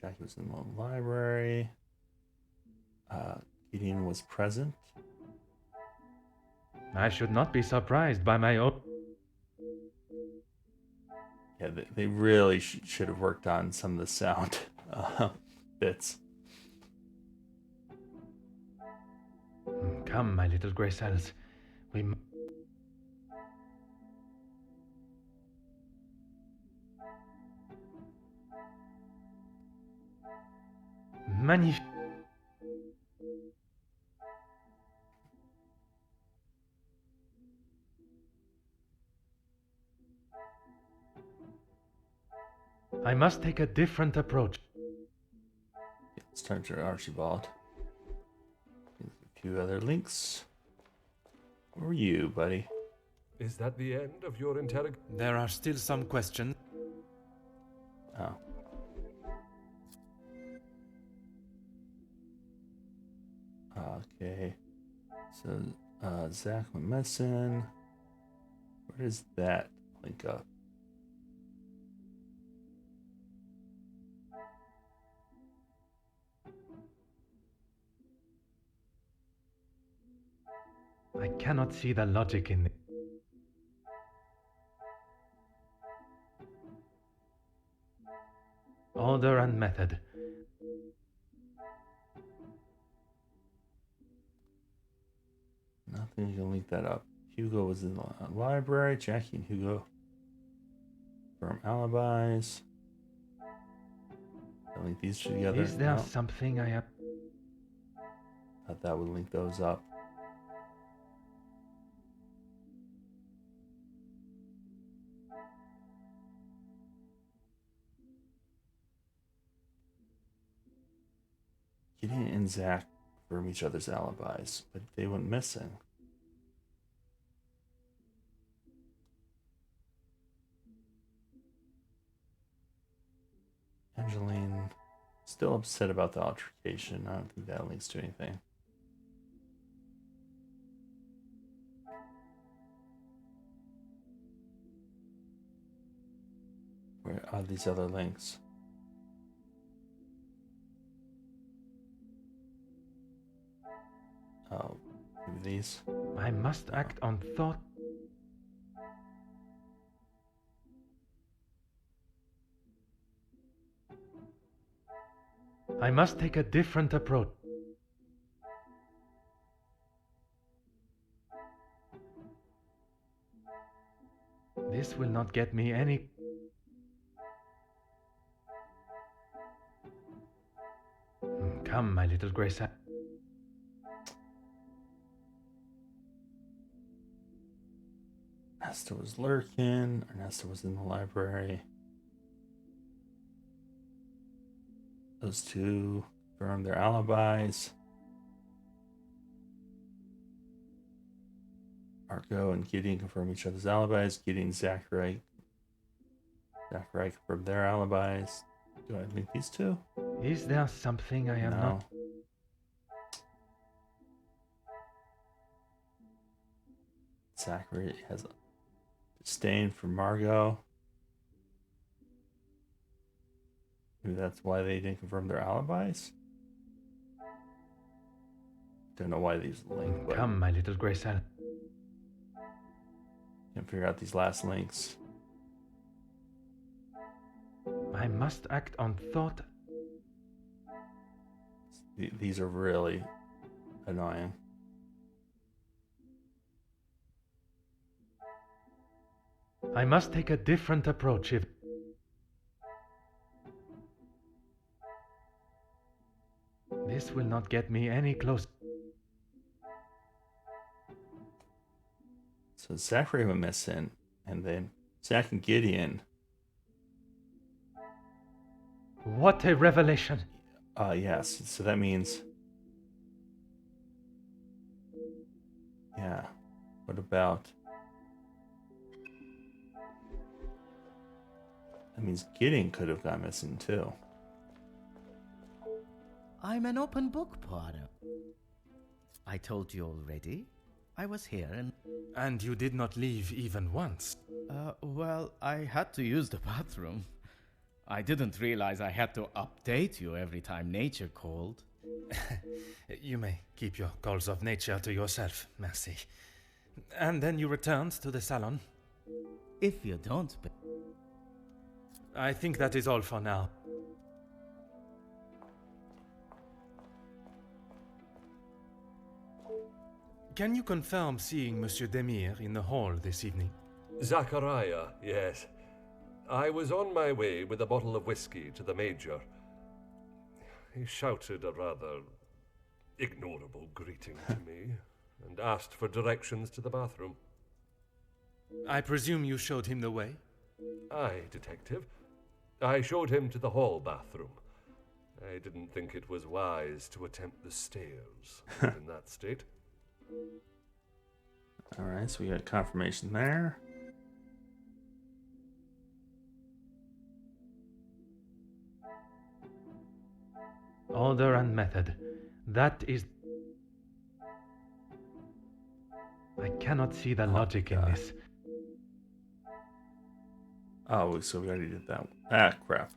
Jackie was in the library. Gideon was present. I should not be surprised by my own... Yeah, they really should have worked on some of the sound bits. Come, my little grey cells. Magnifique. I must take a different approach. Let's turn to Archibald. A few other links. Who are you, buddy? Is that the end of your interrogation? There are still some questions. Oh. Okay. So, Zach went missing. Where does that link up? I cannot see the logic in it. Order and method. Nothing can link that up. Hugo was in the library. Jackie and Hugo from alibis. I link these two together. Is there something I have? Thought that would link those up. Gideon and Zach confirm each other's alibis, but they went missing. Angeline still upset about the altercation. I don't think that links to anything. Where are these other links? Oh, these. I must act on thought. I must take a different approach. This will not get me any... Come, my little grey cell. Ernesto was lurking. Ernesto was in the library. Those two confirmed their alibis. Marco and Gideon confirm each other's alibis. Gideon and Zachary confirmed their alibis. Do I link these two? Is there something I am not? Zachary has a disdain for Margot. Maybe that's why they didn't confirm their alibis. Don't know why these link. But come, my little grey cell. Can't figure out these last links. I must act on thought. These are really annoying. I must take a different approach if... This will not get me any closer. So Zachary went missing, and then Zach and Gideon. What a revelation! Yes. So that means... Yeah. What about... That means Gideon could have gone missing too. I'm an open book, Poirot. I told you already. I was here and... And you did not leave even once. Well, I had to use the bathroom. I didn't realize I had to update you every time nature called. You may keep your calls of nature to yourself, merci. And then you returned to the salon? If you don't... I think that is all for now. Can you confirm seeing Monsieur Demire in the hall this evening? Zachariah, yes. I was on my way with a bottle of whiskey to the Major. He shouted a rather ignorable greeting to me and asked for directions to the bathroom. I presume you showed him the way? Aye, Detective. I showed him to the hall bathroom. I didn't think it was wise to attempt the stairs in that state. Alright, so we got confirmation there. Order and method. That is... I cannot see the logic in this. Oh, so we already did that. Ah, crap.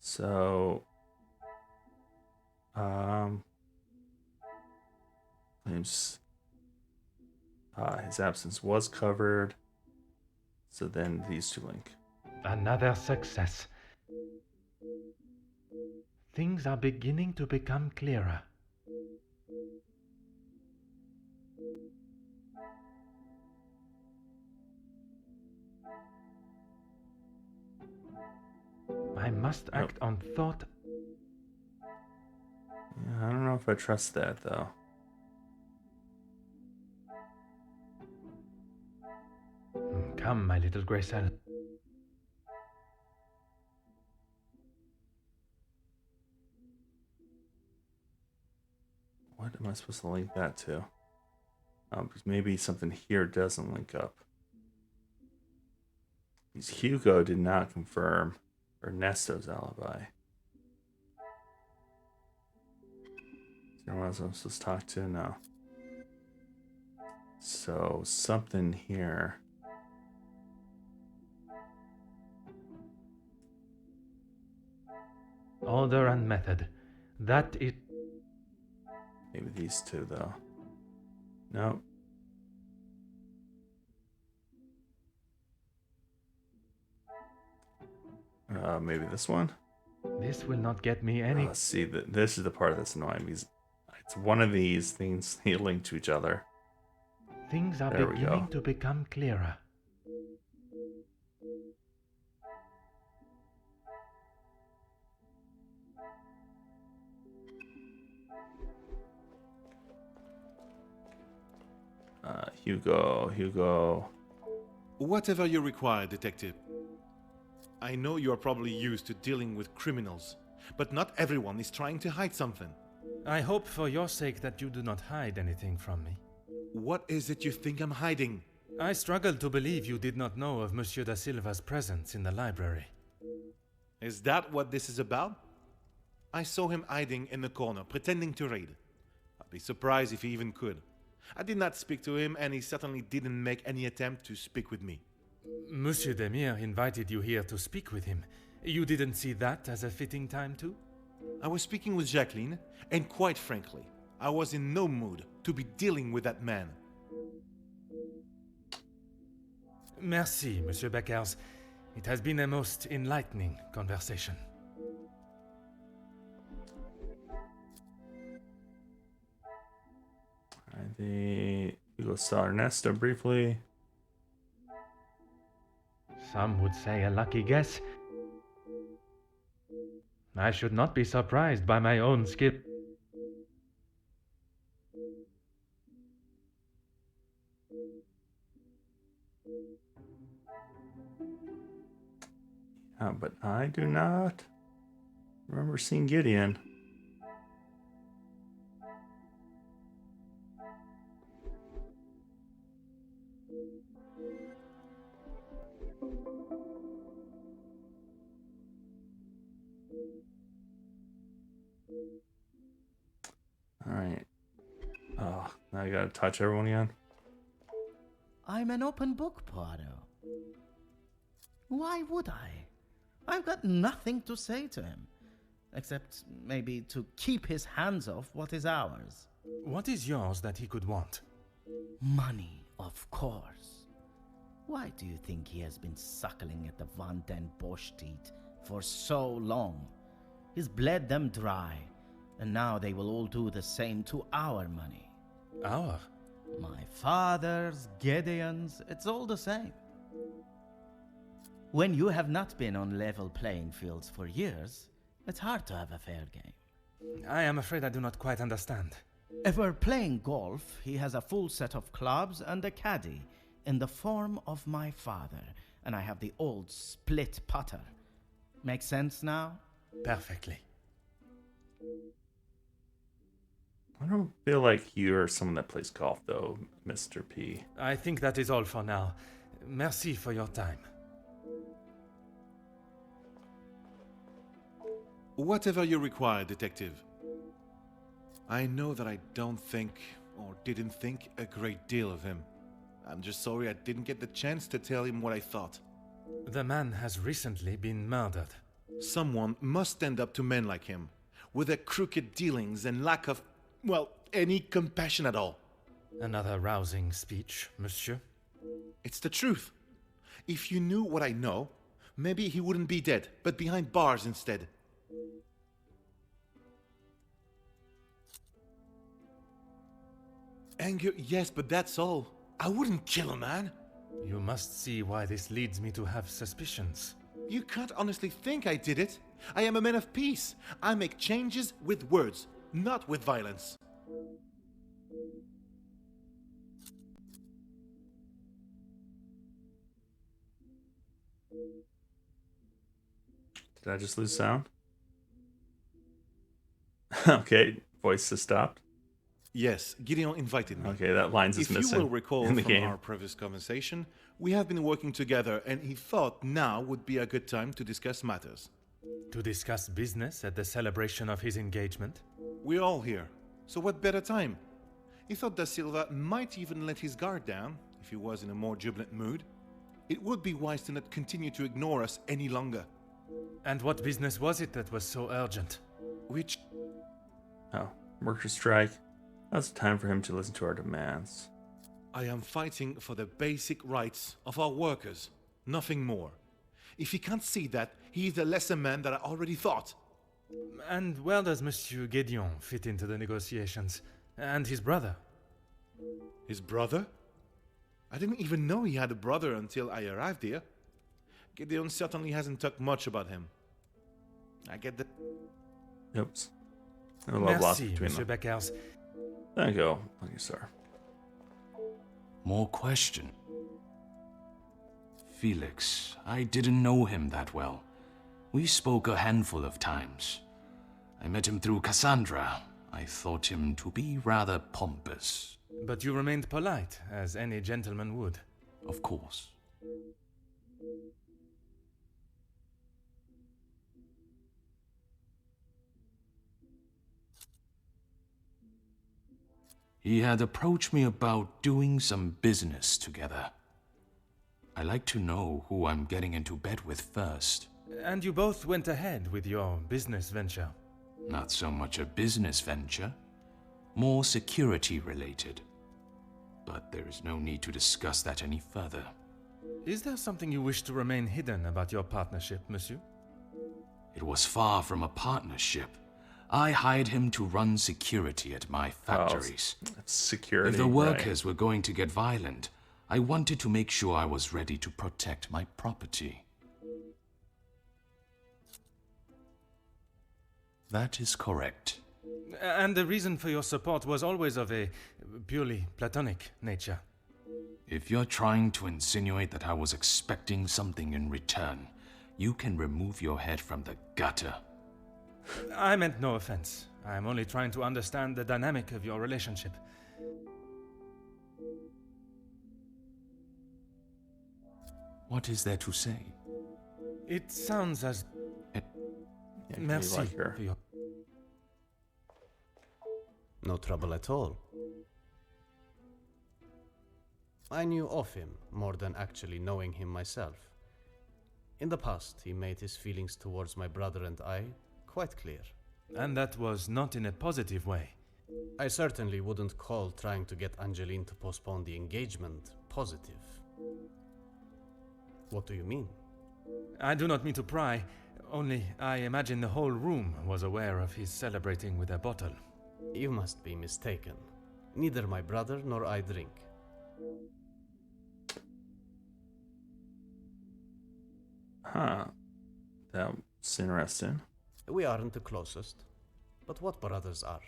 So, his absence was covered. So then these two link. Another success. Things are beginning to become clearer. I must act on thought. Yeah, I don't know if I trust that, though. Come, my little Graycell. What am I supposed to link that to? Because maybe something here doesn't link up. Because Hugo did not confirm Ernesto's alibi. Is there anyone else I'm supposed to talk to? No. So, something here. Order and method. That is... Maybe these two, though. No. Maybe this one? This will not get me any... See, this is the part that's annoying. Because it's one of these things they link to each other. Things are beginning to become clearer. Hugo. Whatever you require, Detective. I know you are probably used to dealing with criminals, but not everyone is trying to hide something. I hope for your sake that you do not hide anything from me. What is it you think I'm hiding? I struggle to believe you did not know of Monsieur da Silva's presence in the library. Is that what this is about? I saw him hiding in the corner, pretending to read. I'd be surprised if he even could. I did not speak to him, and he certainly didn't make any attempt to speak with me. Monsieur Demire invited you here to speak with him. You didn't see that as a fitting time too? I was speaking with Jacqueline, and quite frankly, I was in no mood to be dealing with that man. Merci, Monsieur Beckers. It has been a most enlightening conversation. Hugo saw Ernesto briefly. Some would say a lucky guess. I should not be surprised by my own skill. But I do not remember seeing Gideon. Alright. Oh, now I gotta touch everyone again. I'm an open book, Poirot. Why would I? I've got nothing to say to him, except maybe to keep his hands off what is ours. What is yours that he could want? Money, of course. Why do you think he has been suckling at the Van den Bosch teat for so long? He's bled them dry, And now they will all do the same to our money. Our? My father's, Gideon's, it's all the same. When you have not been on level playing fields for years, it's hard to have a fair game. I am afraid I do not quite understand. If we're playing golf, he has a full set of clubs and a caddy in the form of my father, and I have the old split putter. Make sense now? Perfectly. I don't feel like you're someone that plays golf, though, Mr. P. I think that is all for now. Merci for your time. Whatever you require, Detective. I know that I don't think, or didn't think, a great deal of him. I'm just sorry I didn't get the chance to tell him what I thought. The man has recently been murdered. Someone must stand up to men like him, with their crooked dealings and lack of, well, any compassion at all. Another rousing speech, monsieur. It's the truth. If you knew what I know, maybe he wouldn't be dead, but behind bars instead. Anger, yes, but that's all. I wouldn't kill a man. You must see why this leads me to have suspicions. You can't honestly think I did it. I am a man of peace. I make changes with words, not with violence. Did I just lose sound? Okay, voice has stopped. Yes, Gideon invited me. Okay, that line's is missing. If you will recall in the from game. our previous conversation, we have been working together and he thought now would be a good time to discuss matters. To discuss business at the celebration of his engagement? We're all here, so what better time? He thought Da Silva might even let his guard down if he was in a more jubilant mood. It would be wise to not continue to ignore us any longer. And what business was it that was so urgent? Which... Oh, worker strike. That's time for him to listen to our demands. I am fighting for the basic rights of our workers, nothing more. If he can't see that, he is a lesser man than I already thought. And where does Monsieur Gideon fit into the negotiations? And his brother? His brother? I didn't even know he had a brother until I arrived here. Gideon certainly hasn't talked much about him. I get the... Oops. A love lost Merci, between Monsieur them. Beckers. Thank you. Thank you, sir. More question. Felix, I didn't know him that well. We spoke a handful of times. I met him through Cassandra. I thought him to be rather pompous. But you remained polite, as any gentleman would. Of course. He had approached me about doing some business together. I like to know who I'm getting into bed with first. And you both went ahead with your business venture. Not so much a business venture, more security related. But there is no need to discuss that any further. Is there something you wish to remain hidden about your partnership, monsieur? It was far from a partnership. I hired him to run security at my factories. Security, if the workers were going to get violent, I wanted to make sure I was ready to protect my property. That is correct. And the reason for your support was always of a purely platonic nature. If you're trying to insinuate that I was expecting something in return, you can remove your head from the gutter. I meant no offense. I'm only trying to understand the dynamic of your relationship. What is there to say? It sounds as... Yeah, Merci like her. for your... No trouble at all. I knew of him more than actually knowing him myself. In the past, he made his feelings towards my brother and I quite clear. And that was not in a positive way. I certainly wouldn't call trying to get Angeline to postpone the engagement positive. What do you mean? I do not mean to pry. Only I imagine the whole room was aware of his celebrating with a bottle. You must be mistaken. Neither my brother nor I drink. Huh. That's interesting. We aren't the closest. But what brothers are?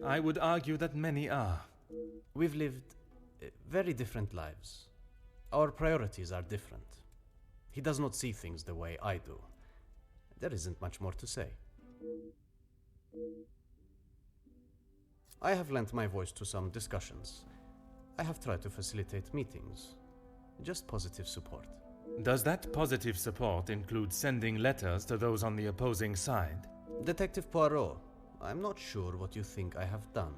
I would argue that many are. We've lived very different lives. Our priorities are different. He does not see things the way I do. There isn't much more to say. I have lent my voice to some discussions. I have tried to facilitate meetings. Just positive support. Does that positive support include sending letters to those on the opposing side? Detective Poirot, I'm not sure what you think I have done.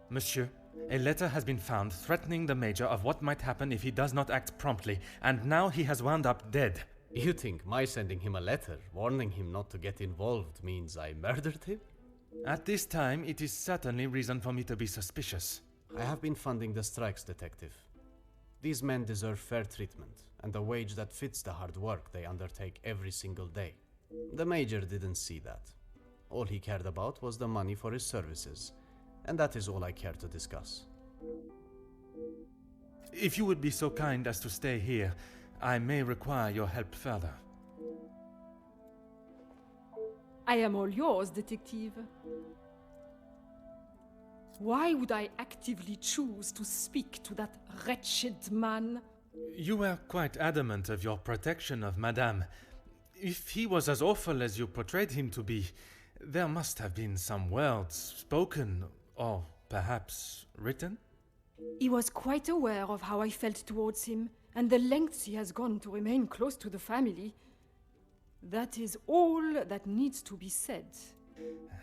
Monsieur, a letter has been found threatening the Major of what might happen if he does not act promptly, and now he has wound up dead. You think my sending him a letter, warning him not to get involved, means I murdered him? At this time, it is certainly reason for me to be suspicious. I have been funding the strikes, Detective. These men deserve fair treatment, and a wage that fits the hard work they undertake every single day. The Major didn't see that. All he cared about was the money for his services, and that is all I care to discuss. If you would be so kind as to stay here, I may require your help further. I am all yours, Detective. Why would I actively choose to speak to that wretched man? You were quite adamant of your protection of Madame. If he was as awful as you portrayed him to be, there must have been some words spoken, or perhaps written? He was quite aware of how I felt towards him, and the lengths he has gone to remain close to the family. That is all that needs to be said.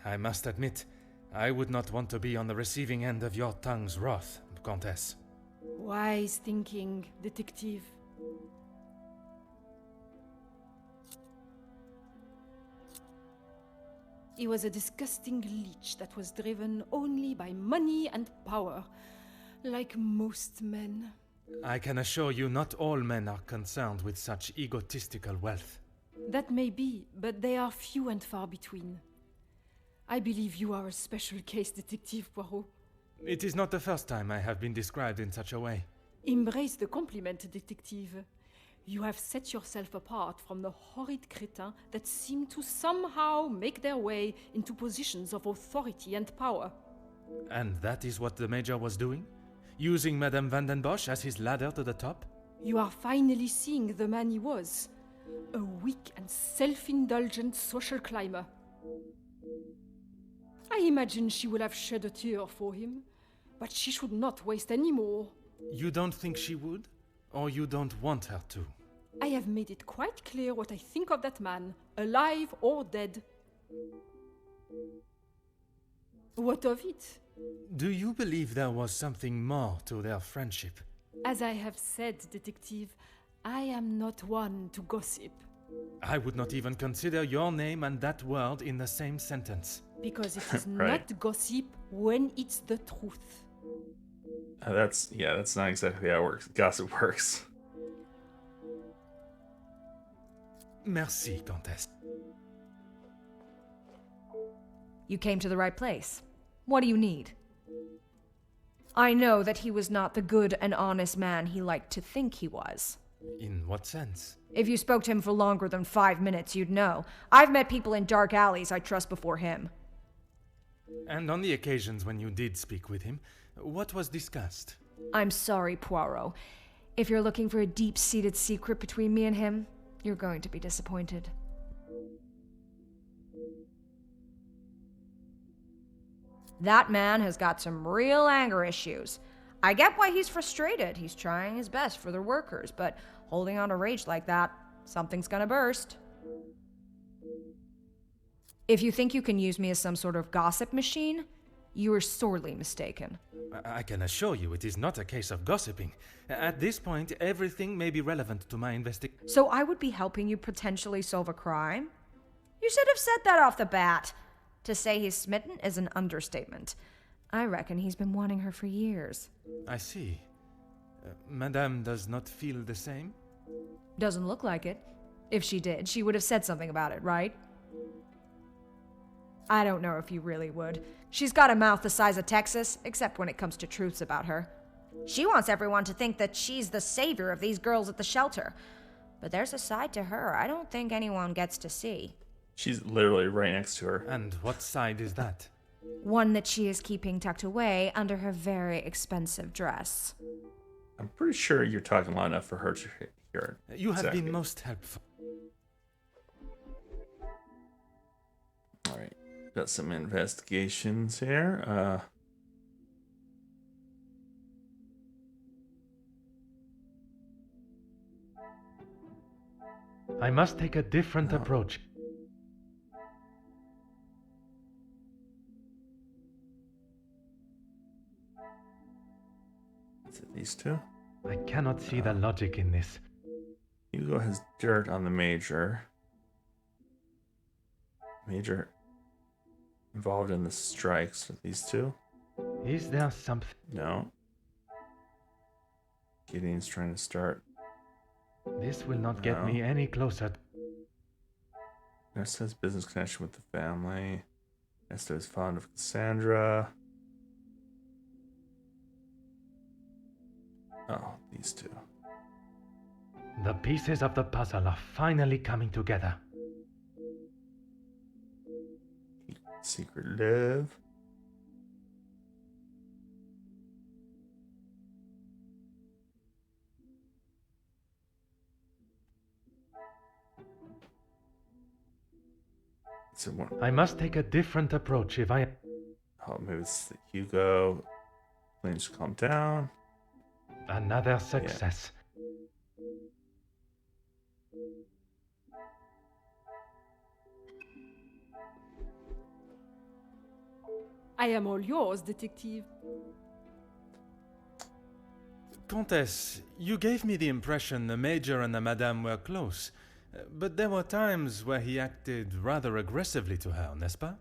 I must admit, I would not want to be on the receiving end of your tongue's wrath, Countess. Wise thinking, Detective. He was a disgusting leech that was driven only by money and power, like most men. I can assure you not all men are concerned with such egotistical wealth. That may be, but they are few and far between. I believe you are a special case, Detective Poirot. It is not the first time I have been described in such a way. Embrace the compliment, Detective. You have set yourself apart from the horrid crétins that seem to somehow make their way into positions of authority and power. And that is what the Major was doing? Using Madame Van den Bosch as his ladder to the top? You are finally seeing the man he was. A weak and self-indulgent social climber. I imagine she will have shed a tear for him, but she should not waste any more. You don't think she would? Or you don't want her to? I have made it quite clear what I think of that man, alive or dead. What of it? Do you believe there was something more to their friendship? As I have said, Detective, I am not one to gossip. I would not even consider your name and that word in the same sentence. Because it is Right. not gossip when it's the truth. That's not exactly how it works. Gossip works. Merci, Countess. You came to the right place. What do you need? I know that he was not the good and honest man he liked to think he was. In what sense? If you spoke to him for longer than 5 minutes, you'd know. I've met people in dark alleys I trust before him. And on the occasions when you did speak with him, what was discussed? I'm sorry, Poirot. If you're looking for a deep-seated secret between me and him, you're going to be disappointed. That man has got some real anger issues. I get why he's frustrated. He's trying his best for the workers, but holding on to rage like that, something's gonna burst. If you think you can use me as some sort of gossip machine, you are sorely mistaken. I can assure you it is not a case of gossiping. At this point, everything may be relevant to my investigation. So I would be helping you potentially solve a crime? You should have said that off the bat. To say he's smitten is an understatement. I reckon he's been wanting her for years. I see. Madame does not feel the same? Doesn't look like it. If she did, she would have said something about it, right? I don't know if you really would. She's got a mouth the size of Texas, except when it comes to truths about her. She wants everyone to think that she's the savior of these girls at the shelter. But there's a side to her I don't think anyone gets to see. She's literally right next to her. And what side is that? One that she is keeping tucked away under her very expensive dress. I'm pretty sure you're talking loud enough for her to hear it. You have been most helpful. Alright, got some investigations here. I must take a different approach. Is it these two? I cannot see the logic in this. Hugo has dirt on the Major. Major involved in the strikes with these two? Is there something? No. Gideon's trying to start. This will not get me any closer. Nesta has business connection with the family. Nesta is fond of Cassandra. Oh, these two. The pieces of the puzzle are finally coming together. Secret love. I must take a different approach if I... Oh, maybe it's Hugo. Please calm down. Another success. I am all yours, detective. Countess, you gave me the impression the Major and the Madame were close. But there were times where he acted rather aggressively to her, n'est-ce pas?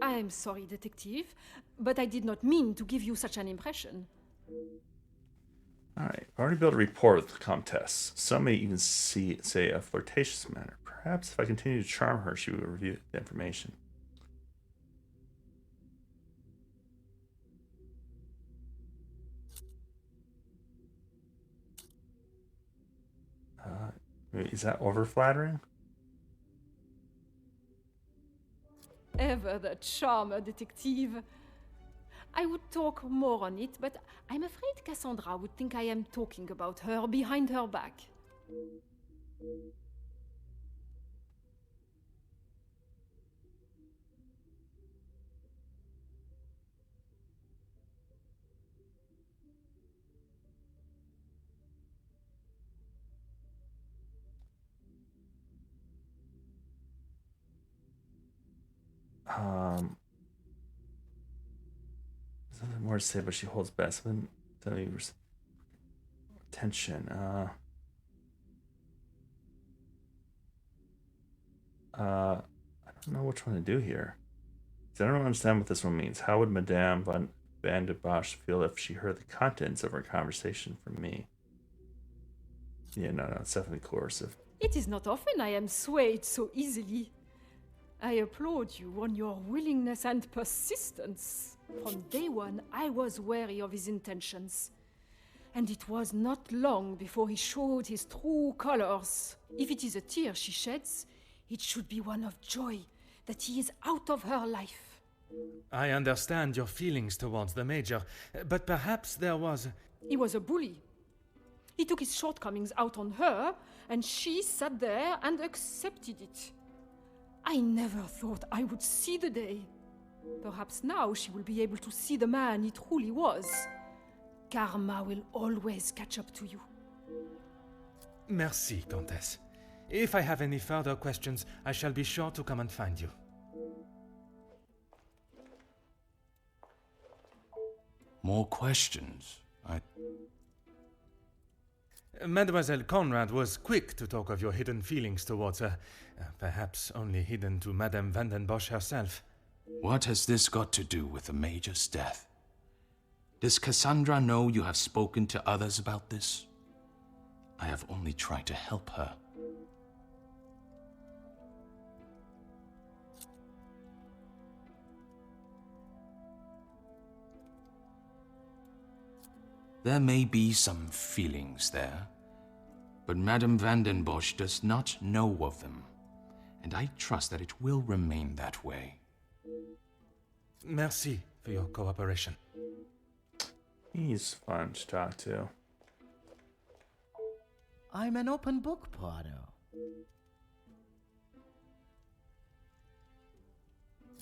I am sorry, detective, but I did not mean to give you such an impression. Alright, I've already built a rapport with the Comtesse. Some may even say a flirtatious manner. Perhaps if I continue to charm her, she will review the information. Is that over-flattering? Ever the charmer, detective. I would talk more on it, but I'm afraid Cassandra would think I am talking about her behind her back. There's nothing more to say, but she holds back. Something attention. I don't know which one to do here. I don't understand what this one means. How would Madame Van de Bosch feel if she heard the contents of her conversation from me? Yeah, no, it's definitely coercive. It is not often I am swayed so easily. I applaud you on your willingness and persistence. From day one, I was wary of his intentions. And it was not long before he showed his true colors. If it is a tear she sheds, it should be one of joy that he is out of her life. I understand your feelings towards the Major, but perhaps there was... He was a bully. He took his shortcomings out on her, and she sat there and accepted it. I never thought I would see the day. Perhaps now she will be able to see the man he truly was. Karma will always catch up to you. Merci, Countess. If I have any further questions, I shall be sure to come and find you. More questions? Mademoiselle Conrad was quick to talk of your hidden feelings towards her, perhaps only hidden to Madame Van den Bosch herself. What has this got to do with the Major's death? Does Cassandra know you have spoken to others about this? I have only tried to help her. There may be some feelings there, but Madame van den Bosch does not know of them, and I trust that it will remain that way. Merci for your cooperation. He's fun to talk to. I'm an open book, Poirot.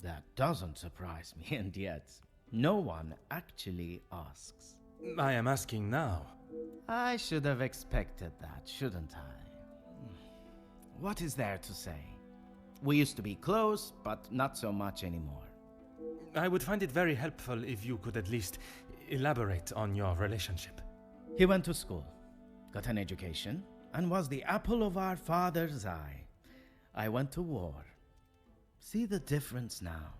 That doesn't surprise me, and yet no one actually asks. I am asking now. I should have expected that, shouldn't I? What is there to say? We used to be close, but not so much anymore. I would find it very helpful if you could at least elaborate on your relationship. He went to school, got an education, and was the apple of our father's eye. I went to war. See the difference now.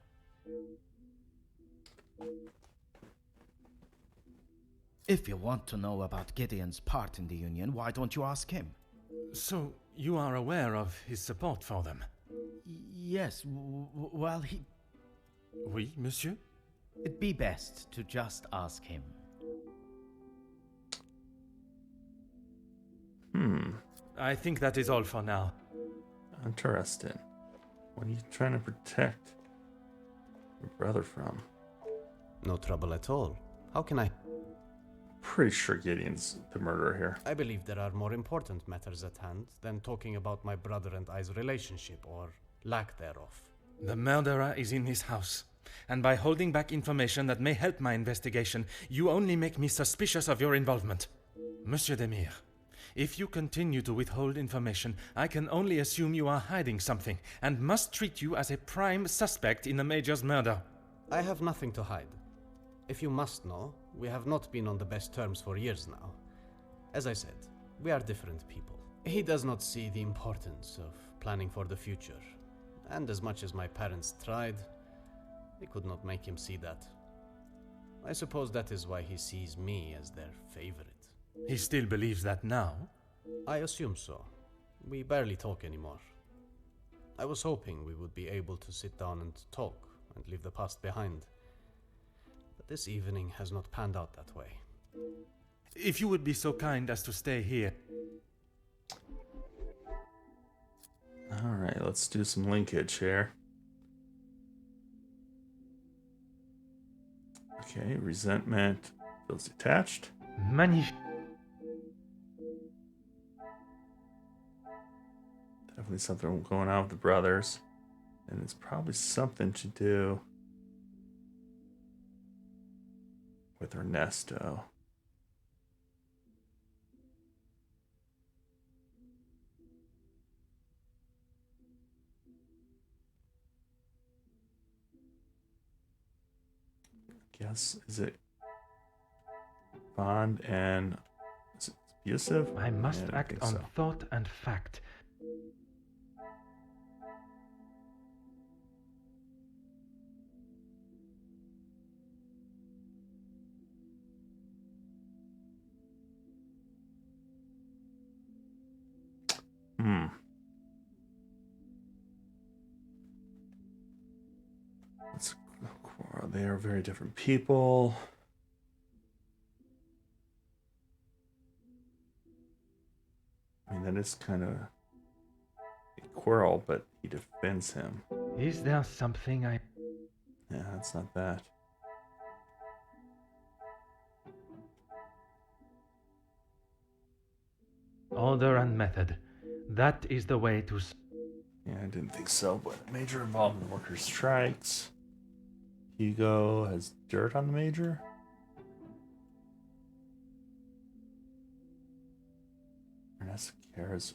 If you want to know about Gideon's part in the Union, why don't you ask him? So, you are aware of his support for them? Yes, well, he... Oui, monsieur? It'd be best to just ask him. I think that is all for now. Interesting. What are you trying to protect your brother from? No trouble at all. How can I? Pretty sure Gideon's the murderer here. I believe there are more important matters at hand than talking about my brother and I's relationship, or lack thereof. The murderer is in this house, and by holding back information that may help my investigation, you only make me suspicious of your involvement. Monsieur Demire, if you continue to withhold information, I can only assume you are hiding something, and must treat you as a prime suspect in the Major's murder. I have nothing to hide. If you must know, we have not been on the best terms for years now. As I said, we are different people. He does not see the importance of planning for the future, and as much as my parents tried, they could not make him see that. I suppose that is why he sees me as their favorite. He still believes that now? I assume so. We barely talk anymore. I was hoping we would be able to sit down and talk and leave the past behind. But this evening has not panned out that way. If you would be so kind as to stay here. Alright, let's do some linkage here. Okay, resentment feels detached. Magnifique. Definitely something going on with the brothers. And it's probably something to do with Ernesto. Guess, is it bond and is it abusive? I must Yeah, act think on so. thought and fact. Let's, they are very different people. I mean, that is kind of a quarrel, but he defends him. Is there something I... Yeah, that's not bad. Order and method. That is the way to... Yeah, I didn't think so, but major involvement in workers' strikes. Hugo has dirt on the major. Ernest cares.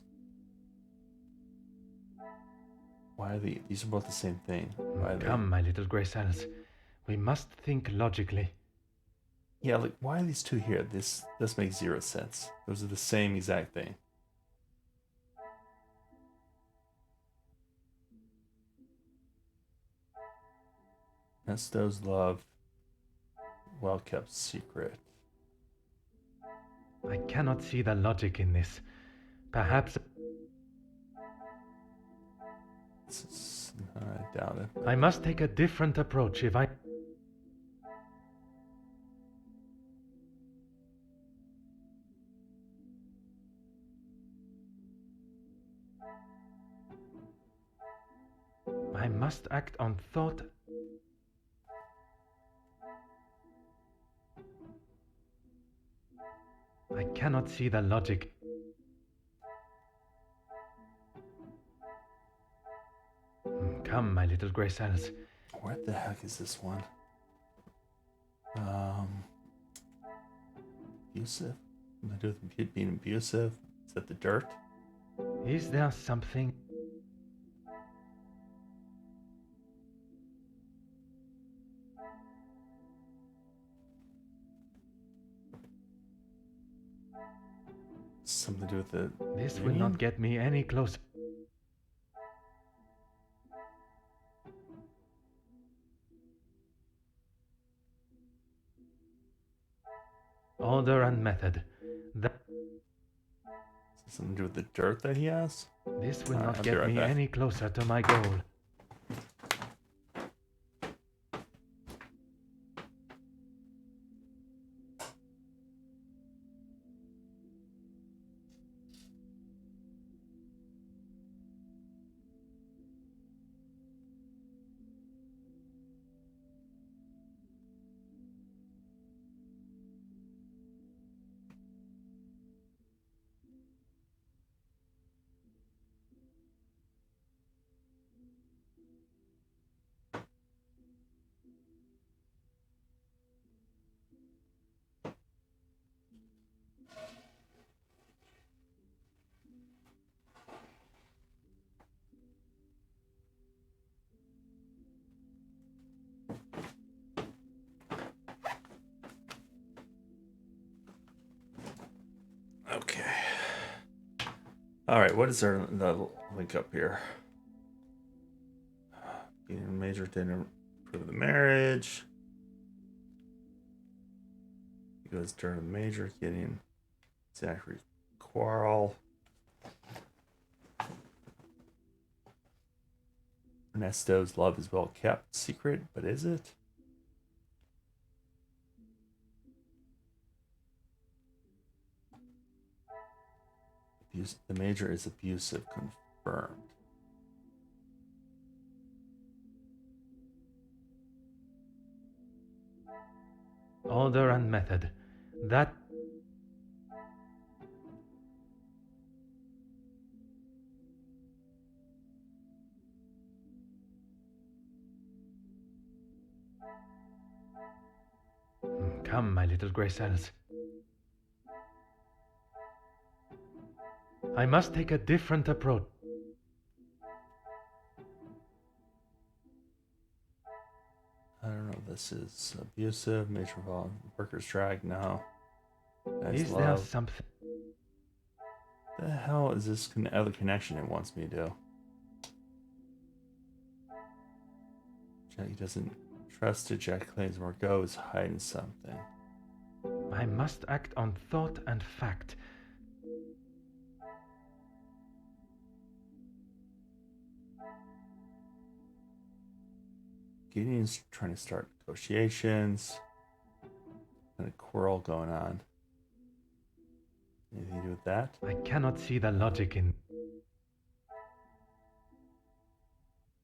Why are these are both the same thing? Why are Come, my little grey cells. We must think logically. Yeah, like why are these two here? This makes zero sense. Those are the same exact thing. Ernesto's love, well-kept secret. I cannot see the logic in this. Perhaps... I doubt it. I must take a different approach if I... I must act on thought. I cannot see the logic. Come, my little grey cells. Where the heck is this one? Abusive? Something to do with being abusive? Is that the dirt? Is there something? Something to do with the... This will not get me any closer. Order and method. Something to do with the dirt that he has? This will not get me any closer to my goal. Okay. Alright, what is the link up here? Being major didn't improve the marriage. He goes during the major, getting Zachary quarrel. Ernesto's love is well kept secret, but is it? The major is abusive, confirmed. Order and method. That... Come, my little grey cells. I must take a different approach. I don't know. This is abusive, major vol, workers drag now. Is there something? The hell is this other connection it wants me to do? Jackie doesn't trust it. Jack claims Margot is hiding something. I must act on thought and fact. Gideon's trying to start negotiations. And a quarrel going on. Anything to do with that? I cannot see the logic in...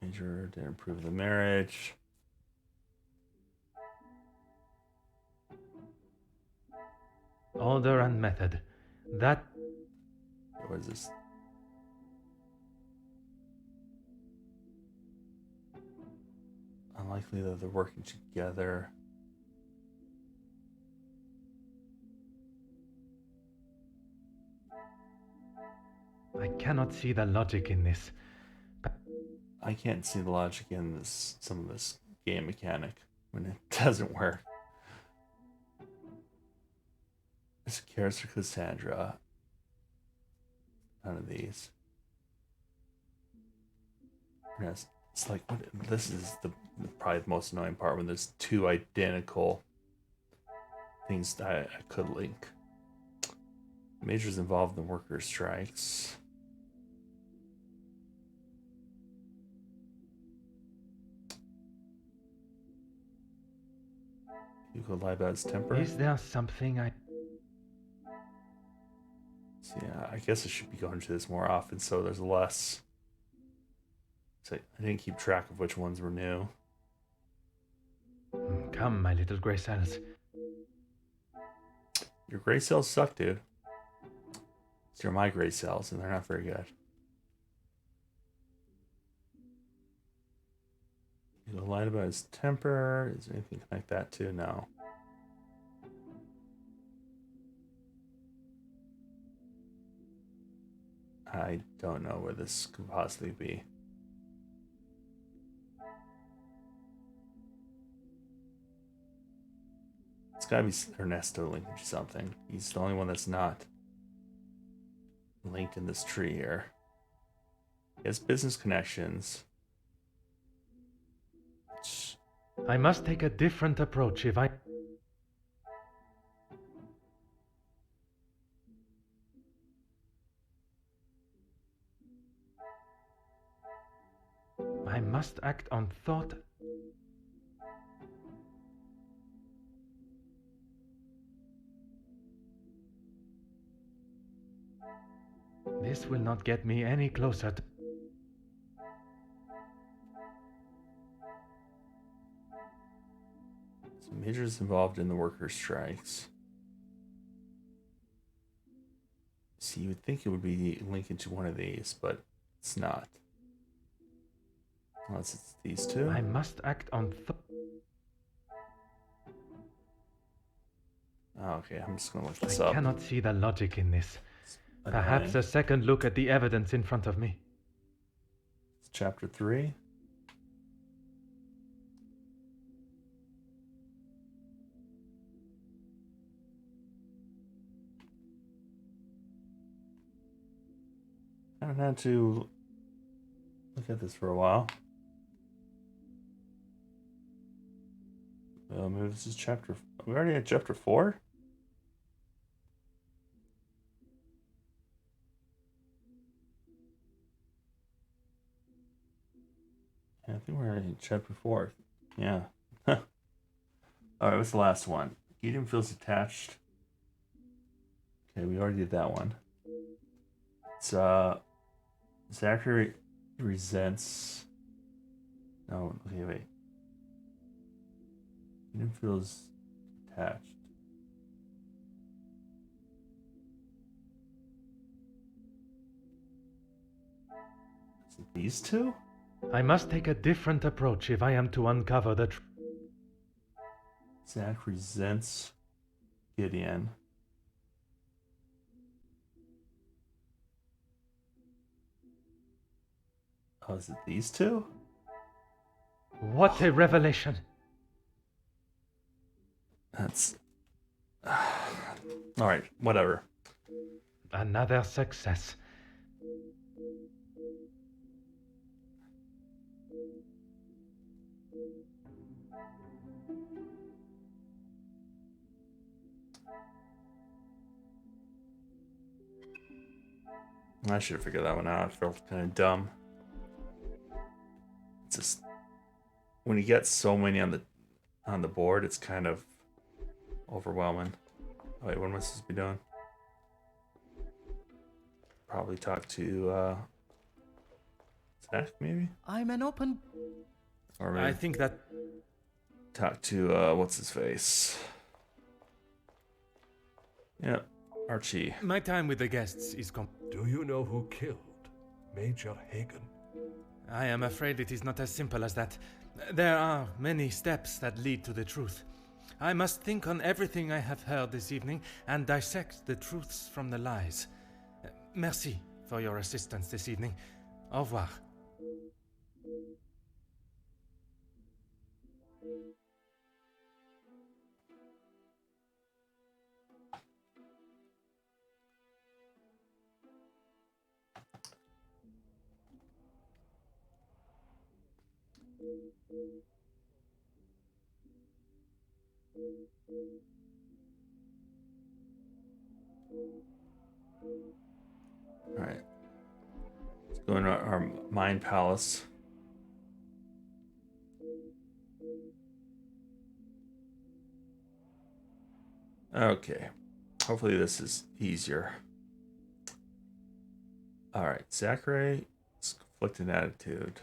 Major didn't improve the marriage. Order and method. That... What is this? Unlikely that they're working together. I cannot see the logic in this. I can't see the logic in this. Some of this game mechanic when it doesn't work. There's a character Cassandra. None of these. Yes, it's like this is probably the most annoying part when there's two identical things that I could link. Major's involved in the workers' strikes. You could lie about his temper. Is there something I... So yeah, I guess I should be going to this more often so there's less So I didn't keep track of which ones were new. Come, my little gray cells. Your gray cells suck, dude. These are my gray cells, and they're not very good. You lied about his temper. Is there anything to connect that to? No. I don't know where this could possibly be. It's gotta be Ernesto linked to something. He's the only one that's not linked in this tree here. He has business connections. I must take a different approach if I... I must act on thought. This will not get me any closer to... Some measures involved in the workers' strikes. See, you would think it would be linked to one of these, but it's not. Unless it's these two. I must act on Oh, okay, I'm just gonna look this I up. cannot see the logic in this. Annoying. Perhaps a second look at the evidence in front of me. It's chapter 3. I haven't had to look at this for a while. Maybe this is chapter... We already at chapter 4? Yeah, I think we're in chapter 4. Yeah. Alright, what's the last one? Gideon feels attached. Okay, we already did that one. It's, Zachary resents... No, okay, wait. Gideon feels attached. Is it these two? I must take a different approach if I am to uncover the truth. Zach resents Gideon. Oh, is it these two? What a revelation! That's... Alright, whatever. Another success. I should have figured that one out. I felt kind of dumb. It's just... When you get so many on the board, it's kind of overwhelming. Oh, wait, what am I supposed to be doing? Probably talk to Zach, maybe? I'm an open... Or maybe I think that... Talk to, what's his face? Yeah, Archie. My time with the guests is Do you know who killed Major Hagen? I am afraid it is not as simple as that. There are many steps that lead to the truth. I must think on everything I have heard this evening and dissect the truths from the lies. Merci for your assistance this evening. Au revoir. Alright. Let's go into our mind palace. Okay. Hopefully this is easier. Alright, Zachary, conflicting attitude.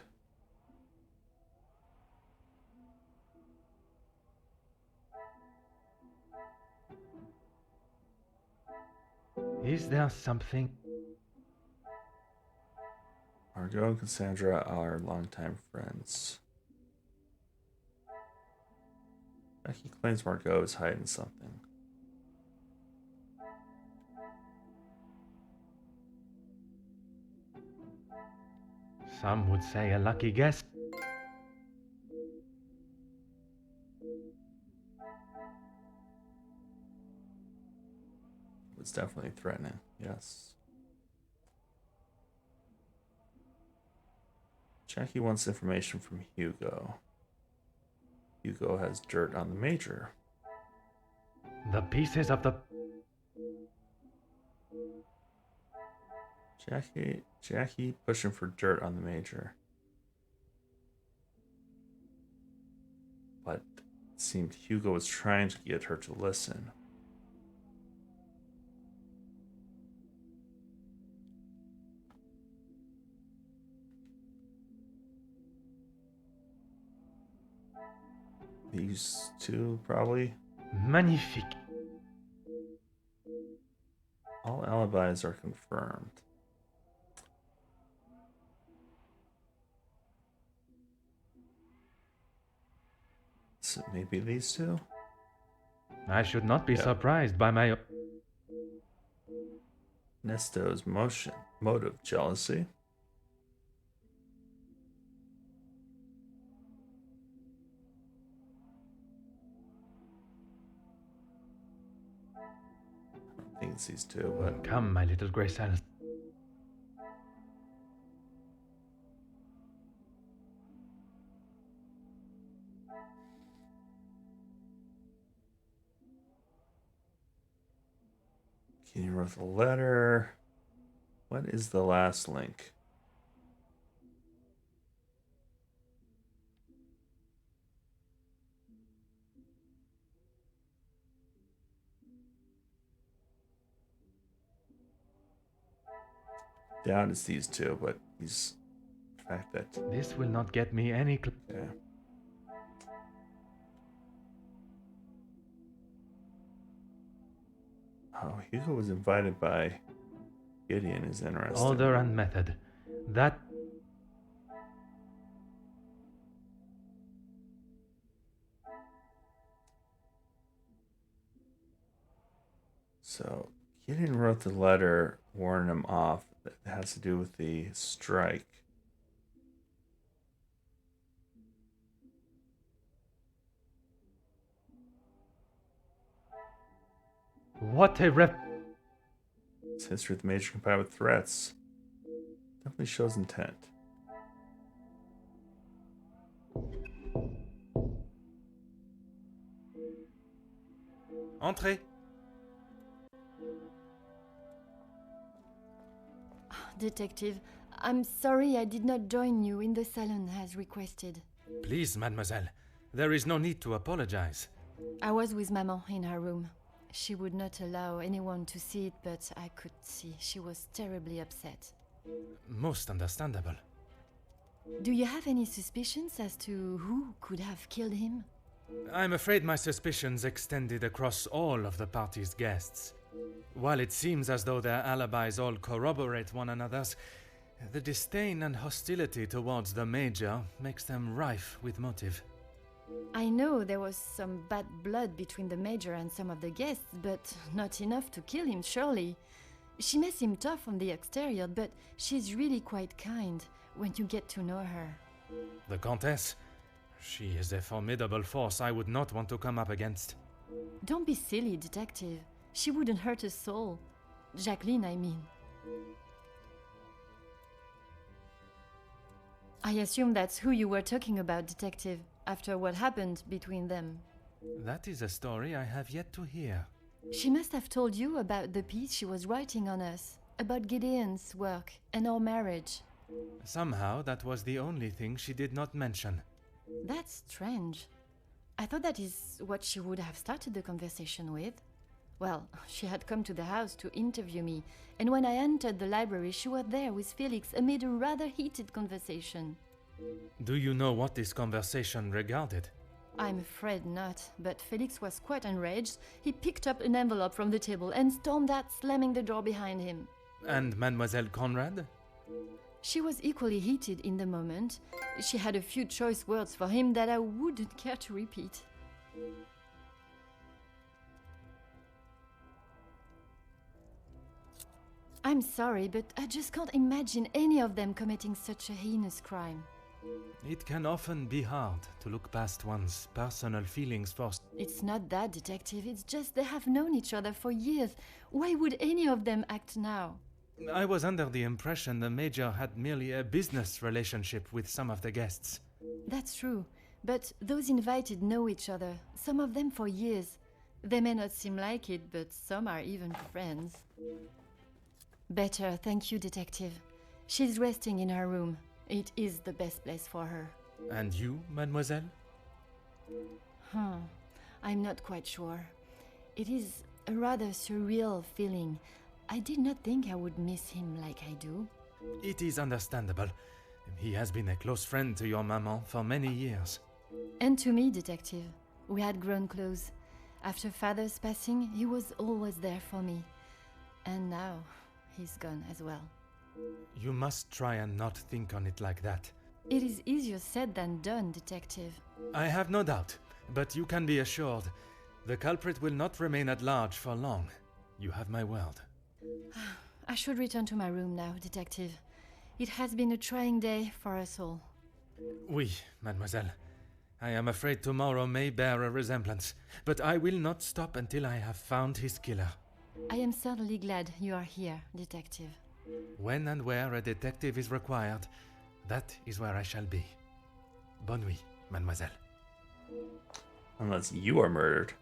Is there something? Margot and Cassandra are longtime friends. Becky claims Margot is hiding something. Some would say a lucky guess. It's definitely threatening, yes. Jackie wants information from Hugo. Hugo has dirt on the Major. The pieces of the... Jackie pushing for dirt on the Major. But it seemed Hugo was trying to get her to listen. These two, probably. Magnifique. All alibis are confirmed. So maybe these two? I should not be surprised by my... Nesto's motive, jealousy. I think it's these two, but... Come, my little Graycel. Gideon wrote the letter. What is the last link? Down is these two, but he's the fact that this will not get me any. Yeah. Oh, Hugo was invited by Gideon is interesting. Order and method. That. So Gideon wrote the letter warning him off. That has to do with the strike. What a It's history of the Major combined with threats. Definitely shows intent. Entrez. Detective, I'm sorry I did not join you in the salon as requested. Please, mademoiselle. There is no need to apologize. I was with Maman in her room. She would not allow anyone to see it, but I could see she was terribly upset. Most understandable. Do you have any suspicions as to who could have killed him? I'm afraid my suspicions extended across all of the party's guests. While it seems as though their alibis all corroborate one another's, the disdain and hostility towards the Major makes them rife with motive. I know there was some bad blood between the Major and some of the guests, but not enough to kill him, surely. She may seem tough on the exterior, but she's really quite kind when you get to know her. The Countess? She is a formidable force I would not want to come up against. Don't be silly, Detective. She wouldn't hurt a soul. Jacqueline, I mean. I assume that's who you were talking about, Detective, after what happened between them. That is a story I have yet to hear. She must have told you about the piece she was writing on us, about Gideon's work and our marriage. Somehow that was the only thing she did not mention. That's strange. I thought that is what she would have started the conversation with. Well, she had come to the house to interview me, and when I entered the library, she was there with Felix amid a rather heated conversation. Do you know what this conversation regarded? I'm afraid not, but Felix was quite enraged. He picked up an envelope from the table and stormed out, slamming the door behind him. And Mademoiselle Conrad? She was equally heated in the moment. She had a few choice words for him that I wouldn't care to repeat. I'm sorry, but I just can't imagine any of them committing such a heinous crime. It can often be hard to look past one's personal feelings first. It's not that, Detective. It's just they have known each other for years. Why would any of them act now? I was under the impression the Major had merely a business relationship with some of the guests. That's true, but those invited know each other, some of them for years. They may not seem like it, but some are even friends. Better, thank you, Detective. She's resting in her room. It is the best place for her. And you, mademoiselle? I'm not quite sure. It is a rather surreal feeling. I did not think I would miss him like I do. It is understandable. He has been a close friend to your maman for many years. And to me, Detective. We had grown close. After Father's passing, he was always there for me. And now, he's gone as well. You must try and not think on it like that. It is easier said than done, Detective. I have no doubt, but you can be assured the culprit will not remain at large for long. You have my word. I should return to my room now, Detective. It has been a trying day for us all. Oui, mademoiselle. I am afraid tomorrow may bear a resemblance, but I will not stop until I have found his killer. I am certainly glad you are here, Detective. When and where a detective is required, that is where I shall be. Bonne nuit, mademoiselle. Unless you are murdered.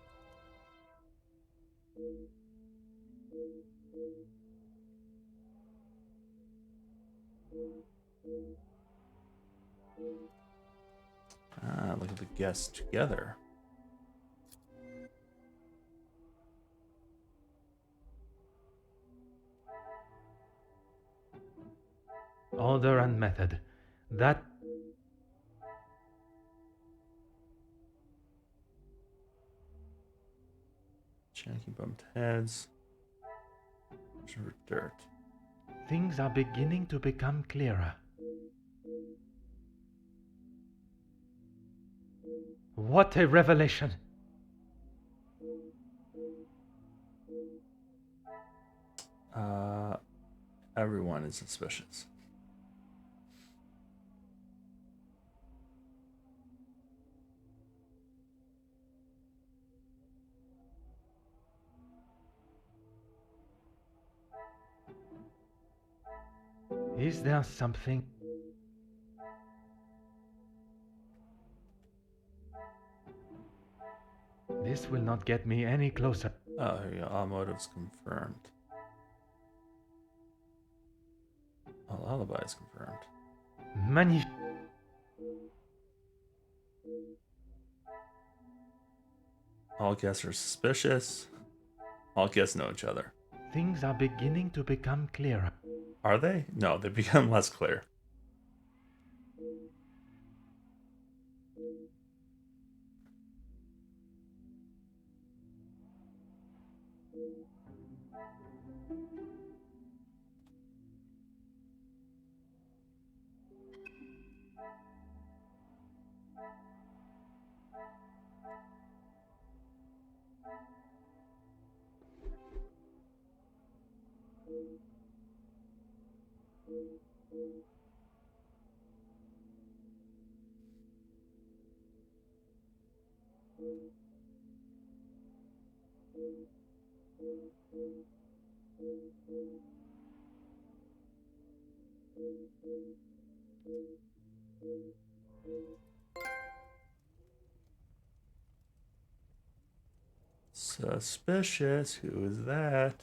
Look at the guests together. Order and method. That... Jackie bumped heads. Dirt. Things are beginning to become clearer. What a revelation! Everyone is suspicious. Is there something? This will not get me any closer. Oh, here you go. All motives confirmed. All alibis confirmed. Magnifique. All guests are suspicious. All guests know each other. Things are beginning to become clearer. Are they? No, they become less clear. Suspicious. Who is that?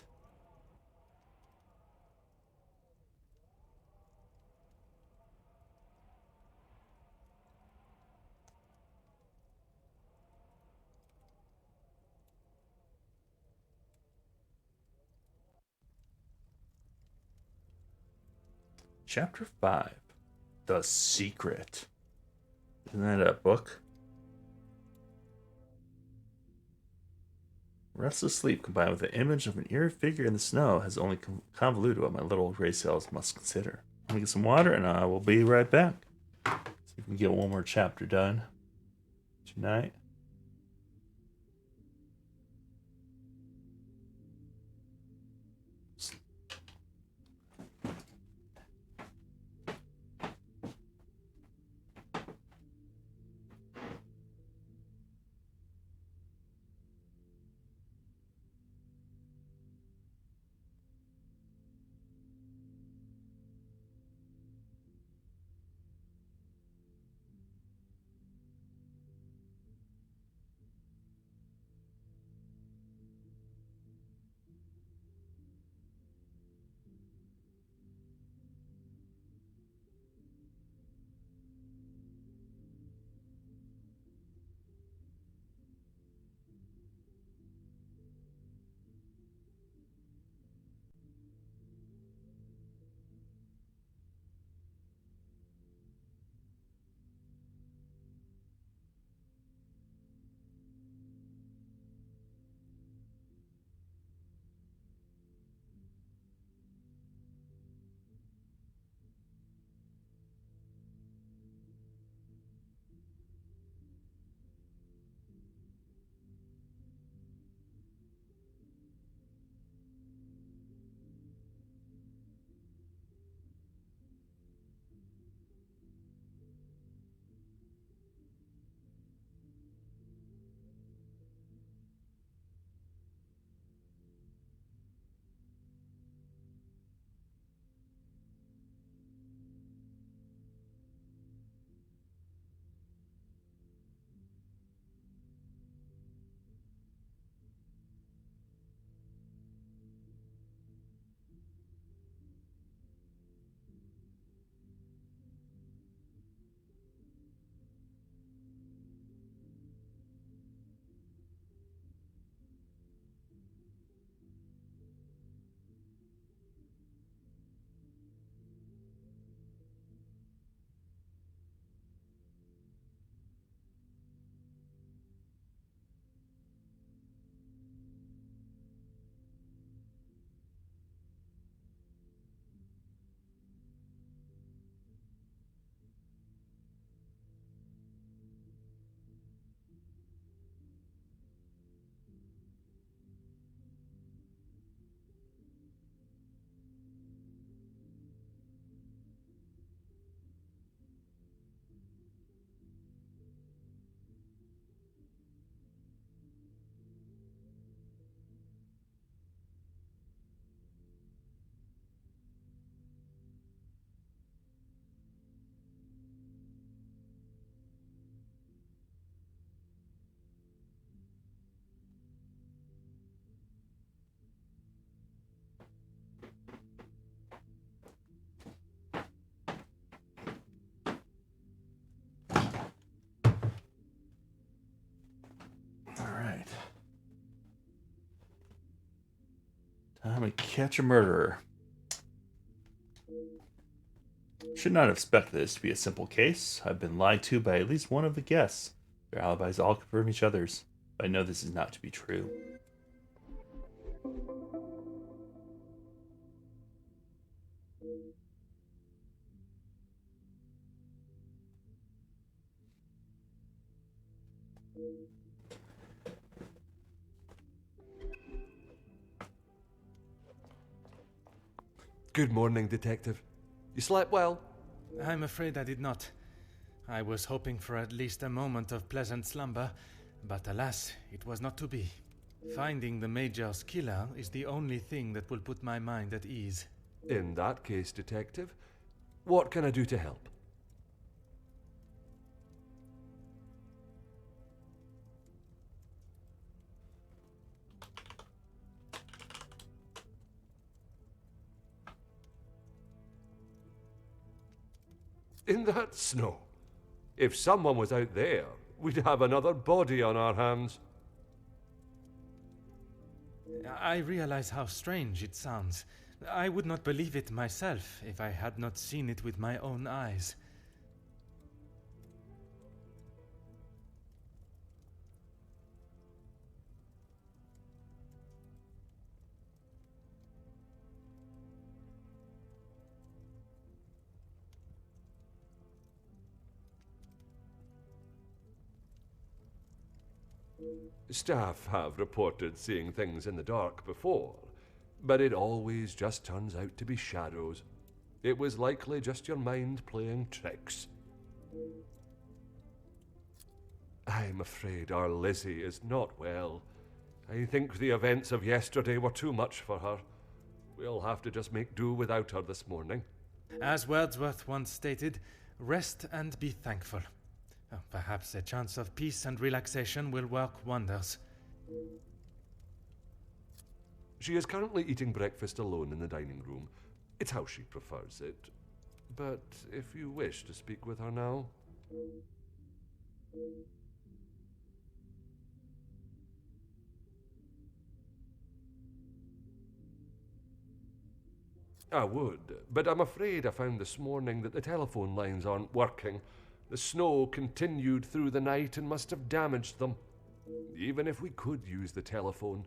Chapter 5. The Secret. Isn't that a book? Restless sleep combined with the image of an eerie figure in the snow has only convoluted what my little gray cells must consider. I'm gonna get some water and I will be right back. See if we can get one more chapter done tonight. Alright. Time to catch a murderer. Should not have expected this to be a simple case. I've been lied to by at least one of the guests. Their alibis all confirm each other's, but I know this is not to be true. Good morning, Detective. You slept well? I'm afraid I did not. I was hoping for at least a moment of pleasant slumber, but alas, it was not to be. Finding the Major's killer is the only thing that will put my mind at ease. In that case, Detective, what can I do to help? In that snow? If someone was out there, we'd have another body on our hands. I realize how strange it sounds. I would not believe it myself if I had not seen it with my own eyes. Staff have reported seeing things in the dark before, but it always just turns out to be shadows. It was likely just your mind playing tricks. I'm afraid our Lizzie is not well. I think the events of yesterday were too much for her. We'll have to just make do without her this morning. As Wordsworth once stated, rest and be thankful. Perhaps a chance of peace and relaxation will work wonders. She is currently eating breakfast alone in the dining room. It's how she prefers it. But if you wish to speak with her now... I would, but I'm afraid I found this morning that the telephone lines aren't working. The snow continued through the night and must have damaged them. Even if we could use the telephone,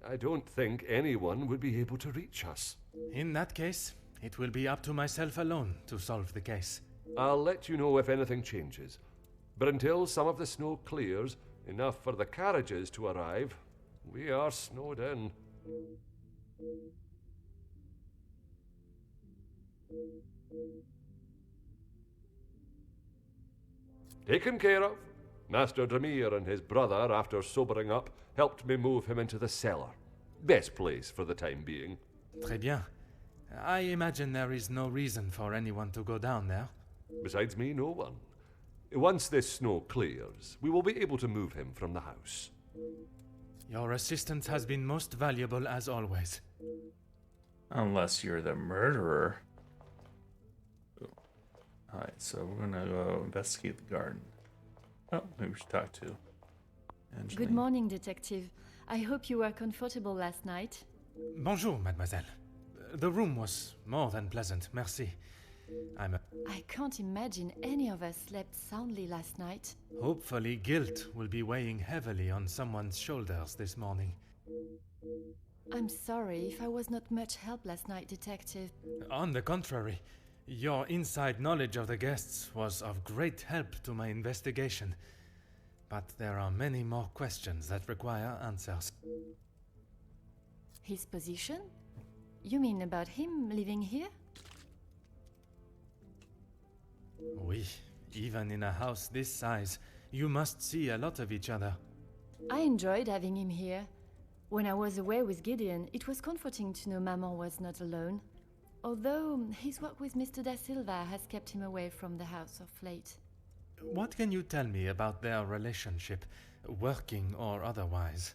I don't think anyone would be able to reach us. In that case, it will be up to myself alone to solve the case. I'll let you know if anything changes. But until some of the snow clears, enough for the carriages to arrive, we are snowed in. Taken care of. Master Dramir and his brother, after sobering up, helped me move him into the cellar. Best place for the time being. Très bien. I imagine there is no reason for anyone to go down there. Besides me, no one. Once this snow clears, we will be able to move him from the house. Your assistance has been most valuable as always. Unless you're the murderer. Alright, so we're gonna go investigate the garden. Oh, maybe we should talk to Angeline. Good morning, Detective. I hope you were comfortable last night. Bonjour, mademoiselle. The room was more than pleasant, merci. I can't imagine any of us slept soundly last night. Hopefully guilt will be weighing heavily on someone's shoulders this morning. I'm sorry if I was not much help last night, Detective. On the contrary, your inside knowledge of the guests was of great help to my investigation. But there are many more questions that require answers. His position? You mean about him living here? Oui, even in a house this size, you must see a lot of each other. I enjoyed having him here. When I was away with Gideon, it was comforting to know Maman was not alone. Although his work with Mr. Da Silva has kept him away from the house of late. What can you tell me about their relationship, working or otherwise?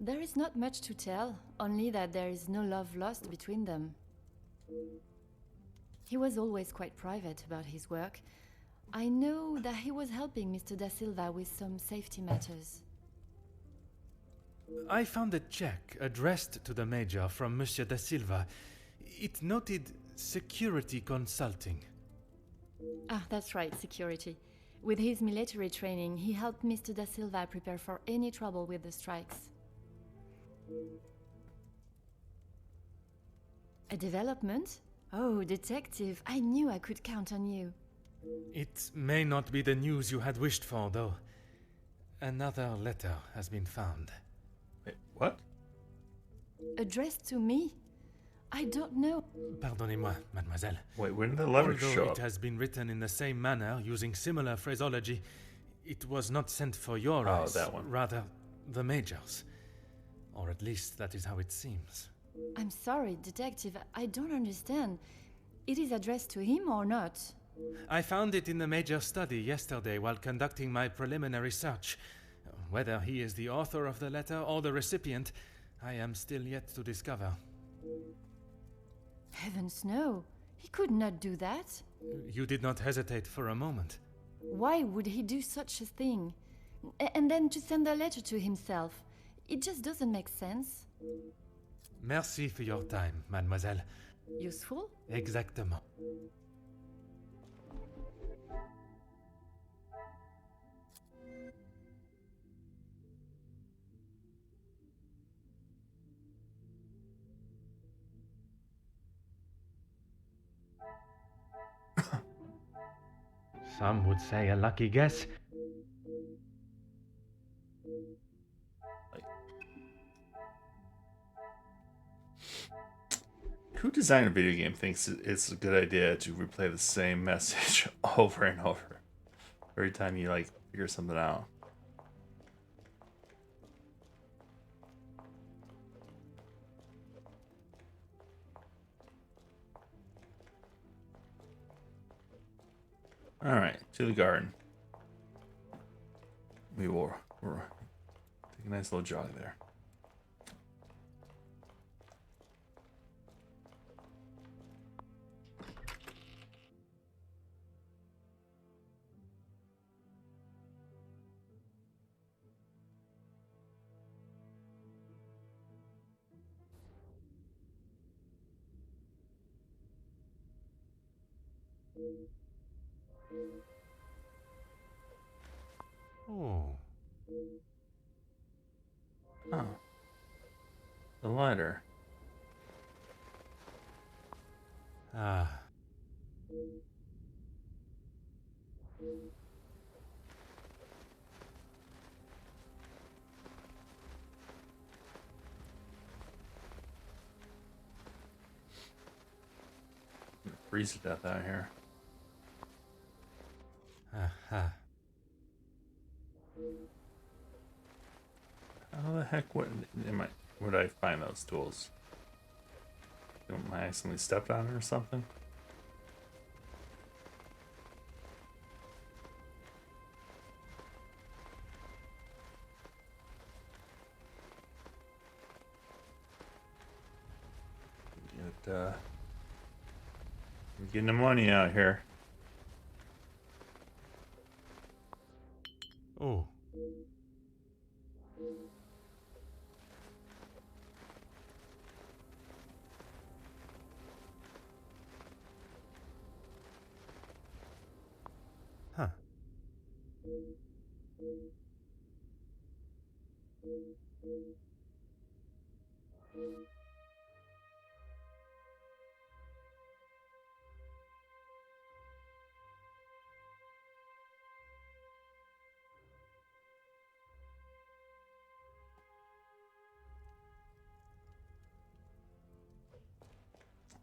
There is not much to tell, only that there is no love lost between them. He was always quite private about his work. I know that he was helping Mr. Da Silva with some safety matters. I found a check addressed to the Major from Monsieur Da Silva. It noted security consulting. Ah, that's right, security. With his military training, he helped Mr. Da Silva prepare for any trouble with the strikes. A development? Oh, Detective, I knew I could count on you. It may not be the news you had wished for, though. Another letter has been found. Wait, what? Addressed to me? I don't know. Pardonnez-moi, mademoiselle. Wait, when did the letter Although show up? it has been written in the same manner, using similar phraseology, it was not sent for your eyes. that one. Rather, the Major's. Or at least that is how it seems. I'm sorry, Detective, I don't understand. It is addressed to him or not? I found it in the Major's study yesterday while conducting my preliminary search. Whether he is the author of the letter or the recipient, I am still yet to discover. Heavens no, he could not do that. You did not hesitate for a moment. Why would he do such a thing? And then to send a letter to himself. It just doesn't make sense. Merci for your time, mademoiselle. Useful? Exactement. Some would say a lucky guess. Like, who designed a video game thinks it's a good idea to replay the same message over and over every time you like figure something out? All right, to the garden. We'll take a nice little jog there. Oh. Oh. The lighter. Ah. Freeze to death out here. Aha. How the heck would I find those tools? Am I accidentally stepped on it or something? We're getting the money out here. Oh. Huh.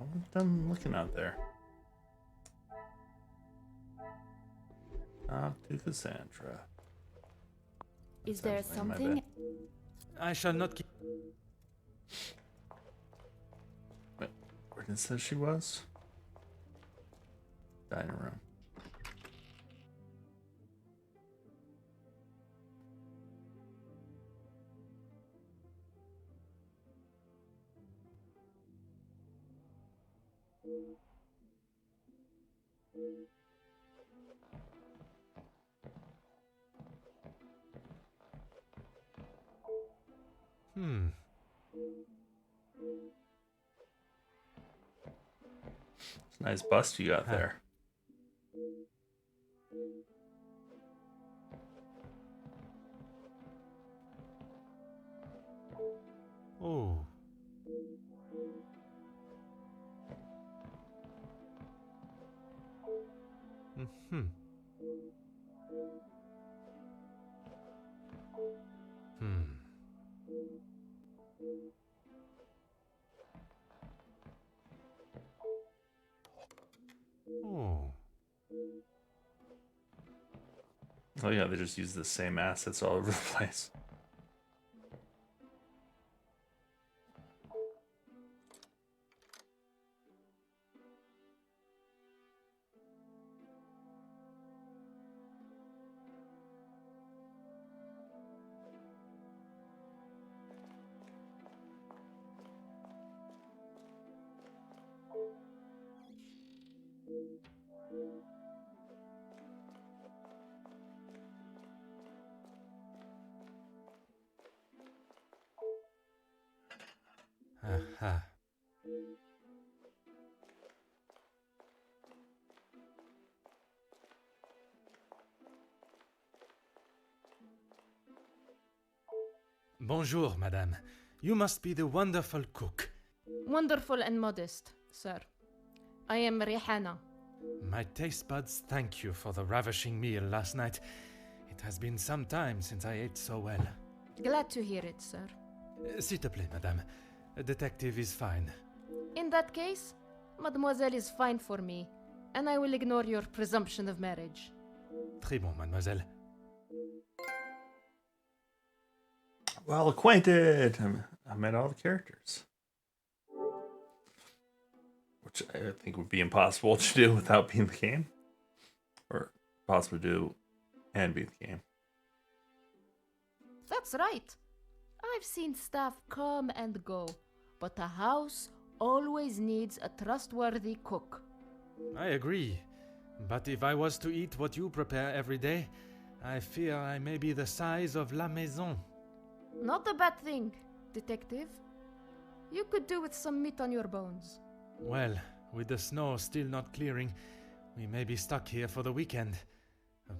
I'm done looking out there. Talk to Cassandra. Is there something? I shall not keep. Wait, where did it say she was? Dining room. Hmm. It's a nice bust you got there. Oh. Hmm. Hmm. Oh. Oh yeah, they just use the same assets all over the place. Aha. Bonjour, madame. You must be the wonderful cook. Wonderful and modest, sir. I am Rihanna. My taste buds thank you for the ravishing meal last night. It has been some time since I ate so well. Glad to hear it, sir. S'il te plaît, madame. A detective is fine. In that case, mademoiselle is fine for me, and I will ignore your presumption of marriage. Très bon, mademoiselle. Well acquainted. I met all the characters. Which I think would be impossible to do without being the game. Or possible to do and be the game. That's right. I've seen staff come and go, but a house always needs a trustworthy cook. I agree. But if I was to eat what you prepare every day, I fear I may be the size of La Maison. Not a bad thing, detective. You could do with some meat on your bones. Well, with the snow still not clearing, we may be stuck here for the weekend.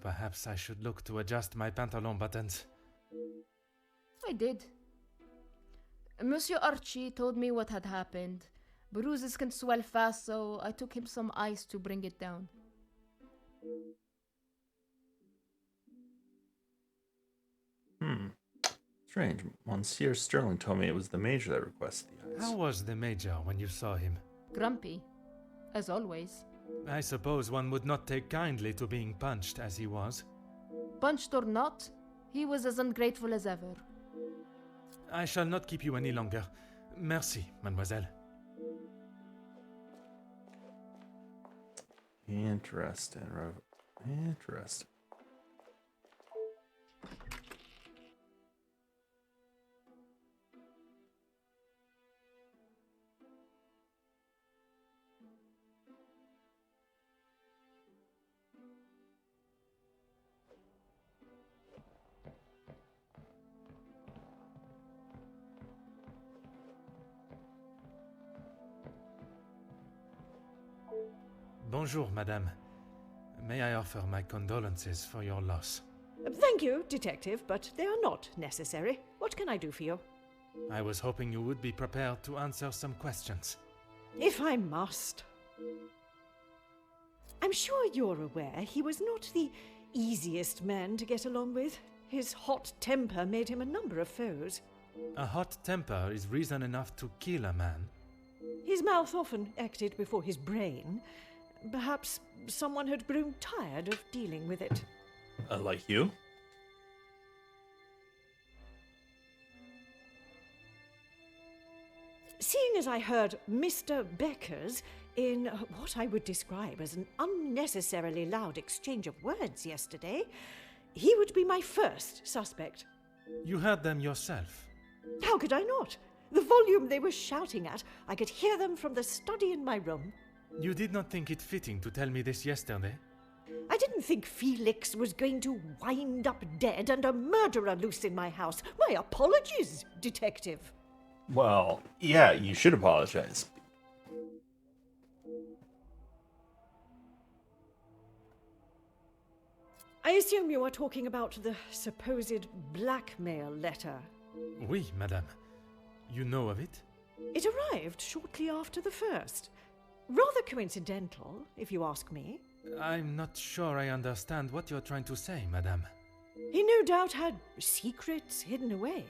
Perhaps I should look to adjust my pantalon buttons. I did. Monsieur Archie told me what had happened. Bruises can swell fast, so I took him some ice to bring it down. Strange. Monsieur Sterling told me it was the Major that requested the ice. How was the Major when you saw him? Grumpy, as always. I suppose one would not take kindly to being punched as he was. Punched or not, he was as ungrateful as ever. I shall not keep you any longer. Merci, mademoiselle. Interesting. Interesting. Bonjour, madame. May I offer my condolences for your loss? Thank you, detective, but they are not necessary. What can I do for you? I was hoping you would be prepared to answer some questions. If I must. I'm sure you're aware he was not the easiest man to get along with. His hot temper made him a number of foes. A hot temper is reason enough to kill a man. His mouth often acted before his brain. Perhaps someone had grown tired of dealing with it. Like you? Seeing as I heard Mr. Becker's in what I would describe as an unnecessarily loud exchange of words yesterday, he would be my first suspect. You heard them yourself? How could I not? The volume they were shouting at, I could hear them from the study in my room. You did not think it fitting to tell me this yesterday? I didn't think Felix was going to wind up dead and a murderer loose in my house. My apologies, detective. Well, yeah, you should apologize. I assume you are talking about the supposed blackmail letter. Oui, madame. You know of it? It arrived shortly after the first. Rather coincidental, if you ask me. I'm not sure I understand what you're trying to say, madame. He no doubt had secrets hidden away.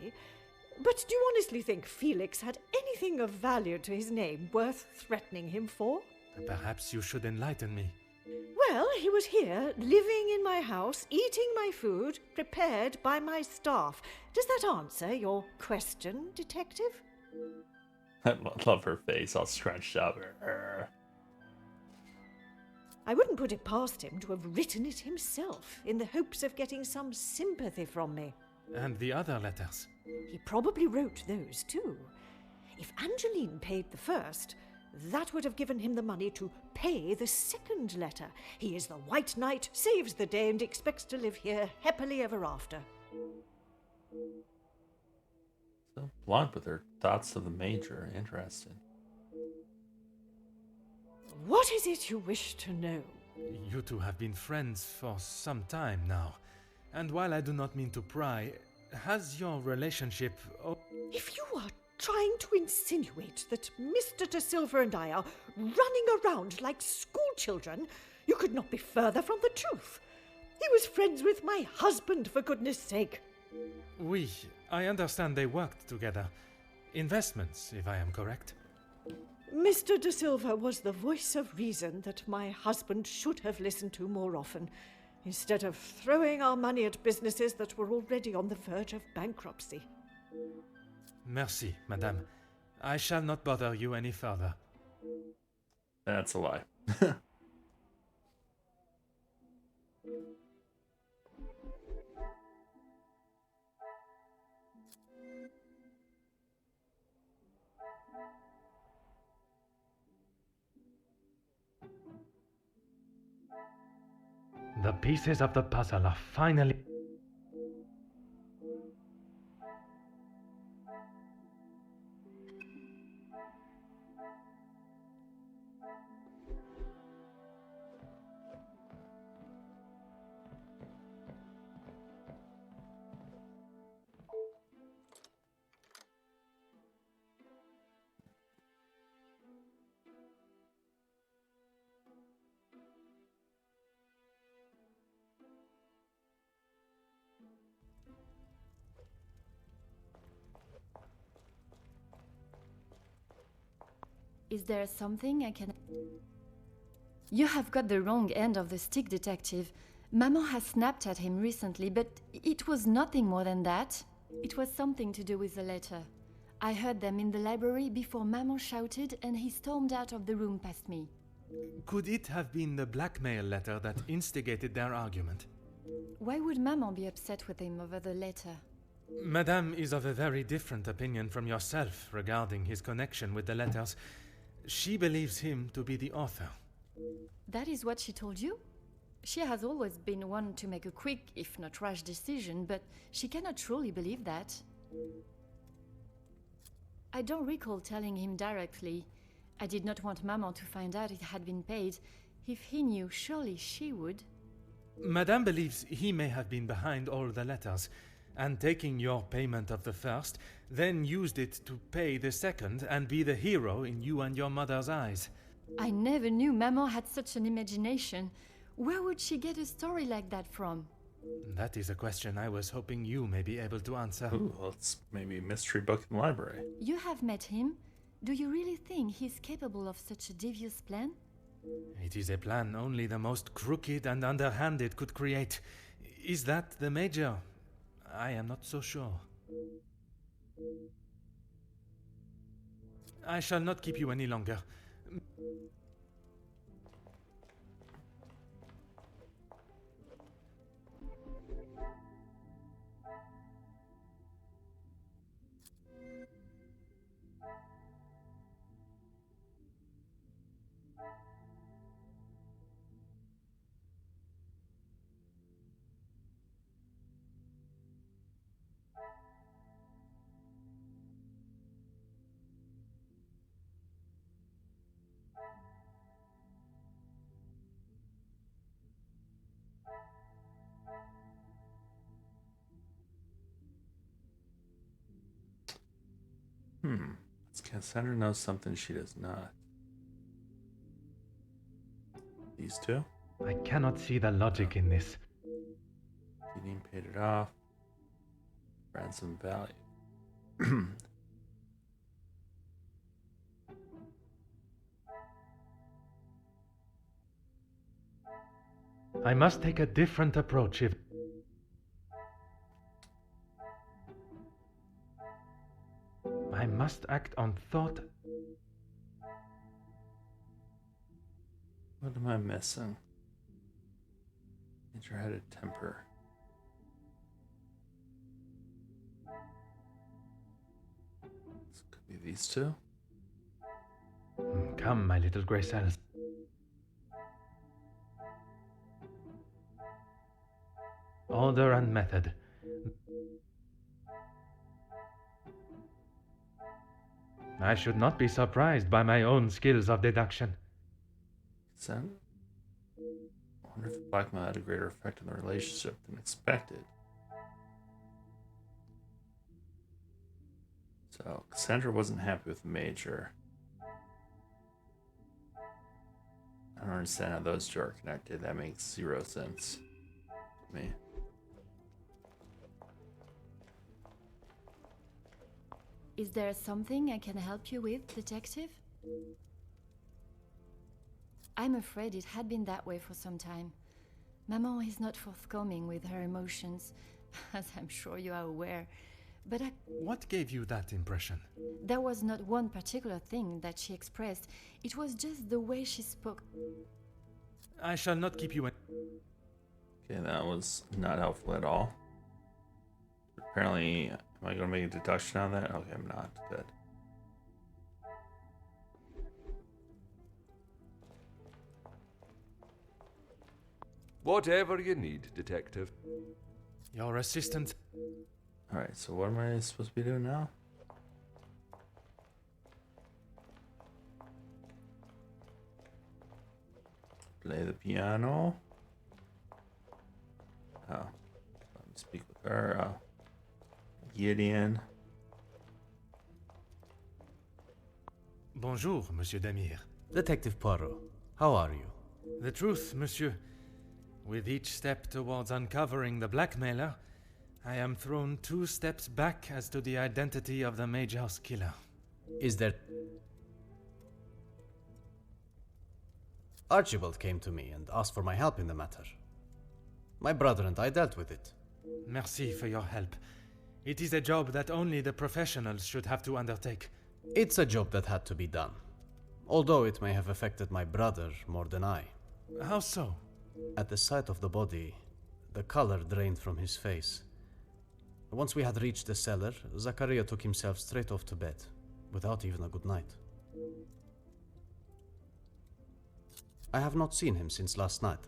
But do you honestly think Felix had anything of value to his name worth threatening him for? Perhaps you should enlighten me. Well, he was here, living in my house, eating my food, prepared by my staff. Does that answer your question, detective? I love her face, all scrunched up. I wouldn't put it past him to have written it himself, in the hopes of getting some sympathy from me. And the other letters? He probably wrote those too. If Angeline paid the first, that would have given him the money to pay the second letter. He is the White Knight, saves the day, and expects to live here happily ever after. So blunt with her thoughts of the Major. Interesting. What is it you wish to know? You two have been friends for some time now. And while I do not mean to pry, has your relationship... If you are trying to insinuate that Mr. De Silva and I are running around like schoolchildren, you could not be further from the truth. He was friends with my husband, for goodness sake. Oui, I understand they worked together. Investments, if I am correct. Mr. De Silva was the voice of reason that my husband should have listened to more often, instead of throwing our money at businesses that were already on the verge of bankruptcy. Merci, madame. I shall not bother you any further. That's a lie. The pieces of the puzzle are finally... Is there something I can... You have got the wrong end of the stick, detective. Maman has snapped at him recently, but it was nothing more than that. It was something to do with the letter. I heard them in the library before Maman shouted and he stormed out of the room past me. Could it have been the blackmail letter that instigated their argument? Why would Maman be upset with him over the letter? Madame is of a very different opinion from yourself regarding his connection with the letters. She believes him to be the author. That is what she told you? She has always been one to make a quick, if not rash decision, but she cannot truly believe that. I don't recall telling him directly. I did not want Maman to find out it had been paid. If he knew, surely she would. Madame believes he may have been behind all the letters, and taking your payment of the first, then used it to pay the second and be the hero in you and your mother's eyes. I never knew Maman had such an imagination. Where would she get a story like that from? That is a question I was hoping you may be able to answer. Ooh, well, it's maybe a mystery book in the library. You have met him. Do you really think he's capable of such a devious plan? It is a plan only the most crooked and underhanded could create. Is that the major? I am not so sure. I shall not keep you any longer. Cassandra knows something she does not. These two? I cannot see the logic in this. Dean paid it off. Ransom value. I must take a different approach if... I must act on thought. What am I missing? Nature had a temper. This could be these two. Come, my little grey cells. Order and method. I should not be surprised by my own skills of deduction. Consent? I wonder if the blackmail had a greater effect on the relationship than expected. So, Cassandra wasn't happy with the Major. I don't understand how those two are connected. That makes zero sense. me. Is there something I can help you with, detective? I'm afraid it had been that way for some time. Maman is not forthcoming with her emotions, as I'm sure you are aware. But What gave you that impression? there was not one particular thing that she expressed. It was just the way she spoke. I shall not keep you in. Okay, that was not helpful at all. Apparently, am I going to make a deduction on that? Okay, I'm not. Good. Whatever you need, detective. Your assistant. Alright, so what am I supposed to be doing now? Play the piano. Oh, let me speak with her. Gideon. Bonjour, Monsieur Demir. Detective Poirot, how are you? The truth, Monsieur. With each step towards uncovering the blackmailer, I am thrown 2 steps back as to the identity of the Major's killer. Is there... Archibald came to me and asked for my help in the matter. My brother and I dealt with it. Merci for your help. It is a job that only the professionals should have to undertake. It's a job that had to be done. Although it may have affected my brother more than I. How so? At the sight of the body, the color drained from his face. Once we had reached the cellar, Zachariah took himself straight off to bed, without even a good night. I have not seen him since last night.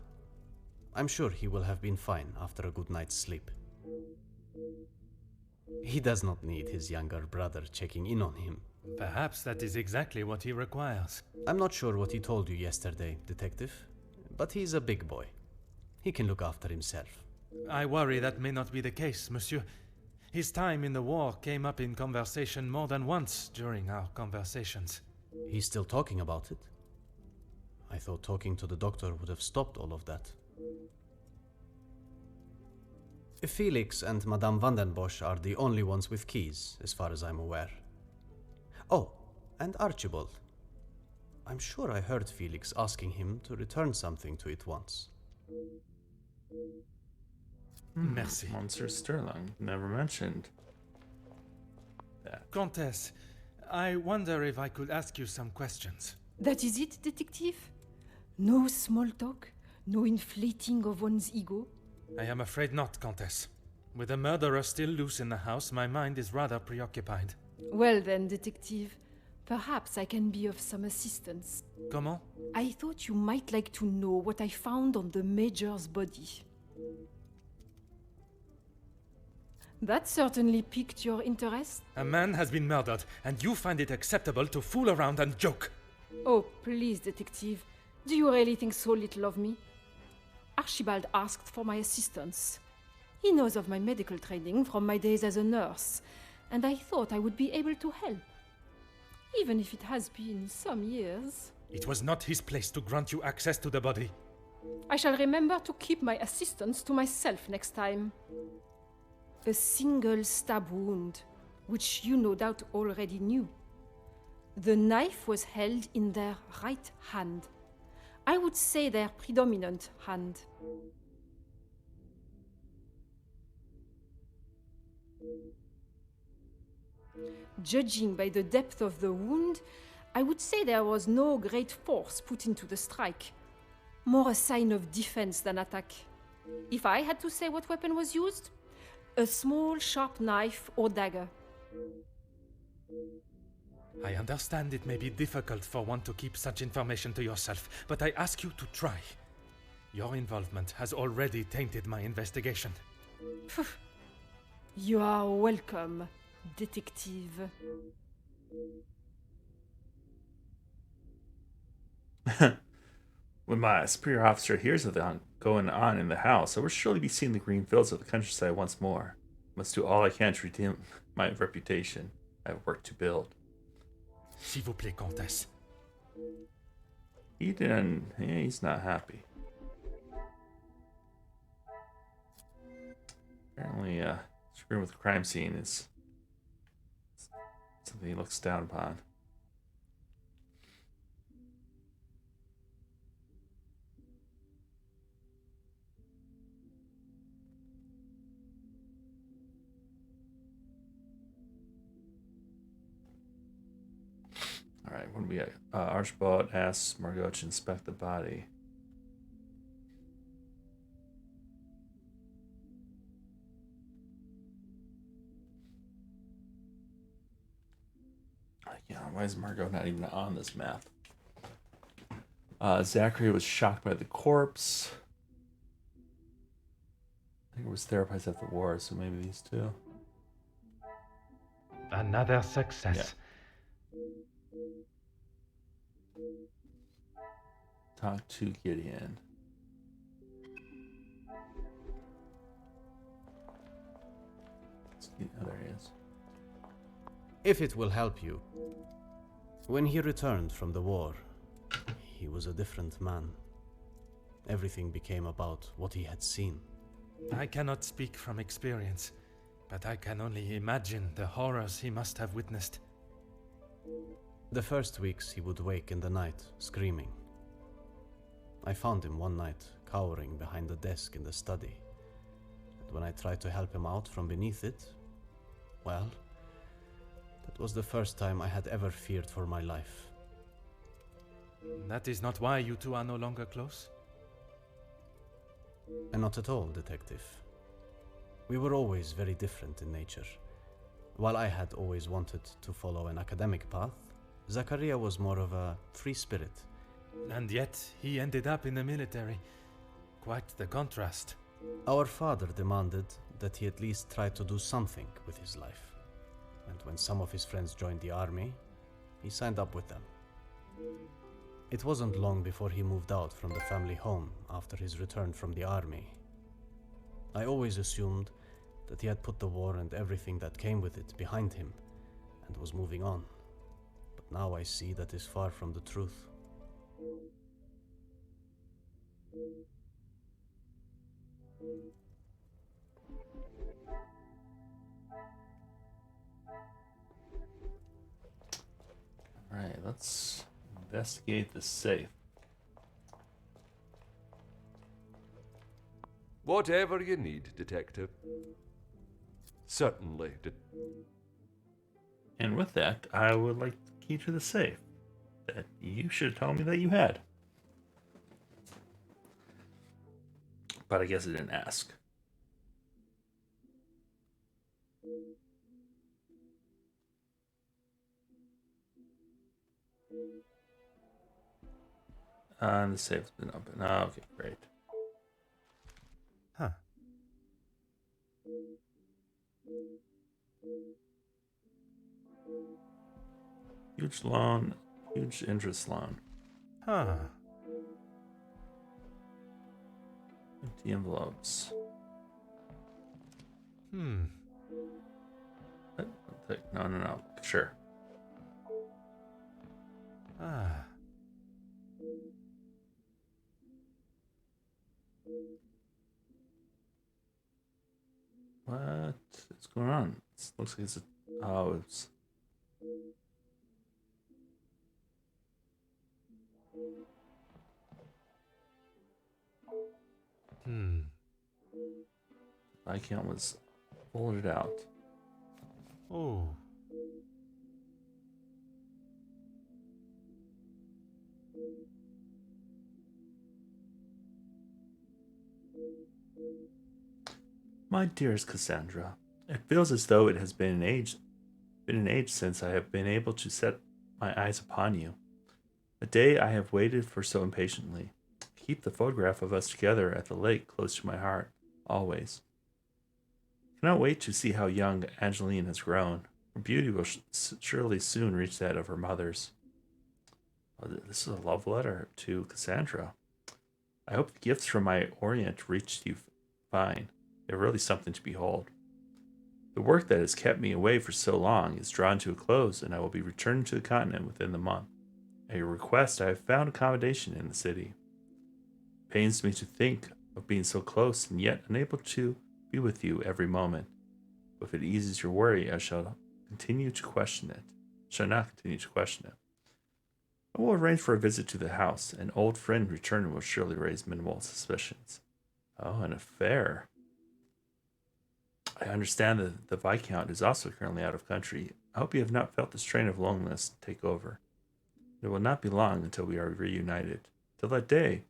I'm sure he will have been fine after a good night's sleep. He does not need his younger brother checking in on him. Perhaps that is exactly what he requires. I'm not sure what he told you yesterday, detective, but he's a big boy. He can look after himself. I worry that may not be the case, Monsieur. His time in the war came up in conversation more than once during our conversations. He's still talking about it? I thought talking to the doctor would have stopped all of that. Felix and Madame Vandenbosch are the only ones with keys, as far as I'm aware. Oh, and Archibald. I'm sure I heard Felix asking him to return something to it once. Merci. Monsieur Sterling, never mentioned that. Comtesse, I wonder if I could ask you some questions. That is it, detective? No small talk? No inflating of one's ego? I am afraid not, Comtesse. With the murderer still loose in the house, my mind is rather preoccupied. Well then, detective, perhaps I can be of some assistance. Comment? I thought you might like to know what I found on the Major's body. That certainly piqued your interest. A man has been murdered, and you find it acceptable to fool around and joke. Oh, please, detective. Do you really think so little of me? Archibald asked for my assistance. He knows of my medical training from my days as a nurse, and I thought I would be able to help. Even if it has been some years. It was not his place to grant you access to the body. I shall remember to keep my assistance to myself next time. A single stab wound, which you no doubt already knew. The knife was held in their right hand. I would say their predominant hand. Judging by the depth of the wound, I would say there was no great force put into the strike. More a sign of defense than attack. If I had to say what weapon was used, a small sharp knife or dagger. I understand it may be difficult for one to keep such information to yourself, but I ask you to try. Your involvement has already tainted my investigation. You are welcome, detective. When my superior officer hears of the going on in the house, I will surely be seeing the green fields of the countryside once more. I must do all I can to redeem my reputation I have worked to build. S'il vous plaît, Comtesse. He's not happy. Apparently, screwing with the crime scene is something he looks down upon. Alright, what do we got? Archibald asks Margot to inspect the body. Yeah, why is Margot not even on this map? Zachary was shocked by the corpse. I think it was therapized at the war, so maybe these two. Another success. Yeah. Talk to Gideon. Oh, there he is. If it will help you, when he returned from the war, he was a different man. Everything became about what he had seen. I cannot speak from experience, but I can only imagine the horrors he must have witnessed. The first weeks he would wake in the night, screaming. I found him one night, cowering behind the desk in the study. And when I tried to help him out from beneath it, well, that was the first time I had ever feared for my life. That is not why you two are no longer close? And not at all, Detective. We were always very different in nature. While I had always wanted to follow an academic path, Zachariah was more of a free spirit. And yet he ended up in the military. Quite the contrast. Our father demanded that he at least try to do something with his life. And when some of his friends joined the army, he signed up with them. It wasn't long before he moved out from the family home after his return from the army. I always assumed that he had put the war and everything that came with it behind him and was moving on. But now I see that is far from the truth. Alright, let's investigate the safe. Whatever you need, Detective. Certainly. And with that, I would like the key to the safe that you should have told me that you had. But I guess I didn't ask. And the safe's been open. Oh, okay, great. Huh. Huge loan, huge interest loan. Huh. Empty envelopes. No. Sure. Ah. What is going on? It looks like it's it's... My account was folded out. Oh. My dearest Cassandra, it feels as though it has been an age since I have been able to set my eyes upon you. A day I have waited for so impatiently. Keep the photograph of us together at the lake close to my heart, always. Cannot wait to see how young Angeline has grown. Her beauty will surely soon reach that of her mother's. Oh, this is a love letter to Cassandra. I hope the gifts from my Orient reached you fine. They're really something to behold. The work that has kept me away for so long is drawn to a close, and I will be returning to the continent within the month. At your request, I have found accommodation in the city. It pains me to think of being so close and yet unable to be with you every moment. But if it eases your worry, I shall continue to question it. Shall not continue to question it. I will arrange for a visit to the house. An old friend returning will surely raise minimal suspicions. Oh, an affair. I understand that the Viscount is also currently out of country. I hope you have not felt the strain of loneliness take over. It will not be long until we are reunited. Till that day,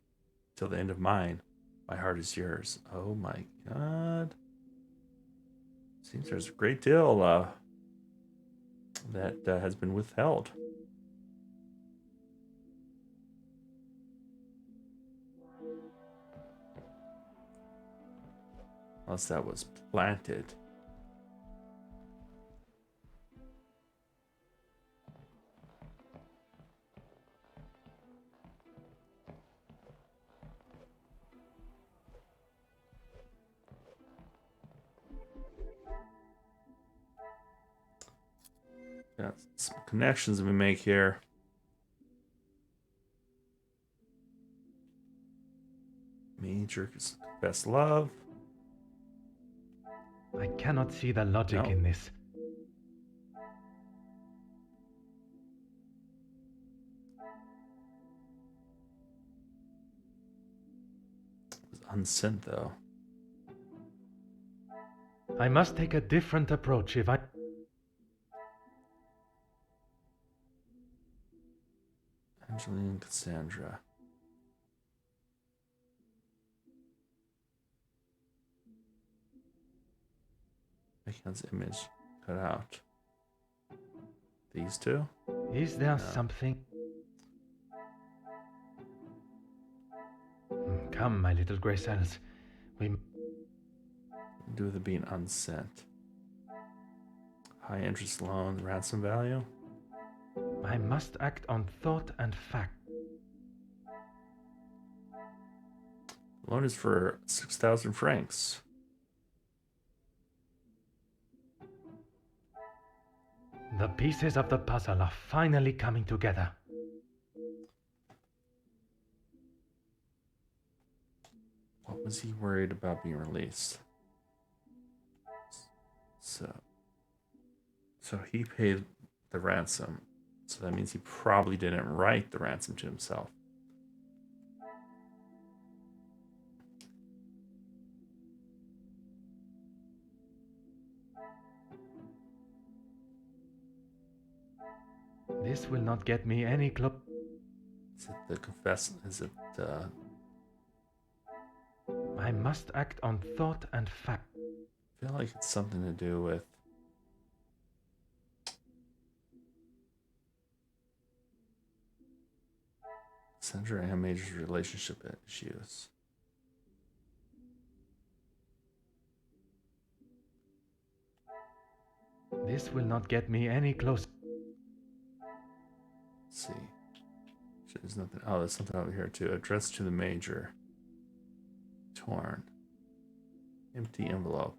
till the end of mine, my heart is yours. Oh my god. Seems there's a great deal that has been withheld. Unless that was planted. Got some connections we make here. Major best love. I cannot see the logic in this. It was unsent though. I must take a different approach if I... Angeline and Cassandra. Viscount's image cut out. These two? Is there something... Come, my little grey cells. We... Do with it being unsent. High interest loan, ransom value? I must act on thought and fact. Loan is for 6,000 francs. The pieces of the puzzle are finally coming together. What was he worried about being released? So he paid the ransom. So that means he probably didn't write the ransom to himself. This will not get me any close. Is it the confess? Is it the... I must act on thought and fact. I feel like it's something to do with... Sandra and Major's relationship issues. This will not get me any closer. Let's see. There's nothing. Oh, there's something over here too. Address to the Major. Torn. Empty envelope.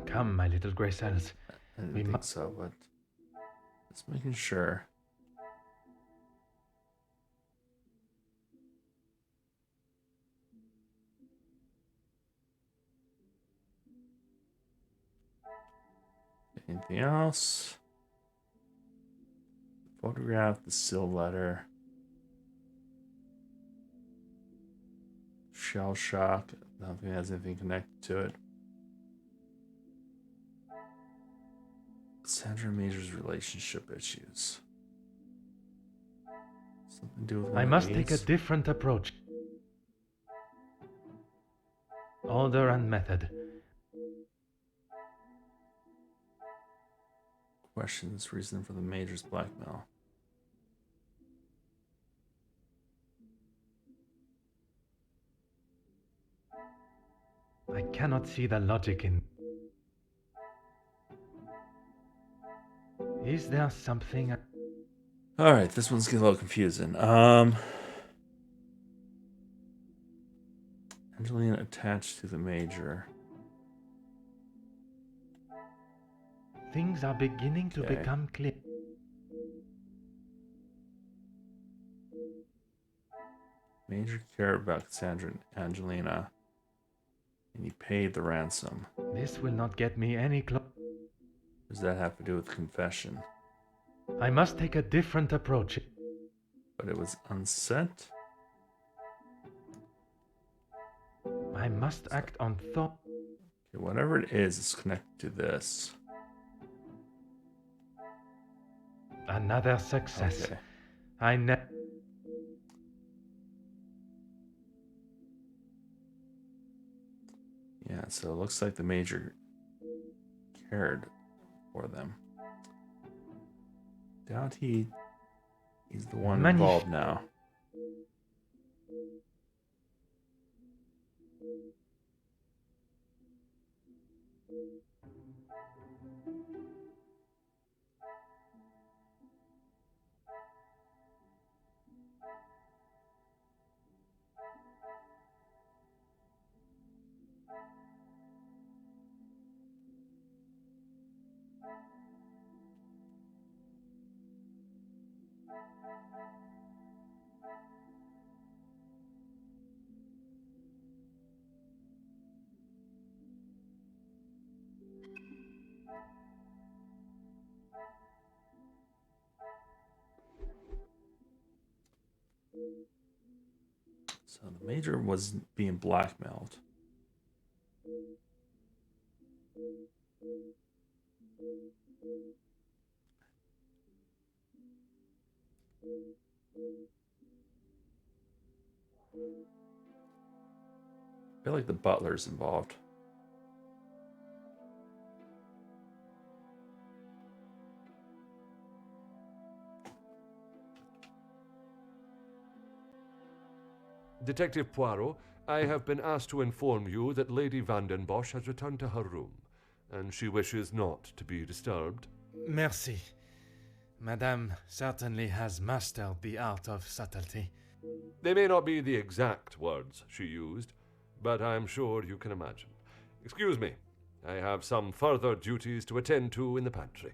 Come, my little grey cells. I didn't think so, but just making sure. Anything else? Photograph, the sealed letter. Shell shock. Nothing has anything connected to it. Sandra Major's relationship issues. Something to do with I must take a different approach. Order and method. Questions, reason for the Major's blackmail. I cannot see the logic in... Is there something... Alright, this one's getting a little confusing. Angelina attached to the Major. Things are beginning to Okay. become clear. Major cared about Cassandra and Angelina, and he paid the ransom. This will not get me any closer. Does that have to do with confession? I must take a different approach. But it was unsent? I must act on thought. Okay, whatever it is, it's connected to this. Another success. Okay. I never. Yeah, so it looks like the major cared for them. Doubt he's the one involved now. So the major was being blackmailed. I feel like the butler's involved. Detective Poirot, I have been asked to inform you that Lady Vandenbosch has returned to her room, and she wishes not to be disturbed. Merci. Madame certainly has mastered the art of subtlety. They may not be the exact words she used, but I'm sure you can imagine. Excuse me, I have some further duties to attend to in the pantry.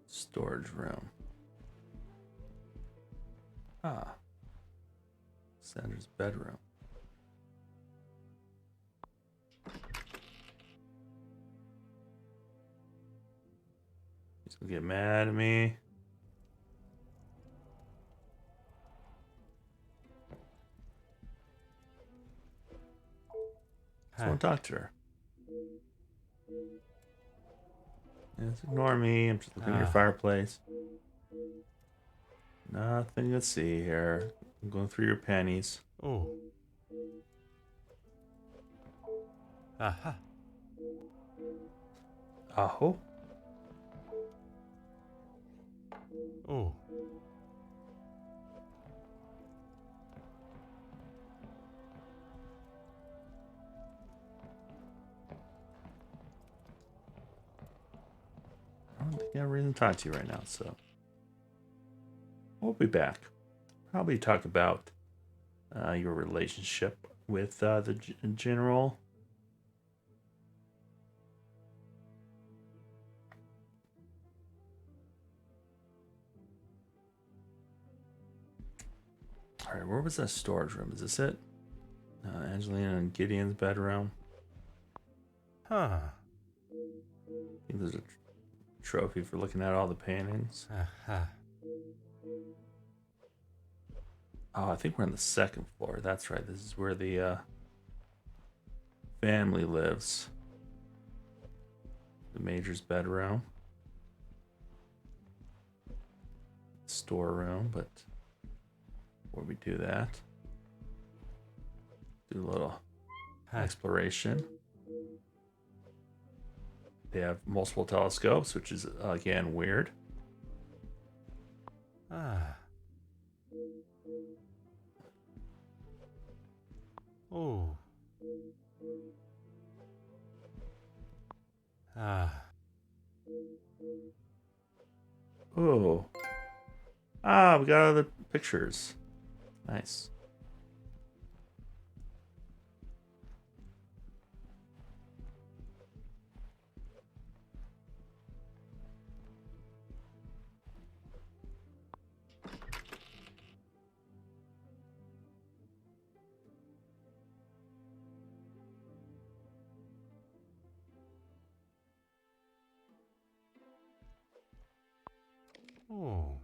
Storage room. Ah. Sandra's bedroom. He's gonna get mad at me. Just won't talk to her. Yeah, just ignore me. I'm just looking at your fireplace. Nothing to see here. I'm going through your panties. Oh. Aha. Aho. Oh. I don't think I have a reason to talk to you right now, so we'll be back. Probably talk about your relationship with the general. All right, where was that storage room? Is this it? Angelina and Gideon's bedroom. Huh. I think there's a trophy for looking at all the paintings. Aha. Oh, I think we're on the second floor. That's right. This is where the family lives. The major's bedroom. Storeroom, but before we do that, do a little exploration. They have multiple telescopes, which is, again, weird. Ah. Oh. Ah. Oh. Ah, we got other pictures. Nice. Oh.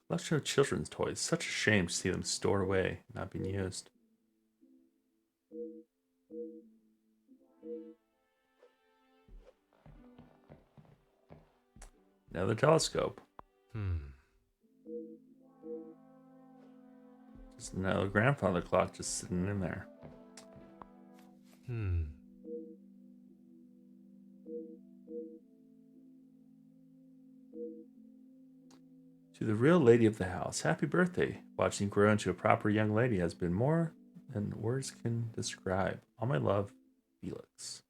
Collection of children's toys. Such a shame to see them stored away, not being used. Another telescope. Just another grandfather clock just sitting in there. To the real lady of the house, happy birthday. Watching you grow into a proper young lady has been more than words can describe. All my love, Felix.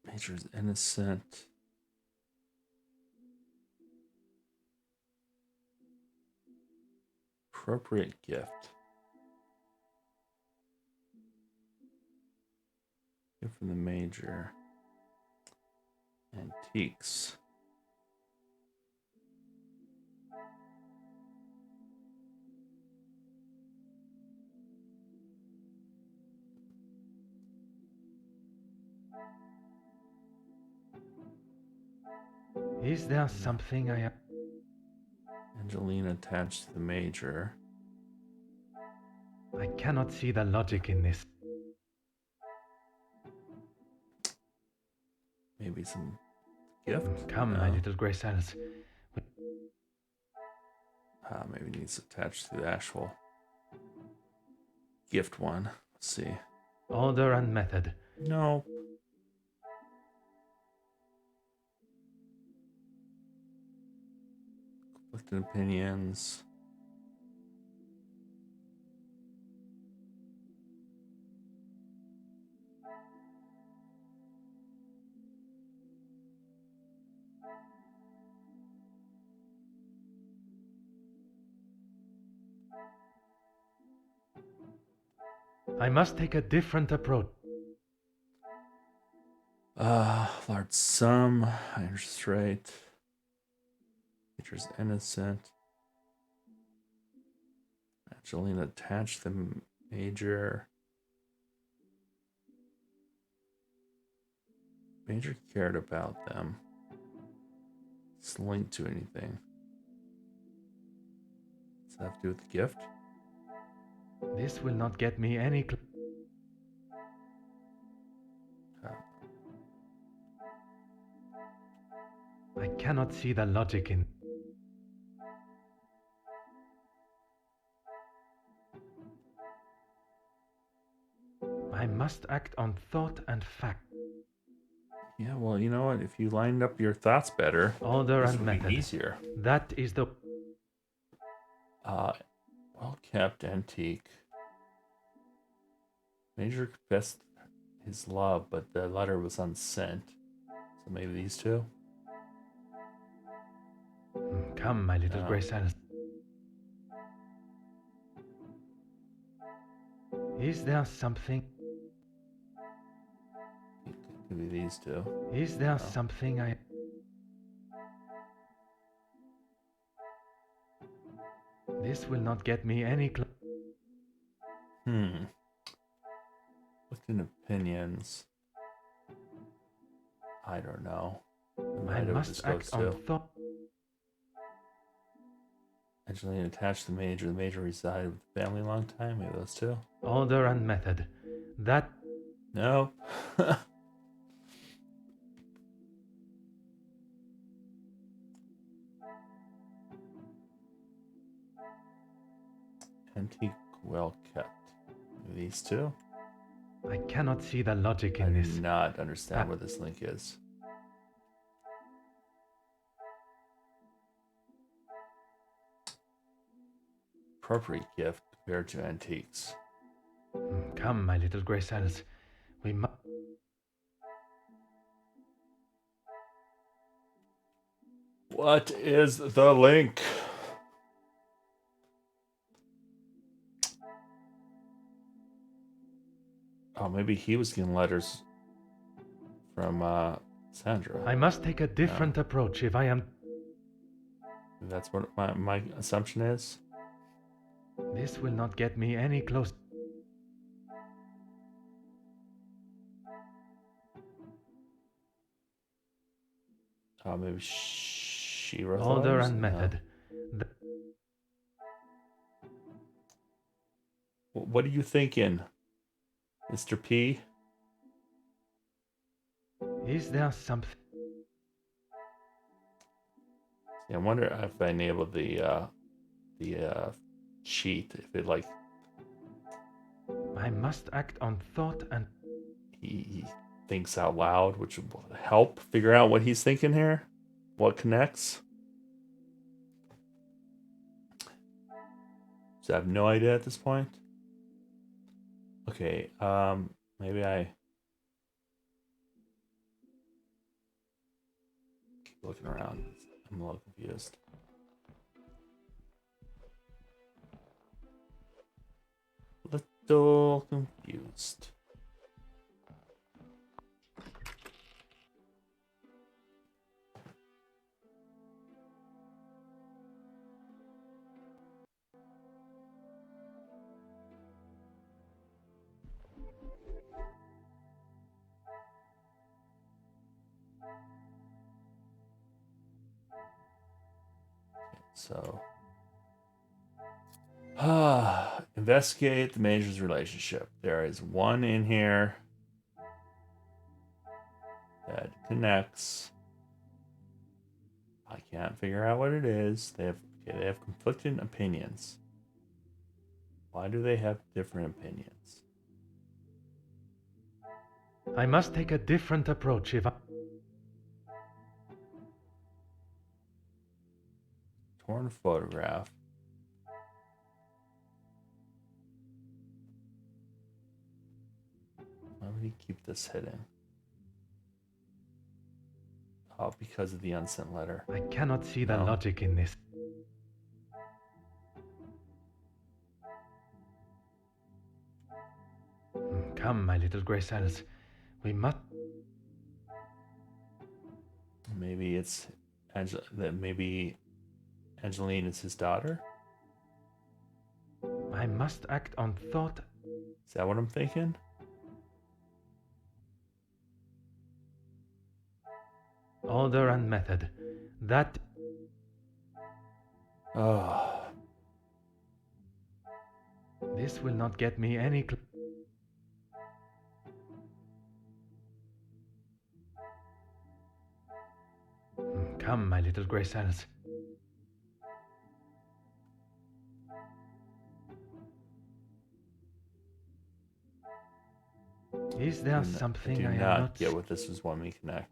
Major's innocent. Appropriate gift. Gift from the Major. Antiques. Is there something I... Angelina attached to the Major. I cannot see the logic in this. Maybe some gift? Come, my little Grey Silence. Maybe it needs attached to the actual gift one. Let's see. Order and method. No. Conflicting opinions. I must take a different approach. Large sum, high interest rate. Teacher's innocent. Angelina attached the Major. Major cared about them. It's linked to anything. Does that have to do with the gift? This will not get me any... I cannot see the logic in... I must act on thought and fact. Yeah, well, you know what? If you lined up your thoughts better, Order this and would method. be easier. That is the... Well-kept antique. Major confessed his love, but the letter was unsent. So maybe these two? Come, my little Grey Silence. Is there something... Could be these two. Is there something I... This will not get me any... Within opinions. I don't know. I must act on thought. Angelina attached to the Major. The Major resided with the family a long time. Maybe those two. Order and method. That... No. Antique, well kept. These two? I cannot see the logic in this. I do not understand where this link is. Appropriate gift compared to antiques. Come, my little grey cells. We must... What is the link? Oh, maybe he was getting letters from Sandra. I must take a different approach if I am... That's what my assumption is. This will not get me any closer. Oh, maybe she wrote Order letters? and method. What are you thinking, Mr. P? Is there something... Yeah, I wonder if I enabled the cheat, if it like... I must act on thought and... He thinks out loud, which will help figure out what he's thinking here. What connects. So I have no idea at this point. Okay, maybe I keep looking around. I'm a little confused. Little confused. So, investigate the Major's relationship. There is one in here that connects. I can't figure out what it is. They have conflicting opinions. Why do they have different opinions? I must take a different approach if I... Torn photograph. Why would he keep this hidden? Oh, because of the unsent letter. I cannot see the logic in this. Come, my little grey cells. We must... Maybe it's maybe Angeline is his daughter? I must act on thought. Is that what I'm thinking? Order and method. That... Oh. This will not get me any... Come, my little grey cells. Is there something I do am not get what this is when we connect.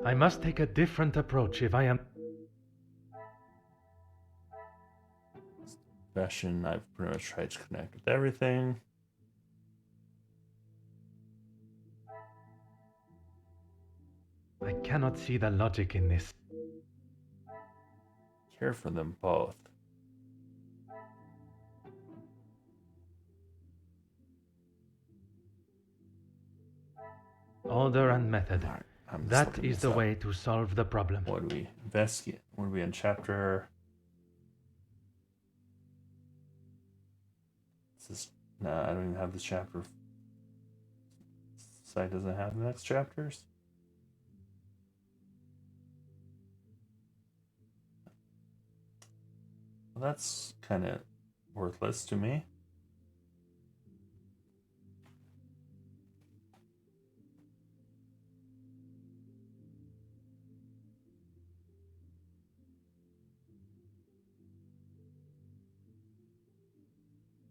I must take a different approach if I am... Fashion, I've pretty much tried to connect with everything. I cannot see the logic in this. Care for them both. Order and method. Right, that is the way to solve the problem. What do we investigate? What are we in chapter? This is, no, I don't even have this chapter site doesn't have the next chapters. Well, that's kind of worthless to me.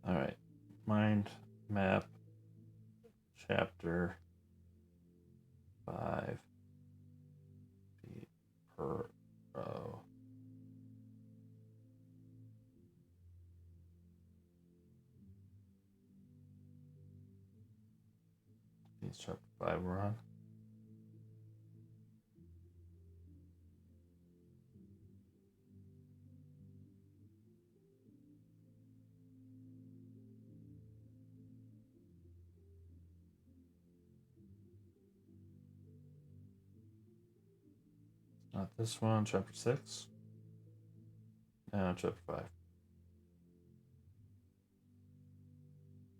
All right, mind map chapter 5 per row. These chapter 5 we're on. Not this one, chapter 6. No, chapter 5.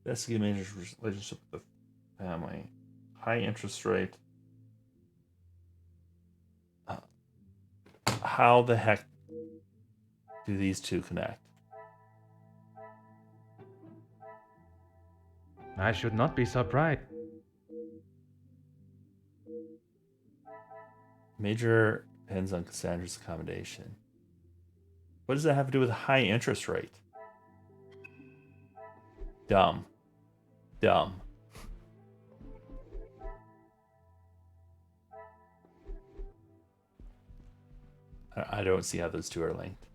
Investigate Major's relationship with the family. High interest rate. How the heck do these two connect? I should not be surprised. Major depends on Cassandra's accommodation. What does that have to do with a high interest rate? Dumb. Dumb. I don't see how those two are linked.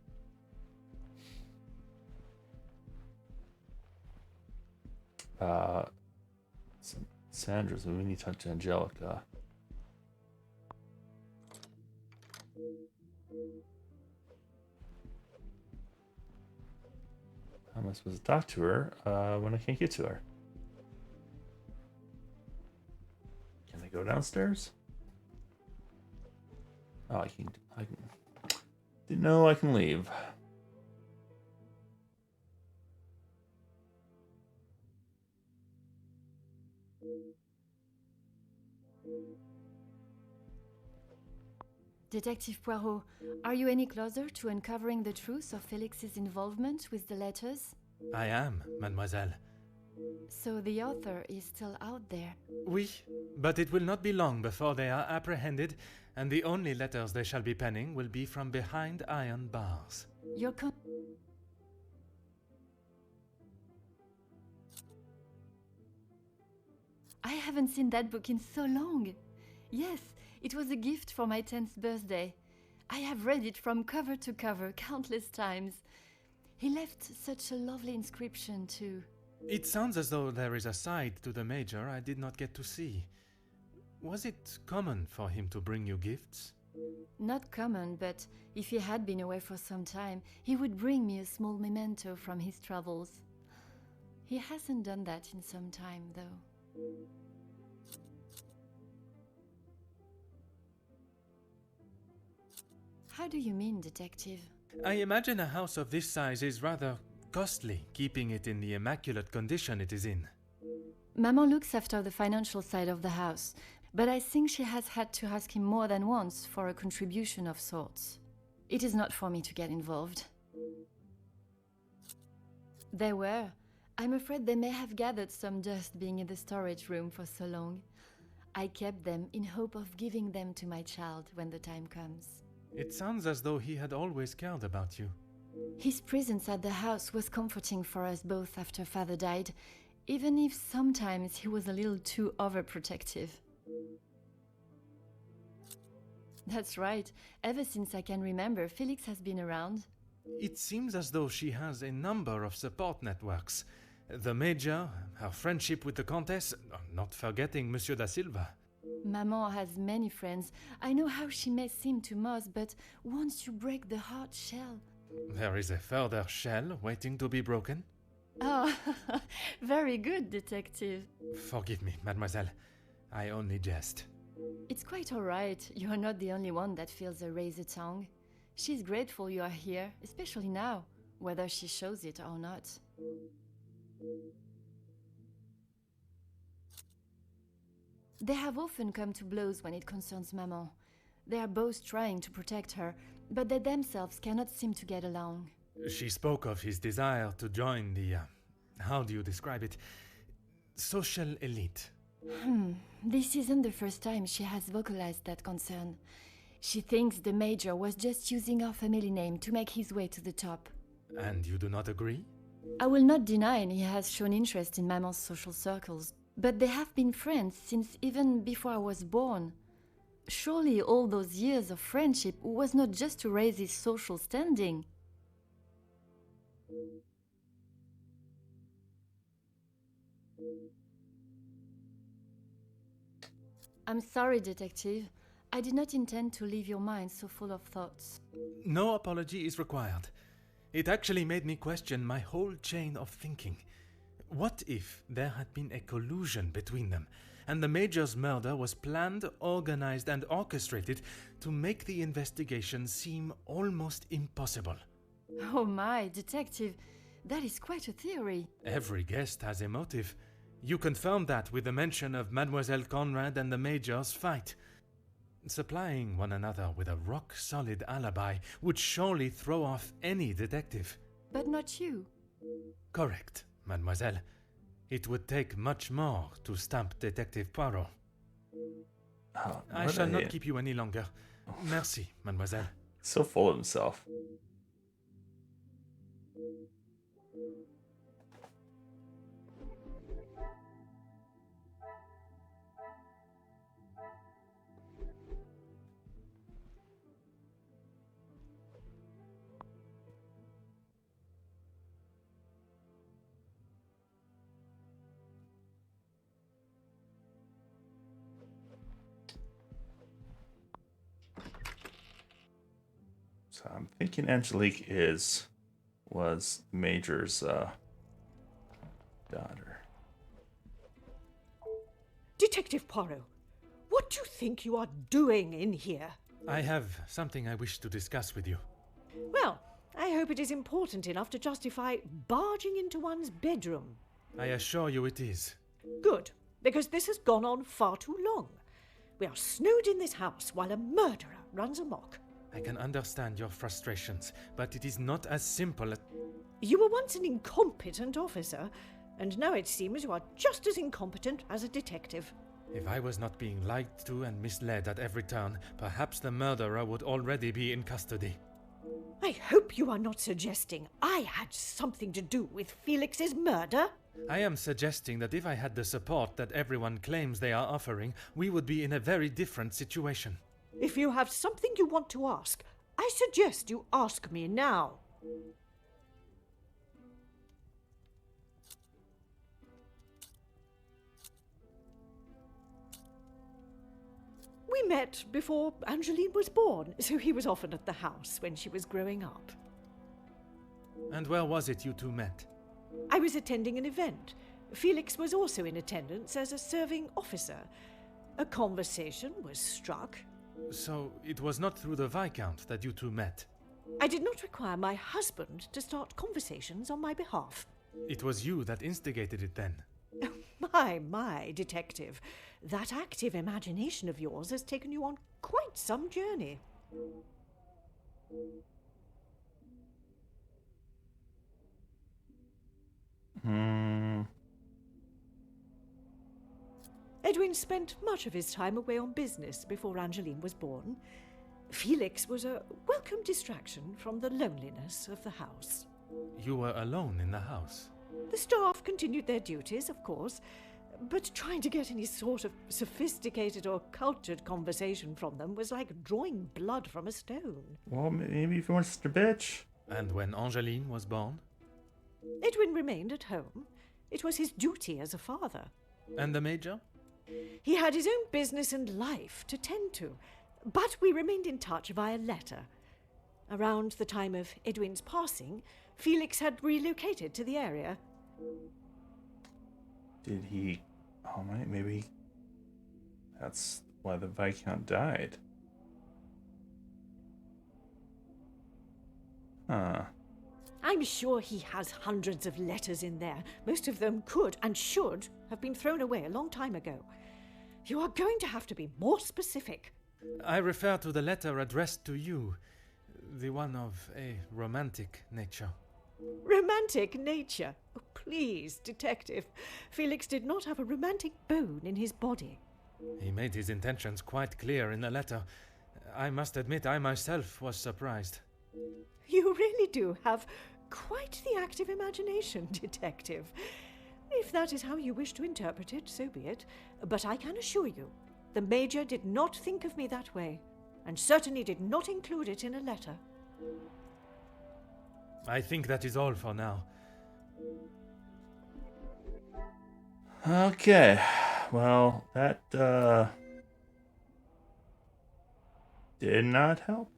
Sandra's, we need to talk to Angelica. How am I supposed to talk to her when I can't get to her? Can I go downstairs? Oh, I can. Didn't know I can leave. Detective Poirot, are you any closer to uncovering the truth of Felix's involvement with the letters? I am, mademoiselle. So the author is still out there? Oui, but it will not be long before they are apprehended, and the only letters they shall be penning will be from behind iron bars. I haven't seen that book in so long. Yes, it was a gift for my 10th birthday. I have read it from cover to cover countless times. He left such a lovely inscription too. It sounds as though there is a side to the Major I did not get to see. Was it common for him to bring you gifts? Not common, but if he had been away for some time, he would bring me a small memento from his travels. He hasn't done that in some time, though. How do you mean, detective? I imagine a house of this size is rather costly, keeping it in the immaculate condition it is in. Maman looks after the financial side of the house, but I think she has had to ask him more than once for a contribution of sorts. It is not for me to get involved. There were. I'm afraid they may have gathered some dust being in the storage room for so long. I kept them in hope of giving them to my child when the time comes. It sounds as though he had always cared about you. His presence at the house was comforting for us both after Father died, even if sometimes he was a little too overprotective. That's right. Ever since I can remember, Felix has been around. It seems as though she has a number of support networks. The Major, her friendship with the Countess, not forgetting Monsieur da Silva. Maman has many friends. I know how she may seem to Moss, but once you break the hard shell... There is a further shell waiting to be broken. Oh, very good, detective. Forgive me, mademoiselle. I only jest. It's quite all right. You're not the only one that feels a razor tongue. She's grateful you are here, especially now, whether she shows it or not. They have often come to blows when it concerns Maman. They are both trying to protect her, but they themselves cannot seem to get along. She spoke of his desire to join the, how do you describe it? Social elite. This isn't the first time she has vocalized that concern. She thinks the Major was just using our family name to make his way to the top. And you do not agree? I will not deny he has shown interest in Maman's social circles, but they have been friends since even before I was born. Surely all those years of friendship was not just to raise his social standing. I'm sorry, Detective. I did not intend to leave your mind so full of thoughts. No apology is required. It actually made me question my whole chain of thinking. What if there had been a collusion between them, and the Major's murder was planned, organized, and orchestrated to make the investigation seem almost impossible? Oh my, Detective, that is quite a theory. Every guest has a motive. You confirmed that with the mention of Mademoiselle Conrad and the Major's fight. Supplying one another with a rock-solid alibi would surely throw off any detective. But not you. Correct, mademoiselle. It would take much more to stamp Detective Poirot. I shall not keep you any longer. Merci, mademoiselle. So full of himself. So I'm thinking Angelique was Major's daughter. Detective Poirot, what do you think you are doing in here? I have something I wish to discuss with you. Well, I hope it is important enough to justify barging into one's bedroom. I assure you it is. Good, because this has gone on far too long. We are snowed in this house while a murderer runs amok. I can understand your frustrations, but it is not as simple as... You were once an incompetent officer, and now it seems you are just as incompetent as a detective. If I was not being lied to and misled at every turn, perhaps the murderer would already be in custody. I hope you are not suggesting I had something to do with Felix's murder. I am suggesting that if I had the support that everyone claims they are offering, we would be in a very different situation. If you have something you want to ask, I suggest you ask me now. We met before Angeline was born, so he was often at the house when she was growing up. And where was it you two met? I was attending an event. Felix was also in attendance as a serving officer. A conversation was struck. So it was not through the Viscount that you two met? I did not require my husband to start conversations on my behalf. It was you that instigated it then? My, detective. That active imagination of yours has taken you on quite some journey. Edwin spent much of his time away on business before Angeline was born. Felix was a welcome distraction from the loneliness of the house. You were alone in the house? The staff continued their duties, of course, but trying to get any sort of sophisticated or cultured conversation from them was like drawing blood from a stone. Well, maybe if you want to bitch. And when Angeline was born? Edwin remained at home. It was his duty as a father. And the Major? He had his own business and life to tend to, but we remained in touch via letter. Around the time of Edwin's passing, Felix had relocated to the area. Did he... Oh, maybe... That's why the Viscount died. Huh. I'm sure he has hundreds of letters in there. Most of them could and should have been thrown away a long time ago. You are going to have to be more specific. I refer to the letter addressed to you, the one of a romantic nature. Romantic nature? Oh, please, Detective. Felix did not have a romantic bone in his body. He made his intentions quite clear in the letter. I must admit I myself was surprised. You really do have quite the active imagination, Detective. If that is how you wish to interpret it, so be it. But I can assure you, the Major did not think of me that way, and certainly did not include it in a letter. I think that is all for now. Okay. Well, that did not help.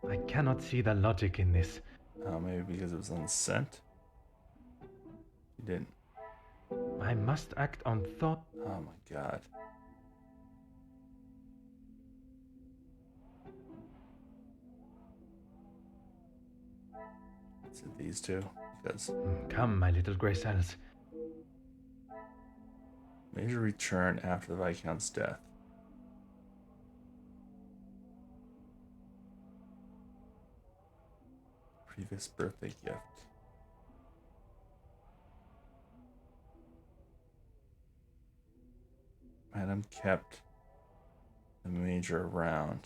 I cannot see the logic in this. Oh, maybe because it was on scent? You didn't. I must act on thought. Oh my god. Is it these two? Because Come, my little grey cells. Major return after the Viscount's death. Previous birthday gift. Madam kept the Major around.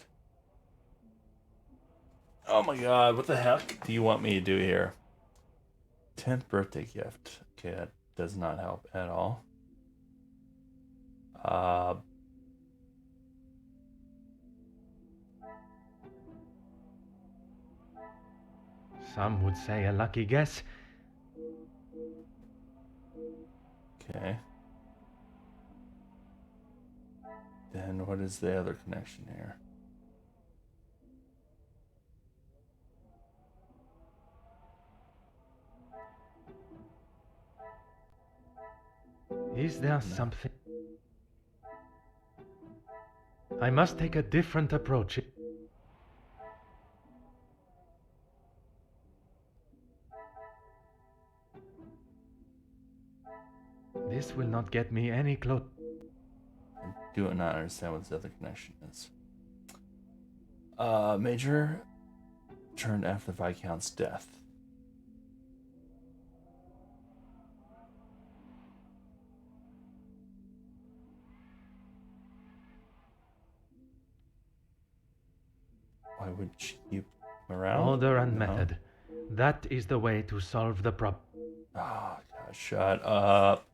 Oh my god, what the heck do you want me to do here? 10th birthday gift. Okay, that does not help at all. Some would say a lucky guess. Okay. Then what is the other connection here? Is there something? I must take a different approach. This will not get me any close. I do not understand what this other connection is. Major turned after the Viscount's death. Why would she keep him around? Order and method. That is the way to solve the problem. Oh, God, shut up.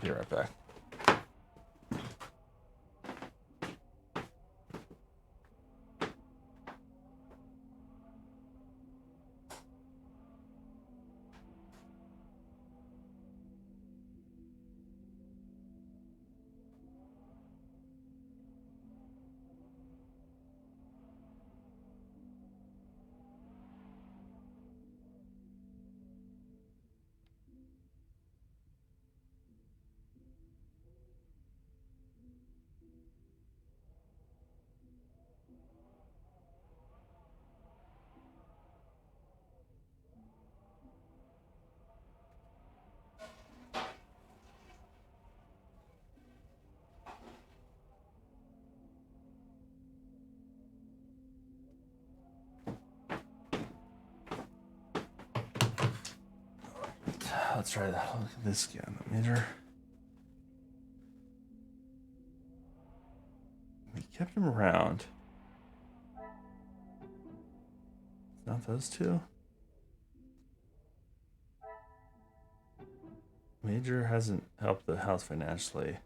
Be right back. Let's try that. Look at this again. Major. We kept him around. Not those two. Major hasn't helped the house financially.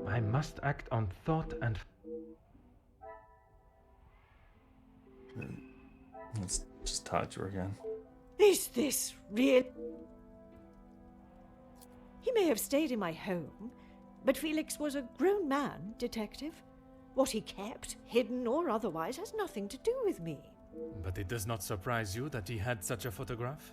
I must act on thought and... Let's just talk to her again. Is this real? He may have stayed in my home, but Felix was a grown man, Detective. What he kept, hidden or otherwise, has nothing to do with me. But it does not surprise you that he had such a photograph?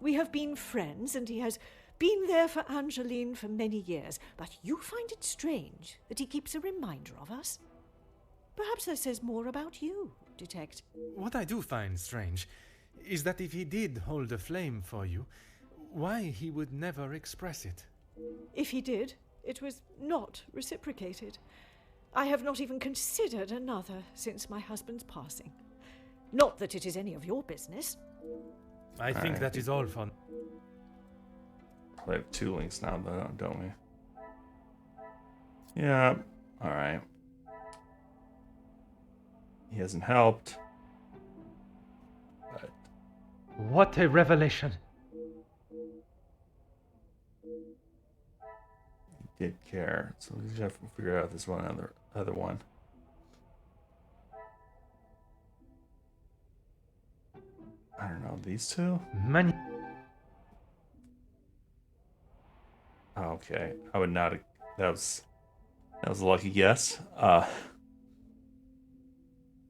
We have been friends, and he has been there for Angeline for many years, but you find it strange that he keeps a reminder of us? Perhaps that says more about you, Detective. What I do find strange is that if he did hold a flame for you, why he would never express it. If he did, it was not reciprocated. I have not even considered another since my husband's passing. Not that it is any of your business. I think that is all for... We have 2 links now, though, don't we? Yeah, alright. He hasn't helped. But What a revelation! he did care, so we just have to figure out this other one. I don't know, these two? Okay, I would not. That was a lucky guess.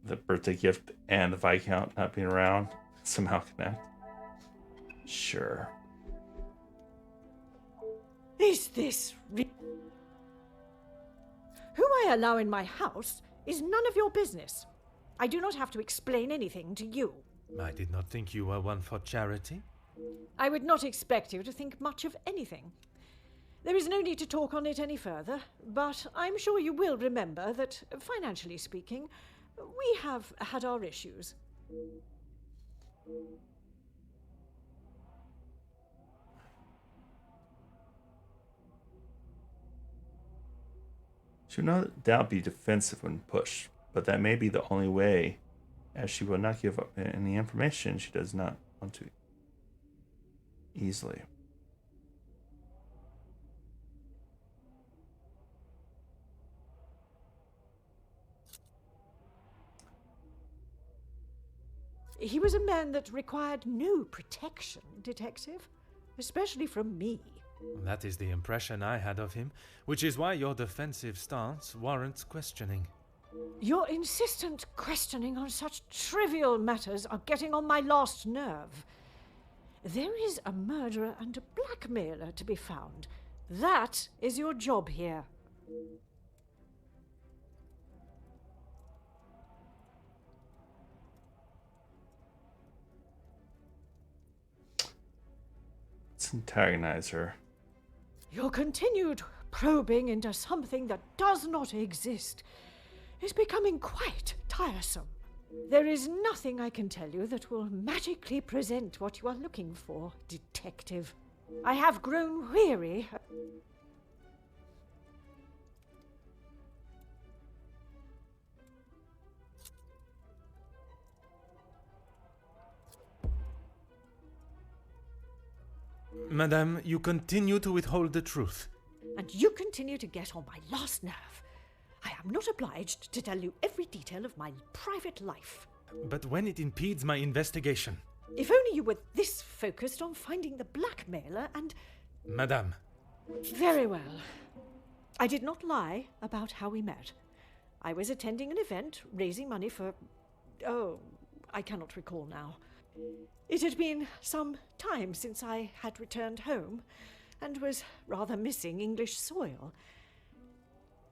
The birthday gift and the Viscount not being around somehow connect. Sure. Is this who I allow in my house is none of your business. I do not have to explain anything to you. I did not think you were one for charity. I would not expect you to think much of anything. There is no need to talk on it any further, but I'm sure you will remember that, financially speaking, we have had our issues. She will no doubt be defensive when pushed, but that may be the only way, as she will not give up any information she does not want to easily. He was a man that required no protection, Detective, especially from me. That is the impression I had of him, which is why your defensive stance warrants questioning. Your insistent questioning on such trivial matters are getting on my last nerve. There is a murderer and a blackmailer to be found. That is your job here. Let's antagonize her. Your continued probing into something that does not exist is becoming quite tiresome. There is nothing I can tell you that will magically present what you are looking for, Detective. I have grown weary. Madame, you continue to withhold the truth. And you continue to get on my last nerve. I am not obliged to tell you every detail of my private life. But when it impedes my investigation... If only you were this focused on finding the blackmailer and... Madame. Very well. I did not lie about how we met. I was attending an event, raising money for... Oh, I cannot recall now. It had been some time since I had returned home, and was rather missing English soil.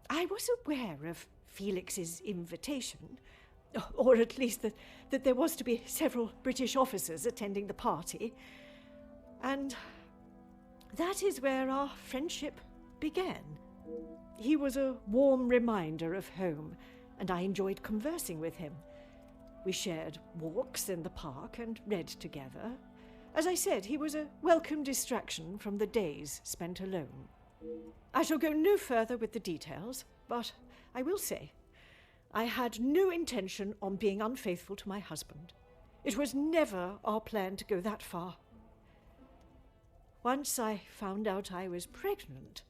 I was aware of Felix's invitation, or at least that there was to be several British officers attending the party, and that is where our friendship began. He was a warm reminder of home, and I enjoyed conversing with him. We shared walks in the park and read together. As I said, he was a welcome distraction from the days spent alone. I shall go no further with the details, but I will say, I had no intention on being unfaithful to my husband. It was never our plan to go that far. Once I found out I was pregnant,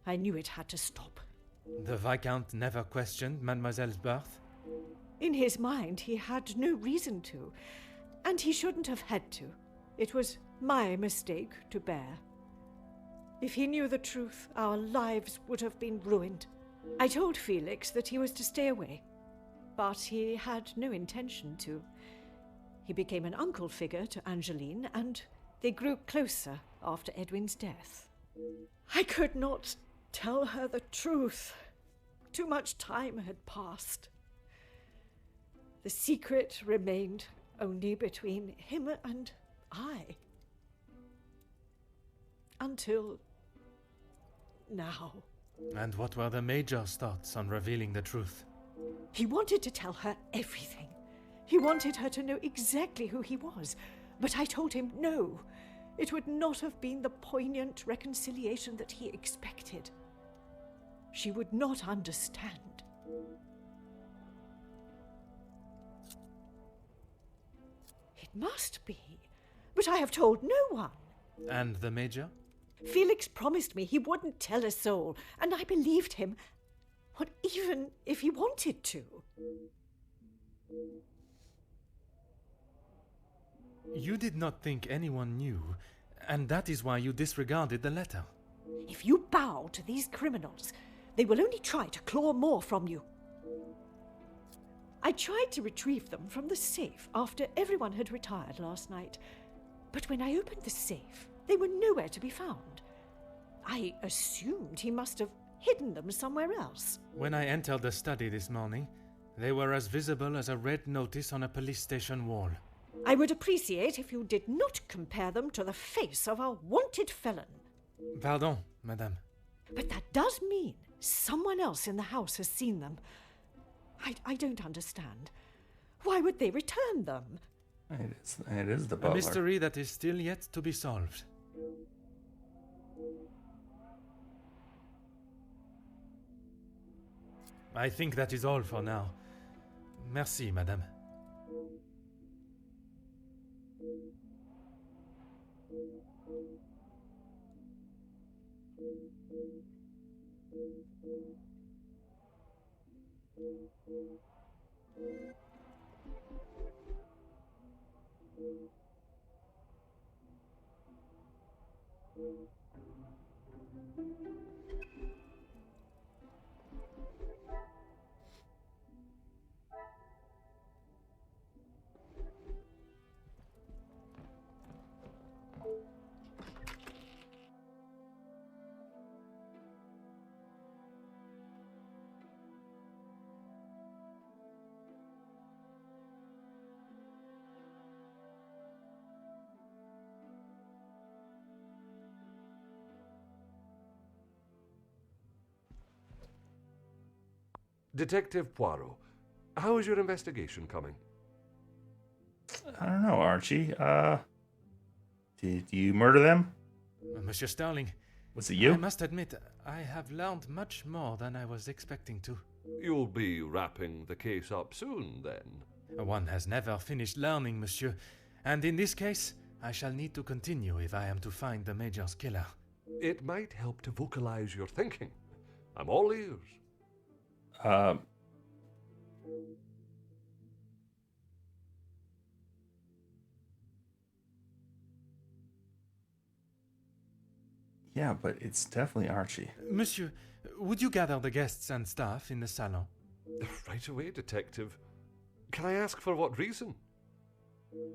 I knew it had to stop. The Viscount never questioned Mademoiselle's birth? In his mind, he had no reason to, and he shouldn't have had to. It was my mistake to bear. If he knew the truth, our lives would have been ruined. I told Felix that he was to stay away, but he had no intention to. He became an uncle figure to Angeline, and They grew closer after Edwin's death. I could not tell her the truth. Too much time had passed. The secret remained only between him and I. Until now. And what were the Major's thoughts on revealing the truth? He wanted to tell her everything. He wanted her to know exactly who he was. But I told him no. It would not have been the poignant reconciliation that he expected. She would not understand. It must be. But I have told no one. And the Major? Felix promised me he wouldn't tell a soul, and I believed him, even if he wanted to. You did not think anyone knew, and that is why you disregarded the letter. If you bow to these criminals, they will only try to claw more from you. I tried to retrieve them from the safe after everyone had retired last night, but when I opened the safe, they were nowhere to be found. I assumed he must have hidden them somewhere else. When I entered the study this morning, they were as visible as a red notice on a police station wall. I would appreciate if you did not compare them to the face of a wanted felon. Pardon, madame. But that does mean someone else in the house has seen them. I don't understand. Why would they return them? It is the butler. A mystery that is still yet to be solved. I think that is all for now. Merci, madame. Detective Poirot, how is your investigation coming? I don't know, Archie. Did you murder them? Monsieur Starling. Was it you? I must admit, I have learned much more than I was expecting to. You'll be wrapping the case up soon, then? One has never finished learning, monsieur. And in this case, I shall need to continue if I am to find the Major's killer. It might help to vocalize your thinking. I'm all ears. Yeah, but it's definitely Archie. Monsieur, would you gather the guests and staff in the salon? Right away, Detective. Can I ask for what reason?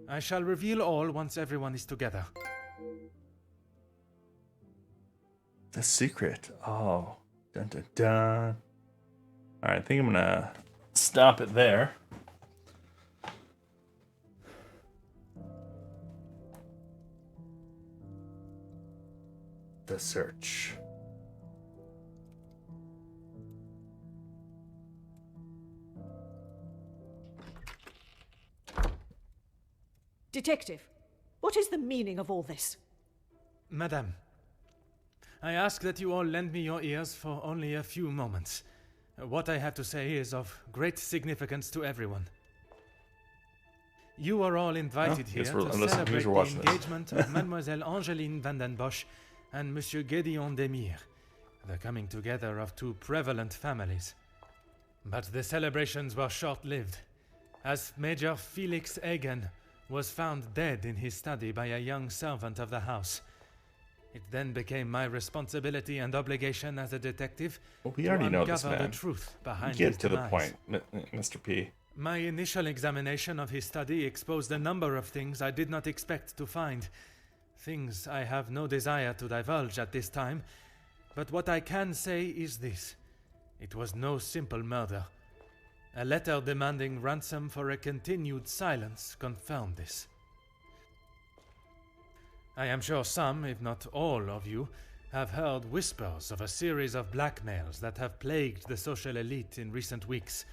I shall reveal all once everyone is together. The secret. Oh. Dun dun dun. Alright, I think I'm gonna stop it there. The search. Detective, what is the meaning of all this? Madame, I ask that you all lend me your ears for only a few moments. What I have to say is of great significance to everyone. You are all invited here to celebrate the engagement of Mademoiselle Angeline van den Bosch and Monsieur Gédéon Demire, the coming together of two prevalent families. But the celebrations were short-lived, as Major Felix Hagen was found dead in his study by a young servant of the house. It then became my responsibility and obligation as a detective we already know this uncover man. the truth behind Get his to the demise. point, Mr. P. My initial examination of his study exposed a number of things I did not expect to find. things I have no desire to divulge at this time, but what I can say is this. It was no simple murder. A letter demanding ransom for a continued silence confirmed this. I am sure some, if not all of you, have heard whispers of a series of blackmails that have plagued the social elite in recent weeks.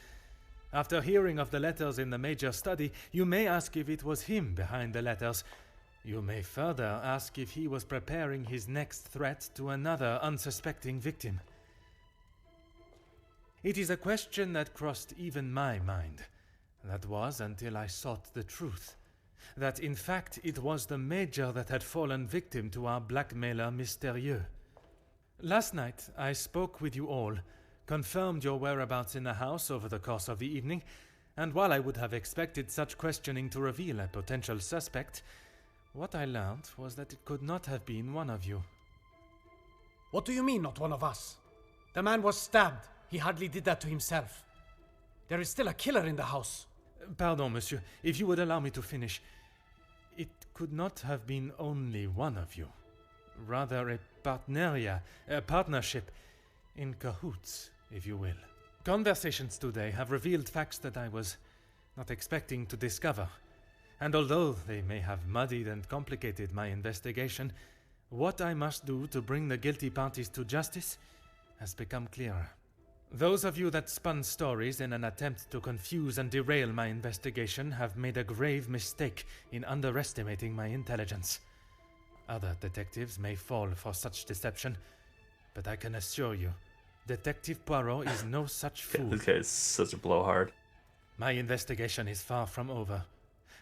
After hearing of the letters in the major study, you may ask if it was him behind the letters. You may further ask if he was preparing his next threat to another unsuspecting victim. It is a question that crossed even my mind. That was until I sought the truth. That in fact it was the Major that had fallen victim to our blackmailer Mystérieux. Last night I spoke with you all, confirmed your whereabouts in the house over the course of the evening, and while I would have expected such questioning to reveal a potential suspect, what I learned was that it could not have been one of you. What do you mean, not one of us? The man was stabbed. He hardly did that to himself. There is still a killer in the house. Pardon, monsieur, if you would allow me to finish. It could not have been only one of you. Rather a partneria, a partnership, in cahoots, if you will. Conversations today have revealed facts that I was not expecting to discover. And although they may have muddied and complicated my investigation, what I must do to bring the guilty parties to justice has become clearer. Those of you that spun stories in an attempt to confuse and derail my investigation have made a grave mistake in underestimating my intelligence. Other detectives may fall for such deception, but I can assure you, Detective Poirot is no such fool. This guy is such a blowhard. My investigation is far from over,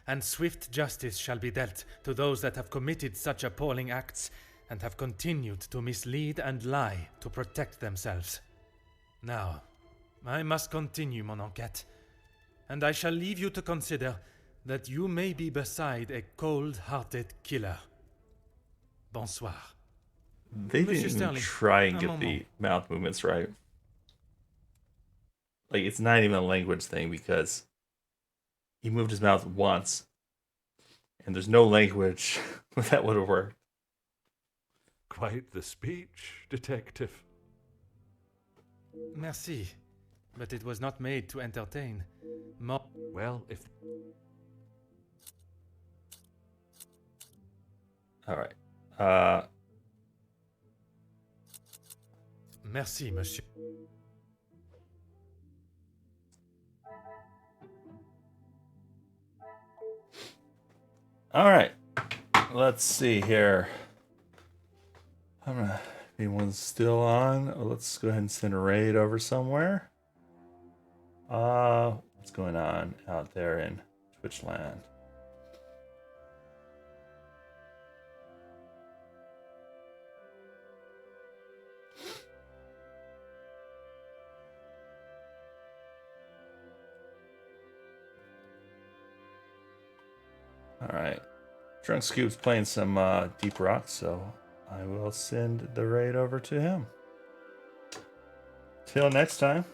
and swift justice shall be dealt to those that have committed such appalling acts and have continued to mislead and lie to protect themselves. Now, I must continue mon enquête, and I shall leave you to consider that you may be beside a cold-hearted killer. Bonsoir. They didn't even Sterling, try and un get moment. the mouth movements right. Like, it's not even a language thing because he moved his mouth once, and there's no language that would have worked. Quite the speech, detective. Merci, but it was not made to entertain. Well, if... Alright. Merci, monsieur. Alright. Let's see here. Anyone's still on? Let's go ahead and send a raid over somewhere. What's going on out there in Twitch land? Alright. Drunk Scoop's playing some Deep Rock, so I will send the raid over to him. Till next time.